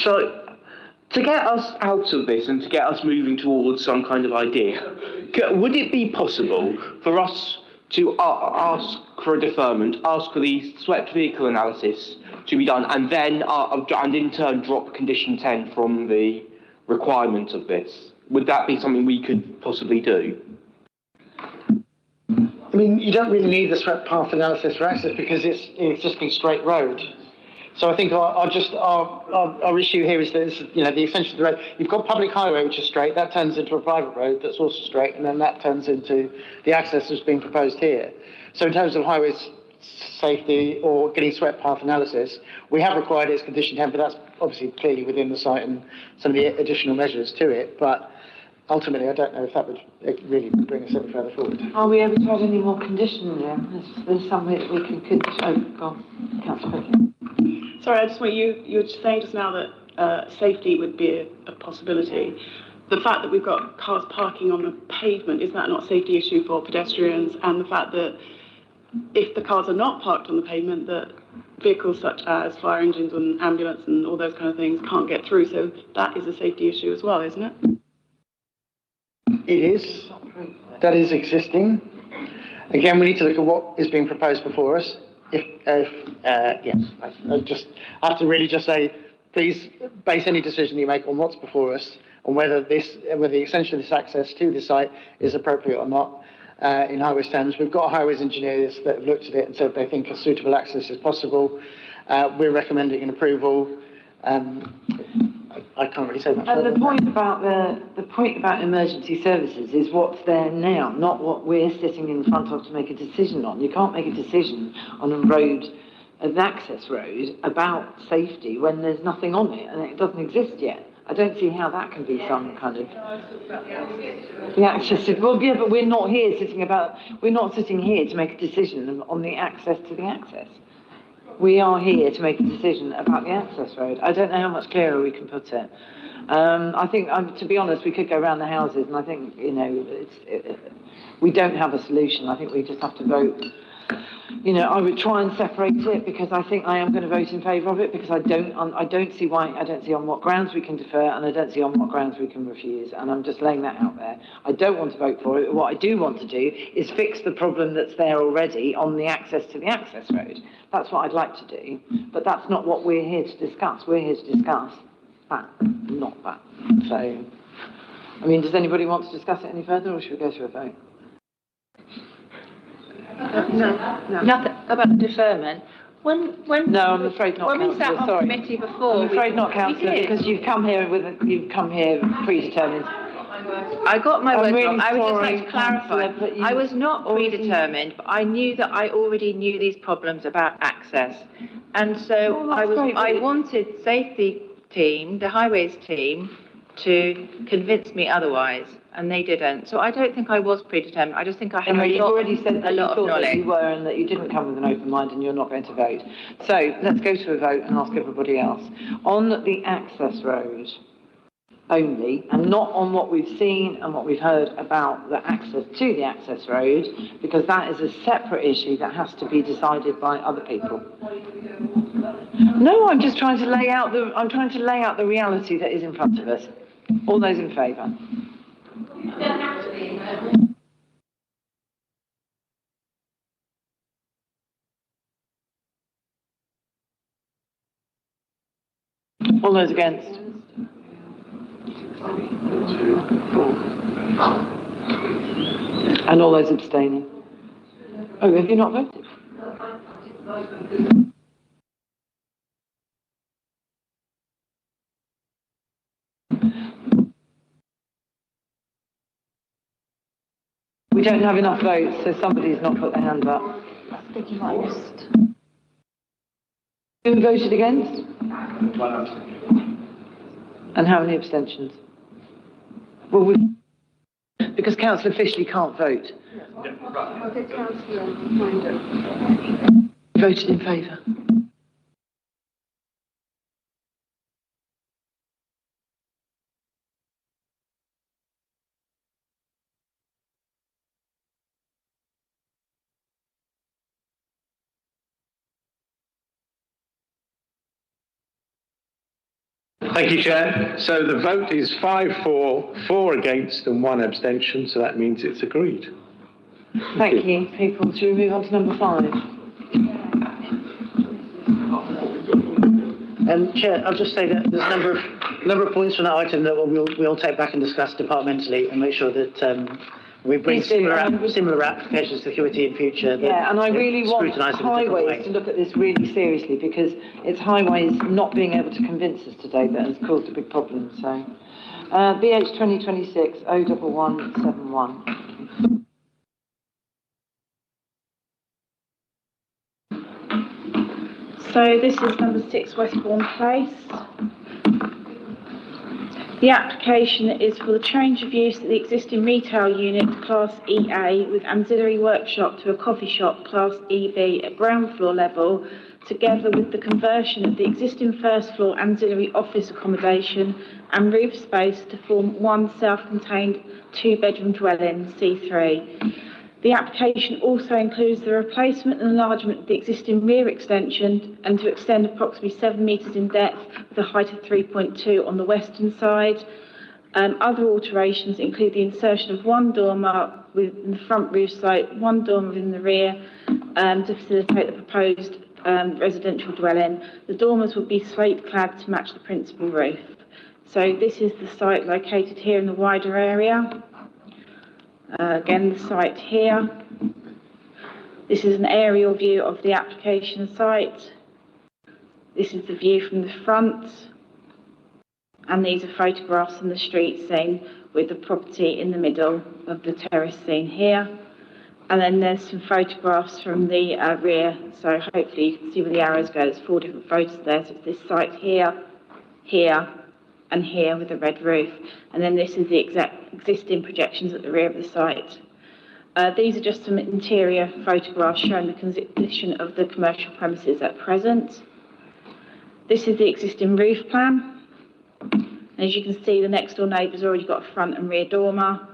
So, to get us out of this and to get us moving towards some kind of idea, would it be possible for us to ask for a deferment, ask for the swept vehicle analysis to be done, and then and in turn drop condition 10 from the requirement of this? Would that be something we could possibly do? I mean, you don't really need the swept path analysis for access because it's just a straight road. So I think our issue here is that the extension of the road. You've got public highway which is straight. That turns into a private road that's also straight, and then that turns into the access that's being proposed here. So in terms of highway safety or getting swept path analysis, we have required it as condition 10, but that's obviously clearly within the site and some of the additional measures to it. But ultimately, I don't know if that would really bring us any further forward. Are we able to add any more conditions then? There's something that we could go on, Councillor Pickett. Sorry, I just want you were saying just now that safety would be a possibility. The fact that we've got cars parking on the pavement, is that not a safety issue for pedestrians? And the fact that if the cars are not parked on the pavement, that vehicles such as fire engines and ambulance and all those kind of things can't get through. So that is a safety issue as well, isn't it? It is. That is existing. Again, we need to look at what is being proposed before us. Yes, I have to really just say, please base any decision you make on what's before us, on whether the extension of this access to the site is appropriate or not. In highway standards, we've got highways engineers that have looked at it and said they think a suitable access is possible. We're recommending an approval. I can't really say much. And the point about emergency services is what's there now, not what we're sitting in front of to make a decision on. You can't make a decision on a road, an access road, about safety when there's nothing on it and it doesn't exist yet. I don't see how that can be some kind of the access. Well, yeah, but we're not sitting here to make a decision on the access to the access. We are here to make a decision about the access road. I don't know how much clearer we can put it. I think, to be honest, we could go around the houses, and I think we don't have a solution. I think we just have to vote. I would try and separate it because I think I am going to vote in favour of it because I don't see on what grounds we can defer and I don't see on what grounds we can refuse, and I'm just laying that out there. I don't want to vote for it. What I do want to do is fix the problem that's there already on the access to the access road. That's what I'd like to do, but that's not what we're here to discuss. We're here to discuss that, not that. So, I mean, does anybody want to discuss it any further, or should we go to a vote? No. Nothing about the deferment. When No, I'm afraid not. When we sat Councillor, on sorry. committee before, I'm afraid not, Councillor, because you've come here predetermined. I got my words really wrong. I would just sorry, like to clarify. Councillor, but I was not predetermined, but I knew that I already knew these problems about access, and so I wanted safety team, the highways team, to convince me otherwise, and they didn't. So I don't think I was predetermined. I just think I had You've already said a that you lot of thought that knowledge. you were and that you didn't come with an open mind and you're not going to vote. So let's go to a vote and ask everybody else. On the access road only, and not on what we've seen and what we've heard about the access to the access road, because that is a separate issue that has to be decided by other people. No, I'm just trying to lay out the reality that is in front of us. All those in favour? All those against? And all those abstaining? Oh, have you not voted? We don't have enough votes, so somebody's not put their hand up. Who voted against? And how many abstentions? Well, because Councillor Fishley can't vote. Voted in favour. Thank you, Chair. So the vote is 5 for, 4 against and 1 abstention, so that means it's agreed. Thank you, people. Shall we move on to number 5? Chair, I'll just say that there's a number of points from that item that we'll take back and discuss departmentally and make sure that we bring similar applications to the committee in future. Yeah, and I really want highways to look at this really seriously, because it's highways not being able to convince us today that has caused a big problem. So, BH 2026 01171. So this is number 6 Westbourne Place. The application is for the change of use of the existing retail unit Class EA with ancillary workshop to a coffee shop Class EB at ground floor level, together with the conversion of the existing first floor ancillary office accommodation and roof space to form one self-contained 2-bedroom dwelling, C3. The application also includes the replacement and enlargement of the existing rear extension and to extend approximately 7 metres in depth with a height of 3.2 on the western side. Other alterations include the insertion of one dormer within the front roof site, one dormer within the rear to facilitate the proposed residential dwelling. The dormers will be slate clad to match the principal roof. So this is the site located here in the wider area. Again, the site here. This is an aerial view of the application site. This is the view from the front. And these are photographs from the street scene with the property in the middle of the terrace scene here. And then there's some photographs from the rear. So hopefully you can see where the arrows go. There's 4 different photos there. So it's this site here, here, and here with the red roof. And then this is the existing projections at the rear of the site. These are just some interior photographs showing the condition of the commercial premises at present. This is the existing roof plan. As you can see, the next door neighbour's already got a front and rear dormer.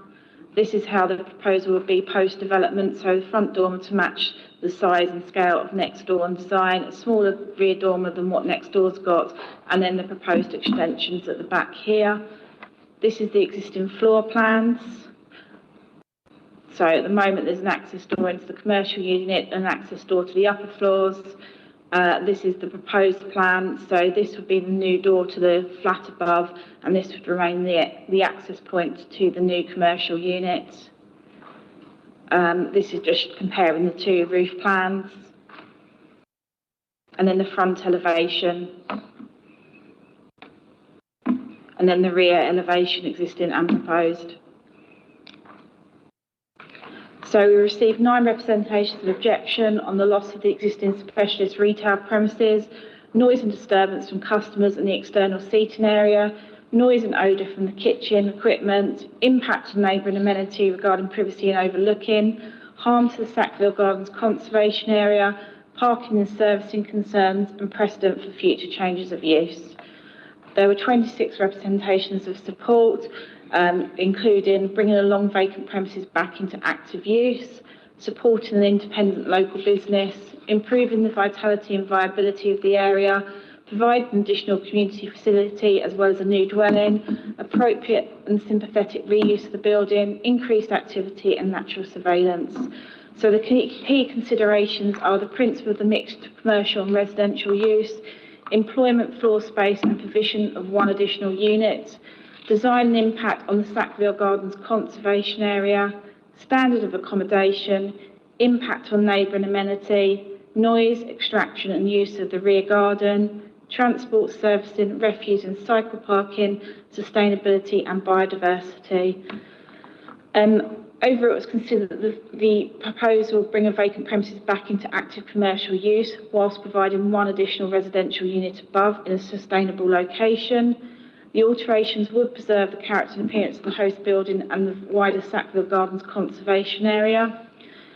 This is how the proposal would be post-development, so the front dormer to match the size and scale of next door and design, a smaller rear dormer than what next door's got, and then the proposed extensions at the back here. This is the existing floor plans. So at the moment there's an access door into the commercial unit, an access door to the upper floors. This is the proposed plan, so this would be the new door to the flat above, and this would remain the access point to the new commercial unit. This is just comparing the two roof plans. And then the front elevation. And then the rear elevation, existing and proposed. So we received 9 representations of objection on the loss of the existing specialist retail premises, noise and disturbance from customers and the external seating area, noise and odour from the kitchen equipment, impact on neighbouring amenity regarding privacy and overlooking, harm to the Sackville Gardens conservation area, parking and servicing concerns, and precedent for future changes of use. There were 26 representations of support, including bringing a long vacant premises back into active use, supporting an independent local business, improving the vitality and viability of the area, provide an additional community facility as well as a new dwelling, appropriate and sympathetic reuse of the building, increased activity and natural surveillance. So the key considerations are the principle of the mixed commercial and residential use, employment floor space and provision of 1 additional unit, design and impact on the Sackville Gardens conservation area, standard of accommodation, impact on neighbouring amenity, noise, extraction and use of the rear garden, transport, servicing, refuse and cycle parking, sustainability and biodiversity. Overall, it was considered that the proposal will bring a vacant premises back into active commercial use whilst providing 1 additional residential unit above in a sustainable location. The alterations would preserve the character and appearance of the host building and the wider Sackville Gardens conservation area.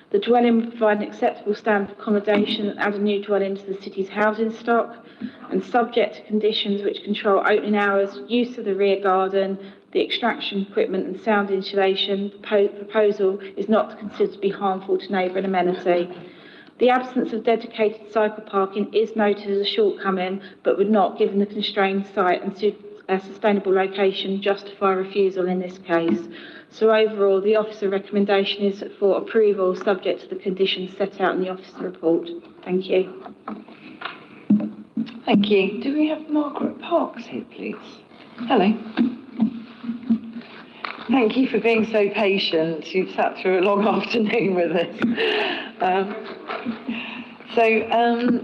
The dwelling would provide an acceptable standard of accommodation and add a new dwelling to the city's housing stock, and subject to conditions which control opening hours, use of the rear garden, the extraction equipment and sound insulation. The proposal is not considered to be harmful to neighbouring amenity. The absence of dedicated cycle parking is noted as a shortcoming, but would not, given the constrained site and a sustainable location, justify refusal in this case. So overall, the officer recommendation is for approval, subject to the conditions set out in the officer report. Thank you. Thank you. Do we have Margaret Parks here, please? Hello. Thank you for being so patient. You've sat through a long afternoon with us.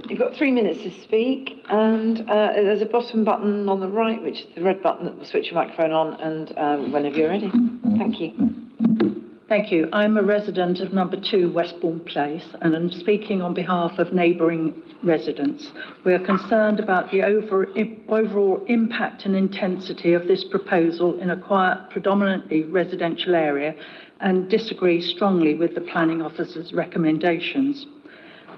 You've got 3 minutes to speak, and there's a bottom button on the right, which is the red button that will switch your microphone on, and whenever you're ready. Thank you. Thank you. I'm a resident of number 2 Westbourne Place, and I'm speaking on behalf of neighbouring residents. We are concerned about the overall impact and intensity of this proposal in a quiet, predominantly residential area, and disagree strongly with the planning officer's recommendations.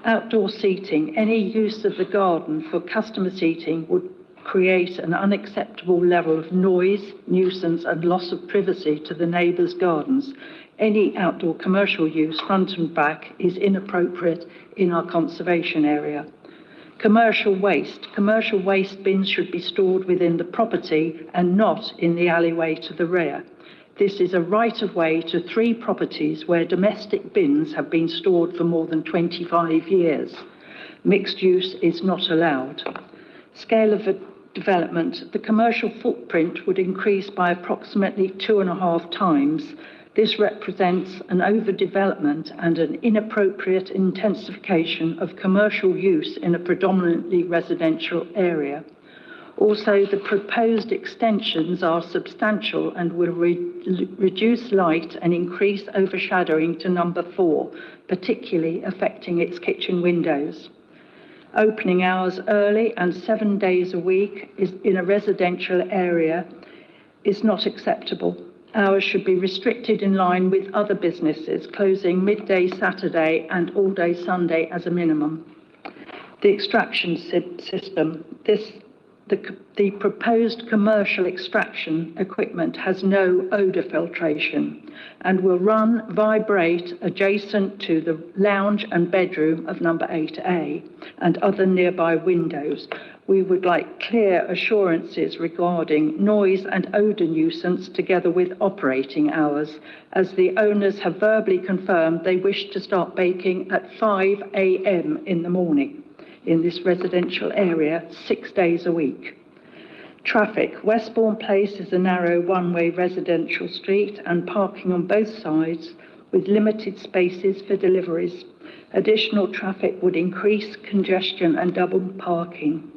Outdoor seating, any use of the garden for customer seating would create an unacceptable level of noise, nuisance and loss of privacy to the neighbours' gardens. Any outdoor commercial use, front and back, is inappropriate in our conservation area. Commercial waste bins should be stored within the property and not in the alleyway to the rear. This is a right-of-way to 3 properties where domestic bins have been stored for more than 25 years. Mixed use is not allowed. Scale of development, the commercial footprint would increase by approximately 2.5 times. This represents an overdevelopment and an inappropriate intensification of commercial use in a predominantly residential area. Also, the proposed extensions are substantial and will reduce light and increase overshadowing to number 4, particularly affecting its kitchen windows. Opening hours early and 7 days a week in a residential area is not acceptable. Hours should be restricted in line with other businesses, closing midday Saturday and all day Sunday as a minimum. The extraction system. The proposed commercial extraction equipment has no odour filtration and will vibrate adjacent to the lounge and bedroom of number 8A and other nearby windows. We would like clear assurances regarding noise and odour nuisance together with operating hours, as the owners have verbally confirmed they wish to start baking at 5 a.m. in the morning. in this residential area 6 days a week. Traffic. Westbourne Place is a narrow one-way residential street and parking on both sides with limited spaces for deliveries. Additional traffic would increase congestion and double parking.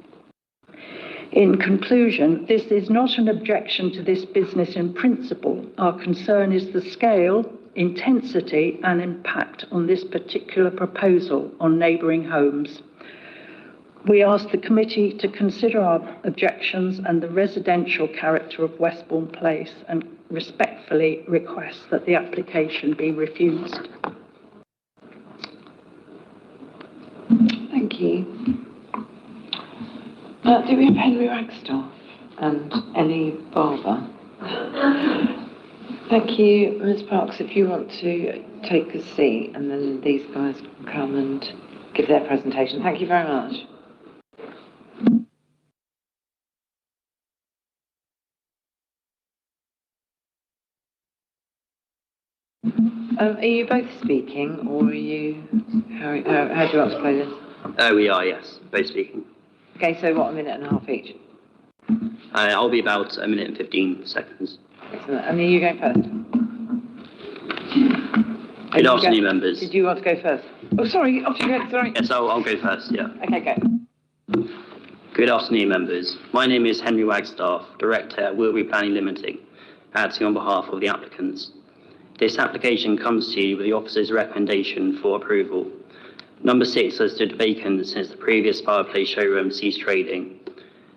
In conclusion, this is not an objection to this business in principle. Our concern is the scale, intensity and impact on this particular proposal on neighbouring homes. We ask the committee to consider our objections and the residential character of Westbourne Place and respectfully request that the application be refused. Thank you. Do we have Henry Wagstaff and Ellie Barber? Thank you, Ms. Parks. If you want to take a seat and then these guys can come and give their presentation. Thank you very much. Are you both speaking or are you, how do you want to play this? We are, yes, both speaking. Okay, so what, a minute and a half each? I'll be about a minute and 15 seconds. Excellent. And are you going first? Good afternoon, members. Did you want to go first? Oh, sorry, off you go, sorry. Yes, I'll go first, yeah. Okay, go. Good afternoon, members. My name is Henry Wagstaff, Director at Wilbury Planning Limited, acting on behalf of the applicants. This application comes to you with the officer's recommendation for approval. Number 6 has stood vacant since the previous fireplace showroom ceased trading.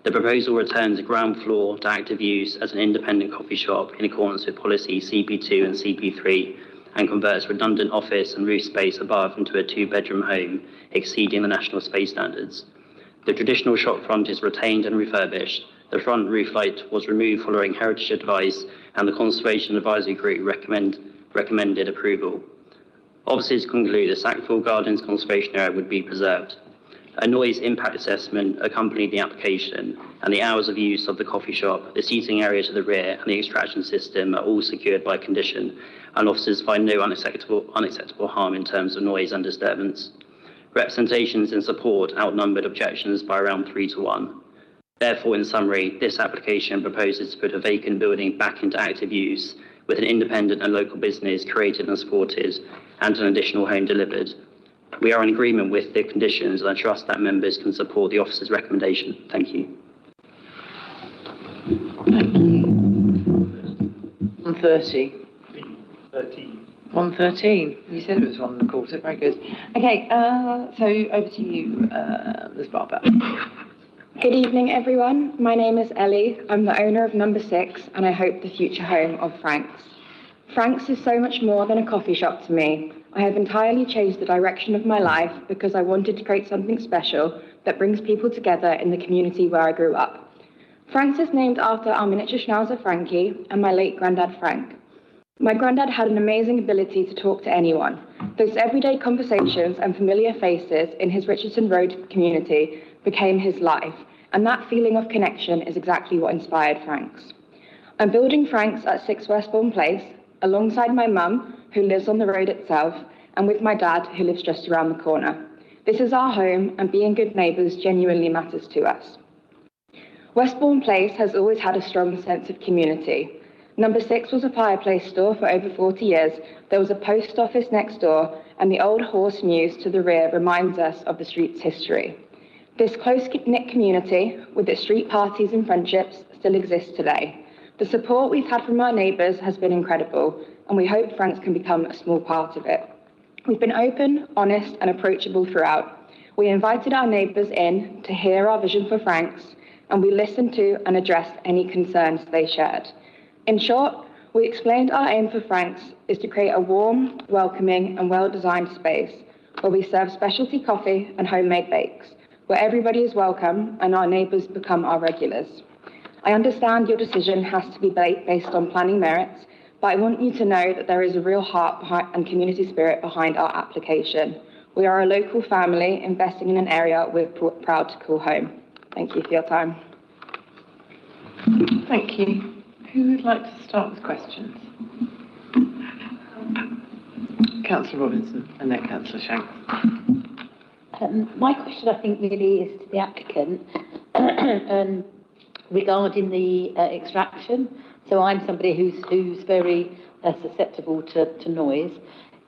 The proposal returns the ground floor to active use as an independent coffee shop in accordance with policy CP2 and CP3 and converts redundant office and roof space above into a 2-bedroom home exceeding the national space standards. The traditional shop front is retained and refurbished. The front roof light was removed following heritage advice and the Conservation Advisory Group recommended approval. Officers conclude the Sackville Gardens conservation area would be preserved. A noise impact assessment accompanied the application, and the hours of use of the coffee shop, the seating area to the rear, and the extraction system are all secured by condition, and officers find no unacceptable harm in terms of noise and disturbance. Representations in support outnumbered objections by around 3 to 1. Therefore, in summary, this application proposes to put a vacant building back into active use, with an independent and local business created and supported, and an additional home delivered. We are in agreement with the conditions, and I trust that members can support the officer's recommendation. Thank you. Thank you. 130. 113. You said it was 1:15. Very good. Okay, so over to you, Ms. Barber. Good evening, everyone. My name is Ellie. I'm the owner of Number 6, and I hope the future home of Frank's. Frank's is so much more than a coffee shop to me. I have entirely changed the direction of my life because I wanted to create something special that brings people together in the community where I grew up. Frank's is named after our miniature schnauzer Frankie and my late granddad Frank. My granddad had an amazing ability to talk to anyone. Those everyday conversations and familiar faces in his Richardson Road community became his life, and that feeling of connection is exactly what inspired Frank's. I'm building Frank's at 6 Westbourne Place, alongside my mum, who lives on the road itself, and with my dad, who lives just around the corner. This is our home, and being good neighbours genuinely matters to us. Westbourne Place has always had a strong sense of community. Number 6 was a fireplace store for over 40 years. There was a post office next door, and the old horse mews to the rear reminds us of the street's history. This close-knit community, with its street parties and friendships, still exists today. The support we've had from our neighbours has been incredible, and we hope Frank's can become a small part of it. We've been open, honest, and approachable throughout. We invited our neighbours in to hear our vision for Frank's, and we listened to and addressed any concerns they shared. In short, we explained our aim for Frank's is to create a warm, welcoming, and well-designed space where we serve specialty coffee and homemade bakes, where everybody is welcome and our neighbours become our regulars. I understand your decision has to be based on planning merits, but I want you to know that there is a real heart and community spirit behind our application. We are a local family investing in an area we're proud to call home. Thank you for your time. Thank you. Who would like to start with questions? Councillor Robinson and then Councillor Shanks. My question, I think, really is to the applicant regarding the extraction. So I'm somebody who's very susceptible to noise.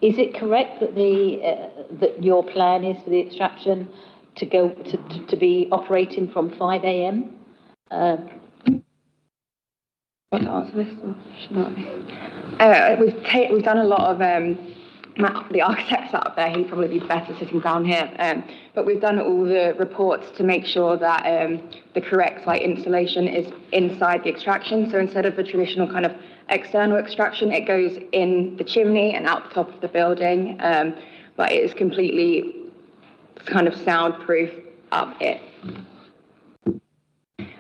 Is it correct that that your plan is for the extraction to be operating from 5 a.m.? Want to answer this? We've done a lot of Matt, the architect's up there. He'd probably be better sitting down here. But we've done all the reports to make sure that the correct installation is inside the extraction. So instead of the traditional kind of external extraction, it goes in the chimney and out the top of the building. But it is completely kind of soundproof up it.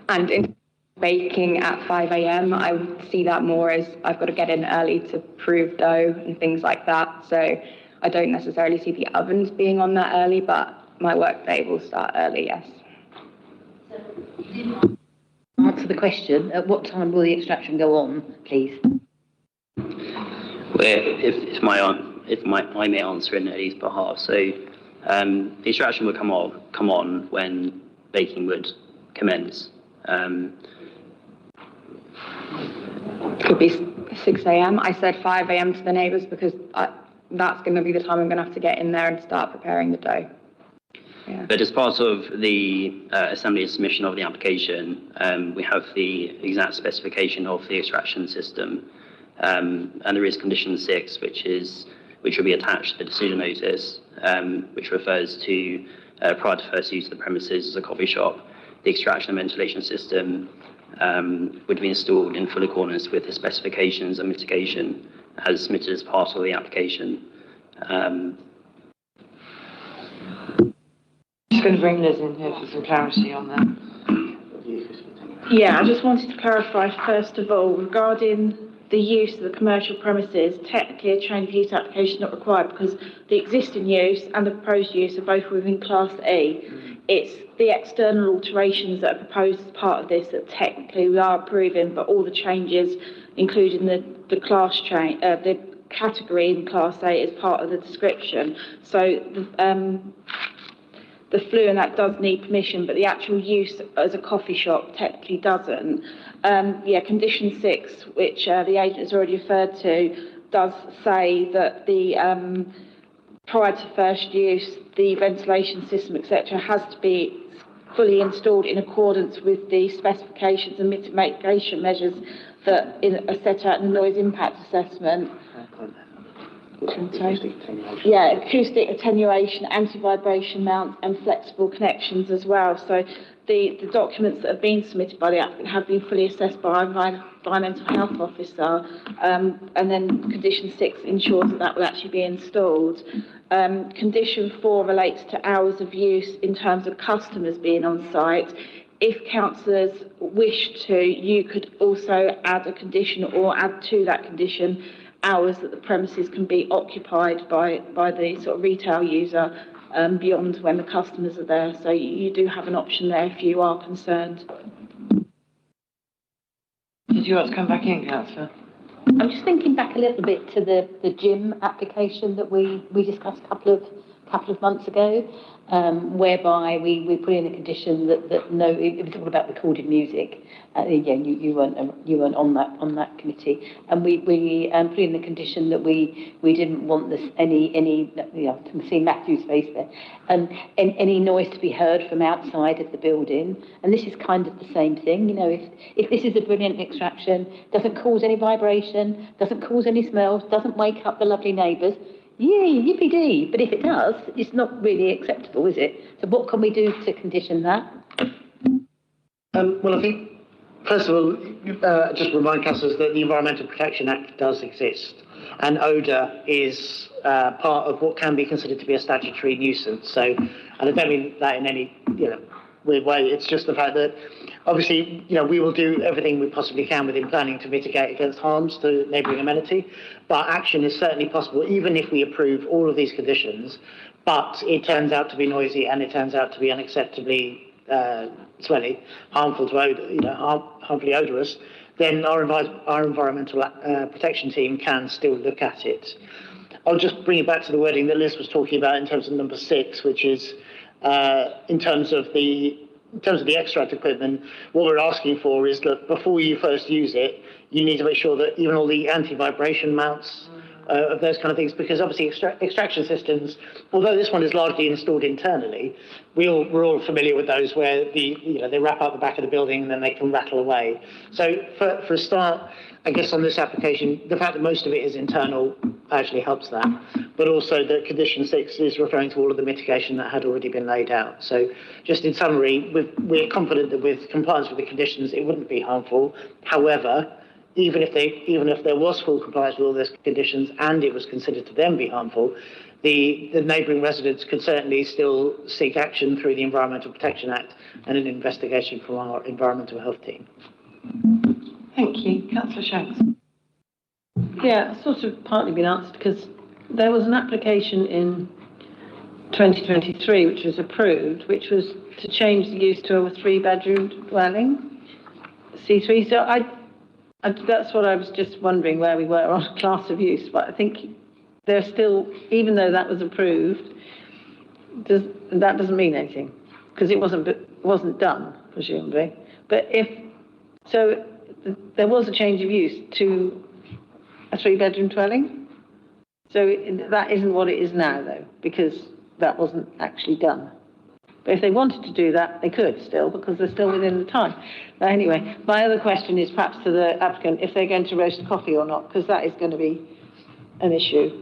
And in baking at 5 a.m, I would see that more as I've got to get in early to prove dough and things like that. So I don't necessarily see the ovens being on that early, but my work day will start early, yes. Answer the question. At what time will the extraction go on, please? Well, if I may answer in Eddie's behalf. So the extraction would come on when baking would commence. Could be 6 a.m. I said 5 a.m. to the neighbours because that's going to be the time I'm going to have to get in there and start preparing the dough. Yeah. But as part of the assembly and submission of the application, we have the exact specification of the extraction system, and there is condition 6, which will be attached to the decision notice, which refers to prior to first use of the premises as a coffee shop, the extraction and ventilation system would be installed in full accordance with the specifications and mitigation as submitted as part of the application. Just going to bring Liz in here for some clarity on that. Yeah, I just wanted to clarify first of all regarding the use of the commercial premises. Technically, a change of use application is not required because the existing use and the proposed use are both within Class E. It's the external alterations that are proposed as part of this that technically we are approving, but all the changes, including the class change, the category in Class A, is part of the description. So the flue and that does need permission, but the actual use as a coffee shop technically doesn't. Condition 6, which the agent has already referred to, does say that the prior to first use, the ventilation system, etc., has to be fully installed in accordance with the specifications and mitigation measures that are set out in the noise impact assessment. Acoustic attenuation, anti-vibration mount and flexible connections as well. So the documents that have been submitted by the applicant have been fully assessed by our environmental health officer, and then condition 6 ensures that will actually be installed. Condition 4 relates to hours of use in terms of customers being on site. If councillors wish to, you could also add a condition or add to that condition hours that the premises can be occupied by the sort of retail user beyond when the customers are there. So you do have an option there if you are concerned. Did you want to come back in, Councillor? I'm just thinking back a little bit to the gym application that we discussed a couple of months ago, whereby we put in a condition that no, it was all about recorded music. You weren't on that committee, and we put in the condition that we didn't want this any I can see Matthew's face there, any noise to be heard from outside of the building. And this is kind of the same thing. If this is a brilliant extraction, doesn't cause any vibration, doesn't cause any smells, doesn't wake up the lovely neighbours, yay, yippee-dee. But if it does, it's not really acceptable, is it? So what can we do to condition that? Well, I think, first of all, just remind councillors that the Environmental Protection Act does exist, and odour is part of what can be considered to be a statutory nuisance. So, and I don't mean that in any weird way. It's just the fact that obviously we will do everything we possibly can within planning to mitigate against harms to neighbouring amenity, but action is certainly possible even if we approve all of these conditions. But it turns out to be noisy and it turns out to be unacceptably smelly, harmful to harmfully odorous, then our environmental protection team can still look at it. I'll just bring it back to the wording that Liz was talking about in terms of number 6, which is in terms of the extract equipment, what we're asking for is that before you first use it, you need to make sure that even all the anti-vibration mounts of those kind of things, because obviously extraction systems, although this one is largely installed internally, we're all familiar with those where they wrap up the back of the building and then they can rattle away. So for a start, I guess on this application, the fact that most of it is internal actually helps that, but also that condition 6 is referring to all of the mitigation that had already been laid out. So just in summary, we're confident that with compliance with the conditions, it wouldn't be harmful. However, even if there was full compliance with all those conditions and it was considered to then be harmful, the neighbouring residents could certainly still seek action through the Environmental Protection Act and an investigation from our environmental health team. Thank you. Councillor Shanks. Yeah, it's sort of partly been answered because there was an application in 2023 which was approved, which was to change the use to a 3-bedroom dwelling, C3. So that's what I was just wondering where we were on class of use, but I think there's still, even though that was approved, that doesn't mean anything because it wasn't done, presumably. But there was a change of use to a 3-bedroom dwelling. So that isn't what it is now, though, because that wasn't actually done. But if they wanted to do that, they could still, because they're still within the time. But anyway, my other question is perhaps to the applicant, if they're going to roast coffee or not, because that is going to be an issue.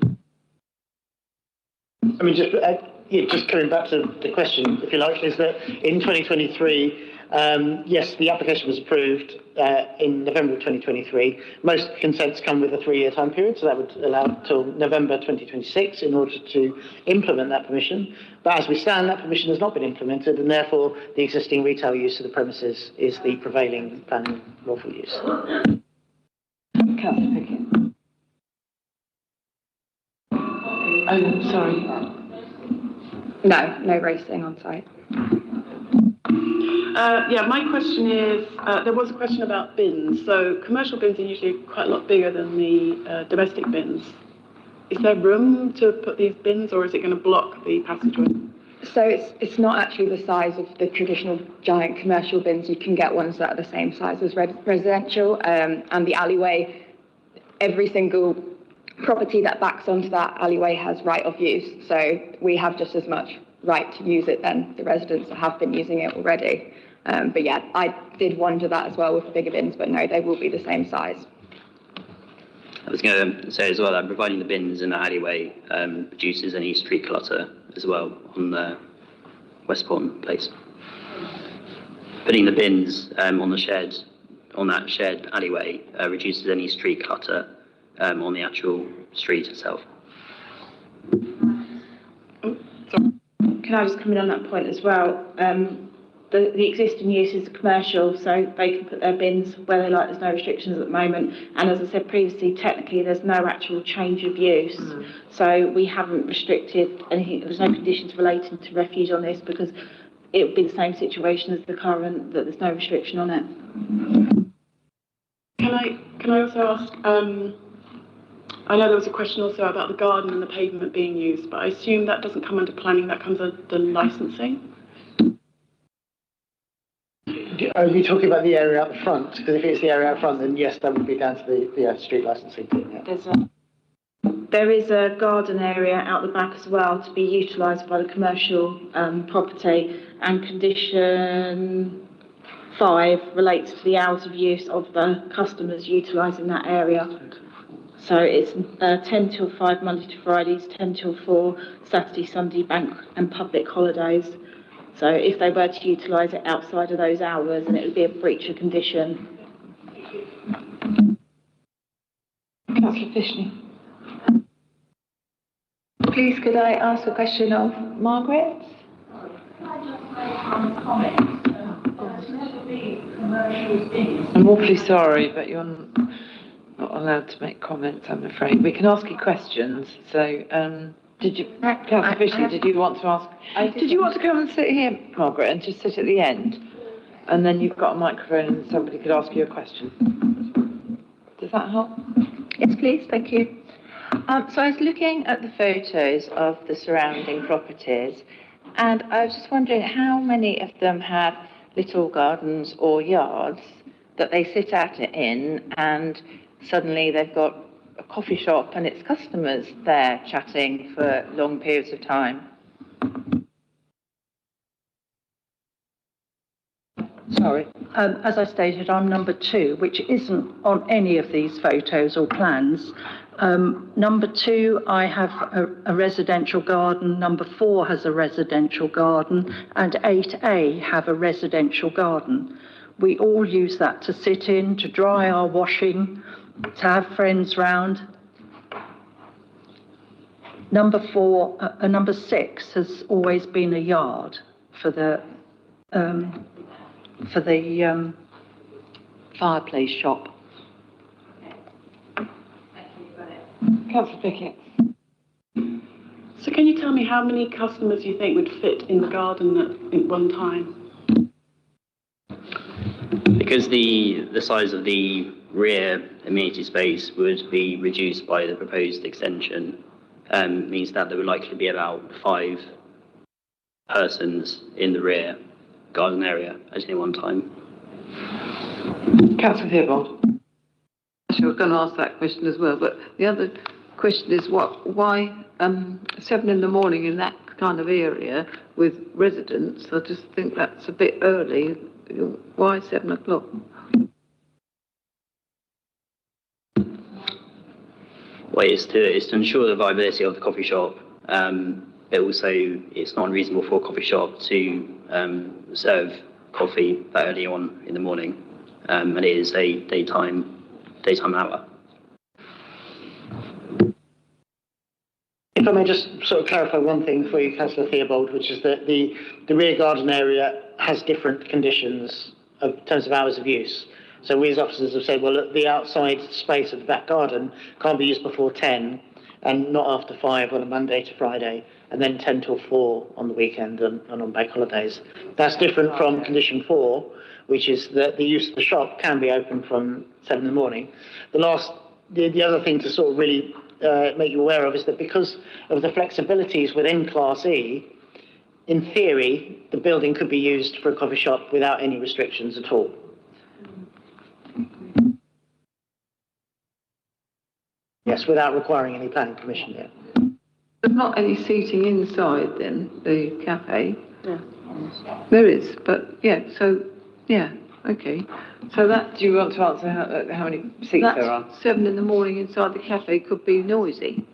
I mean, just coming back to the question, if you like, is that in 2023, yes, the application was approved in November of 2023. Most consents come with a 3-year time period, so that would allow till November 2026 in order to implement that permission. But as we stand, that permission has not been implemented, and therefore the existing retail use of the premises is the prevailing planning lawful use. Councillor Pickett. Oh, sorry. No roasting on site. Yeah, my question is, there was a question about bins. So commercial bins are usually quite a lot bigger than the domestic bins. Is there room to put these bins, or is it going to block the passageway? So it's not actually the size of the traditional giant commercial bins. You can get ones that are the same size as residential, and the alleyway, every single property that backs onto that alleyway has right of use. So we have just as much right to use it than the residents that have been using it already. But yeah, I did wonder that as well with the bigger bins, but no, they will be the same size. I was going to say as well that providing the bins in the alleyway reduces any street clutter as well on the Westbourne Place. Putting the bins on that shared alleyway reduces any street clutter on the actual street itself. Can I just come in on that point as well? The existing use is commercial, so they can put their bins where they like. There's no restrictions at the moment. And as I said previously, technically there's no actual change of use. So we haven't restricted anything. There's no conditions relating to refuge on this because it would be the same situation as the current, that there's no restriction on it. Can I also ask, I know there was a question also about the garden and the pavement being used, but I assume that doesn't come under planning, that comes under licensing? Are you talking about the area out the front? Because if it's the area out front, then yes, that would be down to the street licensing team. Yeah. There is a garden area out the back as well to be utilised by the commercial property, and condition 5 relates to the hours of use of the customers utilising that area. So it's 10 till 5 Monday to Fridays, 10 till 4 Saturday, Sunday, bank and public holidays. So if they were to utilise it outside of those hours, then it would be a breach of condition. Councillor Fishney. Please, could I ask a question of Margaret? I'm awfully sorry, but you're not allowed to make comments, I'm afraid. We can ask you questions. So, did you, Councillor Fisher, did you want to ask? Did you want to come and sit here, Margaret, and just sit at the end? And then you've got a microphone and somebody could ask you a question. Does that help? Yes, please. Thank you. So I was looking at the photos of the surrounding properties, And I was just wondering how many of them have little gardens or yards that they sit out in, and suddenly they've got a coffee shop and its customers there chatting for long periods of time. Sorry. As I stated, I'm number 2, which isn't on any of these photos or plans. Number 2, I have a residential garden. Number 4 has a residential garden, and 8A have a residential garden. We all use that to sit in, to dry our washing, to have friends round. Number 6 has always been a yard for the fireplace shop. Councillor Pickett. So can you tell me how many customers you think would fit in the garden at one time? Because the size of the rear amenity space would be reduced by the proposed extension, means that there would likely be about 5 persons in the rear garden area at any one time. Councillor Theobald. Actually, I was going to ask that question as well, but the other question is why 7 in the morning in that kind of area with residents? I just think that's a bit early. Why 7 o'clock? Well, it's to ensure the viability of the coffee shop, but also it's not unreasonable for a coffee shop to serve coffee that early on in the morning, and it is a daytime hour. If I may just sort of clarify one thing for you, Councillor Theobald, which is that the rear garden area has different conditions in terms of hours of use. So we as officers have said, well, look, the outside space of the back garden can't be used before 10 and not after 5 on a Monday to Friday, and then 10 till 4 on the weekend and on bank holidays. That's different from condition 4, which is that the use of the shop can be open from 7 in the morning. The other thing to sort of really make you aware of is that because of the flexibilities within Class E, in theory, the building could be used for a coffee shop without any restrictions at all. Yes, without requiring any planning permission yet. There's not any seating inside then, the cafe? Yeah. There is, but yeah, so, yeah, okay. So that... Do you want to answer how many seats there are? 7 in the morning inside the cafe could be noisy.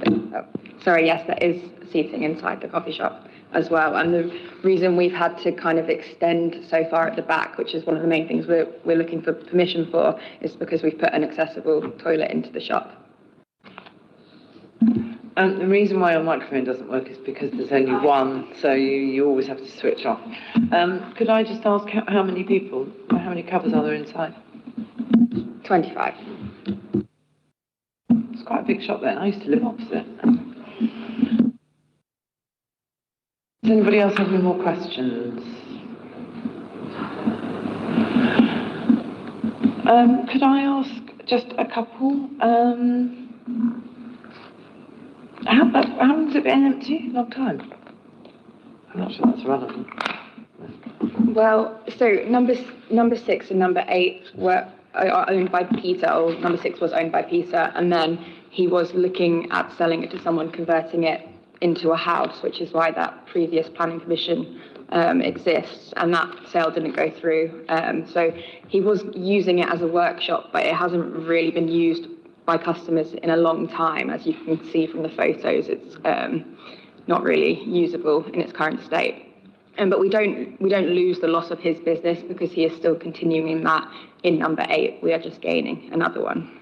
Oh, sorry, yes, there is seating inside the coffee shop as well. And the reason we've had to kind of extend so far at the back, which is one of the main things we're looking for permission for, is because we've put an accessible toilet into the shop. The reason why your microphone doesn't work is because there's only one, so you always have to switch off. Could I just ask how many covers are there inside? 25. It's quite a big shop then. I used to live opposite. Does anybody else have any more questions? Could I ask just a couple? How long has it been empty? A long time. I'm not sure that's relevant. Well, so number 6 and number 8 are owned by Peter, or number 6 was owned by Peter, and then he was looking at selling it to someone, converting it into a house, which is why that previous planning permission exists, and that sale didn't go through. So he was using it as a workshop, but it hasn't really been used by customers in a long time. As you can see from the photos, it's not really usable in its current state. But we don't lose the loss of his business because he is still continuing that in number 8. We are just gaining another one.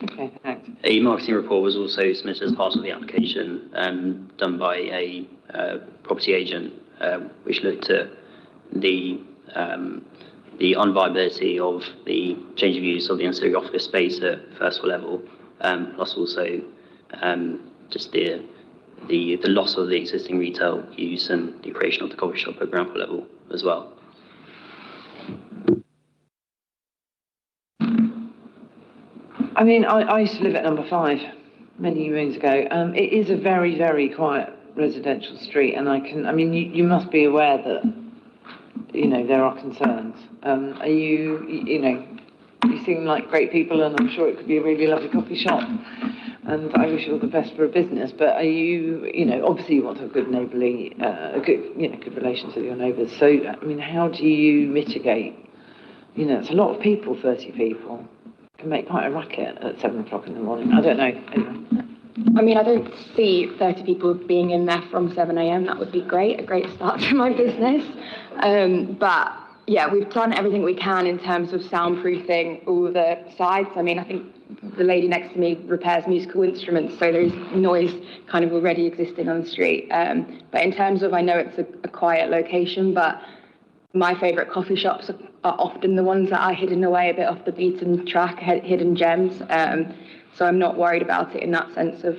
Okay, thanks. A marketing report was also submitted as part of the application, done by a property agent, which looked at the unviability of the change of use of the ancillary office space at first floor level, plus also just the loss of the existing retail use and the creation of the coffee shop at ground floor level as well. I mean, I used to live at number 5 many moons ago. It is a very, very quiet residential street, and I mean, you must be aware that, there are concerns. Are you seem like great people, and I'm sure it could be a really lovely coffee shop, and I wish you all the best for a business, but are you, obviously you want to have good neighbourly, good relations with your neighbours, so, I mean, how do you mitigate, it's a lot of people, 30 people, can make quite a racket at 7 o'clock in the morning, I don't know, anyway. I mean, I don't see 30 people being in there from 7 a.m. That would be great, a great start to my business. But yeah, we've done everything we can in terms of soundproofing all the sides. I mean, I think the lady next to me repairs musical instruments, so there's noise kind of already existing on the street. But in terms of, I know it's a quiet location, but my favourite coffee shops are often the ones that are hidden away a bit off the beaten track, hidden gems. So I'm not worried about it in that sense of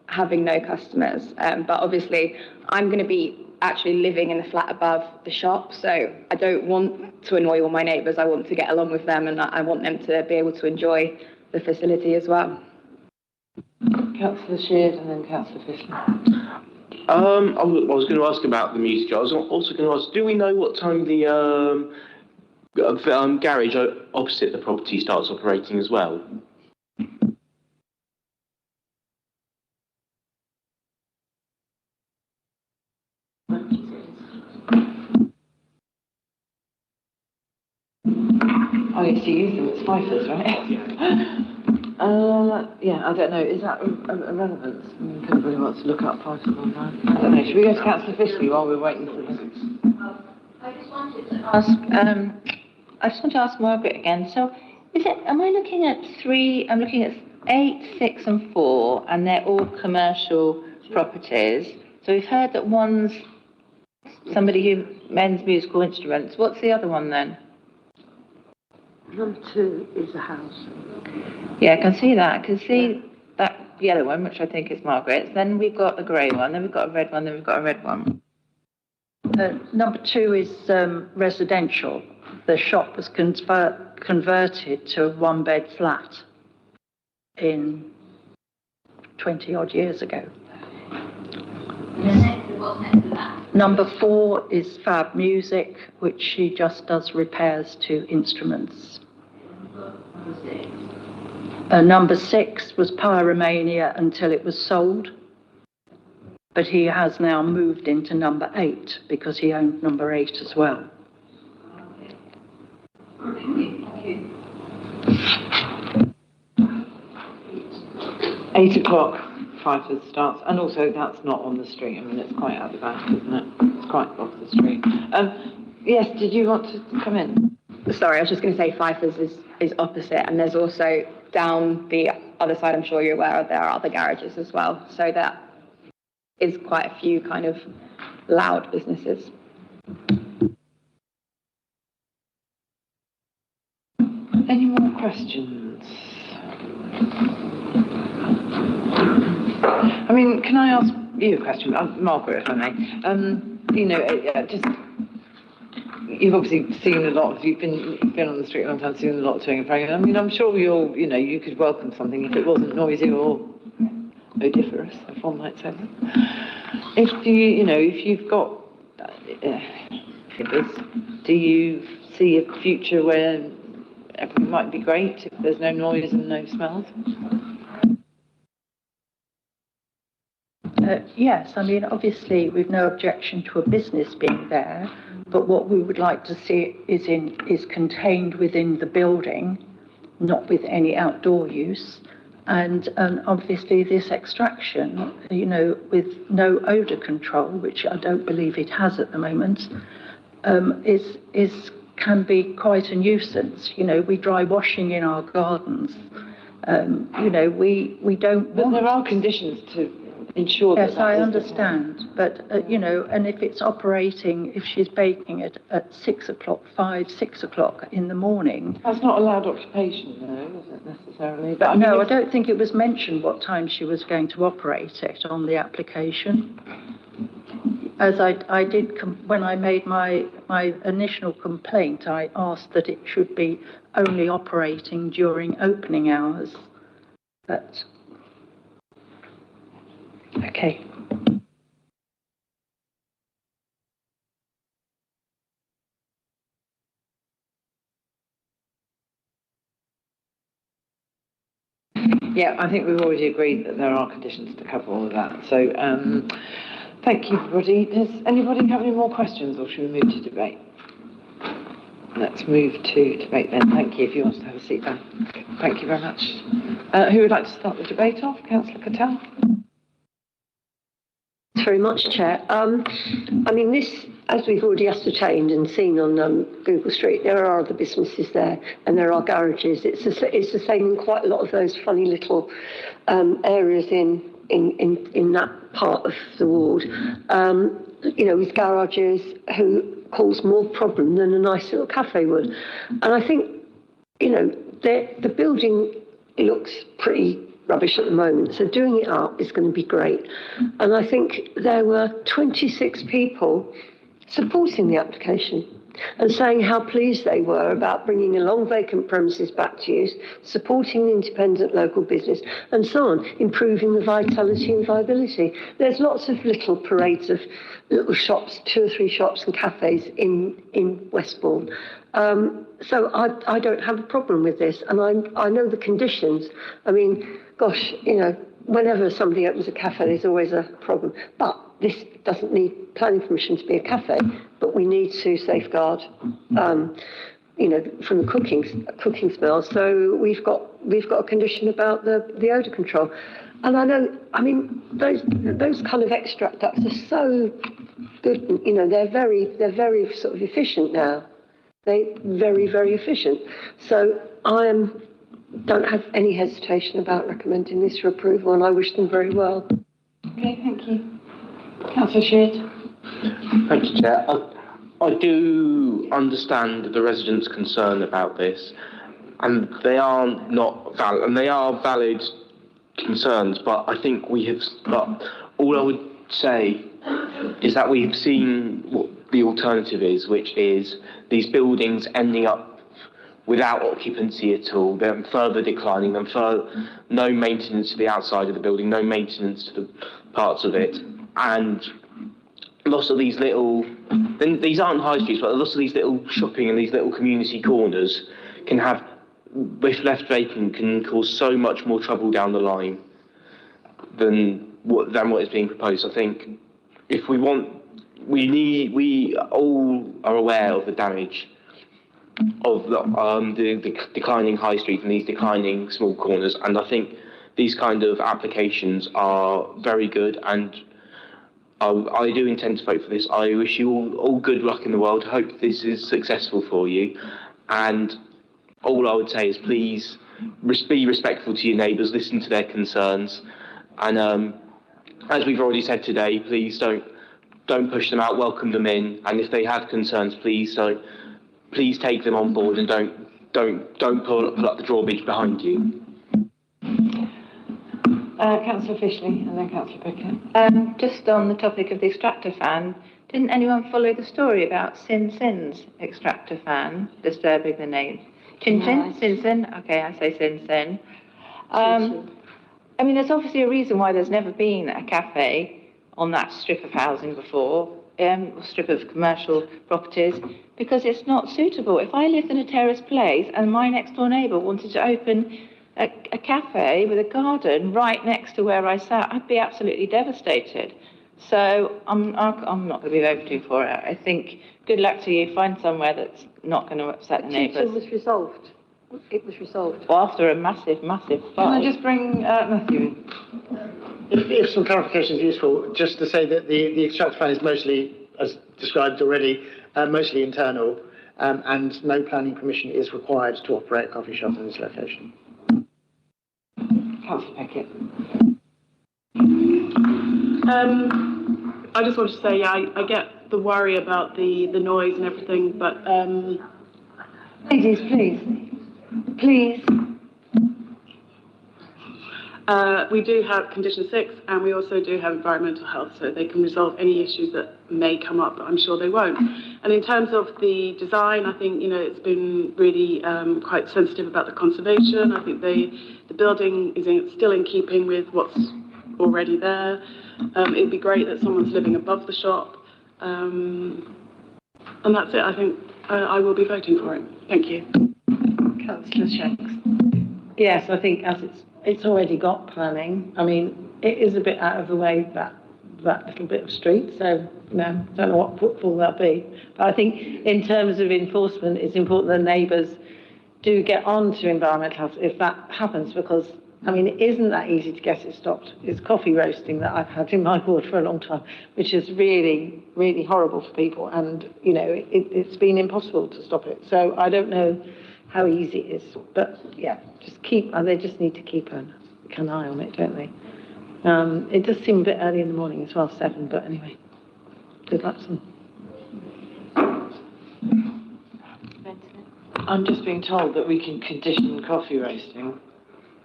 having no customers. But obviously, I'm going to be actually living in the flat above the shop, so I don't want to annoy all my neighbours. I want to get along with them, and I want them to be able to enjoy the facility as well. Councillor Sheard and then Councillor Fisher. I was going to ask about the music. I was also going to ask, do we know what time the garage opposite the property starts operating as well? I used to use them as fifers, right? Yeah, I don't know. Is that a relevance? I mean, if anybody wants to look up fifers online. I don't know. Should we go to Councillor Fishley while we're waiting for this? I just wanted to ask Margaret again. So, am I looking at three? I'm looking at 8, 6, and 4, and they're all commercial properties. So we've heard that one's somebody who mends musical instruments. What's the other one then? Number 2 is a house. Yeah, I can see that. I can see that yellow one, which I think is Margaret's. Then we've got the grey one, then we've got a red one, then we've got a red one. Number 2 is residential. The shop was converted to a 1-bed flat in 20 odd years ago. Number 4 is Fab Music, which she just does repairs to instruments. Number 6 was Pyromania until it was sold, but he has now moved into number 8 because he owned number 8 as well. 8 o'clock, fifers starts, and also that's not on the street. I mean, it's quite at the back, isn't it? It's quite off the street. Yes, did you want to come in? Sorry, I was just going to say fifers is opposite, and there's also down the other side, I'm sure you're aware of, there are other garages as well. So that is quite a few kind of loud businesses. Any more questions? I mean, can I ask you a question, Margaret, if I may? You've obviously seen a lot. You've been on the street a long time, seen a lot of toing and froing. I mean, I'm sure you could welcome something if it wasn't noisy or odoriferous, if one might say that. If you've got do you see a future where everything might be great if there's no noise and no smells? Yes, I mean, obviously we've no objection to a business being there, but what we would like to see is contained within the building, not with any outdoor use, and obviously this extraction, with no odour control, which I don't believe it has at the moment, can be quite a nuisance. We dry washing in our gardens. We don't. But there are conditions to ensure that. Yes, I understand. But and if it's operating, if she's baking it at 6 o'clock, 5, 6 o'clock in the morning. That's not allowed occupation, though, is it necessarily? But I don't think it was mentioned what time she was going to operate it on the application. As I did, when I made my initial complaint, I asked that it should be only operating during opening hours. But, okay. Yeah, I think we've already agreed that there are conditions to cover all of that. So thank you, everybody. Does anybody have any more questions, or should we move to debate? Let's move to debate then. Thank you. If you want to have a seat down. Thank you very much. Who would like to start the debate off? Councillor Patel. Thanks very much, Chair. I mean, this, as we've already ascertained and seen on Google Street, there are other businesses there and there are garages. It's the same in quite a lot of those funny little areas in that part of the ward. You know, with garages who cause more problem than a nice little cafe would. And I think, you know, the building looks pretty rubbish at the moment, so doing it up is going to be great. And I think there were 26 people supporting the application and saying how pleased they were about bringing along vacant premises back to use, supporting independent local business, and so on, improving the vitality and viability. There's lots of little parades of little shops, 2 or 3 shops and cafes in Westbourne. So I don't have a problem with this, and I know the conditions. I mean, gosh, you know, whenever somebody opens a cafe, there's always a problem. But this doesn't need planning permission to be a cafe, but we need to safeguard, you know, from the cooking smell. So we've got a condition about the odour control. And I know, I mean, those kind of extract ducts are so good. You know, they're very sort of efficient now. They're very, very efficient. So don't have any hesitation about recommending this for approval, and I wish them very well. Okay, thank you. Councillor Sheard. Thank you, Chair. I do understand the residents' concern about this, and they are not valid, and they are valid concerns. But I think But all I would say is that we've seen what the alternative is, which is these buildings ending up without occupancy at all, then further declining, then no maintenance to the outside of the building, no maintenance to the parts of it, and lots of these little, these aren't high streets, but lots of these little shopping and these little community corners can have, if left vacant, can cause so much more trouble down the line than what is being proposed. I think if we all are aware of the damage of the declining high street and these declining small corners, and I think these kind of applications are very good, and I do intend to vote for this. I wish you all good luck in the world. Hope this is successful for you, and all I would say is please be respectful to your neighbours, listen to their concerns, and as we've already said today, please don't push them out, welcome them in, and if they have concerns, please take them on board and don't pull up the drawbridge behind you. Councillor Fishley and then Councillor Pickett. Just on the topic of the extractor fan, didn't anyone follow the story about Sin Sin's extractor fan disturbing the name? Chin Chin? Sin Sin? Okay, I say Sin Sin. I mean, there's obviously a reason why there's never been a cafe on that strip of housing before, strip of commercial properties, because it's not suitable. If I lived in a terrace place and my next door neighbour wanted to open a cafe with a garden right next to where I sat, I'd be absolutely devastated. So I'm not going to be voting for it. I think good luck to you. Find somewhere that's not going to upset the neighbours. It was resolved. It was resolved. Well, after a massive fight. Can I just bring Matthew in? If some clarification is useful, just to say that the extractor fan is mostly, as described already, mostly internal, and no planning permission is required to operate a coffee shop in this location. Councillor Pickett. I just want to say, yeah, I get the worry about the noise and everything, but Ladies, please. We do have condition 6, and we also do have environmental health, so they can resolve any issues that may come up, but I'm sure they won't. And in terms of the design, I think, you know, it's been really quite sensitive about the conservation. I think the building is still in keeping with what's already there. It'd be great that someone's living above the shop. And that's it. I think I will be voting for it. Thank you. Councillor Shanks. Yes, I think as it's already got planning. I mean, it is a bit out of the way, that little bit of street, so, don't know what footfall that'll be. But I think in terms of enforcement, it's important that neighbours do get on to environmental health if that happens, because, I mean, it isn't that easy to get it stopped. It's coffee roasting that I've had in my ward for a long time, which is really, really horrible for people, and, it's been impossible to stop it. So I don't know how easy it is, but yeah, they just need to keep an eye on it, don't they? It does seem a bit early in the morning as well, 7, but anyway, good luck to them. I'm just being told that we can condition coffee roasting.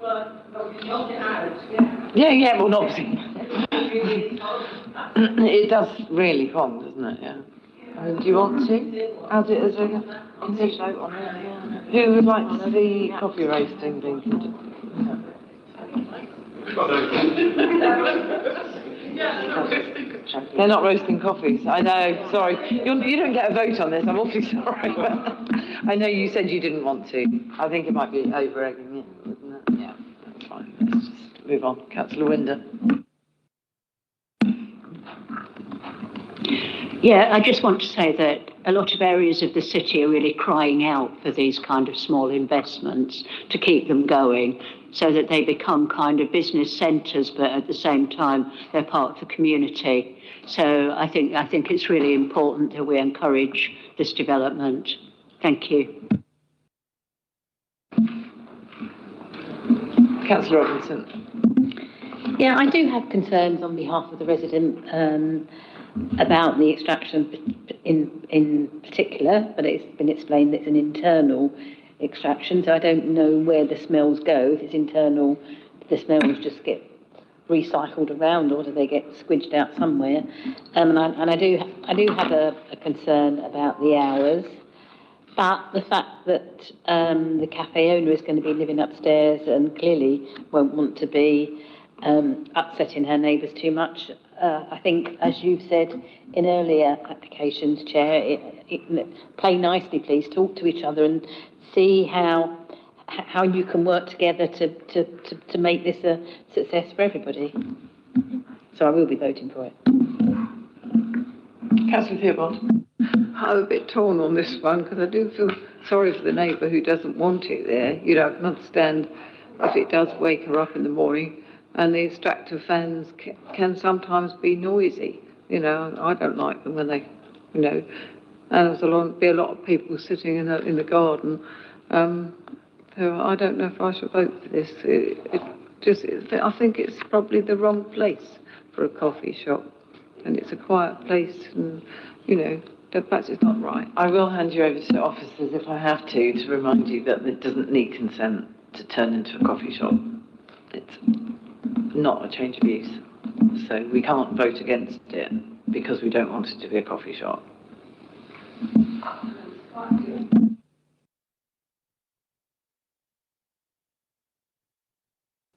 Well, not out, Yeah, well, obviously. It does really con, doesn't it? Yeah. I mean, do you want to add it as a condition? On it, yeah. Who would like to see coffee roasting being conditioned? They're not roasting coffees. I know, sorry. You don't get a vote on this, I'm awfully sorry. But I know you said you didn't want to. I think it might be over-egging it, isn't it? Yeah, that's fine. Let's just move on. Councillor Winder. Yeah, I just want to say that a lot of areas of the city are really crying out for these kind of small investments to keep them going, so that they become kind of business centres, but at the same time they're part of the community. So I think it's really important that we encourage this development. Thank you. Councillor Robinson. Yeah, I do have concerns on behalf of the resident about the extraction in particular, but it's been explained that it's an internal extraction, so I don't know where the smells go. If it's internal, the smells just get recycled around, or do they get squidged out somewhere? And I do have a concern about the hours, but the fact that the cafe owner is going to be living upstairs and clearly won't want to be upsetting her neighbours too much. I think, as you've said in earlier applications, Chair, play nicely, please, talk to each other and see how you can work together to make this a success for everybody. So I will be voting for it. Councillor Theobald. I'm a bit torn on this one because I do feel sorry for the neighbour who doesn't want it there. I can understand if it does wake her up in the morning, and the extractor fans can sometimes be noisy. I don't like them when they, and there's be a lot of people sitting in the garden. So I don't know if I should vote for this. I think it's probably the wrong place for a coffee shop, and it's a quiet place, and perhaps it's not right. I will hand you over to officers if I have to remind you that it doesn't need consent to turn into a coffee shop. It's not a change of use, so we can't vote against it because we don't want it to be a coffee shop.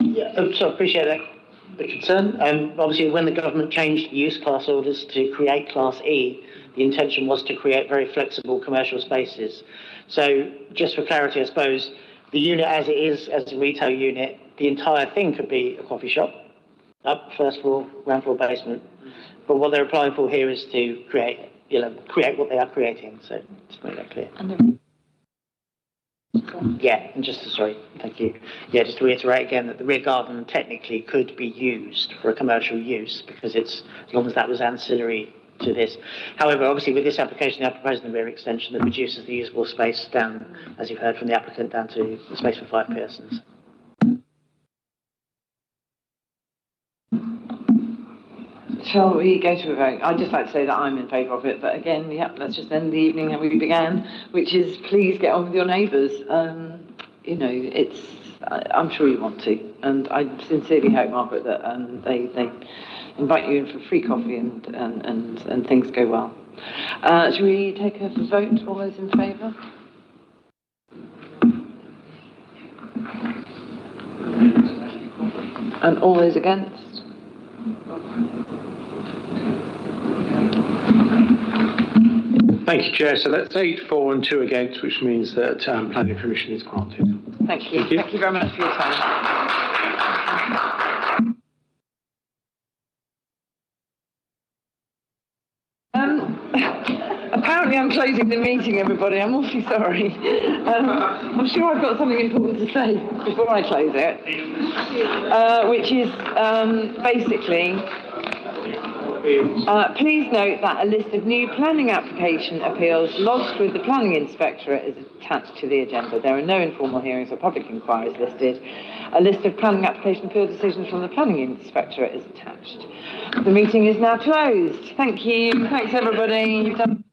Yeah, so I appreciate the concern. Obviously, when the government changed the use class orders to create Class E, the intention was to create very flexible commercial spaces. So just for clarity, I suppose, the unit as it is, as a retail unit, the entire thing could be a coffee shop, up first floor, ground floor, basement. But what they're applying for here is to create what they are creating. So just make that clear. Yeah, and thank you. Yeah, just to reiterate again that the rear garden technically could be used for a commercial use because it's, as long as that was ancillary to this. However, obviously with this application, they are proposing a rear extension that reduces the usable space down, as you've heard from the applicant, down to the space for 5 persons. Shall we go to a vote? I'd just like to say that I'm in favour of it, but again, let's just end the evening how we began, which is please get on with your neighbours. I'm sure you want to, and I sincerely hope, Margaret, that they invite you in for free coffee and things go well. Shall we take a vote? All those in favour? And all those against? Thank you, Chair. So that's 8 for and 2 against, which means that planning permission is granted. Thank you. Thank you very much for your time. Apparently I'm closing the meeting, everybody. I'm awfully sorry. I'm sure I've got something important to say before I close it, which is basically, please note that a list of new planning application appeals lodged with the Planning Inspectorate is attached to the agenda. There are no informal hearings or public inquiries listed. A list of planning application appeal decisions from the Planning Inspectorate is attached. The meeting is now closed. Thank you. Thanks, everybody. You've done